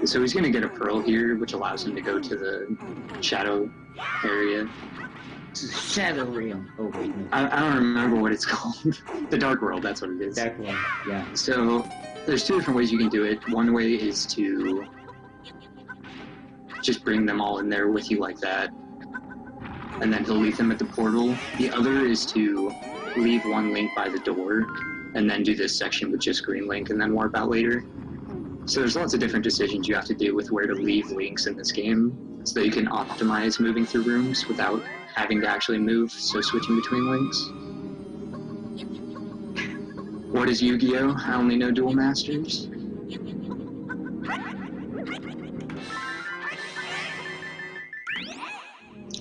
So he's going to get a pearl here, which allows him to go to the shadow area. Shadow Realm. Oh wait, no. I don't remember what it's called. The Dark World, that's what it is. That one, yeah. So there's two different ways you can do it. One way is to just bring them all in there with you like that, and then he'll leave them at the portal. The other is to leave one link by the door, and then do this section with just green link, and then warp out later. So there's lots of different decisions you have to do with where to leave links in this game, so that you can optimize moving through rooms without having to actually move, so switching between links. What is Yu-Gi-Oh? I only know Duel Masters.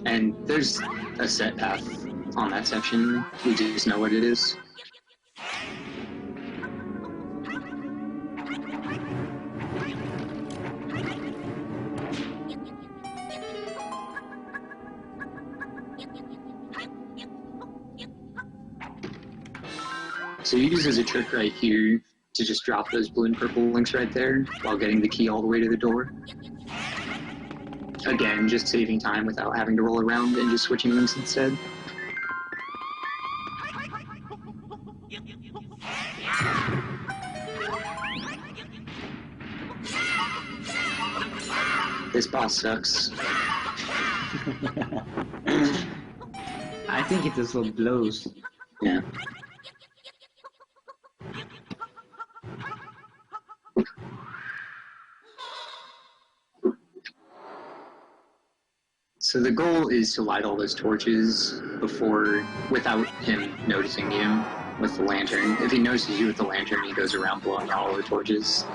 And there's a set path on that section. We just know what it is. So he uses a trick right here to just drop those blue and purple links right there while getting the key all the way to the door. Again, just saving time without having to roll around and just switching links instead. This boss sucks. I think it also blows. Yeah. So the goal is to light all those torches without him noticing you with the lantern. If he notices you with the lantern, he goes around blowing out all the torches.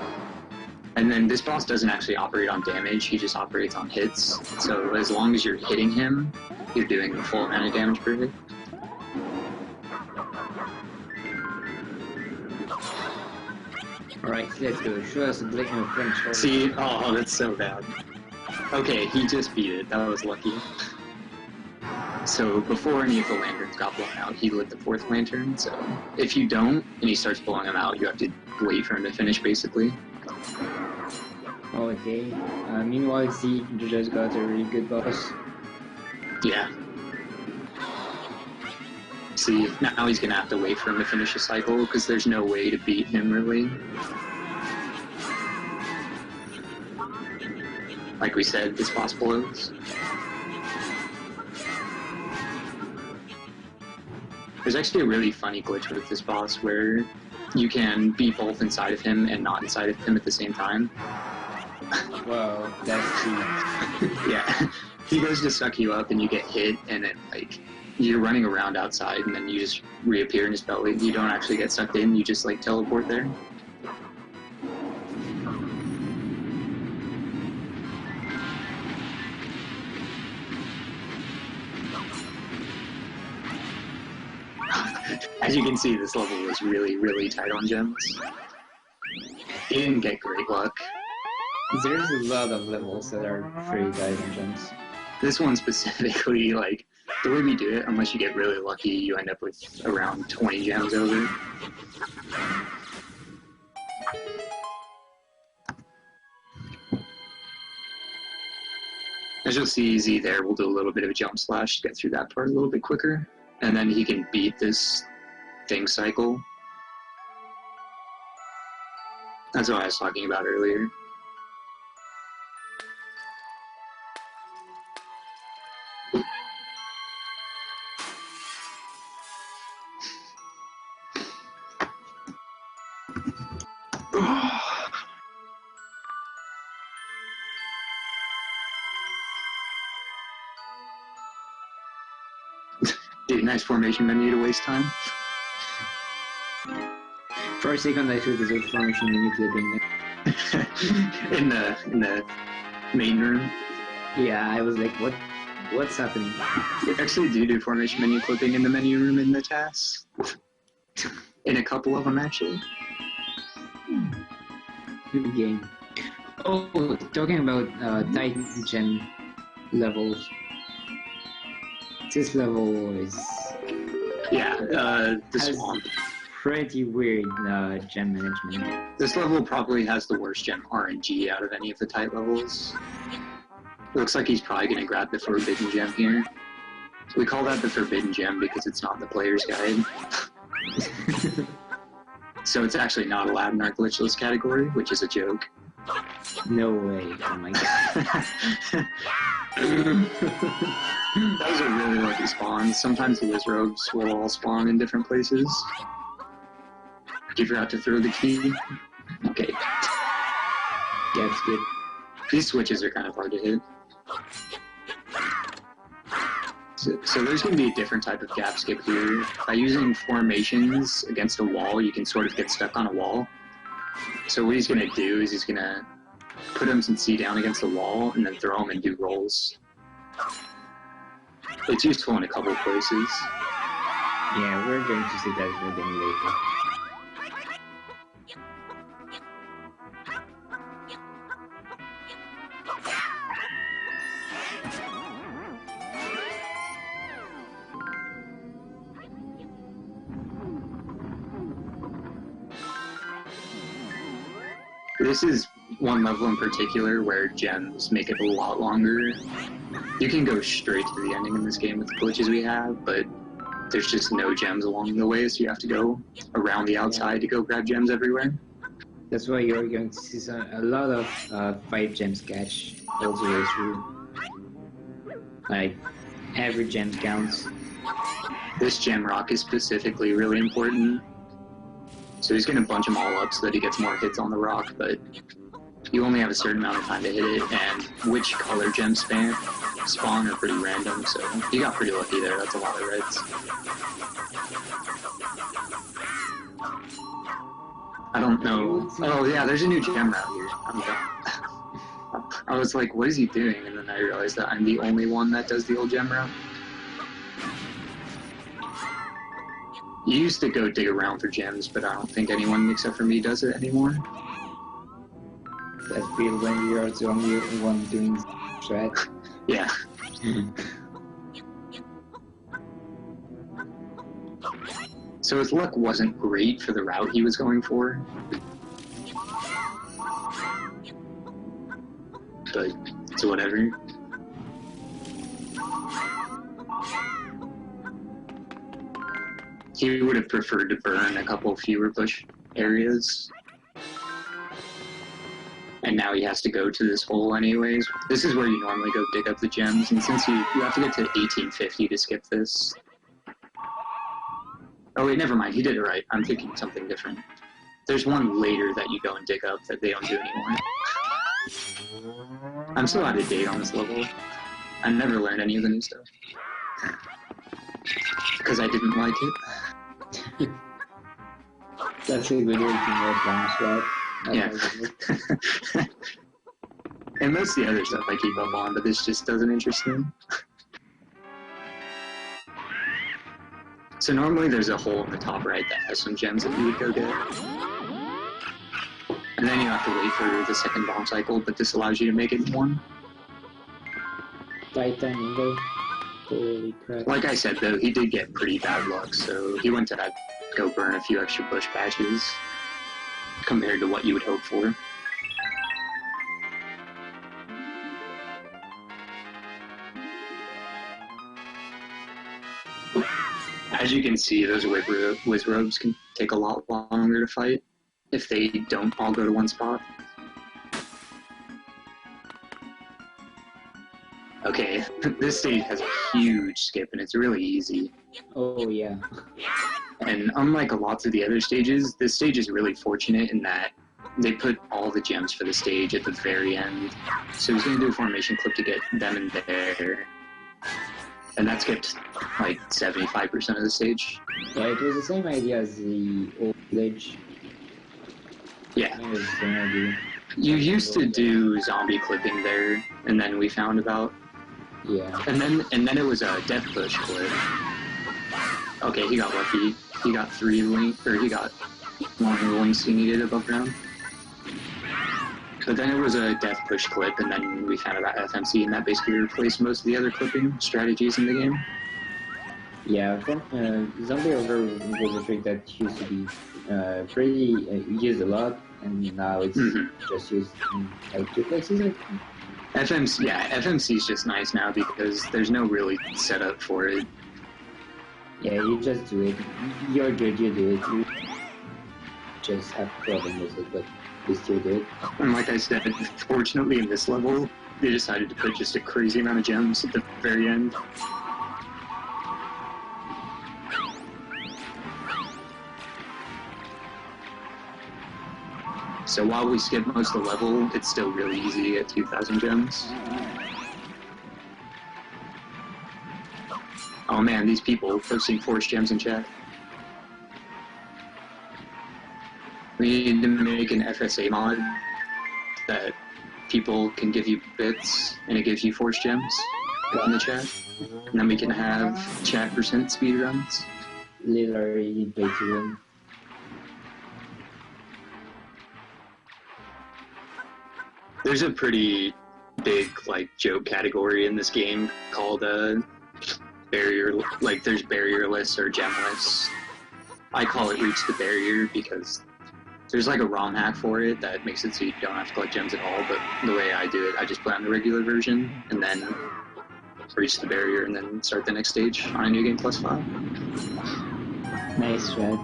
And then this boss doesn't actually operate on damage, he just operates on hits. So as long as you're hitting him, you're doing the full amount of damage per hit. Alright, let's go. Show us the Legend of Zelda. See? Oh, that's so bad. Okay, he just beat it. That was lucky. So before any of the lanterns got blown out, he lit the fourth lantern. So if you don't, and he starts blowing them out, you have to wait for him to finish, basically. Okay. Meanwhile, Z just got a really good boss. Yeah. See, now he's gonna have to wait for him to finish a cycle, because there's no way to beat him, really. Like we said, this boss blows. There's actually a really funny glitch with this boss where you can be both inside of him and not inside of him at the same time. Wow, that's cheap. Yeah. He goes to suck you up and you get hit, and then, like, you're running around outside and then you just reappear in his belly. You don't actually get sucked in, you just, like, teleport there. As you can see, this level is really, really tight on gems. He didn't get great luck. There's a lot of levels that are pretty tight on gems. This one specifically, like, the way we do it, unless you get really lucky, you end up with around 20 gems over. As you'll see, Z there will do a little bit of a jump slash to get through that part a little bit quicker. And then he can beat this thing cycle. That's what I was talking about earlier. Dude, nice formation menu to waste time. For a second, I thought this was formation menu clipping. in the main room. Yeah, I was like, what's happening? We actually do formation menu clipping in the menu room in the tasks. In a couple of them, actually. Good game. Oh, talking about tight gem levels. This level is Yeah, the has swamp. pretty weird gem management. This level probably has the worst gem RNG out of any of the tight levels. Looks like he's probably going to grab the forbidden gem here. We call that the forbidden gem because it's not in the player's guide. So it's actually not allowed in our glitchless category, which is a joke. No way! Oh my god! Those are really lucky spawns. Sometimes the Wizrobes will all spawn in different places. You forgot to throw the key? Okay. Yeah, it's good. These switches are kind of hard to hit. So there's going to be a different type of gap skip here. By using formations against a wall, you can sort of get stuck on a wall. So what he's going to do is he's going to put him some C down against the wall and then throw him and do rolls. It's useful in a couple of places. Yeah, we're going to see that with them later. This is one level in particular where gems make it a lot longer. You can go straight to the ending in this game with the glitches we have, but there's just no gems along the way, so you have to go around the outside to go grab gems everywhere. That's why you're going to see a lot of 5 gems catch all the way through. Like, every gem counts. This gem rock is specifically really important. So he's going to bunch them all up so that he gets more hits on the rock, but you only have a certain amount of time to hit it, and which color gems spawn are pretty random, so you got pretty lucky there. That's a lot of reds. I don't know. Oh yeah, there's a new gem route here. I'm done. I was like, what is he doing? And then I realized that I'm the only one that does the old gem route. You used to go dig around for gems, but I don't think anyone except for me does it anymore. That feel when you are the only one doing strat. Yeah. So his luck wasn't great for the route he was going for. But it's whatever. He would have preferred to burn a couple fewer bush areas. And now he has to go to this hole anyways. This is where you normally go dig up the gems, and since you have to get to 1850 to skip this. Oh wait, never mind, he did it right. I'm thinking something different. There's one later that you go and dig up that they don't do anymore. I'm still out of date on this level. I never learned any of the new stuff. Because I didn't like it. That's a good way to work down strat. Yeah. And most of the other stuff I keep up on, but this just doesn't interest me. So normally there's a hole in the top right that has some gems that you would go get. And then you have to wait for the second bomb cycle, but this allows you to make it in one. Titan in there. Holy crap. Like I said, though, he did get pretty bad luck, so he went to go burn a few extra bush patches compared to what you would hope for. As you can see, those Wizrobes can take a lot longer to fight if they don't all go to one spot. Okay, this stage has a huge skip and it's really easy. Oh yeah. And unlike lots of the other stages, this stage is really fortunate in that they put all the gems for the stage at the very end. So he's going to do a formation clip to get them in there. And that skipped like 75% of the stage. Yeah, it was the same idea as the old village. Yeah. It was the same idea. You used to do zombie clipping there, and then we found about. Yeah. And then it was a death push clip. Okay, he got lucky. He got he got one of the links he needed above ground. But then it was a death push clip, and then we found about FMC, and that basically replaced most of the other clipping strategies in the game. Yeah, zombie over was a trick that used to be pretty used a lot, and now it's just used in like 2 places. I think. FMC is just nice now because there's no really setup for it. Yeah, you just do it. You're good, you do it. You just have problem with it, but you still do it. And like I said, fortunately in this level, they decided to put just a crazy amount of gems at the very end. So while we skip most of the level, it's still really easy to get 2,000 gems. Oh man, these people posting force gems in chat. We need to make an FSA mod that people can give you bits and it gives you force gems in the chat. And then we can have chat percent speedruns. Literally pay to win. There's a pretty big like joke category in this game called barrier, like there's barrierless or gemless. I call it reach the barrier because there's like a ROM hack for it that makes it so you don't have to collect gems at all, but the way I do it, I just play on the regular version and then reach the barrier and then start the next stage on a new game plus 5. Nice, right?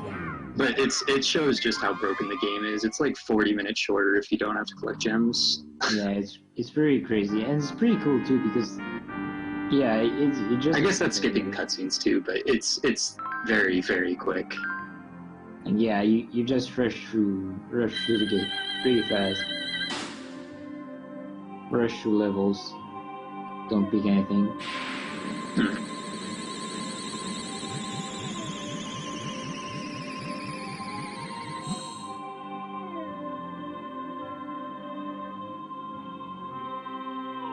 But it shows just how broken the game is. It's like 40 minutes shorter if you don't have to collect gems. Yeah, it's pretty crazy, and it's pretty cool too because yeah, it just. I guess that's skipping cutscenes too, but it's very, very quick. And yeah, you just rush through the game pretty fast. Rush through levels. Don't pick anything.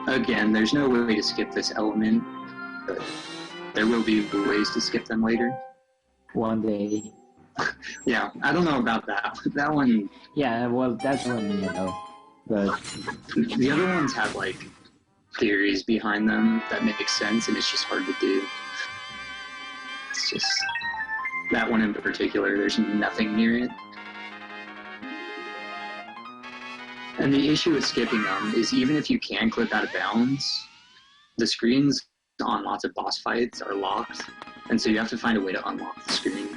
Again, there's no way to skip this element, but there will be ways to skip them later. One day. Yeah, I don't know about that. That one... Yeah, well, that's one, you know. But the other ones have, like, theories behind them that make sense, and it's just hard to do. It's just... That one in particular, there's nothing near it. And the issue with skipping them is even if you can clip out of bounds, the screens on lots of boss fights are locked, and so you have to find a way to unlock the screen.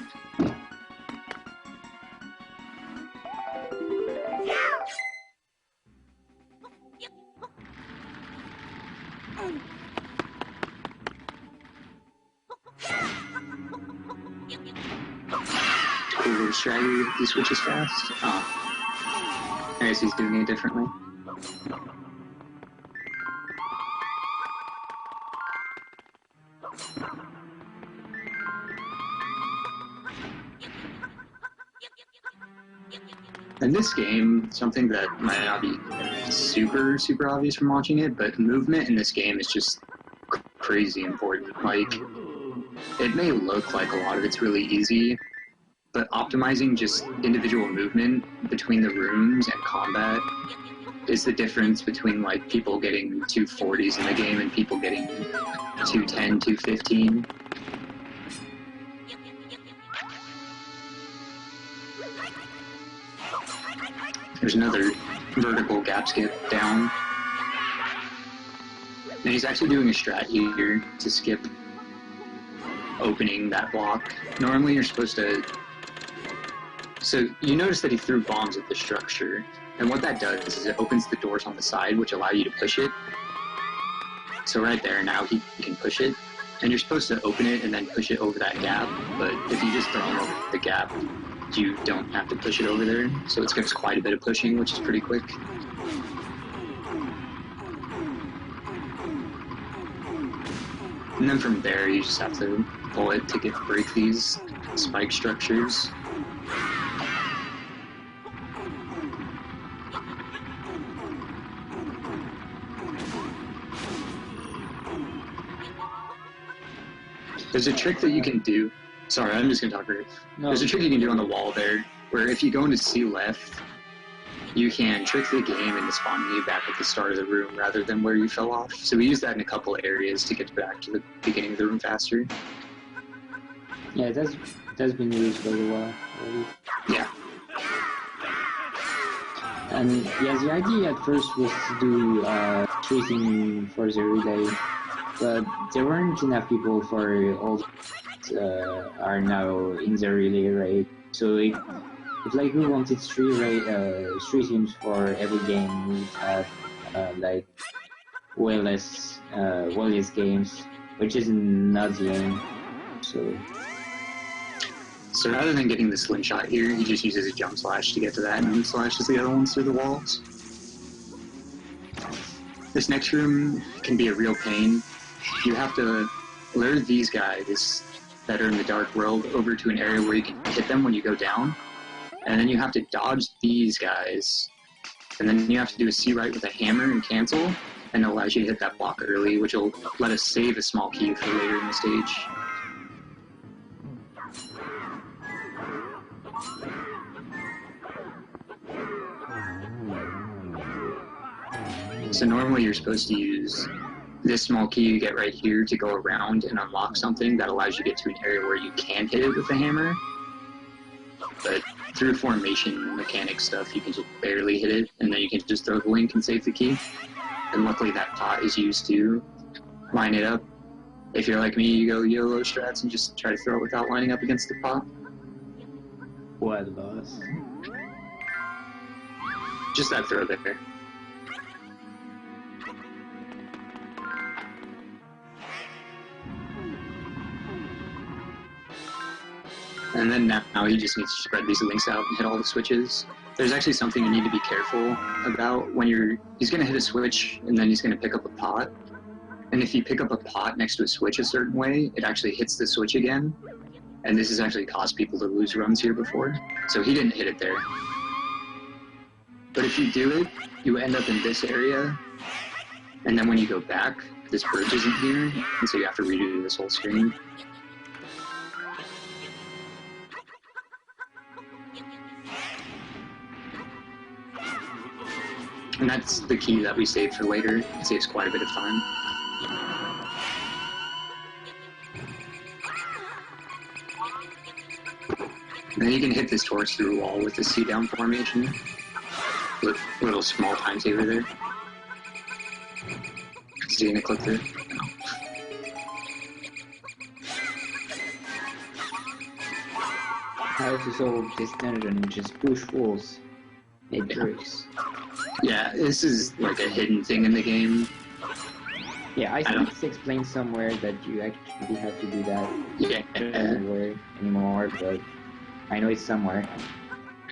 Cool little strategy, he switches fast. Oh. I guess he's doing it differently. In this game, something that might not be super obvious from watching it, but movement in this game is just crazy important. Like, it may look like a lot of it's really easy, but optimizing just individual movement between the rooms and combat is the difference between like people getting 240s in the game and people getting 210, 215. There's another vertical gap skip down. And he's actually doing a strat here to skip opening that block. Normally you're supposed to... So you notice that he threw bombs at the structure, and what that does is it opens the doors on the side, which allow you to push it. So right there, now he can push it, and you're supposed to open it and then push it over that gap, but if you just throw him over the gap, you don't have to push it over there, so it skips quite a bit of pushing, which is pretty quick. And then from there, you just have to pull it to break these spike structures. There's a trick that you can do. Sorry, I'm just gonna talk right. No. There's a trick you can do on the wall there, where if you go into C left, you can trick the game into spawning you back at the start of the room rather than where you fell off. So we use that in a couple areas to get back to the beginning of the room faster. Yeah, that's been used very well already. Yeah. And yeah, the idea at first was to do tracing for the relay, but there weren't enough people for all are now in the relay raid. So if like we wanted three teams for every game, we'd have like way less games, which is not the aim. So rather than getting the slingshot here, he just uses a jump slash to get to that, and he slashes the other ones through the walls. This next room can be a real pain. You have to lure these guys that are in the dark world over to an area where you can hit them when you go down, and then you have to dodge these guys, and then you have to do a C right with a hammer and cancel, and it allows you to hit that block early, which will let us save a small key for later in the stage. So normally you're supposed to use this small key you get right here to go around and unlock something that allows you to get to an area where you can hit it with a hammer. But through formation mechanic stuff, you can just barely hit it, and then you can just throw the link and save the key. And luckily that pot is used to line it up. If you're like me, you go YOLO strats and just try to throw it without lining up against the pot. What, boss? Just that throw there. And then now he just needs to spread these links out and hit all the switches. There's actually something you need to be careful about when he's going to hit a switch and then he's going to pick up a pot. And if you pick up a pot next to a switch a certain way, it actually hits the switch again. And this has actually caused people to lose runs here before. So he didn't hit it there. But if you do it, you end up in this area. And then when you go back, this bridge isn't here. And so you have to redo this whole screen. And that's the key that we saved for later. It saves quite a bit of time. And then you can hit this torch through a wall with the C down formation. With a little small time saver there. Is he gonna click through? No. How to solve this dungeon? Just push walls. It breaks. Yeah, this is like a hidden thing in the game. Yeah, I think it's explained somewhere that you actually have to do that. Yeah. Anywhere anymore, but I know it's somewhere.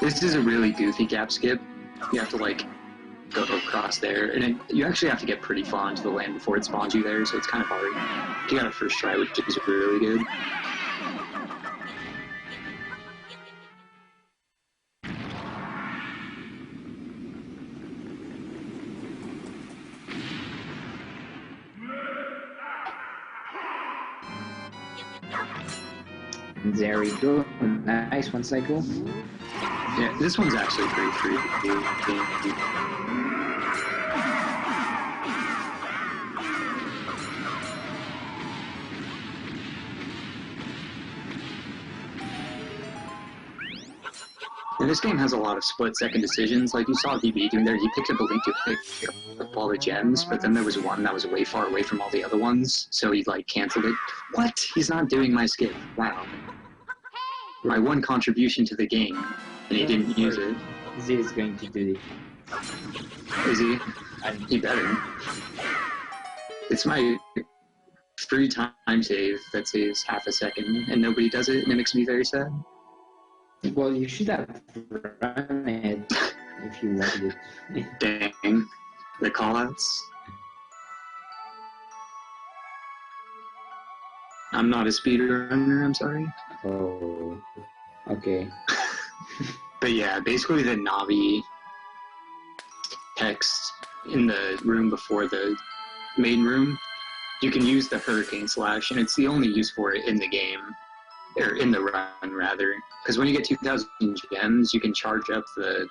This is a really goofy gap skip. You have to like go across there, and you actually have to get pretty far into the land before it spawns you there, so it's kind of hard. You got a first try, which is really good. There we go. Nice one, Cycle. Yeah, this one's actually pretty free. And this game has a lot of split-second decisions. Like you saw VB doing there, he picked up a Link to pick up all the gems, but then there was one that was way far away from all the other ones, so he like canceled it. What? He's not doing my skip. Wow. My one contribution to the game, and he didn't use it. Z is going to do it. Is he? He better. It's my free time save that saves half a second, and nobody does it, and it makes me very sad. Well, you should have run it if you wanted it. Dang. The callouts. I'm not a speedrunner, I'm sorry. Oh, okay. But yeah, basically the Navi text in the room before the main room, you can use the Hurricane Slash, and it's the only use for it in the game. Or in the run, rather. Because when you get 2,000 gems, you can charge up the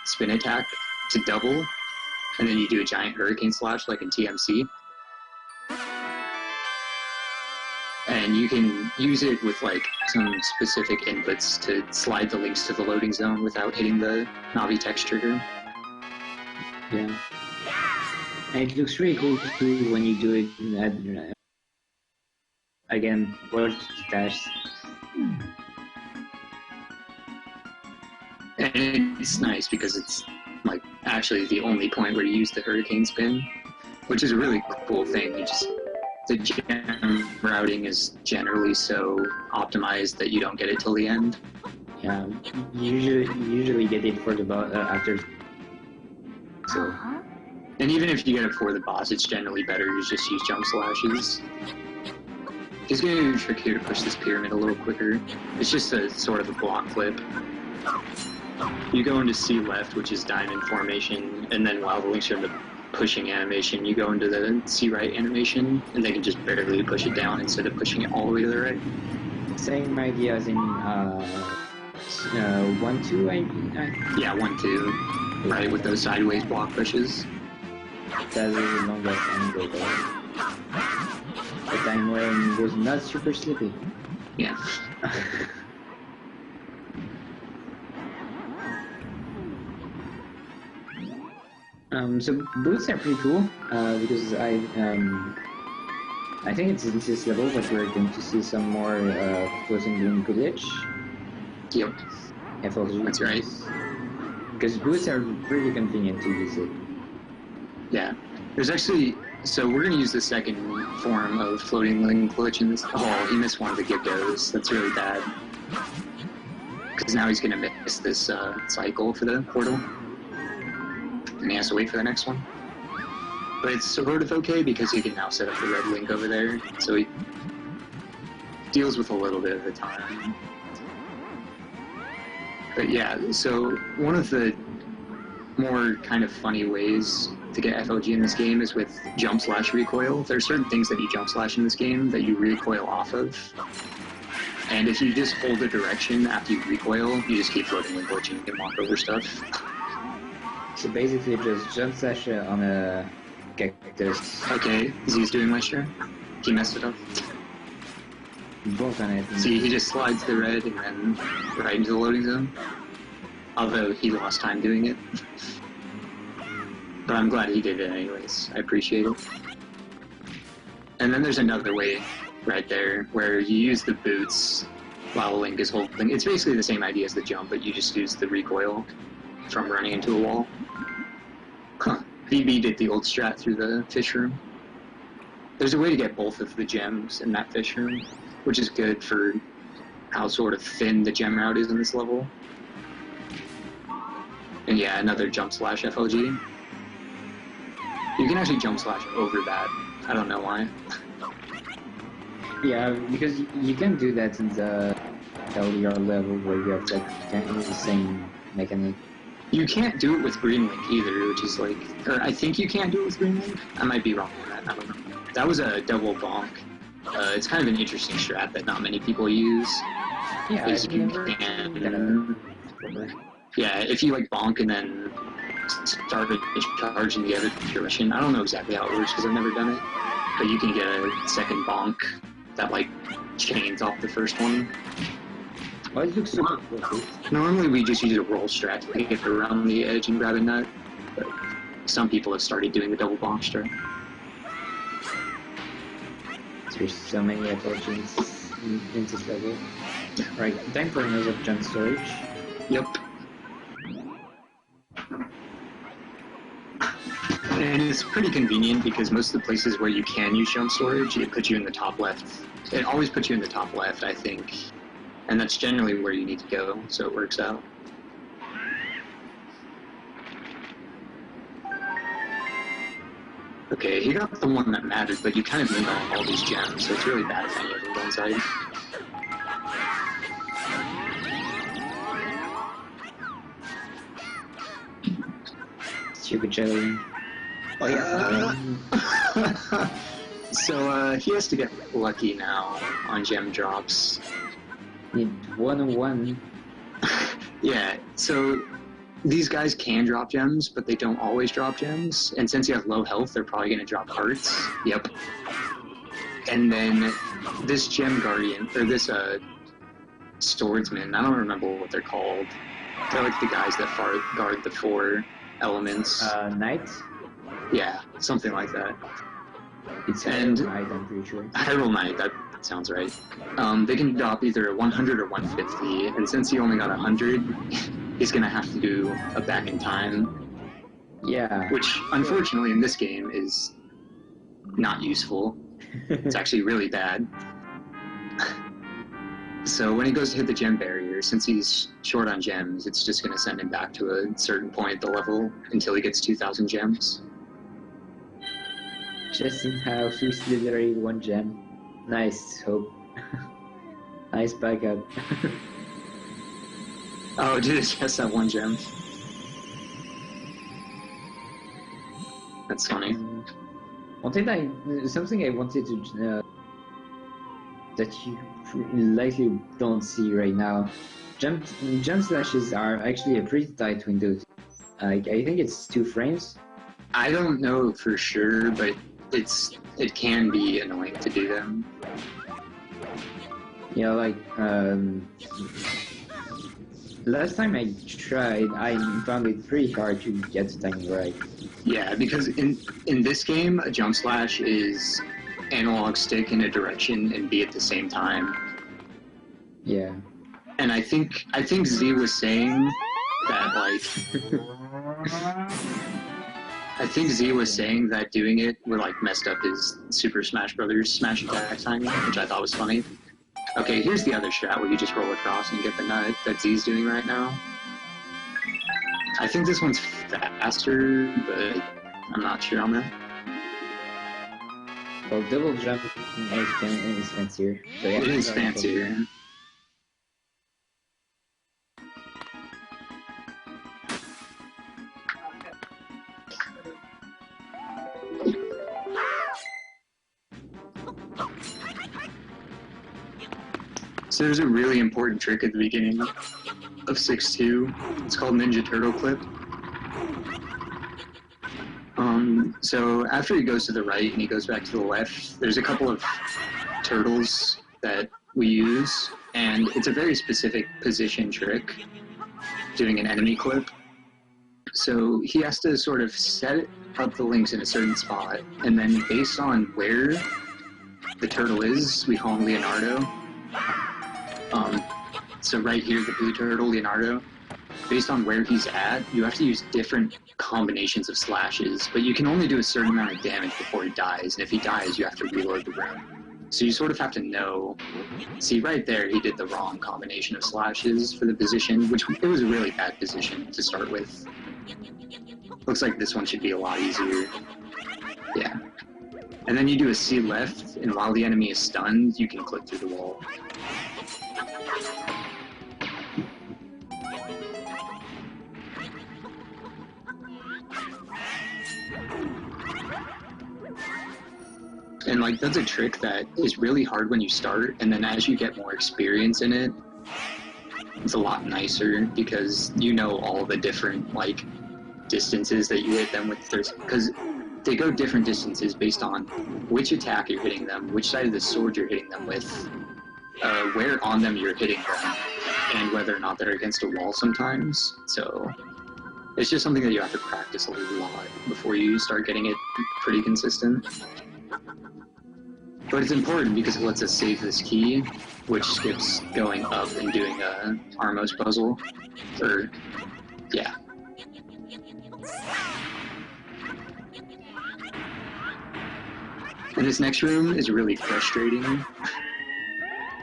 spin attack to double, and then you do a giant Hurricane Slash like in TMC. And you can use it with like some specific inputs to slide the links to the loading zone without hitting the Navi text trigger. Yeah. And it looks really cool too when you do it. Again, watch the dash. And it's nice because it's like actually the only point where you use the Hurricane Spin, which is a really cool thing. You just the gem routing is generally so optimized that you don't get it till the end. Yeah, you usually get it for the after. So, and even if you get it for the boss, it's generally better to just use jump slashes. He's going to do a trick here to push this pyramid a little quicker. It's just a sort of a block flip. You go into C left, which is diamond formation, and then while the links are in the pushing animation, you go into the C right animation, and they can just barely push it down instead of pushing it all the way to the right. Same idea as in 1-2, Yeah, 1-2. Right, with those sideways block pushes. That is the longest angle though. The time when it was not super slippy. Yeah. So boots are pretty cool because I think it's in this level, but we're going to see some more floating green glitch. Yep. FLG. That's right. Because boots are pretty convenient to use it. Yeah. There's actually, so we're going to use the second form of floating link glitch in this. Oh, he missed one of the Gibdos. That's really bad. Because now he's going to miss this cycle for the portal. And he has to wait for the next one. But it's sort of okay because he can now set up the red link over there. So he deals with a little bit of the time. But yeah, so one of the more kind of funny ways to get FLG in this game is with jump slash recoil. There are certain things that you jump slash in this game that you recoil off of. And if you just hold a direction after you recoil, you just keep floating and glitching and can walk over stuff. So basically just jump slash on a cactus. Okay, Z's doing my share. He messed it up. Both on it. See, he just slides the red and then right into the loading zone. Although he lost time doing it. But I'm glad he did it anyways. I appreciate it. And then there's another way right there where you use the boots while Link is holding. It's basically the same idea as the jump, but you just use the recoil from running into a wall. Huh. VB did the old strat through the fish room. There's a way to get both of the gems in that fish room, which is good for how sort of thin the gem route is in this level. And yeah, another jump slash FLG. You can actually jump slash over that. I don't know why. Yeah, because you can do that in the earlier level where you have like kind of the same mechanic. You can't do it with Green Link either, which is like, or I think you can't do it with Green Link. I might be wrong on that. I don't know. That was a double bonk. It's kind of an interesting strat that not many people use. Yeah, Is you can, yeah, if you like bonk and then start a charge in the other direction. I don't know exactly how it works because I've never done it, but you can get a second bonk that like chains off the first one. Why does it look so perfect? Normally we just use a roll strat to get around the edge and grab a nut, but some people have started doing the double bonk strat. There's so many approaches in this level. Right, time for another jump storage. Yep. And it's pretty convenient because most of the places where you can use jump storage, it puts you in the top left. It always puts you in the top left, I think. And that's generally where you need to go, so it works out. Okay, he got the one that mattered, but you kind of need all these gems, so it's really bad if any of them go inside. Stupid jelly. Oh yeah. So he has to get lucky now on gem drops. Need 101. Yeah, so these guys can drop gems, but they don't always drop gems. And since you have low health, they're probably going to drop hearts. Yep. And then this gem guardian, or this swordsman, I don't remember what they're called. They're like the guys that guard the 4 elements. Knight? Yeah, something like that. It's And- Knight, I'm pretty sure. Hyrule Knight, that sounds right. They can drop either 100 or 150, and since he only got 100, he's gonna have to do a back in time, Yeah. which unfortunately in this game is not useful. It's actually really bad. So when he goes to hit the gem barrier, since he's short on gems, it's just gonna send him back to a certain point at the level until he gets 2,000 gems. Just in house, he's literally 1 gem. Nice, Hope. Nice backup. Oh, dude, it's just that 1 gem. That's funny. Something I wanted to that you likely don't see right now. Jump slashes are actually a pretty tight window. I think it's 2 frames. I don't know for sure, but it can be annoying to do them. Yeah, like last time I tried, I found it pretty hard to get the timing right. Yeah, because in this game, a jump slash is analog stick in a direction and B at the same time. Yeah. And I think Z was saying that like I think Z was saying that doing it would like messed up his Super Smash Brothers smash attack timing, which I thought was funny. Okay, here's the other strat where you just roll across and get the nut that Z's doing right now. I think this one's faster, but I'm not sure on that. Well, double jump is fancier. So yeah, It is fancier. So there's a really important trick at the beginning of 6-2. It's called Ninja Turtle Clip. So after he goes to the right and he goes back to the left, there's a couple of turtles that we use, and it's a very specific position trick, doing an enemy clip. So he has to sort of set up the links in a certain spot, and then based on where the turtle is, we call him Leonardo. So right here, the blue turtle, Leonardo, based on where he's at, you have to use different combinations of slashes, but you can only do a certain amount of damage before he dies, and if he dies, you have to reload the room. So you sort of have to know. See, right there, he did the wrong combination of slashes for the position, which it was a really bad position to start with. Looks like this one should be a lot easier. Yeah. And then you do a C left, and while the enemy is stunned, you can click through the wall. And like that's a trick that is really hard when you start, and then as you get more experience in it, it's a lot nicer because you know all the different like distances that you hit them with. Because they go different distances based on which attack you're hitting them, which side of the sword you're hitting them with, where on them you're hitting them, and whether or not they're against a wall sometimes. So it's just something that you have to practice a lot before you start getting it pretty consistent. But it's important because it lets us save this key, which skips going up and doing a Armos puzzle. Or, yeah. And this next room is really frustrating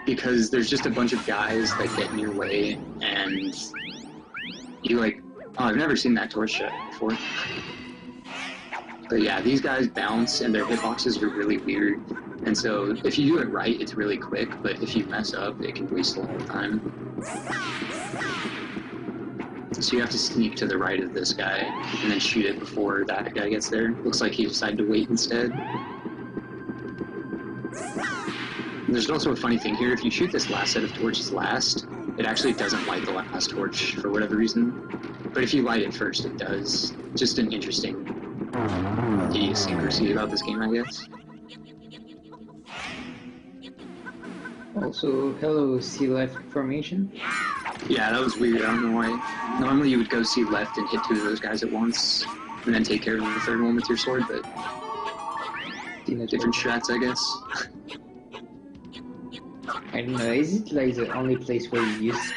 because there's just a bunch of guys that get in your way, and you like, oh, I've never seen that torch shot before. But yeah, these guys bounce and their hitboxes are really weird. And so if you do it right, it's really quick, but if you mess up, it can waste a lot of time. So you have to sneak to the right of this guy and then shoot it before that guy gets there. Looks like he decided to wait instead. And there's also a funny thing here. If you shoot this last set of torches last, it actually doesn't light the last torch for whatever reason. But if you light it first, it does. Just an interesting idiosyncrasy about this game, I guess. Also, hello, C left formation. Yeah, that was weird. I don't know why. Normally you would go C left and hit two of those guys at once, and then take care of the third one with your sword, but different strats, I guess. I don't know, is it like the only place where you use...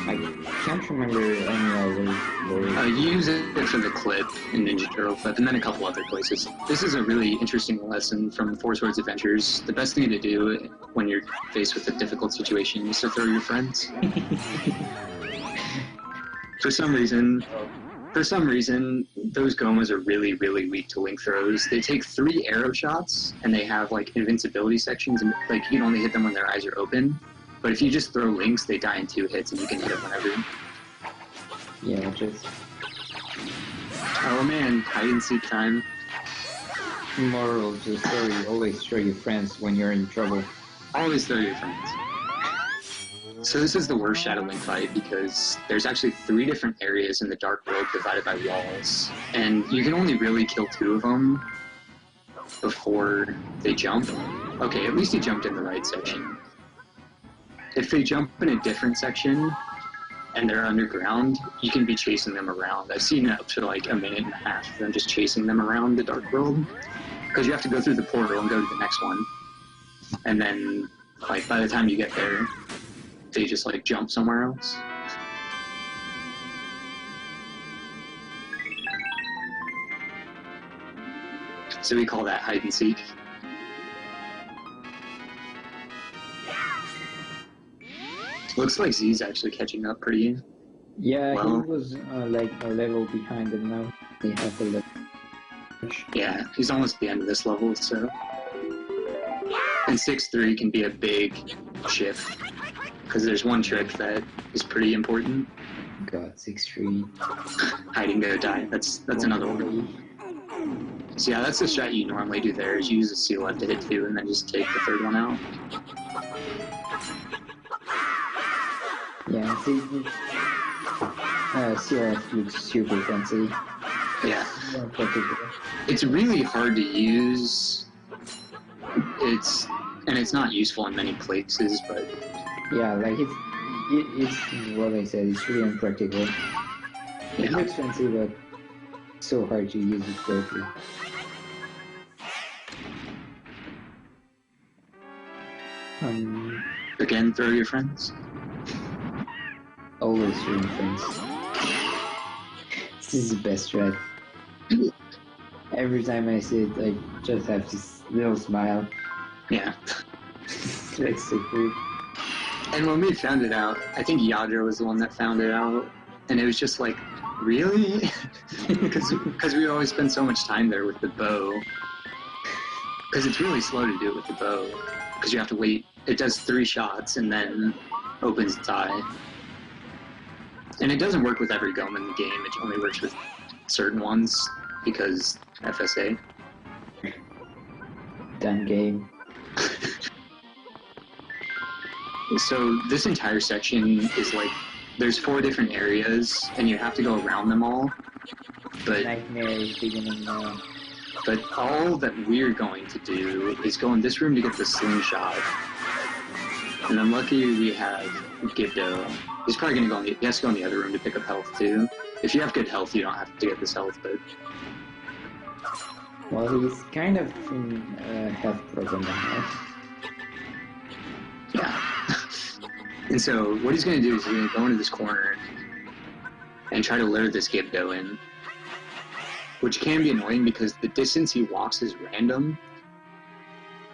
I can't remember any other... You use it for the clip in Ninja Turtle Clip, and then a couple other places. This is a really interesting lesson from Four Swords Adventures. The best thing to do when you're faced with a difficult situation is to throw your friends. For some reason, those Gomas are really, really weak to Link throws. They take 3 arrow shots, and they have like invincibility sections, and like you can only hit them when their eyes are open. But if you just throw Links, they die in 2 hits, and you can hit them whenever. Yeah, just... Oh man, hide and seek time. Moral of the story, always throw your friends when you're in trouble. Always throw your friends. So this is the worst Shadow Link fight because there's actually 3 different areas in the Dark World divided by walls, and you can only really kill 2 of them before they jump. Okay, at least he jumped in the right section. If they jump in a different section and they're underground, you can be chasing them around. I've seen up to like a minute and a half of them just chasing them around the Dark World because you have to go through the portal and go to the next one. And then, like, by the time you get there, they just like jump somewhere else. So we call that hide and seek. Looks like Z's actually catching up pretty Yeah, well. he was like a level behind them now. They have a level. Yeah, he's almost at the end of this level, so... And 6-3 can be a big shift, because there's one trick that is pretty important. God, 6-3. Hide and go die, that's another one. So yeah, that's the strat you normally do there, is you use a C left to hit 2 and then just take the third one out. Yeah, CRF looks super fancy. Yeah. More particular. It's really hard to use. It's not useful in many places, but Yeah, like it's what I said, it's really impractical. It yeah. looks fancy, but so hard to use it correctly. Again, throw your friends. Always doing things. This is the best strat. Every time I see it, I just have this little smile. Yeah. That's so cool. And when we found it out, I think Yadra was the one that found it out, and it was just like, really? Because we always spend so much time there with the bow. Because it's really slow to do it with the bow, because you have to wait. It does 3 shots and then opens its eye. And it doesn't work with every Goma in the game, it only works with certain ones, because FSA. Done game. So this entire section is like, there's 4 different areas, and you have to go around them all. But Nightmare is beginning now. But all that we're going to do is go in this room to get the slingshot. And then lucky we have Gibdo. He's probably gonna go he has to go in the other room to pick up health too. If you have good health, you don't have to get this health, but Well, he's kind of in a health problem now. yeah. And so what he's gonna do is he's gonna go into this corner and try to lure this Gibdo in. Which can be annoying because the distance he walks is random.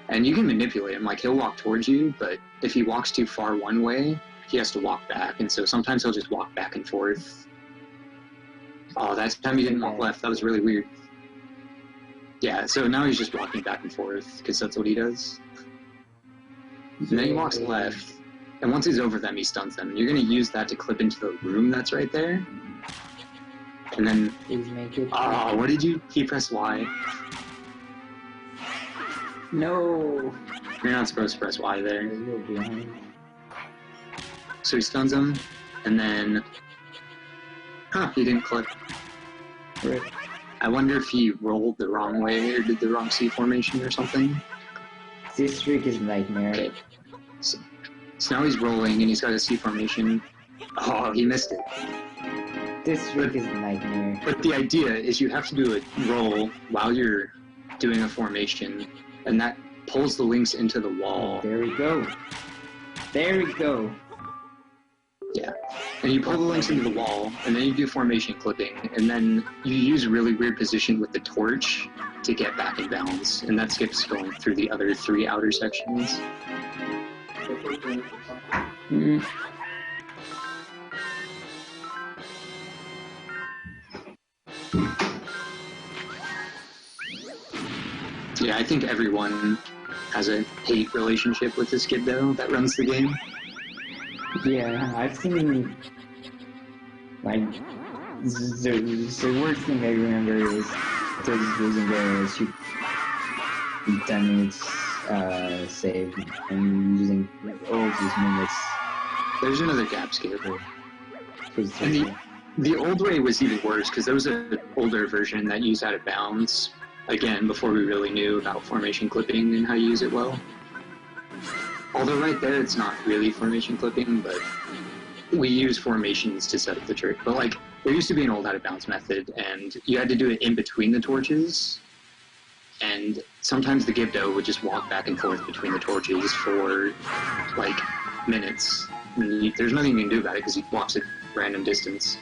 And you can manipulate him, like he'll walk towards you, but if he walks too far one way, he has to walk back, and so sometimes he'll just walk back and forth. Oh, that time he didn't walk left, that was really weird. Yeah, so now he's just walking back and forth, because that's what he does. And then he walks left, and once he's over them, he stuns them. You're going to use that to clip into the room that's right there. And then... Please make it. Oh, what did you... He pressed Y. No! You're not supposed to press Y there. You're behind. So he stuns him, and then... Huh, he didn't clip. Right. I wonder if he rolled the wrong way or did the wrong C formation or something. This trick is nightmare. Okay. So now he's rolling and he's got a C formation. Oh, he missed it. This trick is nightmare. But the idea is you have to do a roll while you're doing a formation, and that pulls the links into the wall. There we go. There we go. Yeah. And you pull the links into the wall, and then you do formation clipping, and then you use a really weird position with the torch to get back in balance, and that skips going through the other 3 outer sections. Mm. Yeah, I think everyone has a hate relationship with this kid, though, that runs the game. Yeah, I've seen, like, the worst thing I remember is just losing the shoot 10 minutes save and using all these minutes. There's another gap skip. Because And the old way was even worse, because there was an older version that used out of bounds, again, before we really knew about formation clipping and how to use it well. Although right there, it's not really formation clipping, but we use formations to set up the trick. But like, there used to be an old out-of-bounds method, and you had to do it in between the torches, and sometimes the Gibdo would just walk back and forth between the torches for, like, minutes. And there's nothing you can do about it, because he walks at random distance.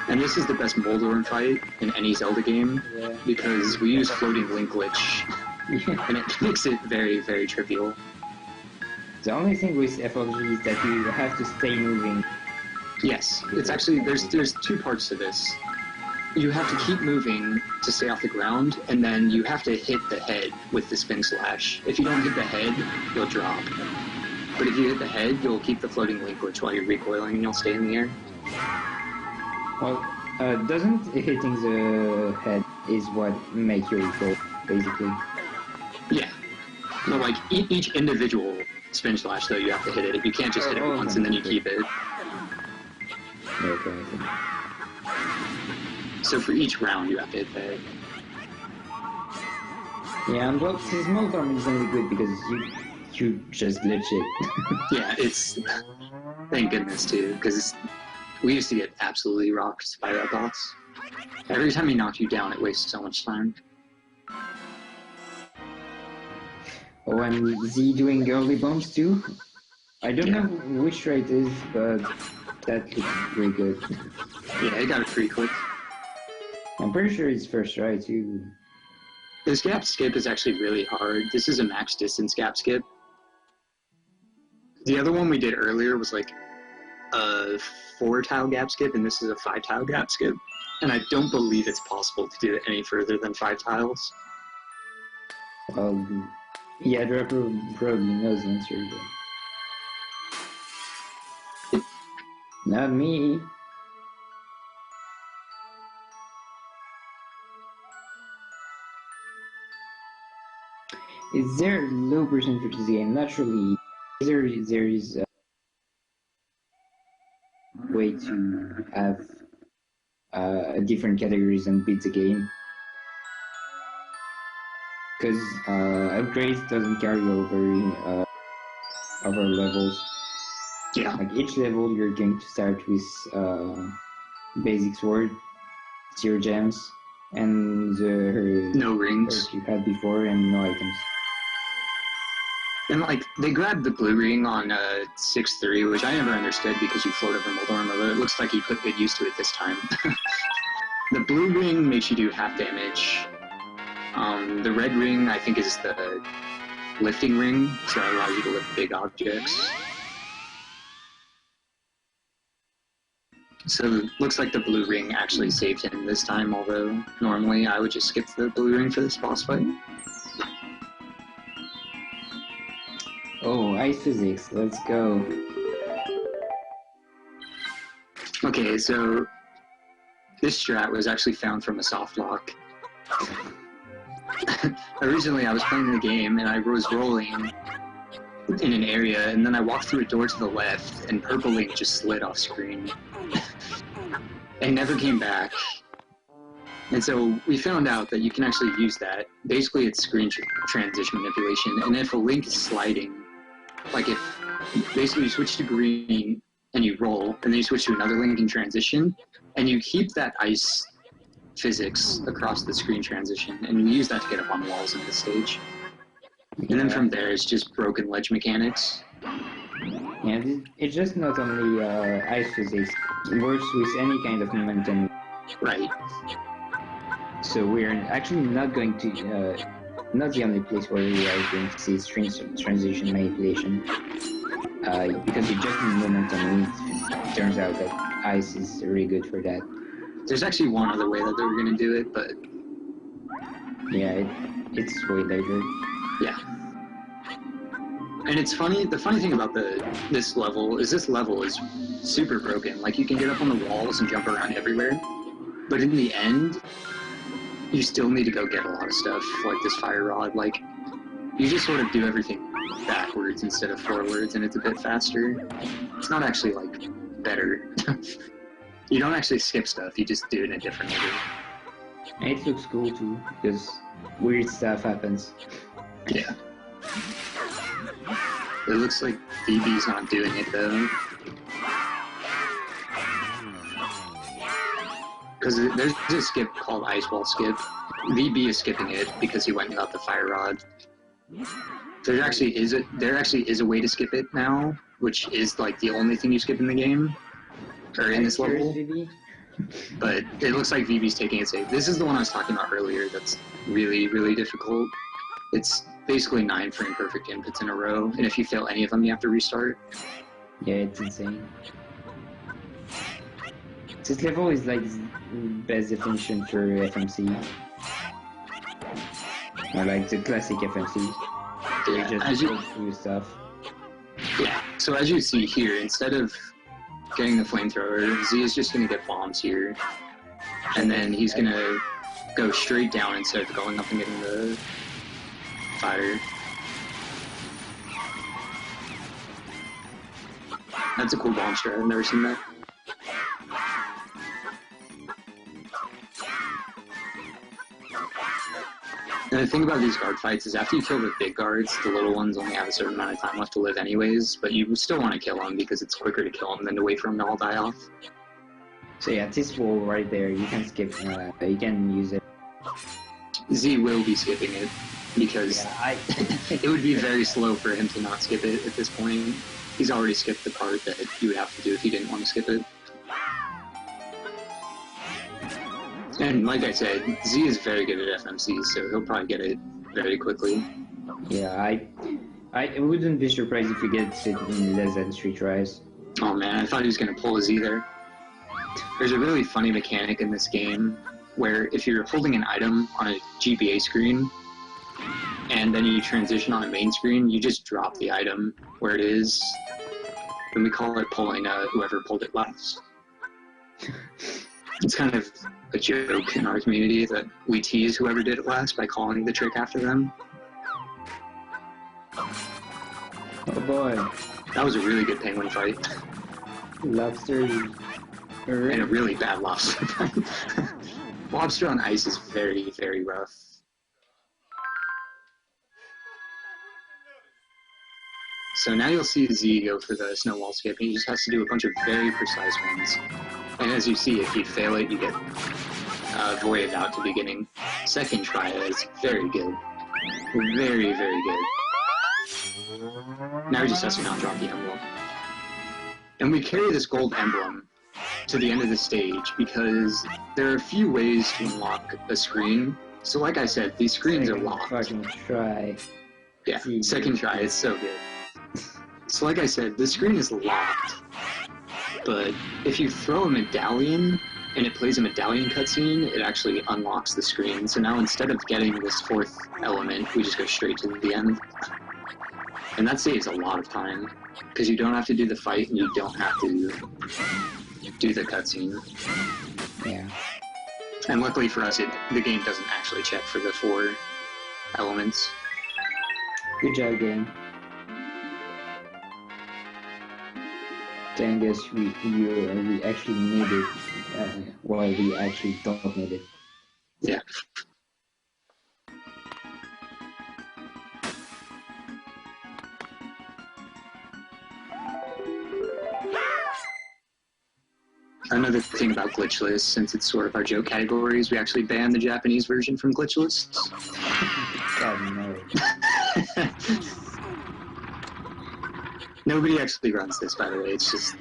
And this is the best Moldorm fight in any Zelda game, yeah. because we use floating link glitch, and it makes it very, very trivial. The only thing with FLG is that you have to stay moving. Yes, it's actually, there's 2 parts to this. You have to keep moving to stay off the ground, and then you have to hit the head with the spin slash. If you don't hit the head, you'll drop. But if you hit the head, you'll keep the floating link glitch while you're recoiling, and you'll stay in the air. Well, doesn't hitting the head is what makes you recoil, basically? Yeah. No, like, each individual spin slash, though, you have to hit it. You can't just hit it once and then you keep it. Okay. So for each round, you have to hit that. Yeah, and well, this Moldorm is only good because you just glitch it. Yeah, it's... Thank goodness, too, because we used to get absolutely rocked by that boss. Every time he knocked you down, it wastes so much time. Oh, and is he doing early bombs too? I don't Yeah. know which try it is, but that looks pretty good. Yeah, I got it pretty quick. I'm pretty sure it's first try too. This gap skip is actually really hard. This is a max distance gap skip. The other one we did earlier was like a 4-tile gap skip, and this is a 5-tile gap skip. And I don't believe it's possible to do it any further than 5 tiles. Yeah, Draper probably knows the answer. But... Not me. Is there low percentage to the game? Naturally, there is a way to have different categories and beat the game. Because upgrades doesn't carry over other levels. Yeah. Like each level, you're going to start with basic sword, 0 gems, and the No rings. you had before, and no items. And like they grabbed the blue ring on 6-3, which I never understood because you float over Moldorm, but it looks like he put good use to it this time. The blue ring makes you do half damage. The red ring, I think, is the lifting ring, so it allows you to lift big objects. So it looks like the blue ring actually saved him this time, although normally I would just skip the blue ring for this boss fight. Oh, ice physics, let's go. Okay, so this strat was actually found from a soft lock. Originally, I was playing the game and I was rolling in an area, and then I walked through a door to the left, and purple ink just slid off screen and never came back. And so we found out that you can actually use that. Basically, it's screen transition manipulation, and if a link is sliding, like if basically you switch to green and you roll, and then you switch to another link in transition, and you keep that ice physics across the screen transition, and you use that to get up on walls in this stage. And then from there, it's just broken ledge mechanics. Yeah, it's just not only ice physics. It works with any kind of momentum. Right. So we're actually not going to, not the only place where we are going to see transition manipulation. Because it just needs momentum, and it turns out that ice is really good for that. There's actually one other way that they were going to do it, but yeah, it's way later. yeah. And it's funny, the funny thing about this level is super broken. Like, you can get up on the walls and jump around everywhere, but in the end, you still need to go get a lot of stuff, like this fire rod. Like, you just sort of do everything backwards instead of forwards, and it's a bit faster. It's not actually, like, better. You don't actually skip stuff, you just do it in a different order. And it looks cool too, because weird stuff happens. Yeah. It looks like BB's not doing it though. Because there's a skip called Ice Wall Skip. VB is skipping it because he went and got the fire rod. There actually is a way to skip it now, which is like the only thing you skip in the game, or in this level. But it looks like VB's taking it safe. This is the one I was talking about earlier that's really, really difficult. It's basically 9 frame perfect inputs in a row, and if you fail any of them, you have to restart. Yeah, it's insane. This level is like the best definition for FMC. Or like the classic FMC. Yeah, You just go through stuff. Yeah, so as you see here, instead of getting the flamethrower, Z is just going to get bombs here. And then he's going to go straight down instead of going up and getting the fire. That's a cool bomb strat, I've never seen that. And the thing about these guard fights is after you kill the big guards, the little ones only have a certain amount of time left to live anyways, but you still want to kill them because it's quicker to kill them than to wait for them to all die off. So yeah, this wall right there, you can skip, you can use it. Z will be skipping it because Yeah, it would be very slow for him to not skip it at this point. He's already skipped the part that you would have to do if you didn't want to skip it. And like I said, Z is very good at FMC, so he'll probably get it very quickly. Yeah, I wouldn't be surprised if he gets it in less than 3 tries. Oh man, I thought he was going to pull a Z there. There's a really funny mechanic in this game where if you're holding an item on a GBA screen and then you transition on a main screen, you just drop the item where it is, and we call it pulling whoever pulled it last. It's kind of a joke in our community that we tease whoever did it last by calling the trick after them. Oh boy, That was a really good penguin fight, lobster. and a really bad lobster fight. Lobster on ice is very, very rough. So now you'll see Z go for the snow wall skip, and he just has to do a bunch of very precise ones. And as you see, if you fail it, you get voided out to the beginning. Second try is very good. Very, very good. Now he just has to not drop the emblem. And we carry this gold emblem to the end of the stage because there are a few ways to unlock a screen. So like I said, these screens are locked. Fucking try. Yeah, second try, it's so good. So like I said, the screen is locked. But if you throw a medallion and it plays a medallion cutscene, it actually unlocks the screen. So now instead of getting this fourth element, we just go straight to the end. And that saves a lot of time, because you don't have to do the fight and you don't have to do the cutscene. Yeah. And luckily for us, the game doesn't actually check for the 4 elements. Good job, game. Then I guess we actually need it, while we actually don't need it. Yeah. Another thing about glitchless, since it's sort of our joke category, is we actually banned the Japanese version from glitchless. God, no. Nobody actually runs this, by the way. It's just,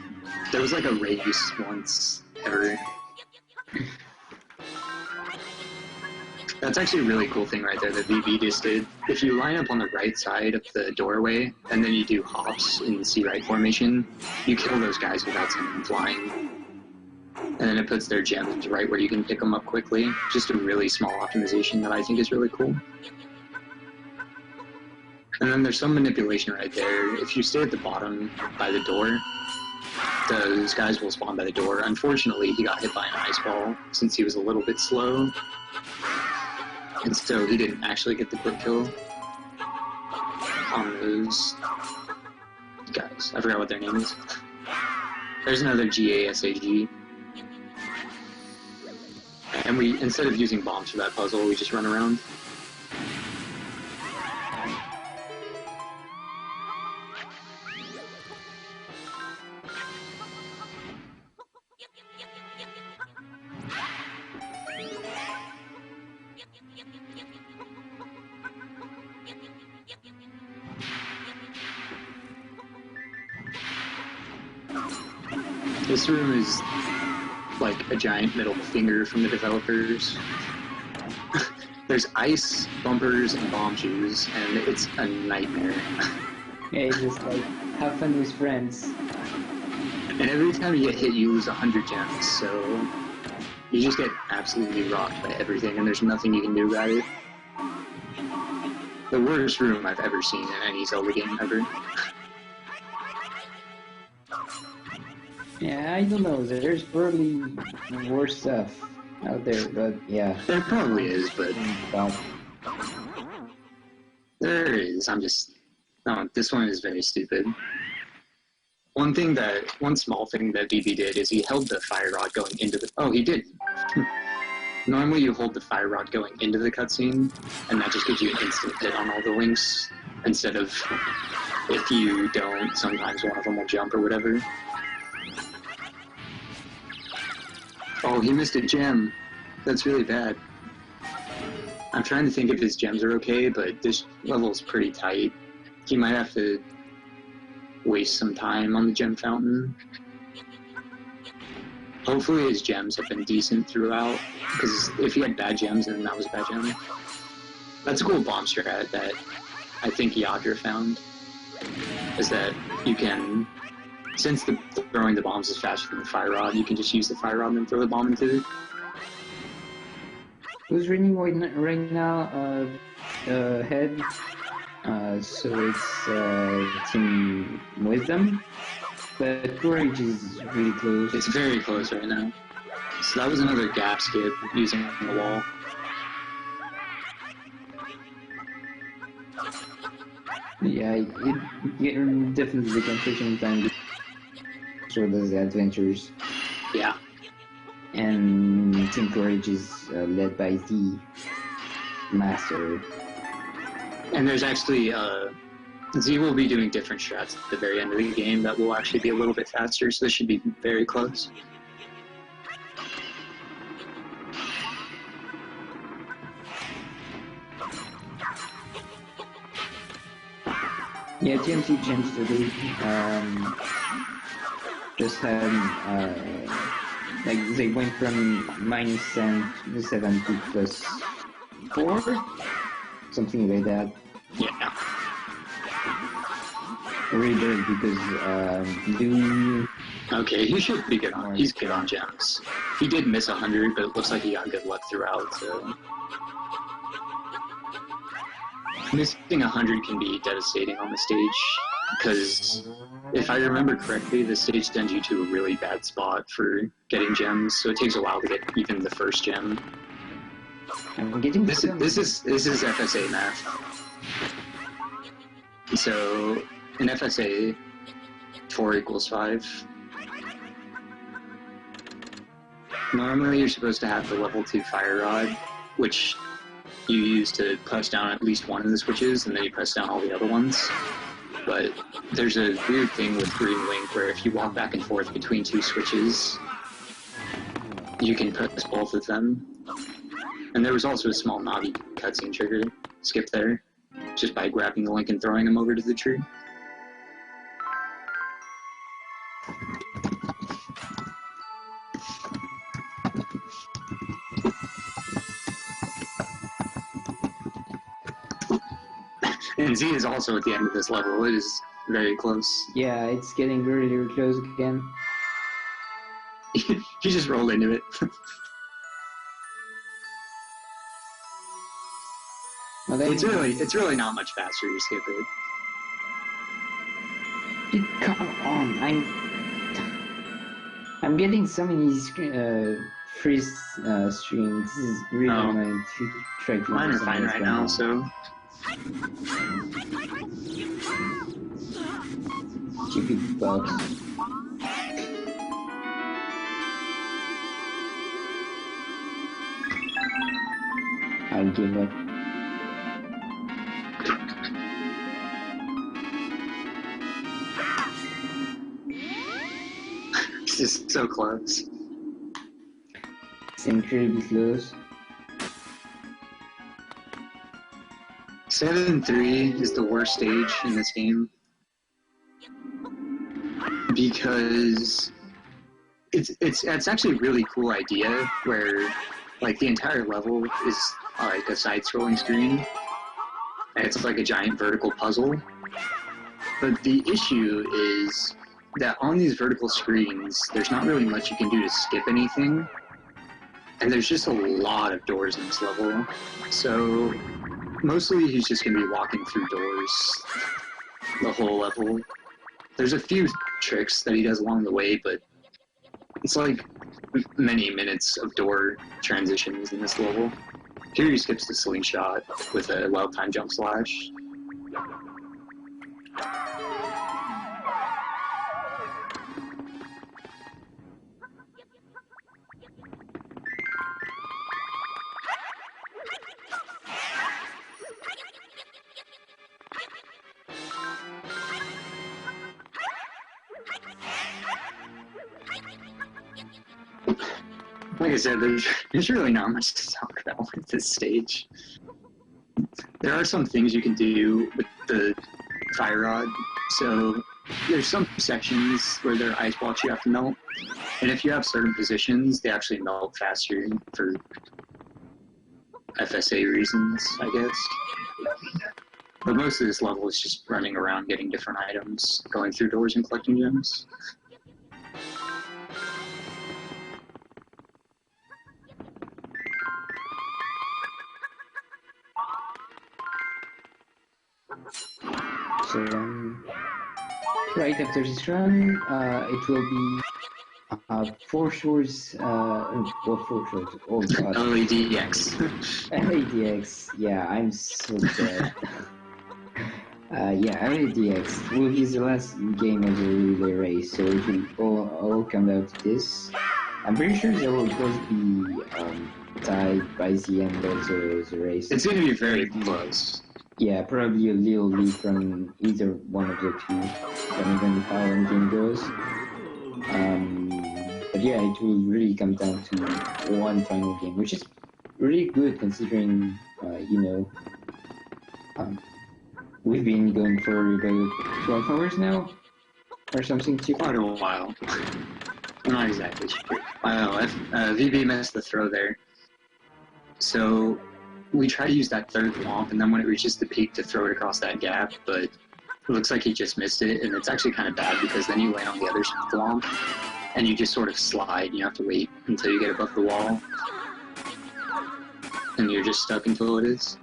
there was like a race once ever. That's actually a really cool thing right there that VB just did. If you line up on the right side of the doorway, and then you do hops in the C-right formation, you kill those guys without sending them flying. And then it puts their gems right where you can pick them up quickly. Just a really small optimization that I think is really cool. And then there's some manipulation right there. If you stay at the bottom by the door, those guys will spawn by the door. Unfortunately, he got hit by an ice ball since he was a little bit slow. And so he didn't actually get the quick kill on those guys. I forgot what their name is. There's another GASAG. And we, instead of using bombs for that puzzle, we just run around. This room is like a giant middle finger from the developers. There's ice, bumpers, and bomb shoes, and it's a nightmare. Yeah, it's just like, have fun with friends. And every time you get hit, you lose 100 gems, so you just get absolutely rocked by everything, and there's nothing you can do about it. The worst room I've ever seen in any Zelda game ever. Yeah, I don't know, there's probably worse stuff out there, but yeah. There probably is, but Well, there is. No, this one is very stupid. One small thing that BB did is he held the fire rod going into the... Oh, he did. Normally you hold the fire rod going into the cutscene, and that just gives you an instant hit on all the links, instead of if you don't, sometimes one of them will jump or whatever. Oh, he missed a gem. That's really bad. I'm trying to think if his gems are okay, but this level's pretty tight. He might have to waste some time on the gem fountain. Hopefully his gems have been decent throughout, because if he had bad gems, then that was a bad gem. That's a cool bomb strat that I think Yadra found, is that you can, since throwing the bombs is faster than the fire rod, you can just use the fire rod and then throw the bomb into it. who's reading right now? Head. So it's Team Wisdom, but Courage is really close. It's very close right now. So that was another gap skip using the wall. Yeah, it definitely can take some time. So does the adventures. Yeah. And Team Courage is led by the Master. And there's actually Z will be doing different strats at the very end of the game that will actually be a little bit faster, so this should be very close. Yeah, TMC changed today. Just had like they went from -7 to +4, something like that. Yeah. Really good because Blue. Okay, he should be good on. He's good on gems. He did miss 100, but it looks like he got good luck throughout. So missing 100 can be devastating on the stage because, if I remember correctly, the stage sends you to a really bad spot for getting gems. So it takes a while to get even the first gem. I'm getting This is FSA math. So in FSA, 4 equals 5. Normally you're supposed to have the level 2 fire rod, which you use to press down at least one of the switches, and then you press down all the other ones. But there's a weird thing with Green Link where if you walk back and forth between 2 switches, you can press both of them. And there was also a small Navi cutscene trigger. Skip there, just by grabbing the Link and throwing him over to the tree. And Z is also at the end of this level. It is very close. Yeah, it's getting very, very close again. He just rolled into it. Well, then- It's really not much faster to skip it. Come on, I'm getting so many free streams. This is really annoying to try to. Mine are fine right now, so. Stupid bugs. I'll give up. This is so close. It's incredibly close. 7-3 is the worst stage in this game because it's actually a really cool idea where like the entire level is like a side-scrolling screen and it's like a giant vertical puzzle. But the issue is that on these vertical screens, there's not really much you can do to skip anything, and there's just a lot of doors in this level. So mostly he's just going to be walking through doors the whole level. There's a few tricks that he does along the way, but it's like many minutes of door transitions in this level. Here he skips the slingshot with a wild time jump slash. Like I said, there's really not much to talk about with this stage. There are some things you can do with the fire rod. So there's some sections where there are ice blocks you have to melt. And if you have certain positions, they actually melt faster for FSA reasons, I guess. But most of this level is just running around getting different items, going through doors and collecting gems. So, right after this run, it will be 4 shores, well, 4 shores, oh god. LADX. LADX, yeah, I'm so bad. Yeah, LADX will be the last game of the relay race, so it will all come down to this. I'm pretty sure they will both be tied by the end of the race. It's going to be very close. Yeah, probably a little lead from either one of the two, depending on how the game goes. But yeah, it will really come down to one final game, which is really good considering, we've been going for about 12 hours now, or something stupid. Quite a while. I'm not exactly sure. VB missed the throw there. So we try to use that third womp, and then when it reaches the peak to throw it across that gap, but it looks like he just missed it, and it's actually kind of bad because then you land on the other side of the womp, and you just sort of slide. You have to wait until you get above the wall, and you're just stuck until it is.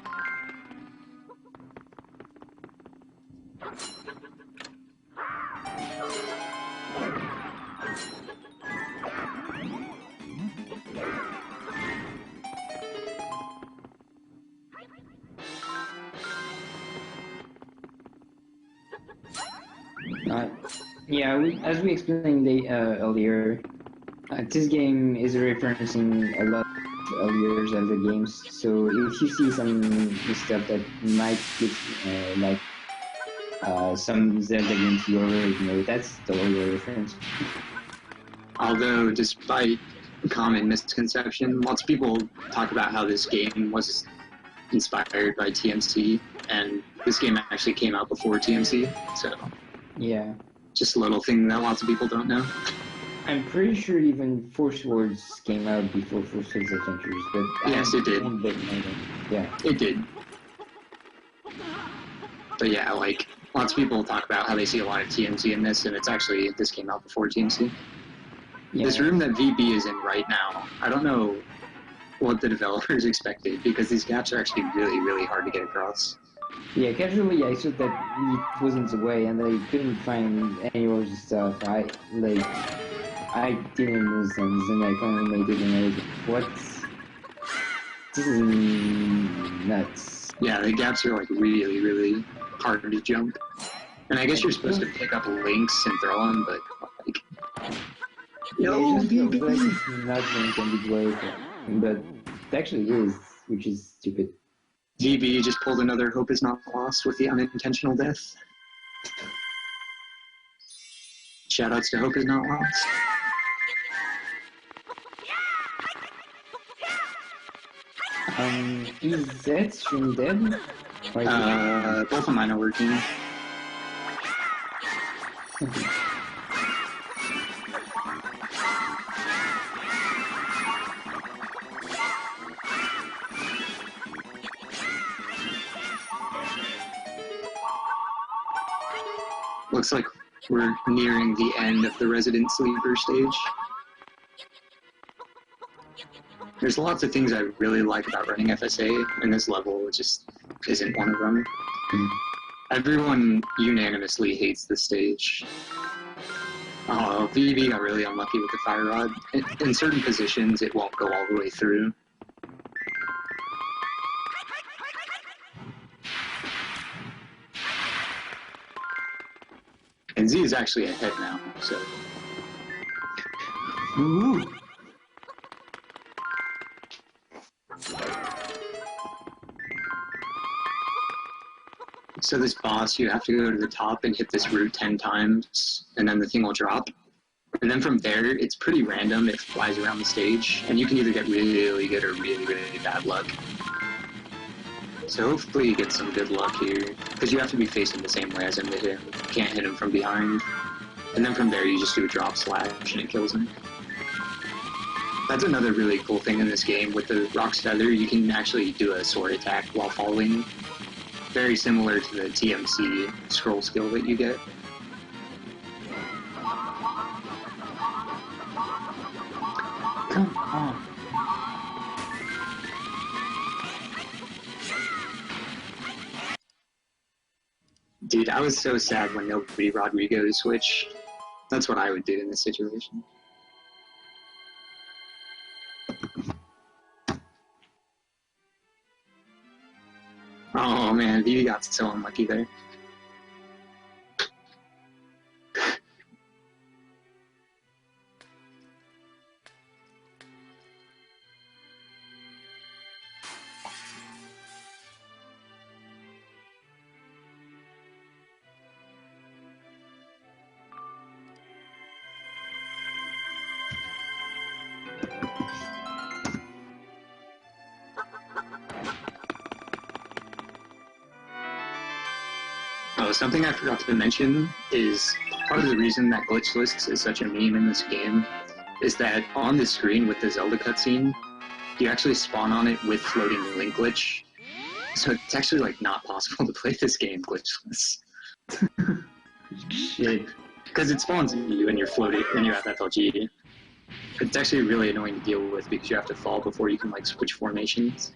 As we explained earlier, this game is referencing a lot of earlier Zelda games. So if you see some stuff that might look like some Zelda games you already know, that's totally a reference. Although, despite common misconception, lots of people talk about how this game was inspired by TMC, and this game actually came out before TMC, so yeah. Just a little thing that lots of people don't know. I'm pretty sure even Force Words came out before Force Words Adventures, but yes, it did. Yeah, it did. But yeah, like lots of people talk about how they see a lot of TMC in this, and it's actually this came out before TMC. Yeah. This room that VB is in right now, I don't know what the developers expected because these gaps are actually really, really hard to get across. Yeah, casually I thought that it wasn't the way, and I couldn't find any of the stuff. I didn't understand, and I finally made it, and I was like, what? This is nuts. Yeah, the gaps are like really, really hard to jump. And I guess you're supposed to pick up links and throw them, but like... No, VB! It's not the intended way, but it actually is, which is stupid. VB just pulled another Hope Is Not Lost with the unintentional death. Shoutouts to Hope Is Not Lost. Is that stream dead? Both of mine are working. Looks like we're nearing the end of the Resident Sleeper stage. There's lots of things I really like about running FSA, and this level just isn't one of them. Everyone unanimously hates this stage. Oh, VB got really unlucky with the fire rod. In certain positions, it won't go all the way through. And Z is actually ahead now, so... Ooh. So this boss, you have to go to the top and hit this route 10 times, and then the thing will drop. And then from there, it's pretty random. It flies around the stage, and you can either get really good or really, really bad luck. So hopefully you get some good luck here, because you have to be facing the same way as him to hit him. You can't hit him from behind. And then from there, you just do a drop slash, and it kills him. That's another really cool thing in this game. With the Rock's Feather, you can actually do a sword attack while falling. Very similar to the TMC scroll skill that you get. Come on. Dude, I was so sad when nobody Rodrigo to switch. That's what I would do in this situation. Oh man, Vivi got so unlucky there. Oh, something I forgot to mention is part of the reason that glitchless is such a meme in this game is that on the screen with the Zelda cutscene, you actually spawn on it with floating link glitch. So it's actually like not possible to play this game glitchless. Shit. Because it spawns you and you're floating and you have FLG. It's actually really annoying to deal with because you have to fall before you can like switch formations.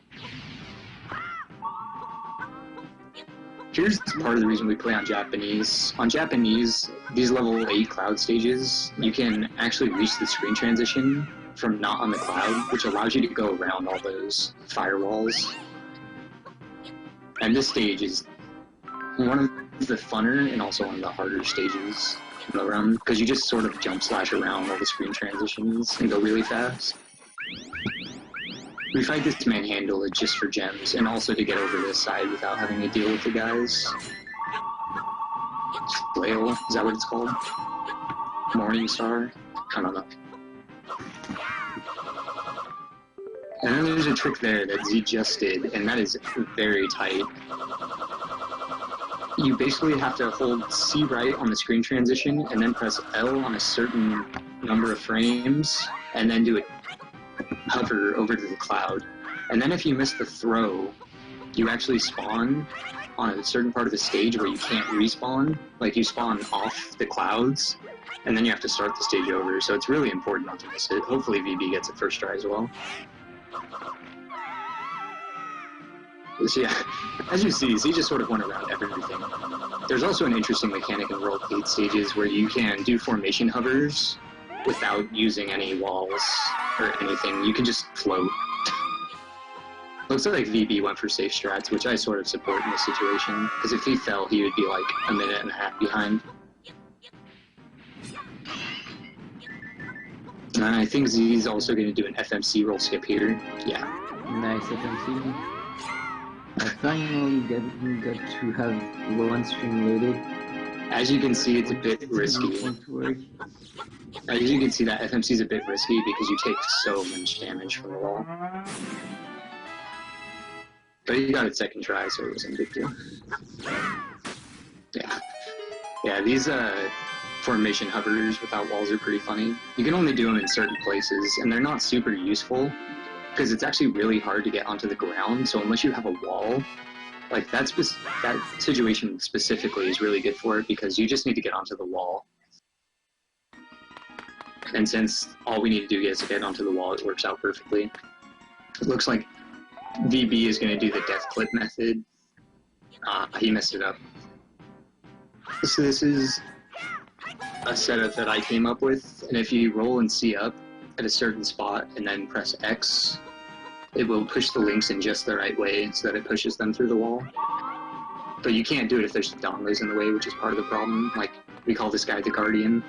Here's part of the reason we play on Japanese. On Japanese, these level 8 cloud stages, you can actually reach the screen transition from not on the cloud, which allows you to go around all those firewalls. And this stage is one of the funner and also one of the harder stages to go around, because you just sort of jump slash around all the screen transitions and go really fast. We fight this manhandle just for gems, and also to get over this side without having to deal with the guys. Flail, is that what it's called? Morningstar? I don't know. And then there's a trick there that Z just did, and that is very tight. You basically have to hold C right on the screen transition, and then press L on a certain number of frames, and then do it hover over to the cloud. And then if you miss the throw, you actually spawn on a certain part of the stage where you can't respawn. Like you spawn off the clouds, and then you have to start the stage over. So it's really important not to miss it. Hopefully VB gets it first try as well. So yeah, as you see, Z just sort of went around everything. There's also an interesting mechanic in World 8 stages where you can do formation hovers without using any walls or anything. You can just float. Looks like VB went for safe strats, which I sort of support in this situation, because if he fell, he would be like a minute and a half behind. And I think Z's also going to do an FMC roll skip here. Yeah. Nice FMC. I finally got to have one stream loaded. As you can see, it's a bit risky. As you can see, that FMC is a bit risky because you take so much damage from the wall. But you got it second try, so it wasn't a big deal. Yeah. Yeah, these formation hovers without walls are pretty funny. You can only do them in certain places, and they're not super useful because it's actually really hard to get onto the ground, so unless you have a wall, like that situation specifically is really good for it because you just need to get onto the wall. And since all we need to do is get onto the wall, it works out perfectly. It looks like VB is going to do the death clip method. He messed it up. So this is a setup that I came up with, and if you roll and C up at a certain spot and then press X, it will push the links in just the right way so that it pushes them through the wall. But you can't do it if there's dongos in the way, which is part of the problem. Like, we call this guy the Guardian.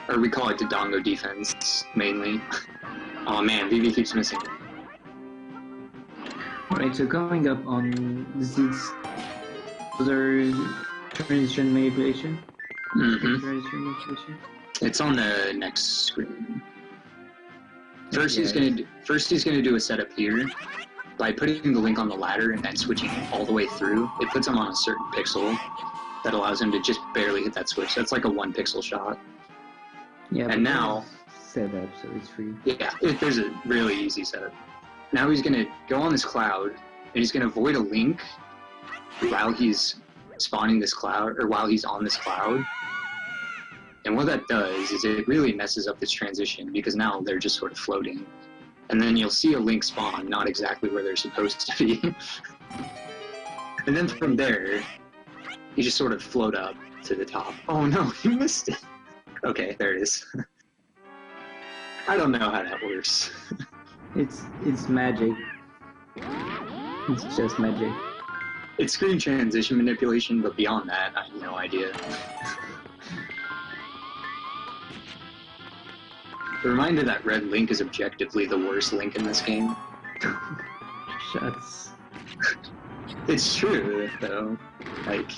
Or we call it the dongo defense, mainly. Oh man, VB keeps missing. Alright, so coming up on Z's other transition manipulation. Transition manipulation. It's on the next screen. First, he's gonna do a setup here by putting the link on the ladder and then switching all the way through. It puts him on a certain pixel that allows him to just barely hit that switch. That's like a 1 pixel shot. Yeah. And now setup, so it's free. Yeah, there's a really easy setup. Now he's gonna go on this cloud and he's gonna void a link while he's spawning this cloud, or while he's on this cloud. And what that does is it really messes up this transition because now they're just sort of floating. And then you'll see a link spawn, not exactly where they're supposed to be. And then from there, you just sort of float up to the top. Oh no, you missed it. Okay, there it is. I don't know how that works. It's magic. It's just magic. It's screen transition manipulation, but beyond that, I have no idea. A reminder that red link is objectively the worst link in this game. Shuts. It's true, though. Like...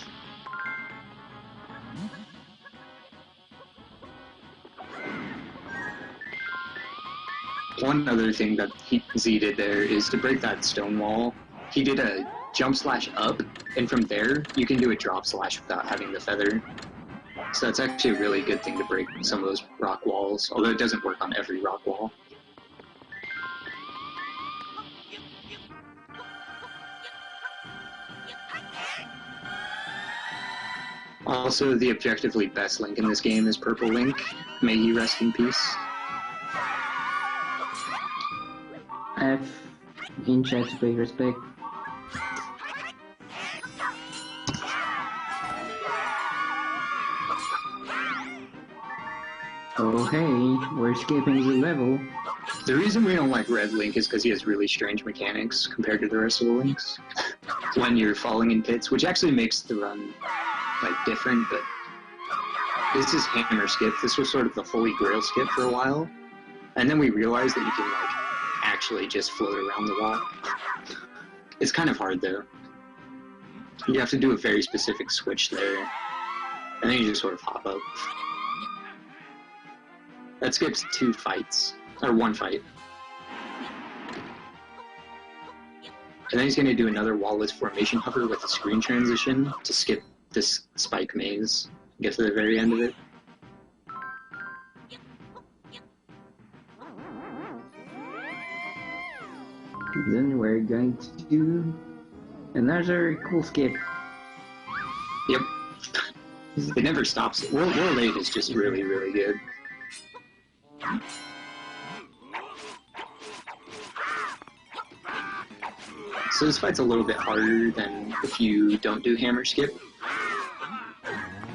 One other thing that Z did there is to break that stone wall he did a jump slash up, and from there you can do a drop slash without having the feather. So that's actually a really good thing to break some of those rock walls, although it doesn't work on every rock wall. Also, the objectively best Link in this game is Purple Link. May he rest in peace. F in chat to pay respect. Oh hey, we're skipping the level. The reason we don't like Red Link is because he has really strange mechanics compared to the rest of the Links. When you're falling in pits, which actually makes the run like different, but this is hammer skip. This was sort of the holy grail skip for a while, and then we realized that you can like actually just float around the wall. It's kind of hard though. You have to do a very specific switch there, and then you just sort of hop up. That skips 2 fights, or 1 fight. And then he's going to do another wall-less formation hover with a screen transition to skip this spike maze, get to the very end of it. Then we're going to do another cool skip. Yep. It never stops. World 8 is just really, really good. So this fight's a little bit harder than if you don't do hammer skip,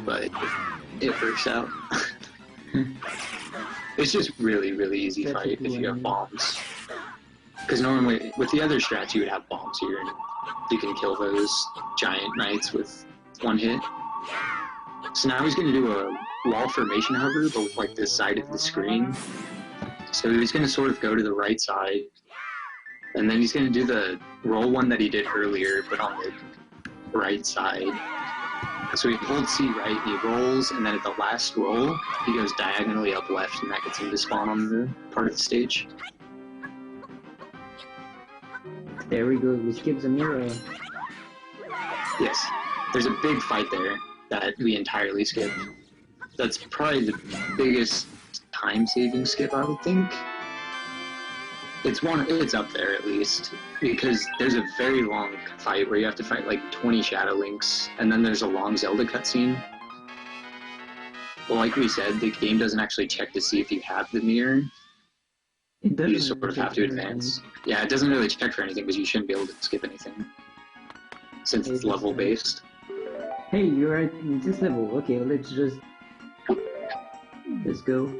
but it works out. It's just really, really easy fight if you have bombs. Because normally, with the other strats, you would have bombs here, and you can kill those giant knights with 1 hit. So now he's going to do a wall formation hover, but with like this side of the screen. So he's going to sort of go to the right side, and then he's going to do the roll one that he did earlier, but on the right side. So he holds C right, he rolls, and then at the last roll, he goes diagonally up left, and that gets him to spawn on the part of the stage. There we go, we skipped the mirror. Yes, there's a big fight there that we entirely skipped. That's probably the biggest time-saving skip, I would think. It's up there at least, because there's a very long fight where you have to fight like 20 Shadow Links, and then there's a long Zelda cutscene. But like we said, the game doesn't actually check to see if you have the mirror. It doesn't You just sort of have to advance. Yeah, it doesn't really check for anything because you shouldn't be able to skip anything, since it's level-based. Hey, you're at this level. Okay, let's go.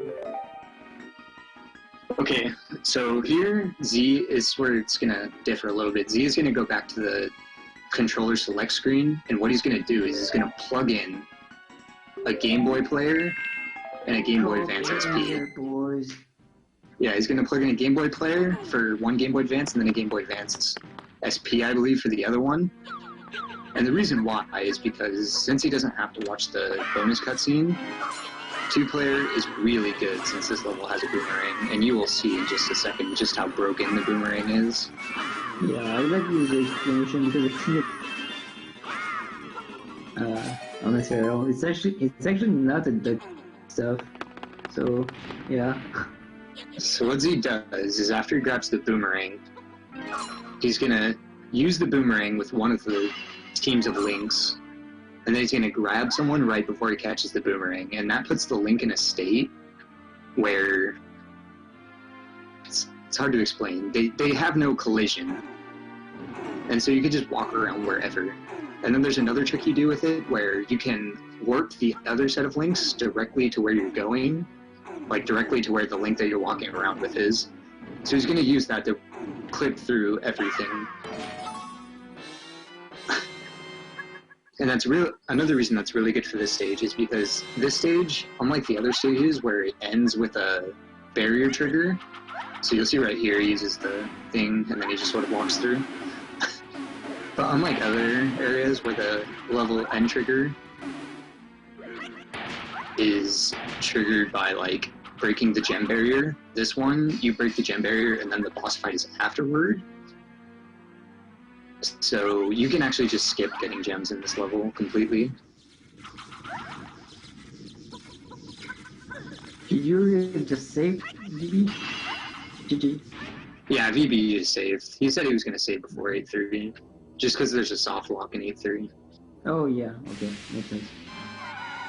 Okay, so here, Z is where it's going to differ a little bit. Z is going to go back to the controller select screen, and what he's going to do is he's going to plug in a Game Boy player and a Game Boy Advance SP. Boys. Yeah, he's going to plug in a Game Boy player for one Game Boy Advance, and then a Game Boy Advance SP, I believe, for the other one. And the reason why is because since he doesn't have to watch the bonus cutscene, 2-player is really good since this level has a boomerang, and you will see in just a second just how broken the boomerang is. Yeah, I like the explanation because it's on the serial. It's actually not a good stuff. So yeah. So what Z does is after he grabs the boomerang, he's gonna use the boomerang with one of the teams of Links, and then he's going to grab someone right before he catches the boomerang, and that puts the Link in a state where it's hard to explain. They have no collision, and so you can just walk around wherever. And then there's another trick you do with it where you can warp the other set of Links directly to where you're going, like directly to where the Link that you're walking around with is. So he's going to use that to clip through everything. And that's another reason that's really good for this stage is because this stage, unlike the other stages where it ends with a barrier trigger, so you'll see right here, he uses the thing and then he just sort of walks through. But unlike other areas where the level end trigger is triggered by like breaking the gem barrier, this one, you break the gem barrier and then the boss fight is afterward. So you can actually just skip getting gems in this level completely. You just saved VB? GG. Yeah, VB is saved. He said he was going to save before 8:30, just because there's a soft lock in 8:30. Oh yeah, okay, makes sense.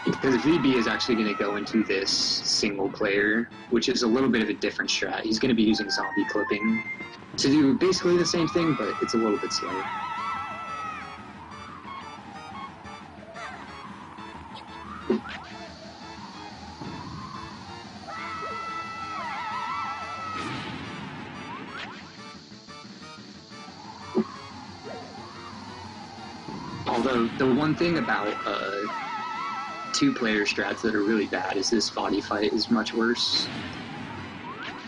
Because VB is actually going to go into this single player, which is a little bit of a different strat. He's going to be using zombie clipping to do basically the same thing, but it's a little bit slower. Although the one thing about two-player strats that are really bad is this body fight is much worse.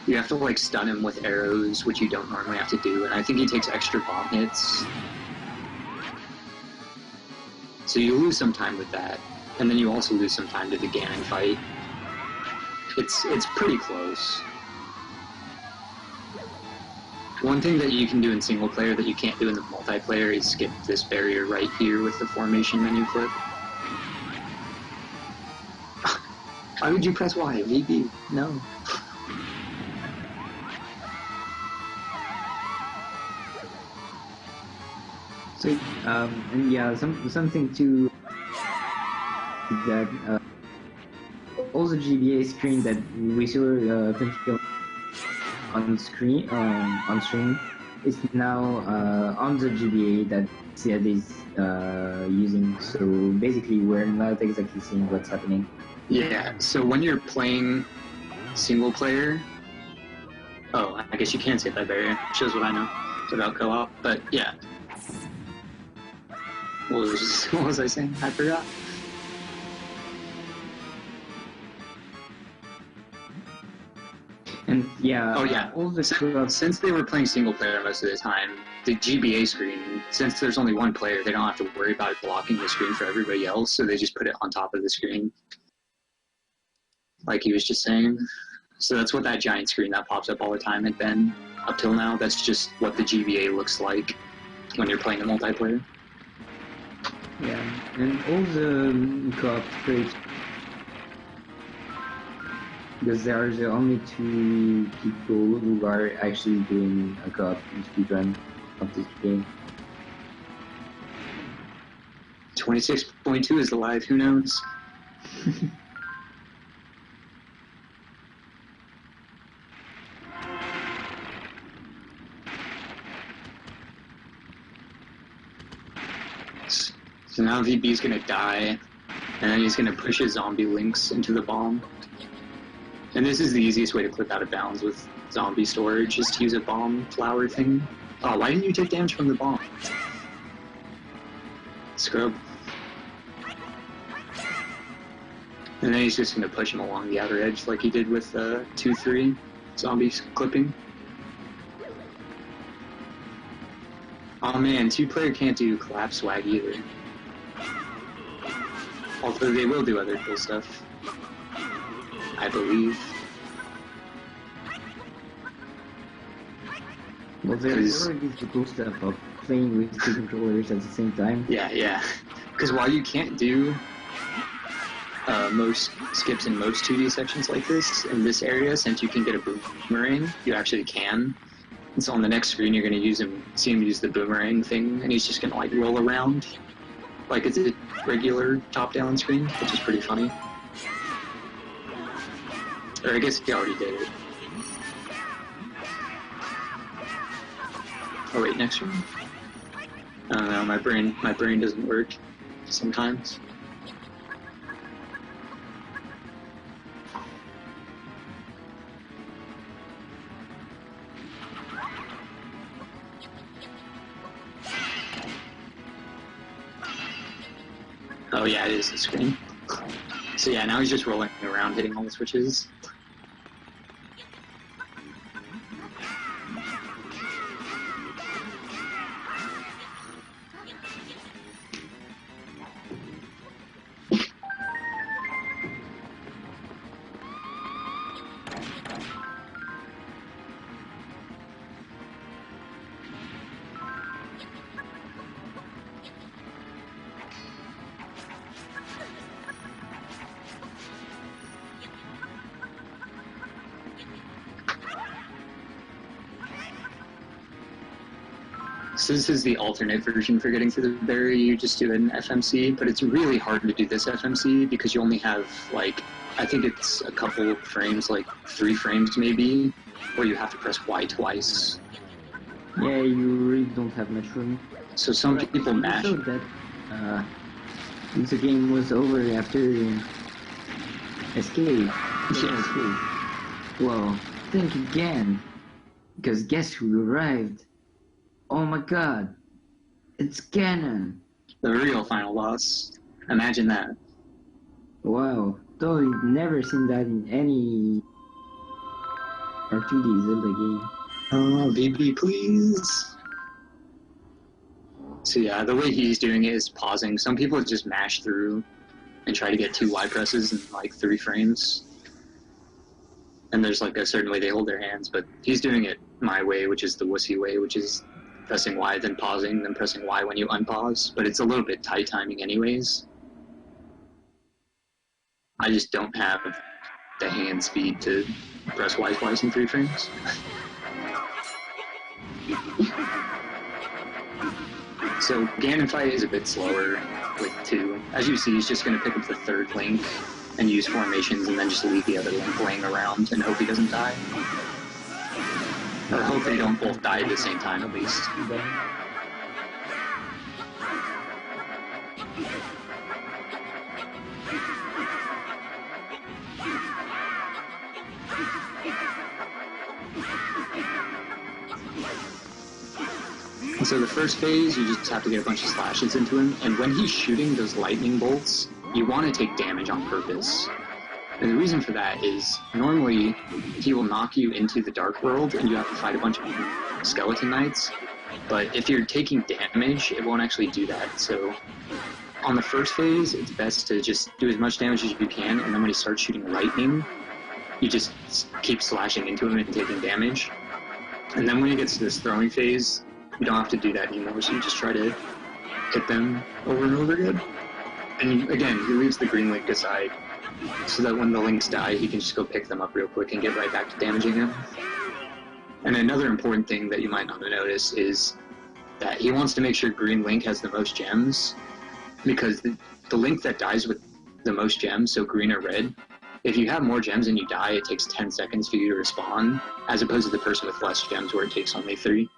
You have to like stun him with arrows, which you don't normally have to do, and I think he takes extra bomb hits. So you lose some time with that, and then you also lose some time to the Ganon fight. It's pretty close. One thing that you can do in single player that you can't do in the multiplayer is skip this barrier right here with the formation menu clip. Why would you press Y? VB? No. So, and yeah, something to that all the GBA screen that we saw on screen on stream is now on the GBA that Sead is using. So basically, we're not exactly seeing what's happening. Yeah. So when you're playing single player, oh, I guess you can skip that barrier. Shows what I know about co-op, but yeah. What was I saying? I forgot. And yeah, Oh yeah. all the Since they were playing single player most of the time, the GBA screen, since there's only one player, they don't have to worry about it blocking the screen for everybody else, so they just put it on top of the screen. Like he was just saying. So that's what that giant screen that pops up all the time had been up till now. That's just what the GBA looks like when you're playing the multiplayer. yeah, and all the co-op scripts, because there are the only two people who are actually doing a co-op speedrun of this game. 26.2 is live, who knows? So now VB's gonna die, and then he's gonna push his zombie links into the bomb. And this is the easiest way to clip out of bounds with zombie storage, is to use a bomb flower thing. Oh, why didn't you take damage from the bomb? Scrub. And then he's just gonna push him along the outer edge like he did with 2-3 zombies clipping. Oh man, two-player can't do collapse swag either. Although they will do other cool stuff, I believe. Well, there's already the cool stuff of playing with two controllers at the same time. Yeah. Because while you can't do most skips in most 2D sections like this, in this area, since you can get a boomerang, you actually can. And so on the next screen, you're going to see him use the boomerang thing, and he's just going to like roll around like it's a regular top-down screen, which is pretty funny. Or I guess he already did it. Oh wait, next one? I don't know, my brain doesn't work sometimes. Oh yeah, it is the screen. So yeah, now he's just rolling around, hitting all the switches. So this is the alternate version for getting through the berry. You just do an FMC, but it's really hard to do this FMC because you only have, like, I think it's a couple of frames, like 3 frames maybe, where you have to press Y twice. Yeah, you really don't have much room. So some people mash. So that the game was over after escape. Escape. Well, think again, because guess who arrived? Oh my god, it's Ganon. The real final boss. Imagine that. Wow, though you've never seen that in any R2D Zelda game. Oh, VB, please. So yeah, the way he's doing it is pausing. Some people just mash through and try to get 2 Y presses in like 3 frames. And there's like a certain way they hold their hands, but he's doing it my way, which is the wussy way, which is pressing Y, then pausing, then pressing Y when you unpause. But it's a little bit tight timing anyways. I just don't have the hand speed to press Y twice in 3 frames. So Ganon fight is a bit slower with 2. As you see, he's just going to pick up the 3rd Link and use formations and then just leave the other Link laying around and hope he doesn't die. Or hope they don't both die at the same time at least. So the first phase, you just have to get a bunch of slashes into him, and when he's shooting those lightning bolts, you want to take damage on purpose. And the reason for that is, normally, he will knock you into the Dark World, and you have to fight a bunch of skeleton knights, but if you're taking damage, it won't actually do that. So on the first phase, it's best to just do as much damage as you can, and then when he starts shooting lightning, you just keep slashing into him and taking damage. And then when he gets to this throwing phase, you don't have to do that anymore, so you just try to hit them over and over again. And again, he leaves the green link aside, so that when the links die, he can just go pick them up real quick and get right back to damaging them. And another important thing that you might not have noticed is that he wants to make sure green link has the most gems, because the link that dies with the most gems, so green or red, if you have more gems and you die, it takes 10 seconds for you to respawn, as opposed to the person with less gems where it takes only 3.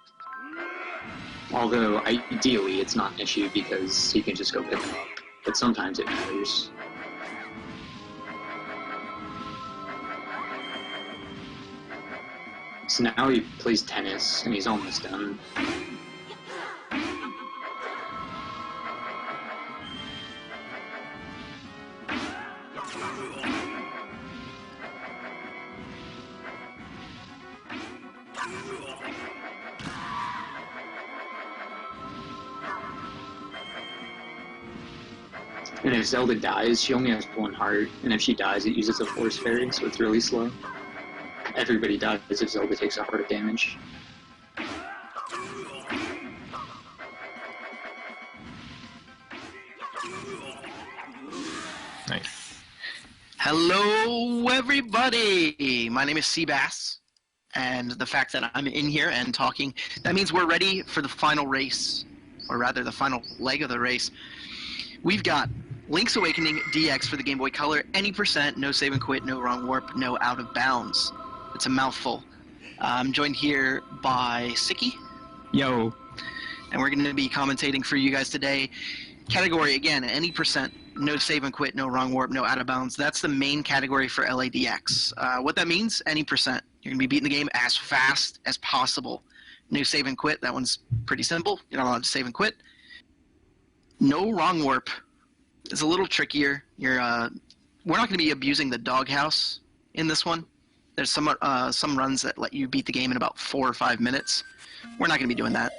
Although, ideally, it's not an issue because he can just go pick them up, but sometimes it matters. So now he plays tennis, and he's almost done. And if Zelda dies, she only has 1 heart, and if she dies, it uses a Force Fairy, so it's really slow. Everybody dies if Zelda takes a heart of damage. Nice. Hello, everybody! My name is Seabass, and the fact that I'm in here and talking, that means we're ready for the final race, or rather the final leg of the race. We've got Link's Awakening DX for the Game Boy Color, any percent, no save and quit, no wrong warp, no out of bounds. It's a mouthful. I'm joined here by Sicky. Yo. And we're going to be commentating for you guys today. Category, again, any percent, no save and quit, no wrong warp, no out of bounds. That's the main category for LADX. What that means, any percent. You're going to be beating the game as fast as possible. No save and quit, that one's pretty simple. You're not allowed to save and quit. No wrong warp. It's a little trickier. We're not going to be abusing the doghouse in this one. There's some runs that let you beat the game in about 4 or 5 minutes. We're not going to be doing that.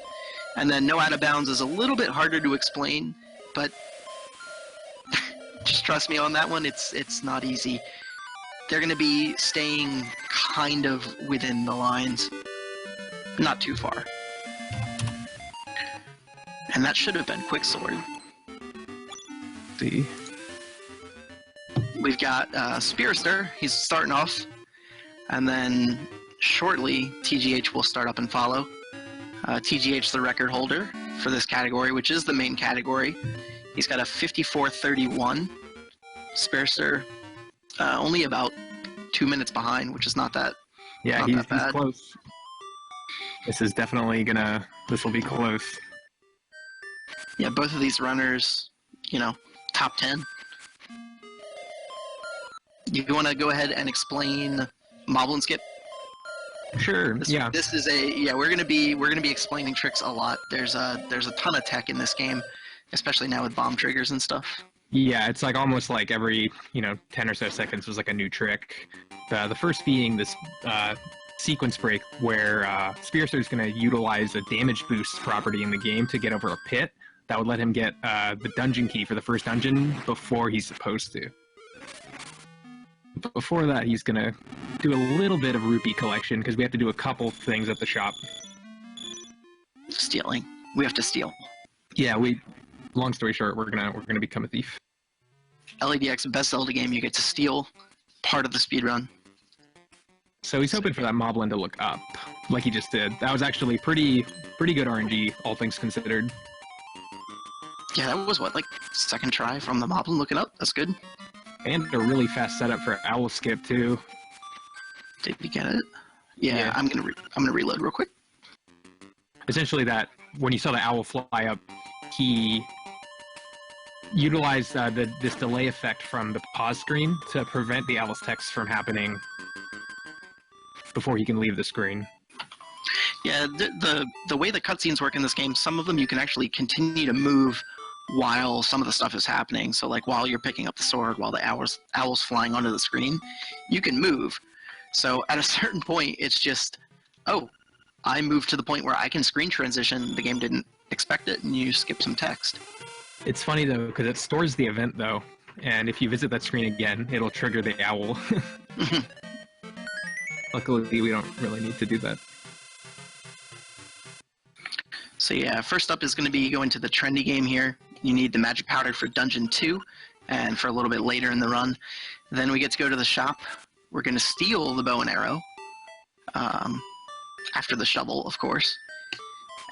And then no out of bounds is a little bit harder to explain, but just trust me on that one. It's not easy. They're going to be staying kind of within the lines, not too far. And that should have been Quicksword. See. We've got Spiraster. He's starting off. And then shortly, TGH will start up and follow. TGH, the record holder for this category, which is the main category. He's got a 54:31. Spiraster only about 2 minutes behind, which is not that. Yeah, not he's that bad. close. This is definitely gonna. This will be close. Yeah, both of these runners, you know, top 10. You want to go ahead and explain Moblin Skip? Sure. Yeah. This is we're gonna be explaining tricks a lot. There's a ton of tech in this game, especially now with bomb triggers and stuff. Yeah, it's like almost like every 10 or so seconds was like a new trick. The first being this sequence break where Spiraster is going to utilize a damage boost property in the game to get over a pit that would let him get the dungeon key for the first dungeon before he's supposed to. But before that, he's going to do a little bit of rupee collection because we have to do a couple things at the shop. Stealing. We have to steal. Yeah, long story short, we're gonna become a thief. LADX, best Zelda game, you get to steal part of the speedrun. So he's hoping for that Moblin to look up, like he just did. That was actually pretty good RNG, all things considered. Yeah, that was what, like second try from the Moblin looking up? That's good. And a really fast setup for Owl Skip too. Did you get it? Yeah. I'm gonna reload real quick. Essentially, that when you saw the owl fly up, he utilized this delay effect from the pause screen to prevent the owl's text from happening before he can leave the screen. Yeah, the way the cutscenes work in this game, some of them you can actually continue to move while some of the stuff is happening. So like while you're picking up the sword, while the owl's flying onto the screen, you can move. So at a certain point, it's just, oh, I moved to the point where I can screen transition. The game didn't expect it, and you skip some text. It's funny though, because it stores the event though, and if you visit that screen again, it'll trigger the owl. Luckily, we don't really need to do that. So yeah, first up is going to be going to the trendy game here. You need the magic powder for Dungeon 2, and for a little bit later in the run. Then we get to go to the shop. We're going to steal the bow and arrow, after the shovel, of course.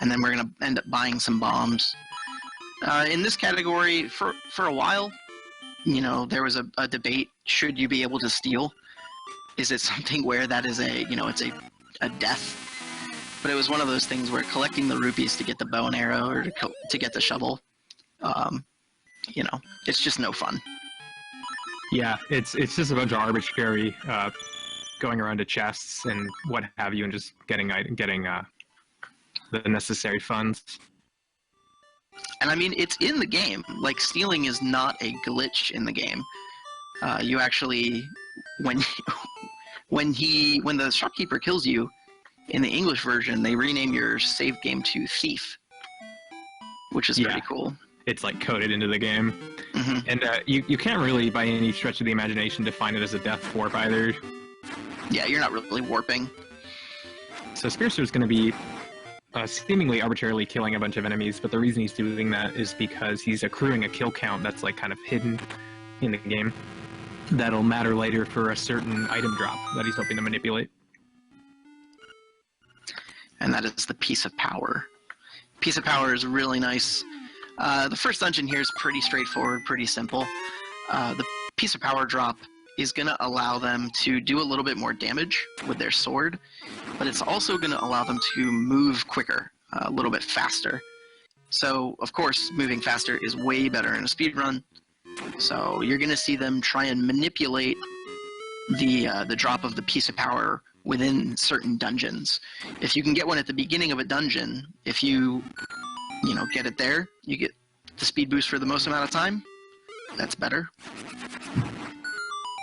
And then we're going to end up buying some bombs. In this category, for a while, there was a debate, should you be able to steal? Is it something where that is it's a death? But it was one of those things where collecting the rupees to get the bow and arrow or to get the shovel, it's just no fun. Yeah, it's just a bunch of arbitrary going around to chests and what have you, and just getting the necessary funds. And I mean, it's in the game. Like, stealing is not a glitch in the game. You actually, when the shopkeeper kills you, in the English version, they rename your save game to Thief, which is pretty cool. It's like coded into the game. Mm-hmm. And you can't really, by any stretch of the imagination, define it as a death warp either. Yeah, you're not really warping. So Spiraster is going to be seemingly arbitrarily killing a bunch of enemies, but the reason he's doing that is because he's accruing a kill count that's like kind of hidden in the game. That'll matter later for a certain item drop that he's hoping to manipulate. And that is the Piece of Power. Piece of Power is really nice. The first dungeon here is pretty straightforward, pretty simple. The Piece of Power drop is going to allow them to do a little bit more damage with their sword, but it's also going to allow them to move quicker, a little bit faster. So, of course, moving faster is way better in a speedrun. So you're going to see them try and manipulate the drop of the Piece of Power within certain dungeons. If you can get one at the beginning of a dungeon, if you get it there, you get the speed boost for the most amount of time. That's better.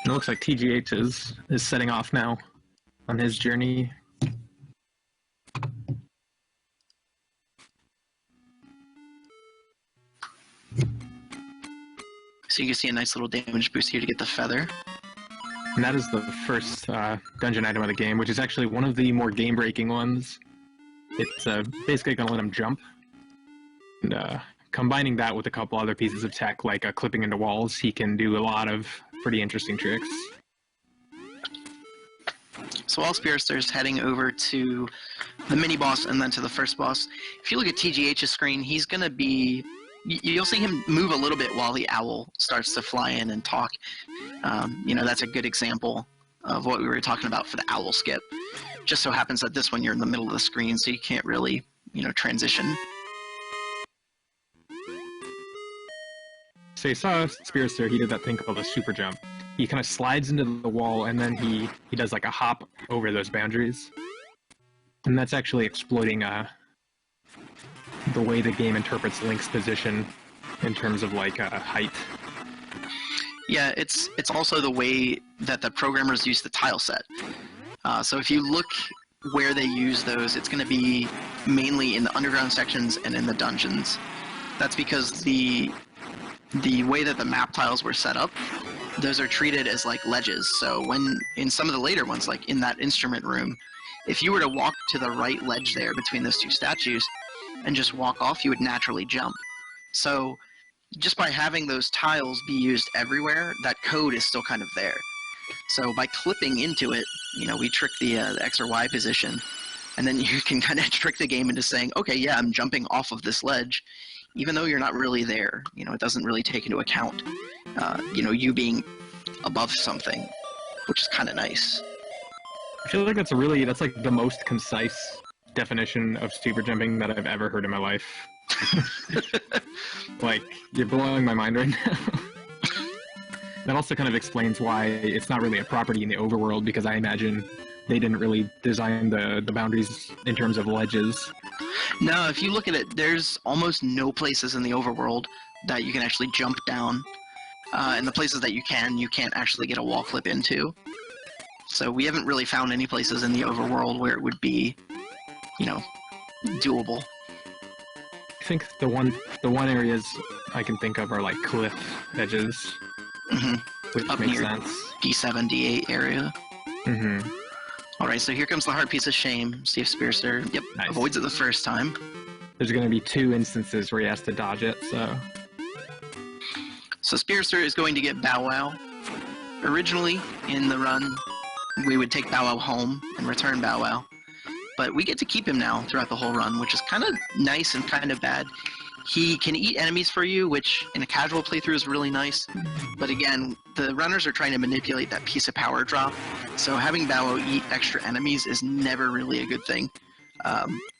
It looks like TGH is setting off now on his journey. So you can see a nice little damage boost here to get the feather. And that is the first dungeon item of the game, which is actually one of the more game-breaking ones. It's basically going to let him jump. And combining that with a couple other pieces of tech, like clipping into walls, he can do a lot of pretty interesting tricks. So while Spiraster's heading over to the mini boss and then to the first boss. If you look at TGH's screen, he's gonna be. You'll see him move a little bit while the owl starts to fly in and talk. That's a good example of what we were talking about for the owl skip. Just so happens that this one you're in the middle of the screen, so you can't really, transition. So you saw Spiraster, he did that thing called a super jump. He kind of slides into the wall, and then he does like a hop over those boundaries. And that's actually exploiting the way the game interprets Link's position in terms of like height. Yeah, it's also the way that the programmers use the tile set. So if you look where they use those, it's going to be mainly in the underground sections and in the dungeons. That's because the way that the map tiles were set up, those are treated as like ledges. So when in some of the later ones, like in that instrument room, if you were to walk to the right ledge there between those two statues and just walk off, you would naturally jump. So just by having those tiles be used everywhere, that code is still kind of there. So by clipping into it, we trick the X or Y position, and then you can kind of trick the game into saying, okay, yeah, I'm jumping off of this ledge, even though you're not really there. It doesn't really take into account, you being above something, which is kind of nice. I feel like that's like the most concise definition of super jumping that I've ever heard in my life. Like, you're blowing my mind right now. That also kind of explains why it's not really a property in the overworld, because I imagine they didn't really design the boundaries in terms of ledges. No, if you look at it, there's almost no places in the overworld that you can actually jump down. And the places that you can't actually get a wall clip into. So we haven't really found any places in the overworld where it would be, doable. I think the one areas I can think of are like cliff edges, which Up makes near sense. D7, D8 area. Mm-hmm. All right, so here comes the hard piece of shame. See if Spiraster, Nice. avoids it the first time. There's going to be 2 instances where he has to dodge it, so... So Spiraster is going to get Bow Wow. Originally, in the run, we would take Bow Wow home and return Bow Wow. But we get to keep him now throughout the whole run, which is kind of nice and kind of bad. He can eat enemies for you, which in a casual playthrough is really nice. But again, the runners are trying to manipulate that piece of power drop. So having Bow Wow eat extra enemies is never really a good thing.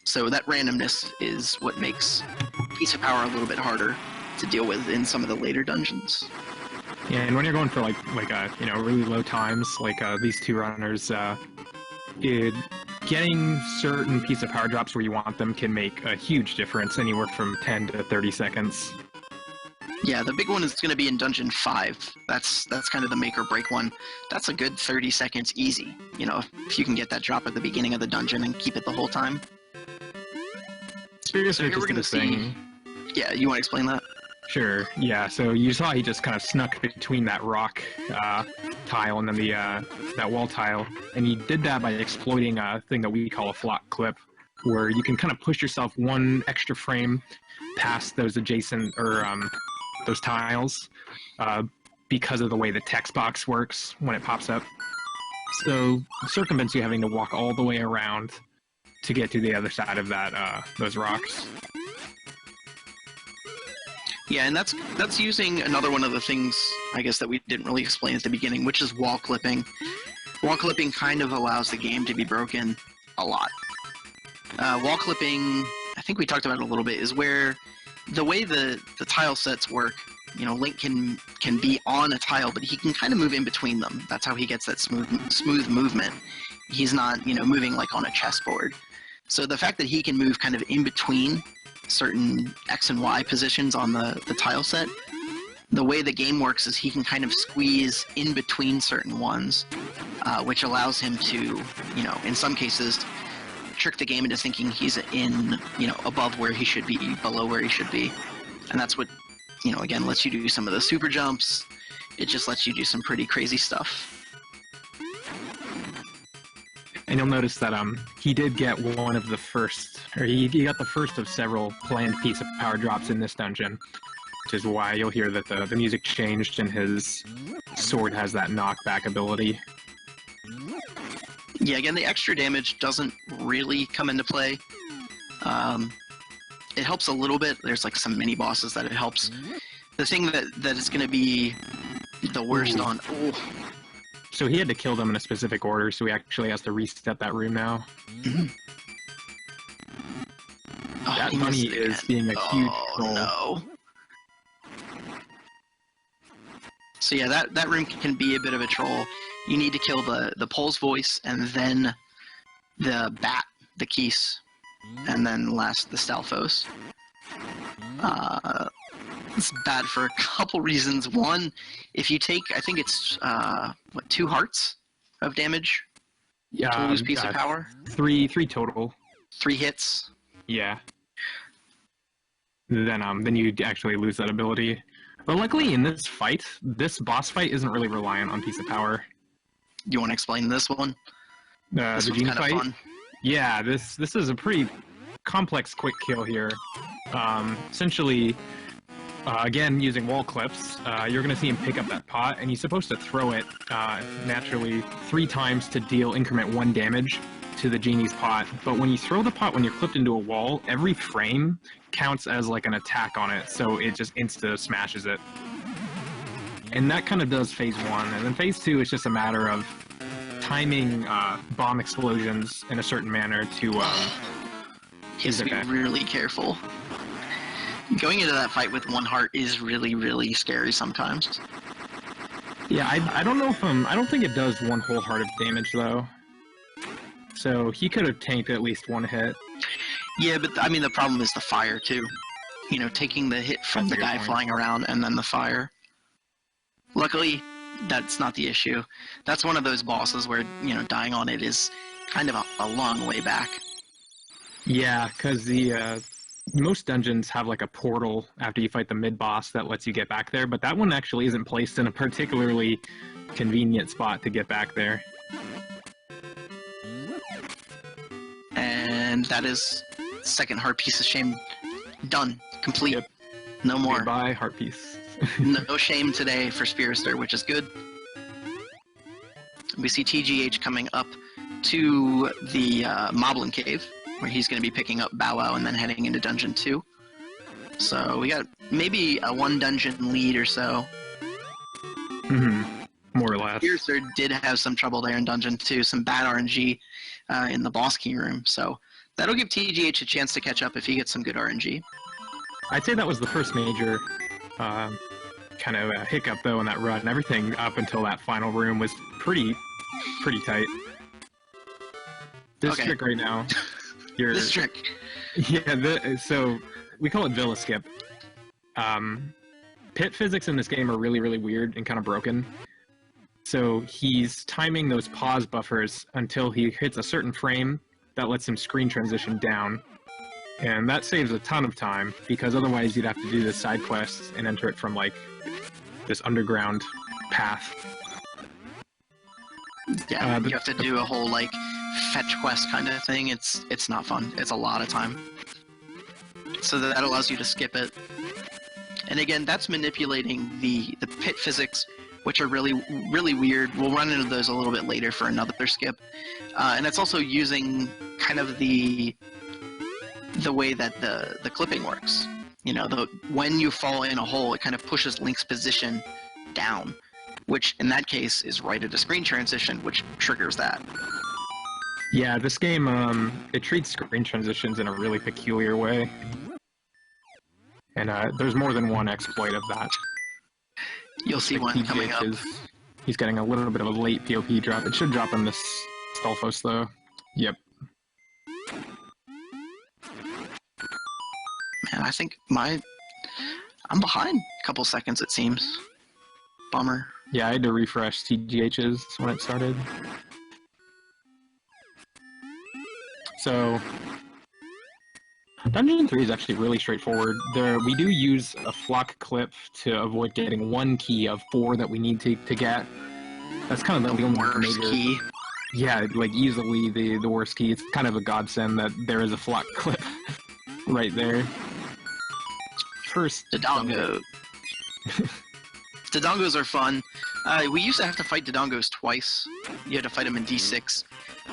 So that randomness is what makes piece of power a little bit harder to deal with in some of the later dungeons. Yeah, and when you're going for like really low times, like these 2 runners, getting certain piece of power drops where you want them can make a huge difference, anywhere from 10 to 30 seconds. Yeah, the big one is going to be in Dungeon 5. That's kind of the make or break one. That's a good 30 seconds easy, if you can get that drop at the beginning of the dungeon and keep it the whole time. So here we're going to see... Yeah, you want to explain that? Sure, yeah, so you saw he just kind of snuck between that rock tile and then that wall tile, and he did that by exploiting a thing that we call a flock clip, where you can kind of push yourself 1 extra frame past those adjacent, or those tiles, because of the way the text box works when it pops up. So it circumvents you having to walk all the way around to get to the other side of that those rocks. Yeah, and that's using another one of the things, I guess, that we didn't really explain at the beginning, which is wall clipping. Wall clipping kind of allows the game to be broken a lot. Wall clipping, I think we talked about it a little bit, is where the way the tile sets work, Link can be on a tile, but he can kind of move in between them. That's how he gets that smooth movement. He's not, moving like on a chessboard. So the fact that he can move kind of in between certain X and Y positions on the tile set, the way the game works is he can kind of squeeze in between certain ones, which allows him to, in some cases, trick the game into thinking he's in, above where he should be, below where he should be. And that's what, again, lets you do some of the super jumps. It just lets you do some pretty crazy stuff. And you'll notice that he did get one of the first, or he got the first of several planned piece of power drops in this dungeon, which is why you'll hear that the music changed and his sword has that knockback ability. Yeah, again, the extra damage doesn't really come into play. It helps a little bit. There's like some mini bosses that it helps. The thing that is going to be the worst on... Oh. So he had to kill them in a specific order, so he actually has to reset that room now. That bunny is being a huge troll. No. So yeah, that room can be a bit of a troll. You need to kill the Pole's voice, and then the bat, the Keese, and then last the Stalfos. It's bad for a couple reasons. One, if you take, I think it's 2 hearts of damage to lose piece of power. Three total. 3 hits. Yeah. Then you actually lose that ability. But luckily in this fight, this boss fight isn't really reliant on piece of power. You want to explain this one? The genie fight? Fun. Yeah, this is a pretty complex quick kill here. Essentially, again, using wall clips, you're going to see him pick up that pot, and he's supposed to throw it naturally 3 times to deal increment 1 damage to the genie's pot. But when you throw the pot when you're clipped into a wall, every frame counts as like an attack on it, so it just insta smashes it. And that kind of does phase 1, and then phase 2 is just a matter of timing bomb explosions in a certain manner to he has to be really careful. Going into that fight with 1 heart is really, really scary sometimes. Yeah, I don't know if I don't think it does 1 whole heart of damage though. So he could have tanked at least 1 hit. Yeah, but I mean the problem is the fire too. You know, taking the hit from the guy flying around and then the fire. Luckily, that's not the issue. That's one of those bosses where, you know, dying on it is kind of a long way back. Yeah, because the most dungeons have like a portal after you fight the mid-boss that lets you get back there, but that one actually isn't placed in a particularly convenient spot to get back there. And that is second heart piece of shame done. Complete. Yep. No more. Goodbye, heart piece. No shame today for Spiraster, which is good. We see TGH coming up to the Moblin Cave, where he's going to be picking up Bow Wow and then heading into Dungeon 2. So we got maybe a 1 dungeon lead or so. More or less. Spiraster did have some trouble there in Dungeon 2, some bad RNG in the boss key room, so that'll give TGH a chance to catch up if he gets some good RNG. I'd say that was the first major kind of hiccup though in that run. Everything up until that final room was pretty tight. This trick right now, this trick. Yeah, so we call it Villa Skip. Pit physics in this game are really, really weird and kind of broken. So he's timing those pause buffers until he hits a certain frame that lets him screen transition down. And that saves a ton of time, because otherwise you'd have to do the side quests and enter it from, like, this underground path. Yeah, you have to do a whole, like, fetch quest kind of thing. It's not fun. It's a lot of time. So that allows you to skip it. And again, that's manipulating the pit physics, which are really, really weird. We'll run into those a little bit later for another skip. And it's also using kind of the way that the clipping works. You know, when you fall in a hole, it kind of pushes Link's position down, which in that case is right at a screen transition, which triggers that. Yeah, this game, it treats screen transitions in a really peculiar way. And there's more than one exploit of that. You'll see one coming up. He's getting a little bit of a late POP drop. It should drop in this Stalfos, though. Yep. Man, I think I'm behind a couple seconds, it seems. Bummer. Yeah, I had to refresh TGH's when it started. So, Dungeon 3 is actually really straightforward. We do use a flock clip to avoid getting 1 key of 4 that we need to get. That's kind of the only worst major key. Yeah, like easily the worst key. It's kind of a godsend that there is a flock clip right there. First, Dodongo. Dodongos are fun. We used to have to fight Dodongos twice. You had to fight them in D6.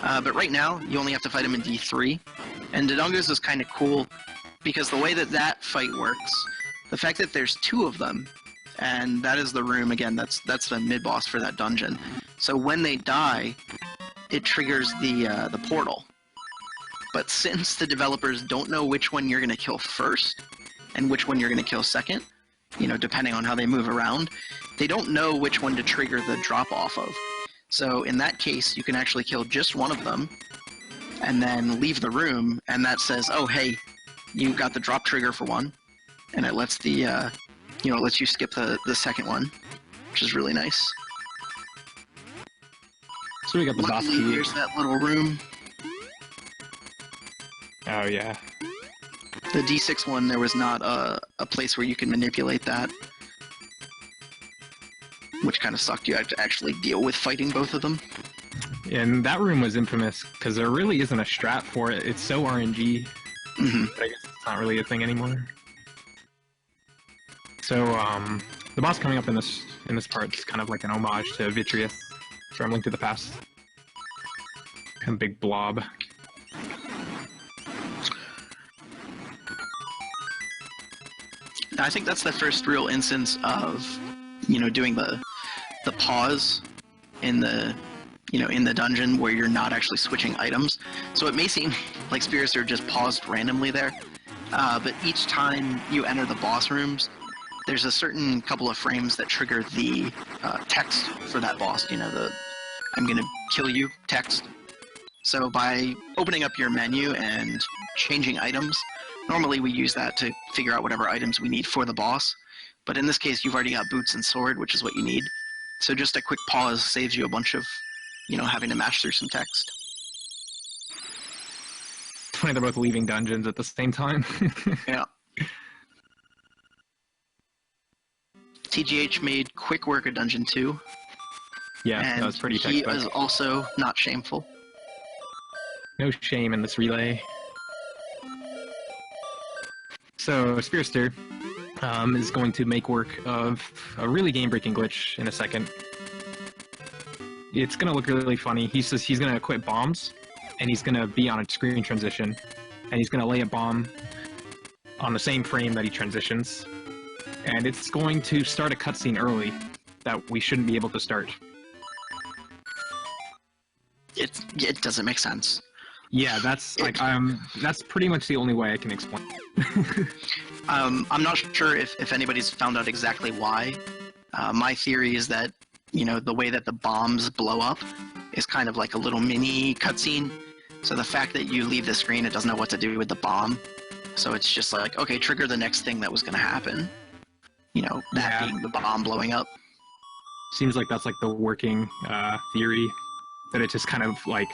But right now, you only have to fight them in D3. And Dodongos is kind of cool because the way that that fight works, the fact that there's 2 of them, and that is the room, again, that's the mid-boss for that dungeon. So when they die, it triggers the portal. But since the developers don't know which one you're going to kill first, and which one you're going to kill second, depending on how they move around, they don't know which one to trigger the drop-off of. So in that case, you can actually kill just one of them, and then leave the room, and that says, oh, hey, you got the drop trigger for one, and it lets it lets you skip the second one, which is really nice. So we got the boss Luckily, key. here's that little room. Oh yeah. The D6 one, there was not a place where you can manipulate that, which kind of sucked. You had to actually deal with fighting both of them. And that room was infamous because there really isn't a strat for it. It's so RNG. But I guess it's not really a thing anymore. So the boss coming up in this part is kind of like an homage to Vitreous from Link to the Past. Kind of big blob. I think that's the first real instance of, doing the pause in the dungeon where you're not actually switching items. So it may seem like Spiraster just paused randomly there, but each time you enter the boss rooms, there's a certain couple of frames that trigger the text for that boss, the I'm gonna kill you text. So by opening up your menu and changing items, normally we use that to figure out whatever items we need for the boss, but in this case you've already got boots and sword, which is what you need. So just a quick pause saves you a bunch of, having to mash through some text. It's funny they're both leaving dungeons at the same time. Yeah. TGH made quick work of Dungeon 2. Yeah, and that was pretty he textbook. is also not shameful. No shame in this relay. So, Spiraster is going to make work of a really game-breaking glitch in a second. It's going to look really funny. He says he's going to equip bombs, and he's going to be on a screen transition, and he's going to lay a bomb on the same frame that he transitions, and it's going to start a cutscene early that we shouldn't be able to start. It doesn't make sense. Yeah, that's pretty much the only way I can explain it. I'm not sure if anybody's found out exactly why. My theory is that, the way that the bombs blow up is kind of like a little mini cutscene. So the fact that you leave the screen, it doesn't know what to do with the bomb. So it's just like, okay, trigger the next thing that was going to happen. That being the bomb blowing up. Seems like that's like the working theory, that it just kind of like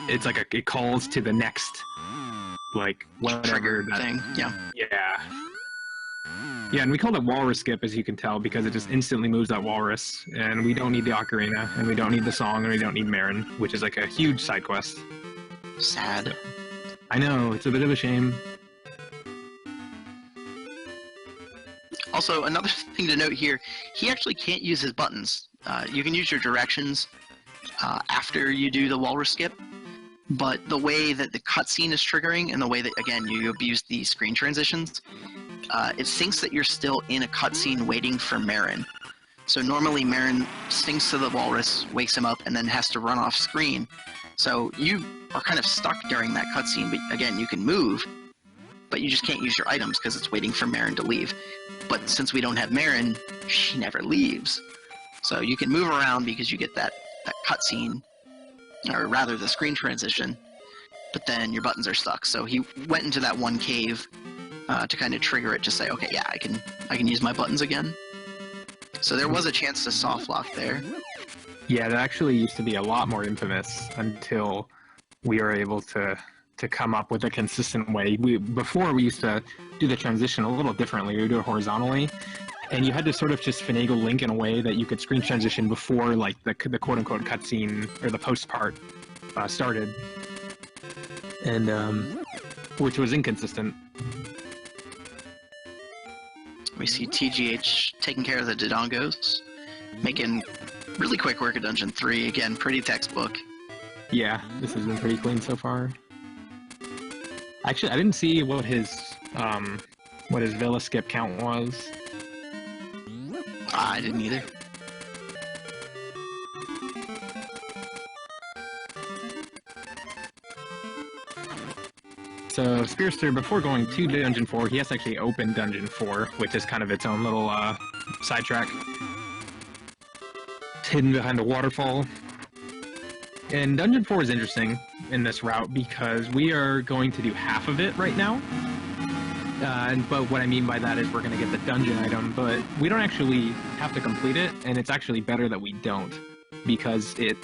it's like it calls to the next like whatever Trigger that thing. Yeah. Yeah, and we call it walrus skip, as you can tell, because it just instantly moves that walrus, and we don't need the ocarina, and we don't need the song, and we don't need Marin, which is like a huge side quest. Sad. I know, it's a bit of a shame. Also, another thing to note here, he actually can't use his buttons. You can use your directions after you do the walrus skip, but the way that the cutscene is triggering and the way that, again, you abuse the screen transitions, it thinks that you're still in a cutscene waiting for Marin. So normally Marin sings to the walrus, wakes him up, and then has to run off screen. So you are kind of stuck during that cutscene, but again, you can move, but you just can't use your items because it's waiting for Marin to leave. But since we don't have Marin, she never leaves. So you can move around because you get that cutscene, or rather the screen transition, but then your buttons are stuck. So he went into that one cave to kind of trigger it to say, okay, yeah, I can use my buttons again. So there was a chance to soft lock there. Yeah, that actually used to be a lot more infamous until we were able to come up with a consistent way. Before we used to do the transition a little differently. We would do it horizontally, and you had to sort of just finagle Link in a way that you could screen transition before like the quote-unquote cutscene or the post part started, and which was inconsistent. We see TGH taking care of the Dodongos. Making really quick work of Dungeon 3. Again, pretty textbook. Yeah, this has been pretty clean so far. Actually, I didn't see what his villa skip count was. I didn't either. So, Spiraster, before going to Dungeon 4, he has to actually open Dungeon 4, which is kind of its own little sidetrack. It's hidden behind a waterfall. And Dungeon 4 is interesting in this route because we are going to do half of it right now. But what I mean by that is we're going to get the dungeon item, but we don't actually have to complete it, and it's actually better that we don't because it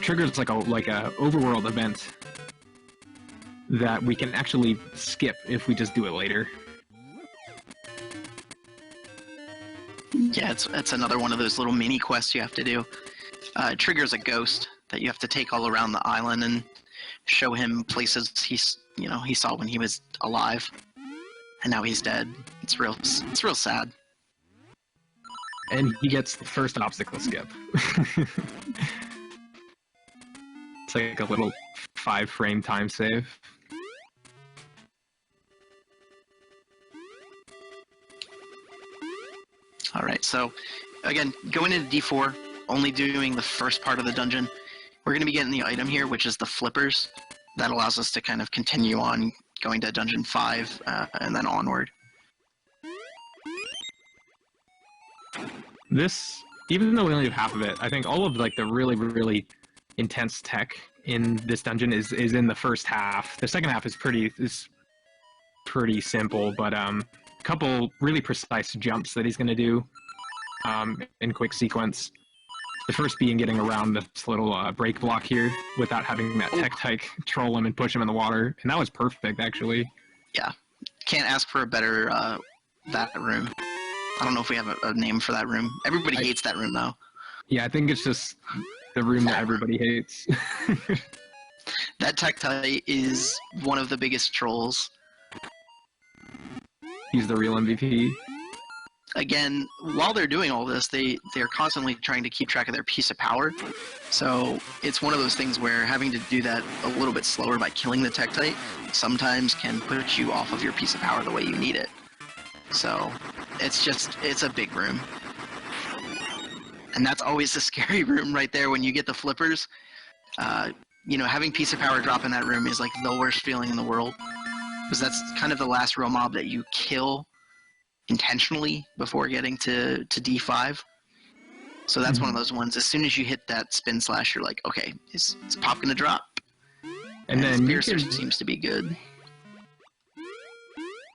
triggers like a overworld event that we can actually skip if we just do it later. Yeah, it's another one of those little mini quests you have to do. It triggers a ghost that you have to take all around the island and show him places he saw when he was alive, and now he's dead. It's real sad. And he gets the first obstacle skip. It's like a little 5-frame time save. Alright, so again, going into D4, only doing the first part of the dungeon, we're going to be getting the item here, which is the flippers. That allows us to kind of continue on going to Dungeon 5 and then onward. This, even though we only have half of it, I think all of like the really, really intense tech in this dungeon is in the first half. The second half is pretty simple, but a couple really precise jumps that he's going to do in quick sequence. The first being getting around this little break block here without having that tech tyke troll him and push him in the water, and that was perfect actually. Yeah, can't ask for a better that room. I don't know if we have a name for that room. Everybody hates that room though. Yeah, I think it's just the room that everybody hates. That tech tyke is one of the biggest trolls. He's the real MVP. Again, while they're doing all this, they're constantly trying to keep track of their piece of power. So it's one of those things where having to do that a little bit slower by killing the tech type sometimes can put you off of your piece of power the way you need it. So it's a big room. And that's always the scary room right there when you get the flippers. Having piece of power drop in that room is like the worst feeling in the world. Because that's kind of the last real mob that you kill intentionally before getting to D5. So that's one of those ones. As soon as you hit that spin slash, you're like, okay, is Pop gonna drop? And then Spiraster seems to be good.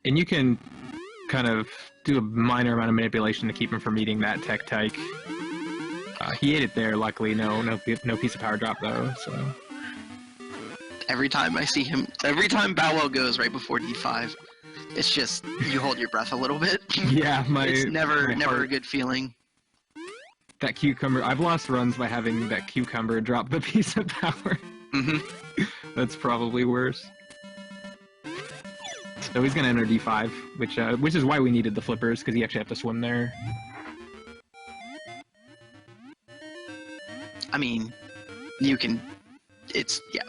And you can kind of do a minor amount of manipulation to keep him from eating that tech tyke. He ate it there, luckily. No piece of power drop though. So every time I see him, every time Bow Wow goes right before D5, it's just you hold your breath a little bit. Yeah, it's never a good feeling. That cucumber, I've lost runs by having that cucumber drop the piece of power. Mm-hmm. That's probably worse. So he's gonna enter D5, which is why we needed the flippers, because you actually have to swim there. I mean, you can. It's yeah.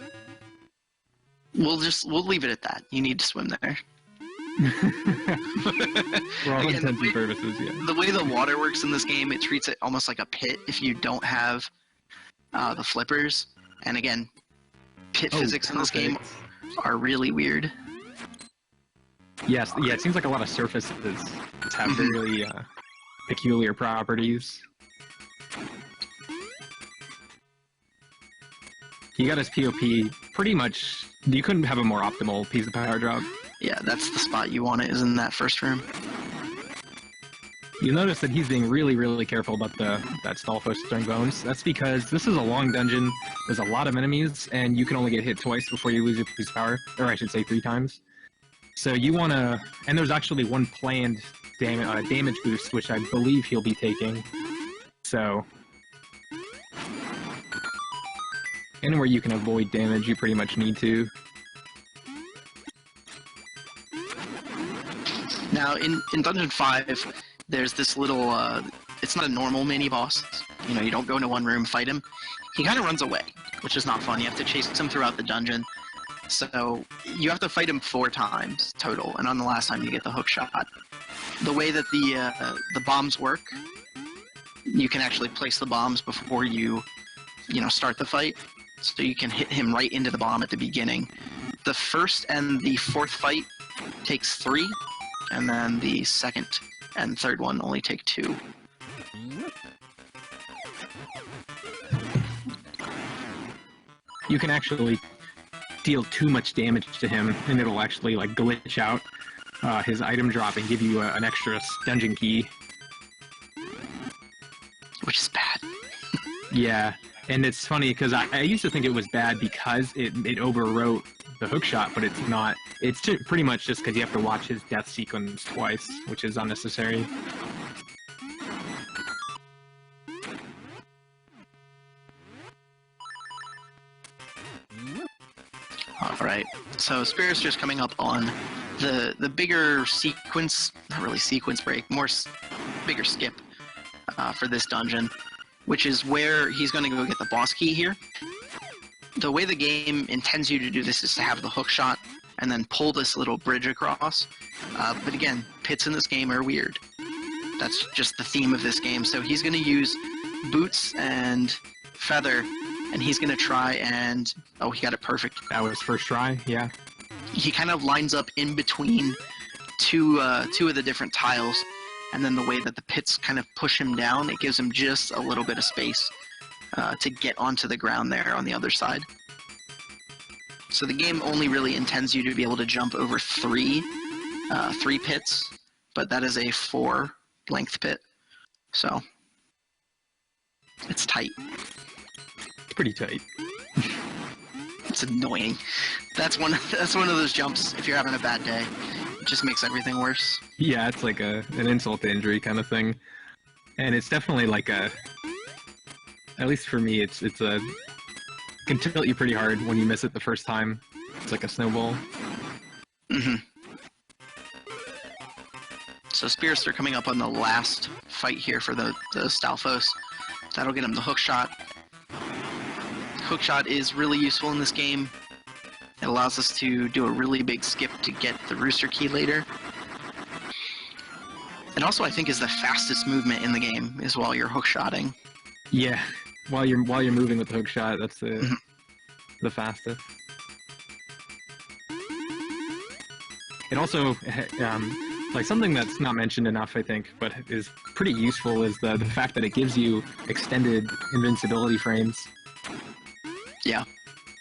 We'll leave it at that. You need to swim there. For all intents and purposes, yeah. The way the water works in this game, it treats it almost like a pit if you don't have the flippers. And again, pit physics in this game are really weird. Yes, yeah, it seems like a lot of surfaces have really peculiar properties. He got his POP pretty much. You couldn't have a more optimal piece of power drop. Yeah, that's the spot you want it, is in that first room. You'll notice that he's being really, really careful about that stall throwing bones. That's because this is a long dungeon, there's a lot of enemies, and you can only get hit twice before you lose your piece of power. Or I should say 3 times. So you want to... And there's actually one planned damage boost, which I believe he'll be taking. So... Anywhere you can avoid damage, you pretty much need to. Now, in Dungeon 5, there's this little, it's not a normal mini boss. You know, you don't go into one room, fight him. He kind of runs away, which is not fun. You have to chase him throughout the dungeon. So you have to fight him 4 times total, and on the last time you get the hook shot. The way that the bombs work, you can actually place the bombs before you start the fight, so you can hit him right into the bomb at the beginning. The first and the 4th fight takes 3, and then the 2nd and 3rd one only take 2. You can actually deal too much damage to him, and it'll actually like glitch out his item drop and give you an extra dungeon key. Which is bad. Yeah, and it's funny because I used to think it was bad because it overwrote the hookshot, but it's not. It's pretty much just because you have to watch his death sequence twice, which is unnecessary. Alright, so Spiraster's coming up on the bigger sequence, not really sequence break, more bigger skip for this dungeon, which is where he's going to go get the boss key here. The way the game intends you to do this is to have the hook shot and then pull this little bridge across. But again, pits in this game are weird. That's just the theme of this game. So he's going to use boots and feather, and he's going to try and... Oh, he got it perfect. That was first try, yeah. He kind of lines up in between two of the different tiles, and then the way that the pits kind of push him down, it gives him just a little bit of space to get onto the ground there on the other side. So the game only really intends you to be able to jump over three pits, but that is a 4 length pit, so it's tight. It's pretty tight. It's annoying. That's one of those jumps. If you're having a bad day, it just makes everything worse. Yeah, it's like an insult to injury kind of thing, and it's definitely like a. At least for me, it's a. Can tilt you pretty hard when you miss it the first time. It's like a snowball. Mm-hmm. So Spiraster coming up on the last fight here for the Stalfos. That'll get him the hook shot. Hook shot is really useful in this game. It allows us to do a really big skip to get the rooster key later. And also, I think, is the fastest movement in the game is while you're hook shotting. Yeah, while you're moving with the hook shot, that's the fastest. It also, like something that's not mentioned enough, I think, but is pretty useful is the fact that it gives you extended invincibility frames. Yeah.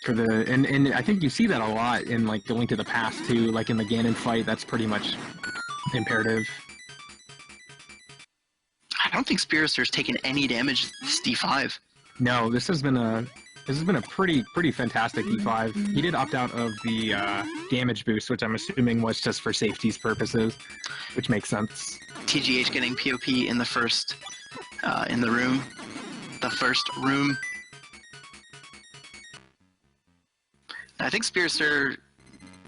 For and I think you see that a lot in like the Link to the Past too, like in the Ganon fight. That's pretty much imperative. I don't think Spiraster's taken any damage this D5. No, this has been a pretty fantastic D5. He did opt out of the damage boost, which I'm assuming was just for safety's purposes, which makes sense. TGH getting POP in the first in the room. The first room. I think Spiraster,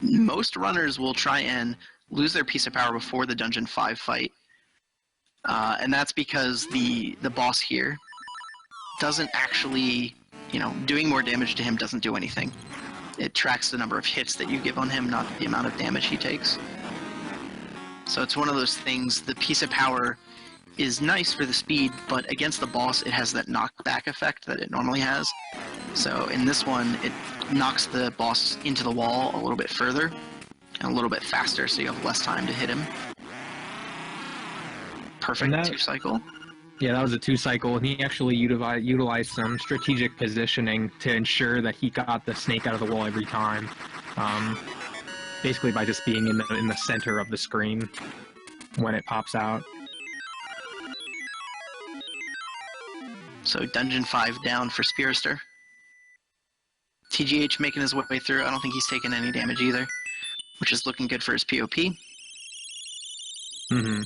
most runners will try and lose their piece of power before the Dungeon 5 fight. And that's because the boss here doesn't actually, doing more damage to him doesn't do anything. It tracks the number of hits that you give on him, not the amount of damage he takes. So it's one of those things, the piece of power is nice for the speed, but against the boss it has that knockback effect that it normally has. So in this one, it knocks the boss into the wall a little bit further and a little bit faster, so you have less time to hit him. Perfect 2-cycle. Yeah, that was a 2-cycle, and he actually utilized some strategic positioning to ensure that he got the snake out of the wall every time. Basically by just being in the center of the screen when it pops out. So Dungeon 5 down for Spiraster. TGH making his way through. I don't think he's taken any damage either, which is looking good for his POP. Mm-hmm.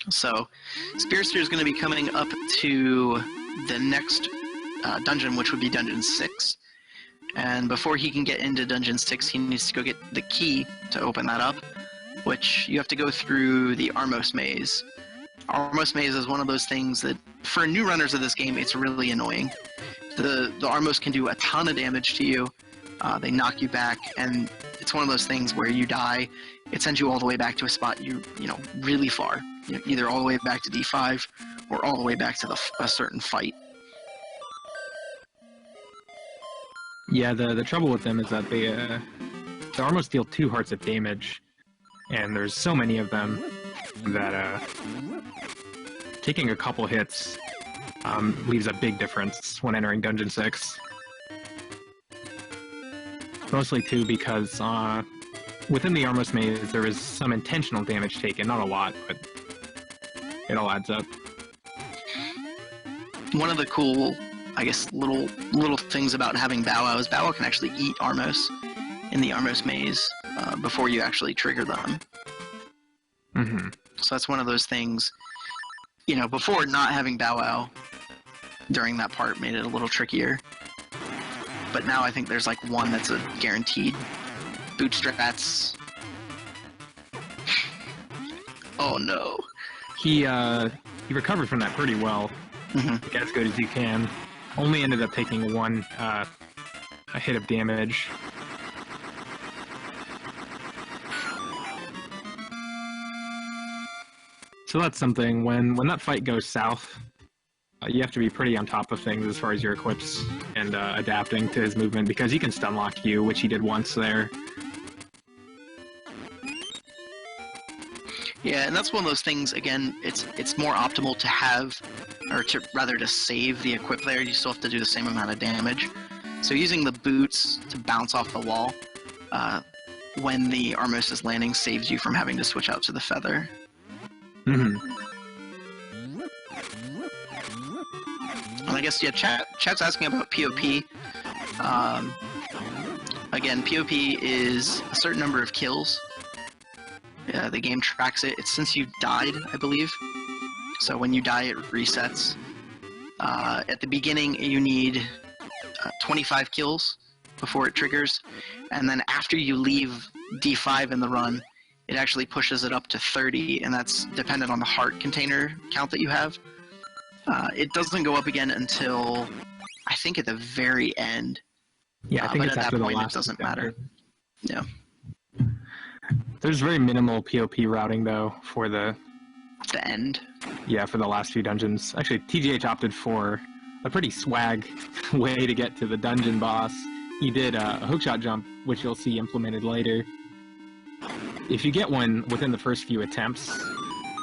So Spiraster is going to be coming up to the next dungeon, which would be Dungeon 6. And before he can get into Dungeon 6, he needs to go get the key to open that up, which you have to go through the Armos Maze. Armos Maze is one of those things that, for new runners of this game, it's really annoying. The Armos can do a ton of damage to you. They knock you back, and it's one of those things where you die, it sends you all the way back to a spot really far. Either all the way back to D5 or all the way back to a certain fight. Yeah, the trouble with them is that they almost deal 2 hearts of damage, and there's so many of them that taking a couple hits leaves a big difference when entering Dungeon 6. Mostly too because within the Armos Maze there is some intentional damage taken, not a lot, but it all adds up. One of the cool, I guess, little things about having Bow Wow is Bow Wow can actually eat Armos in the Armos Maze before you actually trigger them. Mm-hmm. So that's one of those things, before not having Bow Wow during that part made it a little trickier. But now I think there's like one that's a guaranteed bootstraps. Oh no. He recovered from that pretty well. Mm-hmm. Like, as good as you can. Only ended up taking one a hit of damage. So that's something, when that fight goes south, you have to be pretty on top of things as far as your equips and adapting to his movement, because he can stun lock you, which he did once there. Yeah, and that's one of those things, again, it's more optimal to have, or to save the equip there. You still have to do the same amount of damage. So using the boots to bounce off the wall when the Armos is landing saves you from having to switch out to the feather. Mm-hmm. And I guess, yeah, chat's asking about POP. Again, POP is a certain number of kills. The game tracks it. It's since you've died, I believe. So when you die, it resets. At the beginning, you need 25 kills before it triggers. And then after you leave D5 in the run, it actually pushes it up to 30, and that's dependent on the heart container count that you have. It doesn't go up again until, I think, at the very end. Yeah, I think it's at after that the point, last it doesn't matter. Yeah. There's very minimal POP routing, though, for the end. Yeah, for the last few dungeons. Actually, TGH opted for a pretty swag way to get to the dungeon boss. He did a hookshot jump, which you'll see implemented later. If you get one within the first few attempts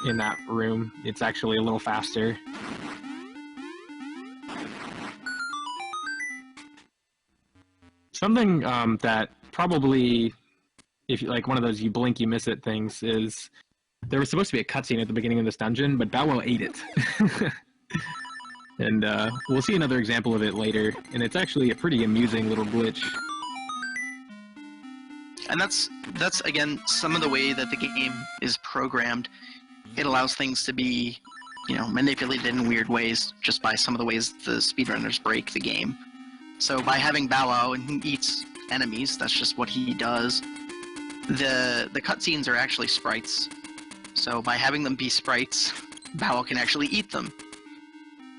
in that room, it's actually a little faster. Something that probably, if you, like one of those you blink you miss it things, is there was supposed to be a cutscene at the beginning of this dungeon, but Bow Wow ate it. And we'll see another example of it later, and it's actually a pretty amusing little glitch. And that's again some of the way that the game is programmed. It allows things to be, manipulated in weird ways just by some of the ways the speedrunners break the game. So by having Bow Wow, and he eats enemies, that's just what he does. The cutscenes are actually sprites. So by having them be sprites, Bow Wow can actually eat them.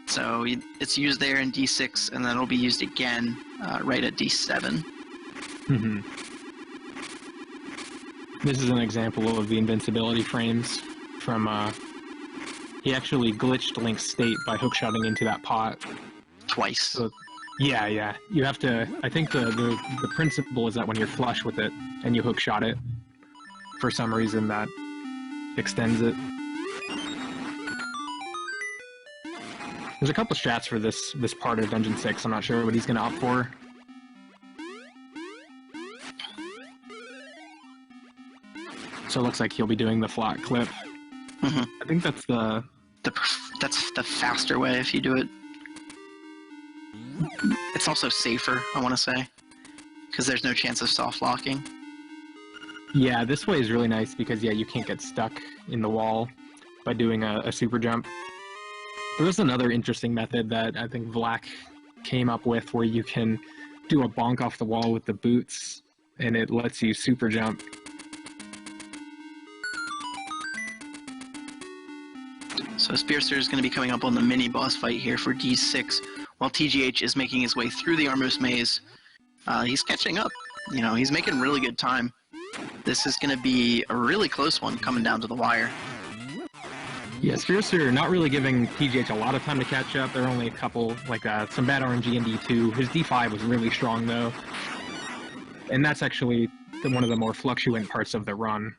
So it's used there in D6, and then it'll be used again right at D7. Mm-hmm. This is an example of the invincibility frames from, he actually glitched Link's state by hookshotting into that pot. Twice. So, yeah. You have to, I think the principle is that when you're flush with it and you hookshot it, for some reason that extends it. There's a couple strats for this part of Dungeon 6. I'm not sure what he's going to opt for. So it looks like he'll be doing the flat clip. Mm-hmm. I think that's that's the faster way if you do it. It's also safer, I want to say, because there's no chance of soft locking. Yeah, this way is really nice because, yeah, you can't get stuck in the wall by doing a super jump. There's another interesting method that I think Vlak came up with where you can do a bonk off the wall with the boots, and it lets you super jump. So Spiraster is going to be coming up on the mini boss fight here for D6, while TGH is making his way through the Armos Maze. He's catching up. You know, he's making really good time. This is going to be a really close one coming down to the wire. Yeah, Spiraster not really giving TGH a lot of time to catch up. There are only a couple, like some bad RNG in D2. His D5 was really strong, though. And that's actually one of the more fluctuant parts of the run.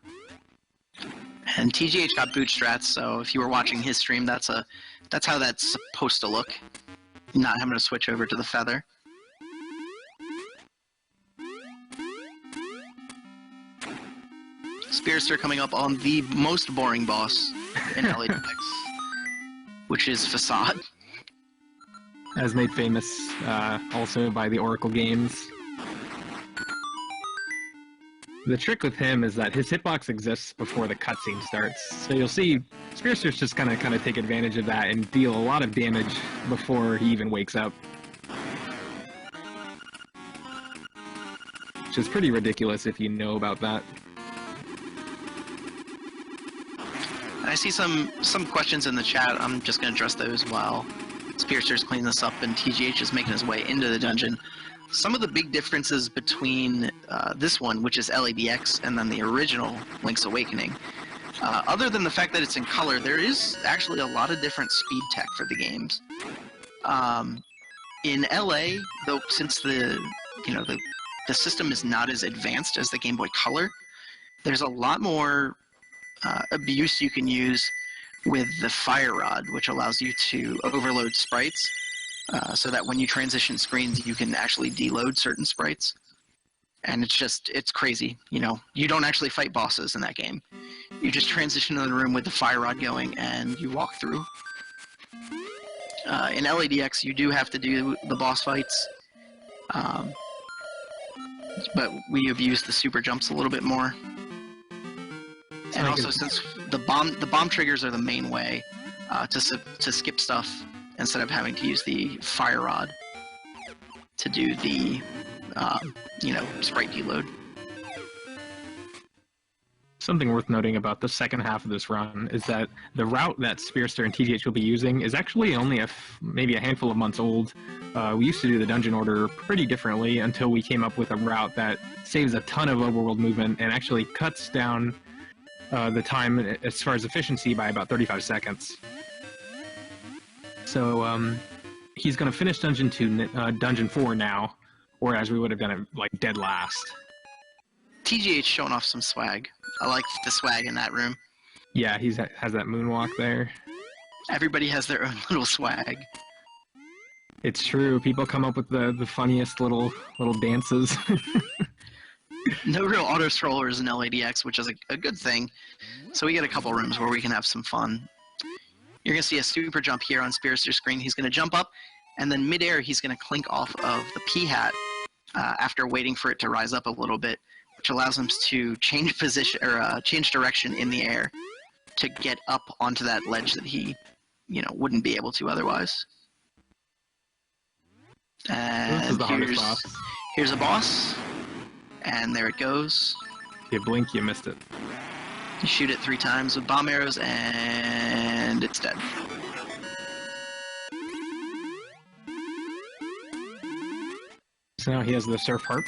And TGH got bootstraps, so if you were watching his stream, that's how that's supposed to look. Not having to switch over to the feather. Spiraster coming up on the most boring boss in LAX, which is Facade. As made famous also by the Oracle games. The trick with him is that his hitbox exists before the cutscene starts. So you'll see Spiraster's just gonna kind of take advantage of that and deal a lot of damage before he even wakes up. Which is pretty ridiculous if you know about that. I see some questions in the chat. I'm just going to address those while Spiraster's cleaning this up and TGH is making his way into the dungeon. Some of the big differences between this one, which is LADX, and then the original Link's Awakening, other than the fact that it's in color, there is actually a lot of different speed tech for the games. In LA, though, since the system is not as advanced as the Game Boy Color, there's a lot more abuse you can use with the Fire Rod, which allows you to overload sprites, so that when you transition screens, you can actually deload certain sprites. And it's crazy. You know, you don't actually fight bosses in that game. You just transition to the room with the Fire Rod going, and you walk through. In LADX, you do have to do the boss fights, but we abuse the super jumps a little bit more. And also, since the bomb triggers are the main way to skip stuff instead of having to use the Fire Rod to do the sprite deload. Something worth noting about the second half of this run is that the route that Spiraster and TGH will be using is actually only maybe a handful of months old. We used to do the dungeon order pretty differently until we came up with a route that saves a ton of overworld movement and actually cuts down the time as far as efficiency by about 35 seconds. So he's going to finish Dungeon 4 now, whereas we would have done it like dead last. TGH showing off some swag. I like the swag in that room. Yeah, he has that moonwalk there. Everybody has their own little swag. It's true. People come up with the funniest little dances. No real auto-scrollers in LADX, which is a good thing. So we get a couple rooms where we can have some fun. You're going to see a super jump here on Spiraster's screen. He's going to jump up, and then midair he's going to clink off of the P-hat after waiting for it to rise up a little bit, which allows him to change position or change direction in the air to get up onto that ledge that he, wouldn't be able to otherwise. And this is the hardest boss. Here's a boss. And there it goes. You blink, you missed it. You shoot it 3 times with bomb arrows, and it's dead. So now he has the surf harp.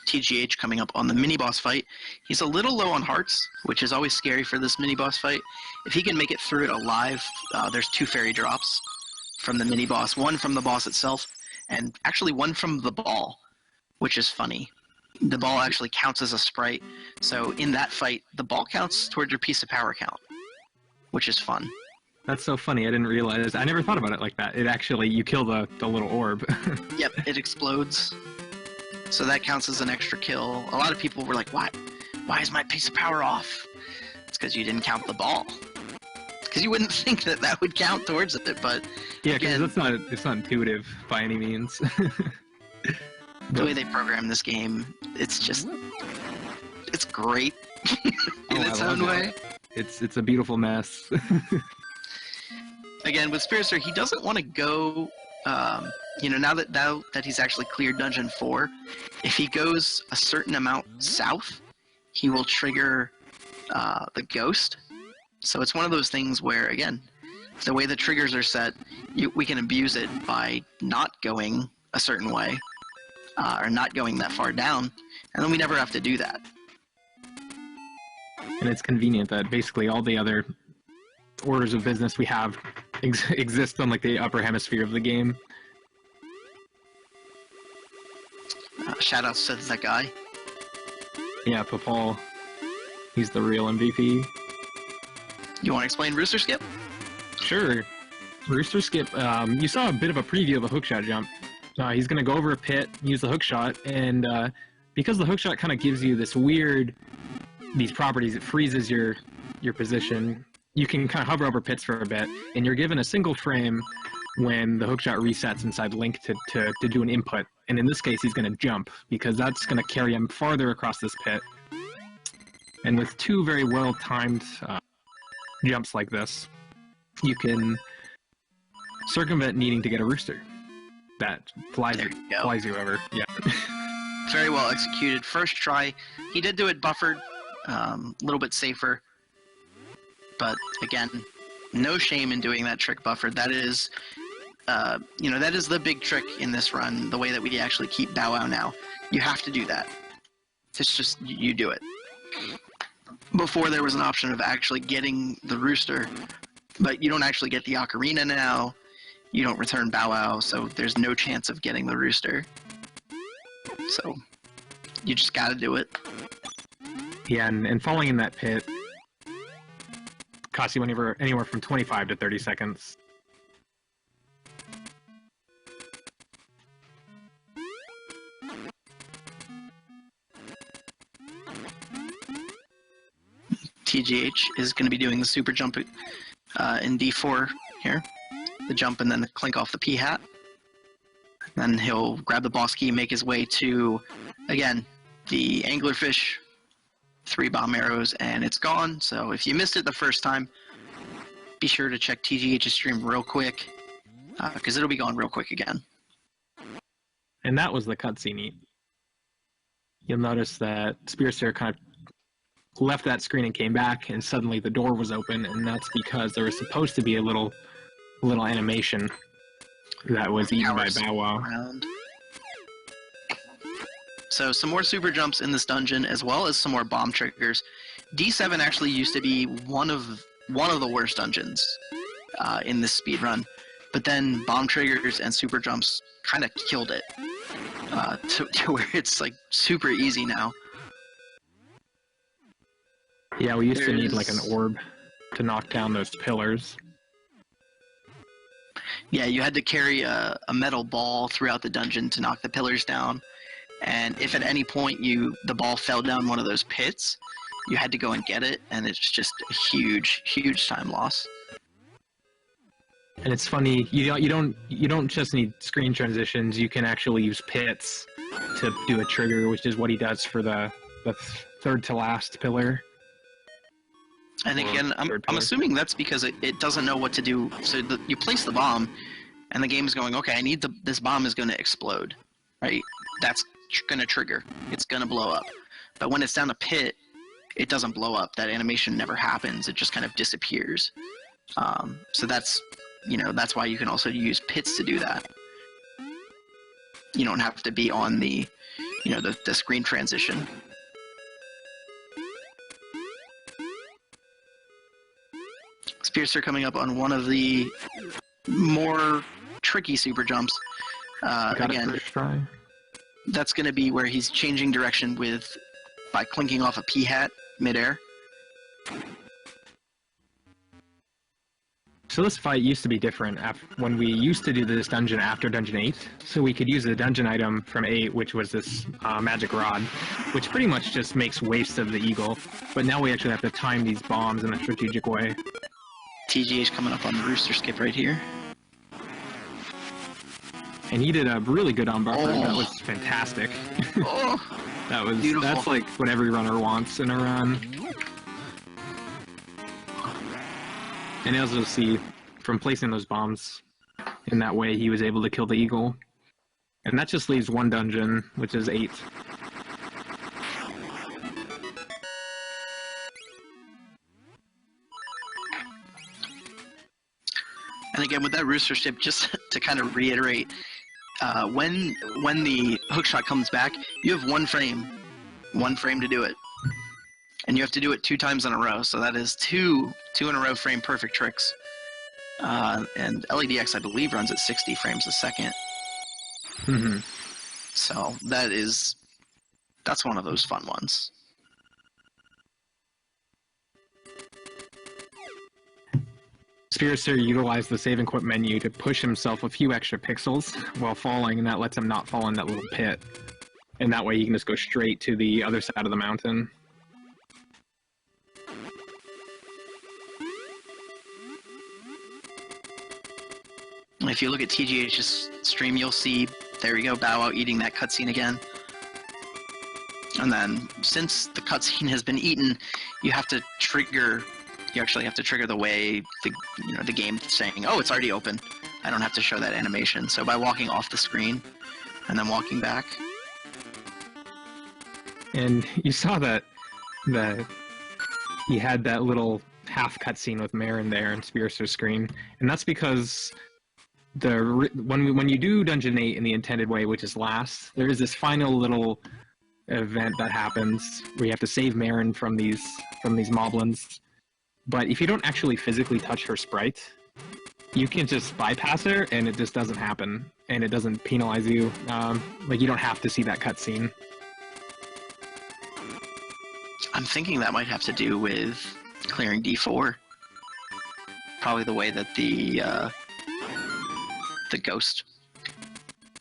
TGH coming up on the mini-boss fight. He's a little low on hearts, which is always scary for this mini-boss fight. If he can make it through it alive, there's 2 fairy drops from the mini-boss. One from the boss itself, and actually one from the ball, which is funny. The ball actually counts as a sprite, so in that fight, the ball counts towards your piece of power count, which is fun. That's so funny, I didn't realize. I never thought about it like that. It actually, you kill the little orb. Yep, it explodes. So that counts as an extra kill. A lot of people were like, why is my piece of power off? It's because you didn't count the ball. Because you wouldn't think that would count towards it, but yeah, because it's not intuitive by any means. The way they program this game, it's just it's great in its I love own it. way. It's a beautiful mess. Again, with Spiraster, he doesn't want to go. Now that he's actually cleared Dungeon 4, if he goes a certain amount south, he will trigger the ghost. So it's one of those things where, again, the way the triggers are set, we can abuse it by not going a certain way, or not going that far down, and then we never have to do that. And it's convenient that basically all the other orders of business we have exist on like the upper hemisphere of the game. Shoutouts to that guy. Yeah, Papal. He's the real MVP. You want to explain Rooster Skip? Sure. Rooster Skip, you saw a bit of a preview of a hookshot jump. He's going to go over a pit, use the hookshot, and because the hookshot kind of gives you these properties, it freezes your position. You can kind of hover over pits for a bit, and you're given a single frame when the hookshot resets inside Link to do an input. And in this case, he's going to jump, because that's going to carry him farther across this pit. And with two very well-timed jumps like this, you can circumvent needing to get a rooster that flies you over. Yeah. Very well executed. First try. He did do it buffered, a little bit safer. But again, no shame in doing that trick buffered. That is, that is the big trick in this run, the way that we actually keep Bow Wow now. You have to do that. It's just, you do it. Before there was an option of actually getting the rooster, but you don't actually get the ocarina now. You don't return Bow Wow, so there's no chance of getting the rooster. So, you just gotta do it. Yeah, and falling in that pit costs you anywhere from 25 to 30 seconds. TGH is going to be doing the super jump in D4 here. The jump and then the clink off the P-hat. Then he'll grab the boss key, make his way to, again, the anglerfish, 3 bomb arrows, and it's gone. So if you missed it the first time, be sure to check TGH's stream real quick, because it'll be gone real quick again. And that was the cutscene. You'll notice that Spiraster kind of left that screen and came back, and suddenly the door was open, and that's because there was supposed to be a little animation that was eaten by Bow Wow. Around. So some more super jumps in this dungeon, as well as some more bomb triggers. D7 actually used to be one of the worst dungeons in this speedrun, but then bomb triggers and super jumps kind of killed it to where it's like super easy now. Yeah, we used to need like an orb to knock down those pillars. Yeah, you had to carry a metal ball throughout the dungeon to knock the pillars down. And if at any point the ball fell down one of those pits, you had to go and get it, and it's just a huge, huge time loss. And it's funny, you don't just need screen transitions. You can actually use pits to do a trigger, which is what he does for the third to last pillar. And again, I'm assuming that's because it doesn't know what to do. So you place the bomb, and the game is going, okay, I need this bomb is going to explode, right? That's going to trigger. It's going to blow up. But when it's down a pit, it doesn't blow up. That animation never happens. It just kind of disappears. So that's why you can also use pits to do that. You don't have to be on the screen transition. Spiraster coming up on one of the more tricky super jumps. Again, first try. That's going to be where he's changing direction by clinking off a P-hat midair. So this fight used to be different when we used to do this dungeon after Dungeon 8. So we could use the dungeon item from 8, which was this magic rod, which pretty much just makes waste of the eagle. But now we actually have to time these bombs in a strategic way. TGH coming up on the Rooster Skip right here. And he did a really good on buffer. That was fantastic. Beautiful. That's like what every runner wants in a run. And as you'll see, from placing those bombs in that way, he was able to kill the eagle. And that just leaves one dungeon, which is 8. And again, with that rooster ship, just to kind of reiterate, when the hookshot comes back, you have one frame to do it, and you have to do it 2 times in a row. So that is two in a row frame perfect tricks. And LEDX, I believe, runs at 60 frames a second. Mm-hmm. So that's one of those fun ones. Spiraster utilized the save and quit menu to push himself a few extra pixels while falling, and that lets him not fall in that little pit. And that way he can just go straight to the other side of the mountain. If you look at TGH's stream, you'll see, there we go, Bow Wow eating that cutscene again. And then, since the cutscene has been eaten, you actually have to trigger the way the game saying, oh, it's already open. I don't have to show that animation. So by walking off the screen and then walking back. And you saw that he had that little half cutscene with Marin there in Spiraster's screen, and that's because when you do Dungeon 8 in the intended way, which is last, there is this final little event that happens where you have to save Marin from these moblins. But if you don't actually physically touch her sprite, you can just bypass her, and it just doesn't happen, and it doesn't penalize you. Like, you don't have to see that cutscene. I'm thinking that might have to do with clearing D4. Probably the way that the ghost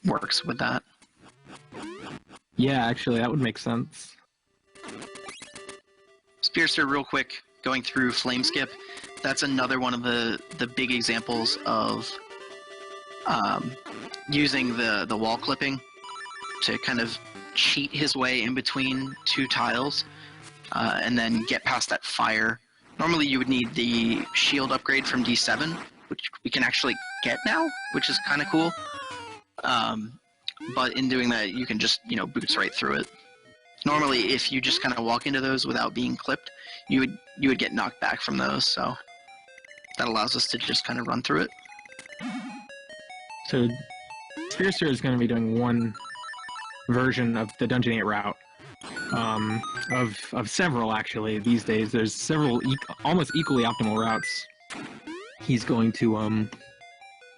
works with that. Yeah, actually, that would make sense. Spiraster, real quick, going through Flame Skip, that's another one of the big examples of using the wall clipping to kind of cheat his way in between 2 tiles and then get past that fire. Normally you would need the shield upgrade from D7, which we can actually get now, which is kind of cool. But in doing that, you can just, boots right through it. Normally, if you just kind of walk into those without being clipped, you would get knocked back from those, so that allows us to just kind of run through it. So, Spiraster is going to be doing one version of the Dungeon 8 route. Of several, actually, these days. There's several almost equally optimal routes. He's going to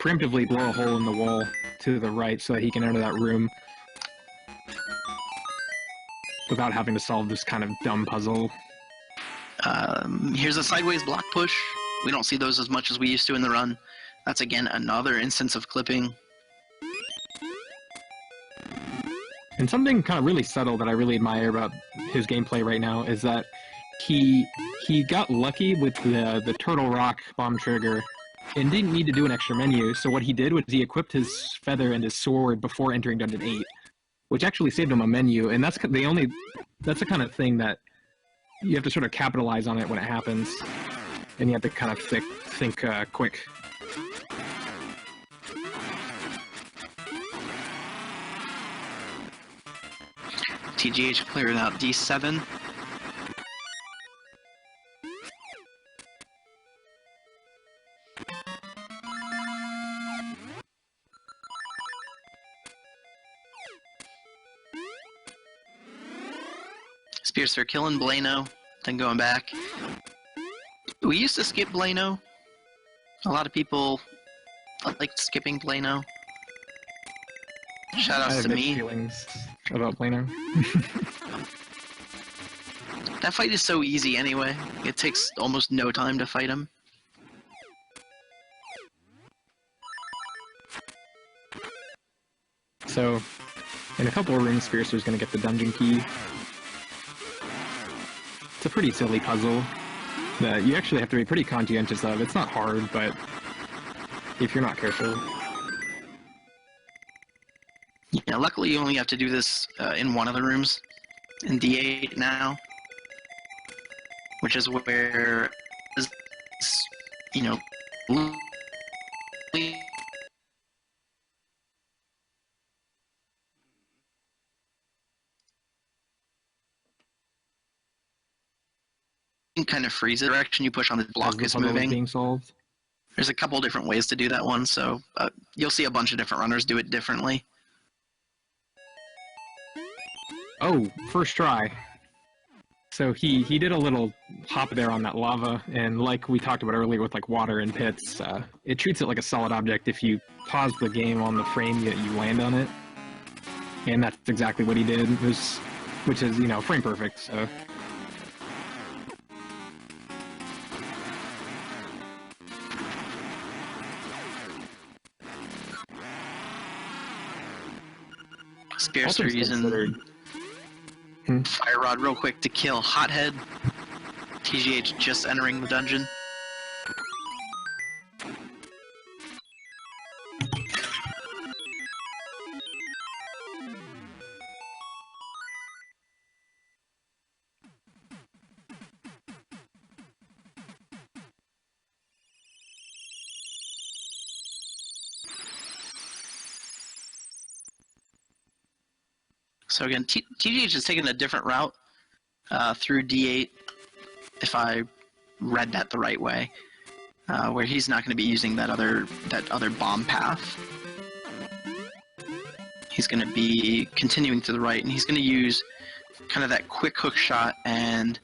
preemptively blow a hole in the wall to the right so that he can enter that room without having to solve this kind of dumb puzzle. Here's a sideways block push. We don't see those as much as we used to in the run. That's, again, another instance of clipping. And something kind of really subtle that I really admire about his gameplay right now is that he got lucky with the Turtle Rock bomb trigger and didn't need to do an extra menu. So what he did was he equipped his feather and his sword before entering Dungeon 8, which actually saved him a menu. And that's the kind of thing that you have to sort of capitalize on it when it happens, and you have to kind of think quick. TGH clearing out D7. Spiraster killing Blano, then going back. We used to skip Blano. A lot of people liked skipping Blano. Shout outs to me. Feelings about Blano. That fight is so easy anyway. It takes almost no time to fight him. So, in a couple of rooms, Spiraster's going to get the dungeon key. It's a pretty silly puzzle that you actually have to be pretty conscientious of. It's not hard, but if you're not careful. Yeah, luckily you only have to do this in one of the rooms. in D8 now, which is where, you know, kind of freeze the direction you push on the block As the is puzzle moving. being solved. There's a couple different ways to do that one, so you'll see a bunch of different runners do it differently. Oh, first try. So he did a little hop there on that lava, and like we talked about earlier with like water and pits, it treats it like a solid object if you pause the game on the frame that you land on it. And that's exactly what he did, which is, you know, frame perfect, so... Spiraster using Fire Rod real quick to kill Hothead. TGH just entering the dungeon. So again, TGH is taking a different route through D8, if I read that the right way, where he's not going to be using that other bomb path. He's going to be continuing to the right, and he's going to use kind of that quick hook shot and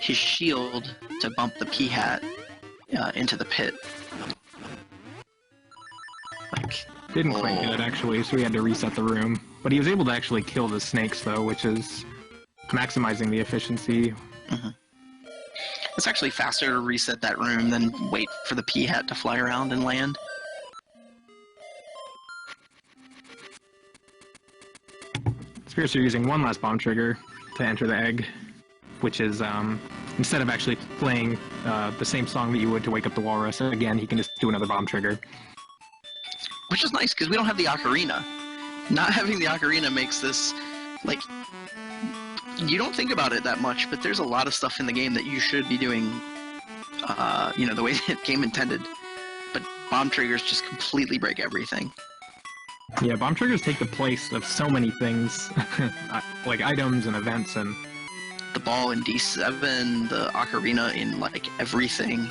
his shield to bump the P-hat into the pit. Like, Didn't quite get it, actually, so we had to reset the room. But he was able to actually kill the snakes, though, which is maximizing the efficiency. mm-hmm. It's actually faster to reset that room than wait for the P-hat to fly around and land. Spiraster using one last bomb trigger to enter the egg, which is, instead of actually playing the same song that you would to wake up the walrus, again, he can just do another bomb trigger. Which is nice, because we don't have the ocarina. Not having the ocarina makes this, like, you don't think about it that much, but there's a lot of stuff in the game that you should be doing, you know, the way the game intended. But bomb triggers just completely break everything. Yeah, bomb triggers take the place of so many things, like items and events and... The ball in D7, the ocarina in, like, everything.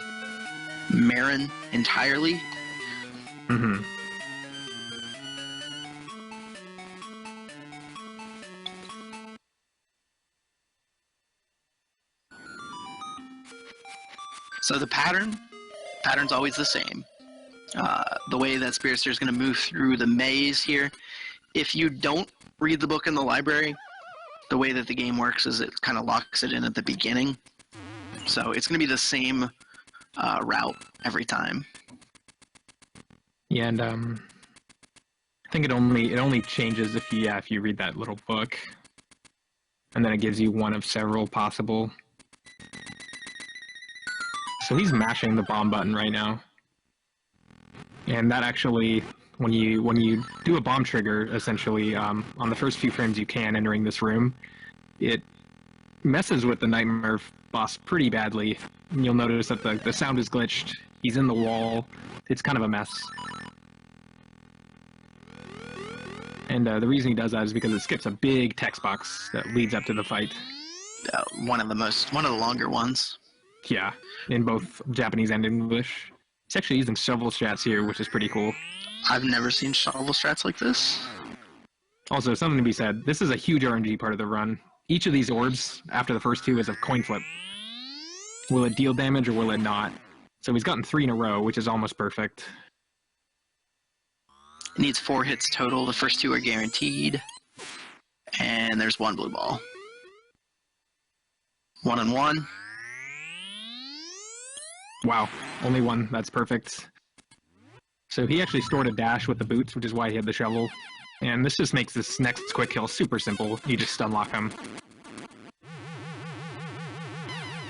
Marin entirely. Mm-hmm. So the pattern's always the same. The way that Spiraster is going to move through the maze here, if you don't read the book in the library, the way that the game works is it kind of locks it in at the beginning. So it's going to be the same route every time. Yeah, and I think it only changes if you read that little book, and then it gives you one of several possible. So he's mashing the bomb button right now, and that actually, when you do a bomb trigger, essentially on the first few frames you can entering this room, it messes with the Nightmare boss pretty badly. And you'll notice that the sound is glitched. He's in the wall. It's kind of a mess. And the reason he does that is because it skips a big text box that leads up to the fight. One of the longer ones. Yeah, in both Japanese and English. He's actually using shovel strats here, which is pretty cool. I've never seen shovel strats like this. Also, something to be said, this is a huge RNG part of the run. Each of these orbs, after the first two, is a coin flip. Will it deal damage or will it not? So he's gotten 3 in a row, which is almost perfect. It needs 4 hits total. The first 2 are guaranteed. And there's 1 blue ball. 1 and 1. Wow, only 1. That's perfect. So he actually stored a dash with the boots, which is why he had the shovel. And this just makes this next quick kill super simple. You just unlock him.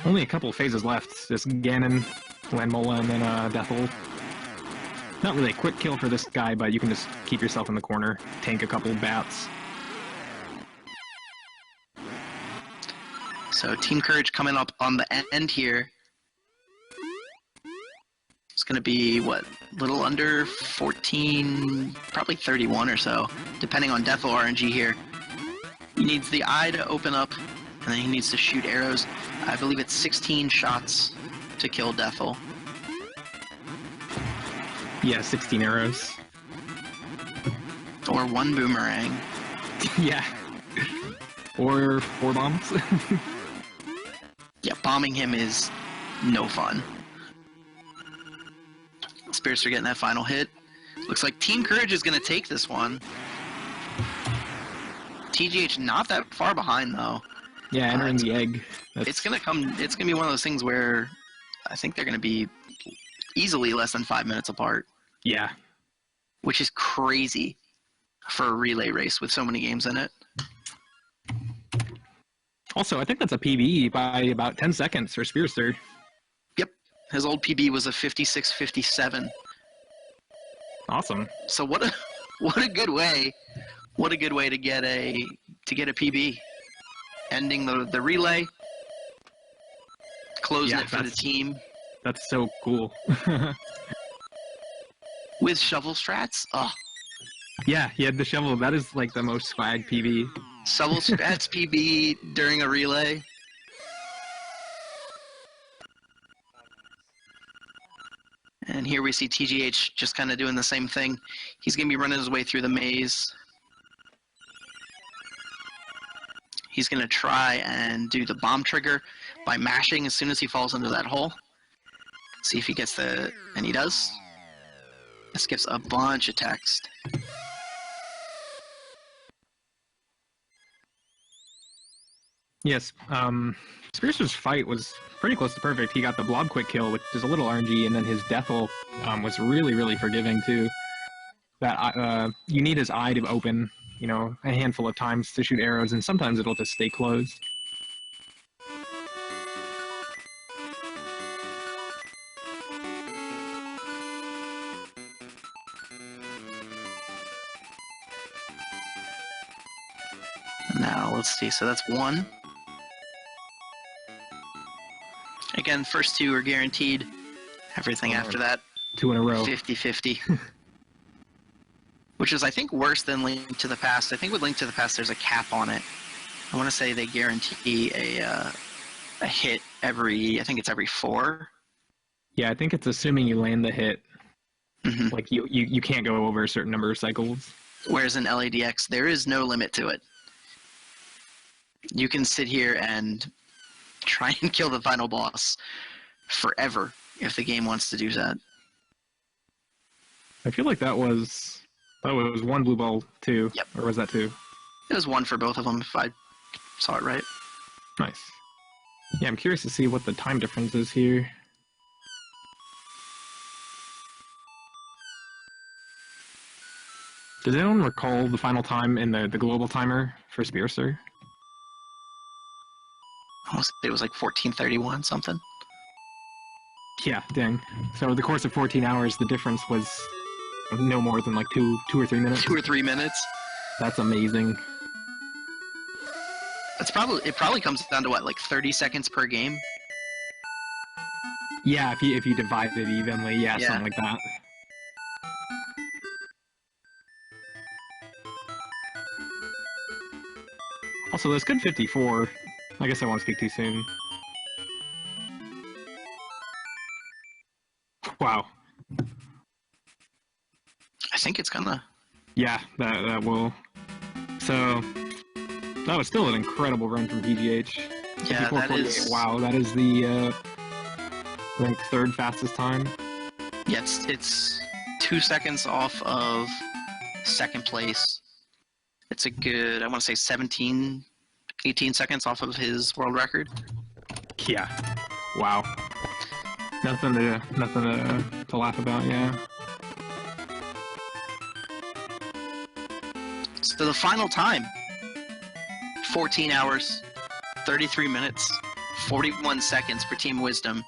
Only a couple phases left. Just Ganon, Landmola, and then Deathel. Not really a quick kill for this guy, but you can just keep yourself in the corner, tank a couple bats. So Team Courage coming up on the end here. It's going to be, what, a little under 14, probably 31 or so, depending on Deathel RNG here. He needs the eye to open up, and then he needs to shoot arrows. I believe it's 16 shots to kill Deathel. Yeah, 16 arrows. Or 1 boomerang. Yeah. Or 4 bombs. Yeah, bombing him is no fun. Spiraster getting that final hit. Looks like Team Courage is going to take this one. TGH not that far behind though. Yeah, entering the egg. It's gonna be one of those things where I think they're gonna be easily less than 5 minutes apart. Yeah. Which is crazy for a relay race with so many games in it. Also, I think that's a PB by about 10 seconds for Spiraster. Yep. His old PB was a 56-57. Awesome. So what a good way. What a good way to get a PB. Ending the relay. Closing it for the team. That's so cool. With shovel strats? Oh. Yeah, he had the shovel. That is like the most swag PB. Shovel strats PB during a relay. And here we see TGH just kind of doing the same thing. He's going to be running his way through the maze. He's going to try and do the bomb trigger by mashing as soon as he falls into that hole. See if he gets the... and he does. This skips a bunch of text. Yes, Spiraster's fight was pretty close to perfect. He got the blob quick kill, which is a little RNG, and then his Deathel was really, really forgiving too. That you need his eye to open, you know, a handful of times to shoot arrows, and sometimes it'll just stay closed. Now, let's see. So that's 1. Again, first 2 are guaranteed. Everything after that, 2 in a row. 50-50. Which is, I think, worse than Link to the Past. I think with Link to the Past, there's a cap on it. I want to say they guarantee a hit every, I think it's every 4. Yeah, I think it's assuming you land the hit. Mm-hmm. Like, you can't go over a certain number of cycles. Whereas in LADX, there is no limit to it. You can sit here and try and kill the final boss forever if the game wants to do that. I feel like that was... Oh, it was 1 blue ball, 2. Yep. Or was that 2? It was 1 for both of them, if I saw it right. Nice. Yeah, I'm curious to see what the time difference is here. Does anyone recall the final time in the global timer for Spiraster? It was like 14:31 something. Yeah, dang. So over the course of 14 hours, the difference was no more than like 2 or 3 minutes. 2 or 3 minutes. That's amazing. It probably comes down to what, like 30 seconds per game? Yeah, if you divide it evenly, yeah, something like that. Also, this good 54. I guess I won't speak too soon. Wow. I think it's gonna. Yeah, that will. So, that was still an incredible run from PGH. Yeah, that is. Wow, that is the I think 3rd fastest time. Yeah, it's 2 seconds off of 2nd place. It's a good, I want to say 17, 18 seconds off of his world record. Yeah. Wow. Nothing to laugh about, yeah. So the final time, 14 hours, 33 minutes, 41 seconds for Team Wisdom.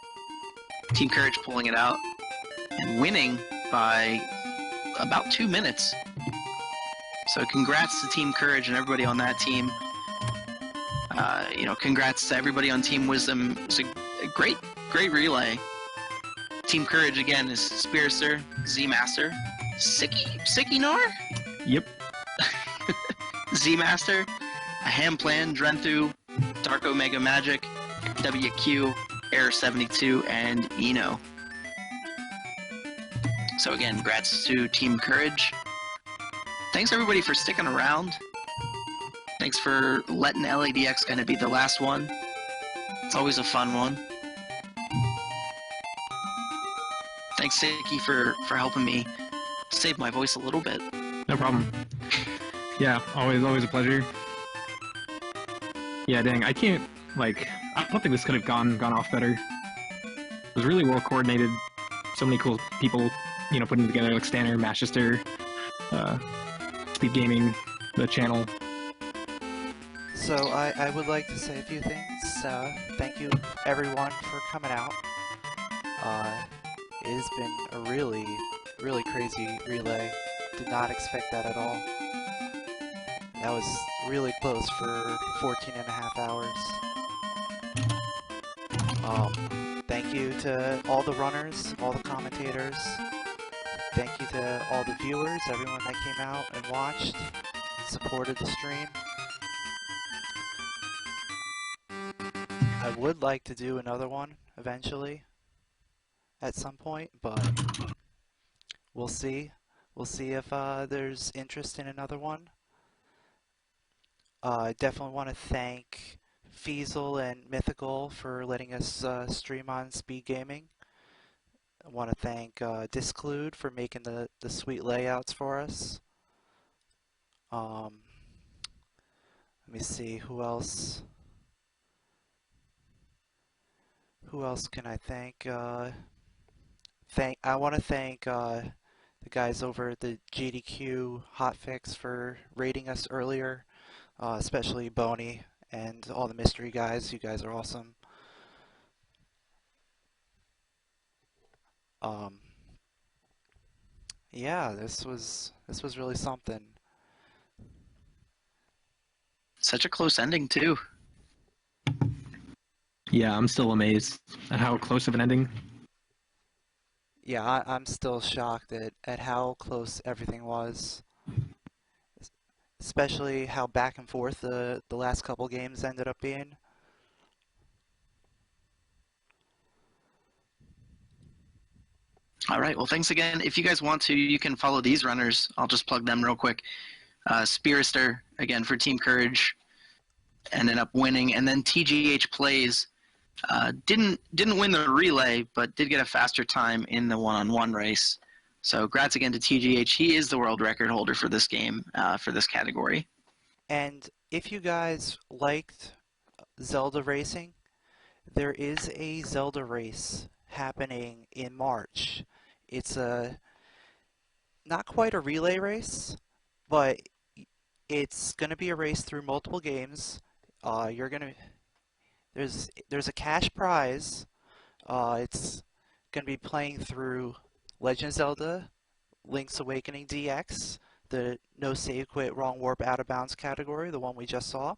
Team Courage pulling it out and winning by about 2 minutes. So congrats to Team Courage and everybody on that team. Congrats to everybody on Team Wisdom. It's a great relay. Team Courage again is Spiraster, Z-Master, Sickynar, Yep. Z-Master, a Ham Plan, Drenthu, Dark Omega Magic, WQ, Air 72, and Eno. So again, congrats to Team Courage. Thanks everybody for sticking around. Thanks for letting LADX kind of be the last one. It's always a fun one. Thanks, Sicky, for helping me save my voice a little bit. No problem. Yeah, always a pleasure. Yeah, dang, I can't, I don't think this could have gone off better. It was really well coordinated. So many cool people, putting together, like Stanner, Manchester, Speed Gaming, the channel. So I would like to say a few things. Thank you everyone for coming out. It has been a really crazy relay. Did not expect that at all. That was really close for 14 and a half hours. Thank you to all the runners, all the commentators. Thank you to all the viewers, everyone that came out and watched, supported the stream. I would like to do another one eventually, at some point, but we'll see. We'll see if there's interest in another one. I definitely want to thank Feasel and Mythical for letting us stream on Speed Gaming. I want to thank Disclude for making the sweet layouts for us. Let me see, who else? Who else can I thank? I want to thank the guys over at the GDQ Hotfix for rating us earlier, especially Boney and all the mystery guys. You guys are awesome. Yeah, this was really something. Such a close ending too. Yeah, I'm still amazed at how close of an ending. Yeah, I'm still shocked at how close everything was. Especially how back and forth the last couple games ended up being. All right, well, thanks again. If you guys want to, you can follow these runners. I'll just plug them real quick. Spiraster, again, for Team Courage, ended up winning. And then TGH Plays didn't win the relay, but did get a faster time in the one-on-one race. So congrats again to TGH. He is the world record holder for this game, for this category. And if you guys liked Zelda racing, there is a Zelda race happening in March. It's not quite a relay race, but it's going to be a race through multiple games. There's a cash prize. It's going to be playing through Legend of Zelda, Link's Awakening DX, the No Save Quit Wrong Warp Out of Bounds category, the one we just saw.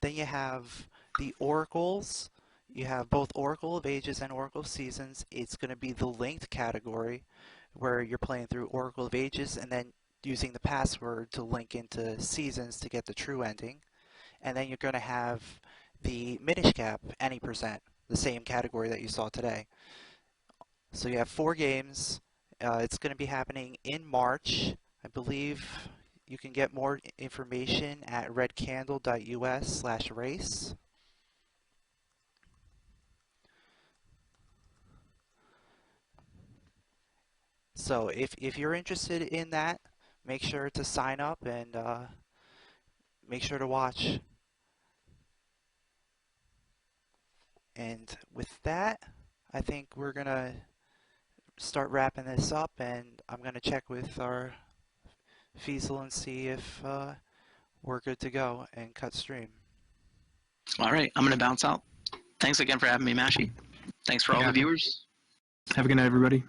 Then you have the Oracles. You have both Oracle of Ages and Oracle of Seasons. It's going to be the linked category where you're playing through Oracle of Ages and then using the password to link into Seasons to get the true ending. And then you're going to have the Minish cap, any percent, the same category that you saw today. So you have 4 games. It's going to be happening in March. I believe you can get more information at redcandle.us/race. So if you're interested in that, make sure to sign up and make sure to watch. And with that, I think we're going to start wrapping this up, and I'm going to check with our Feasel and see if we're good to go and cut stream. All right, I'm going to bounce out. Thanks again for having me, Mashy. Thanks for all the viewers. Have a good night, everybody.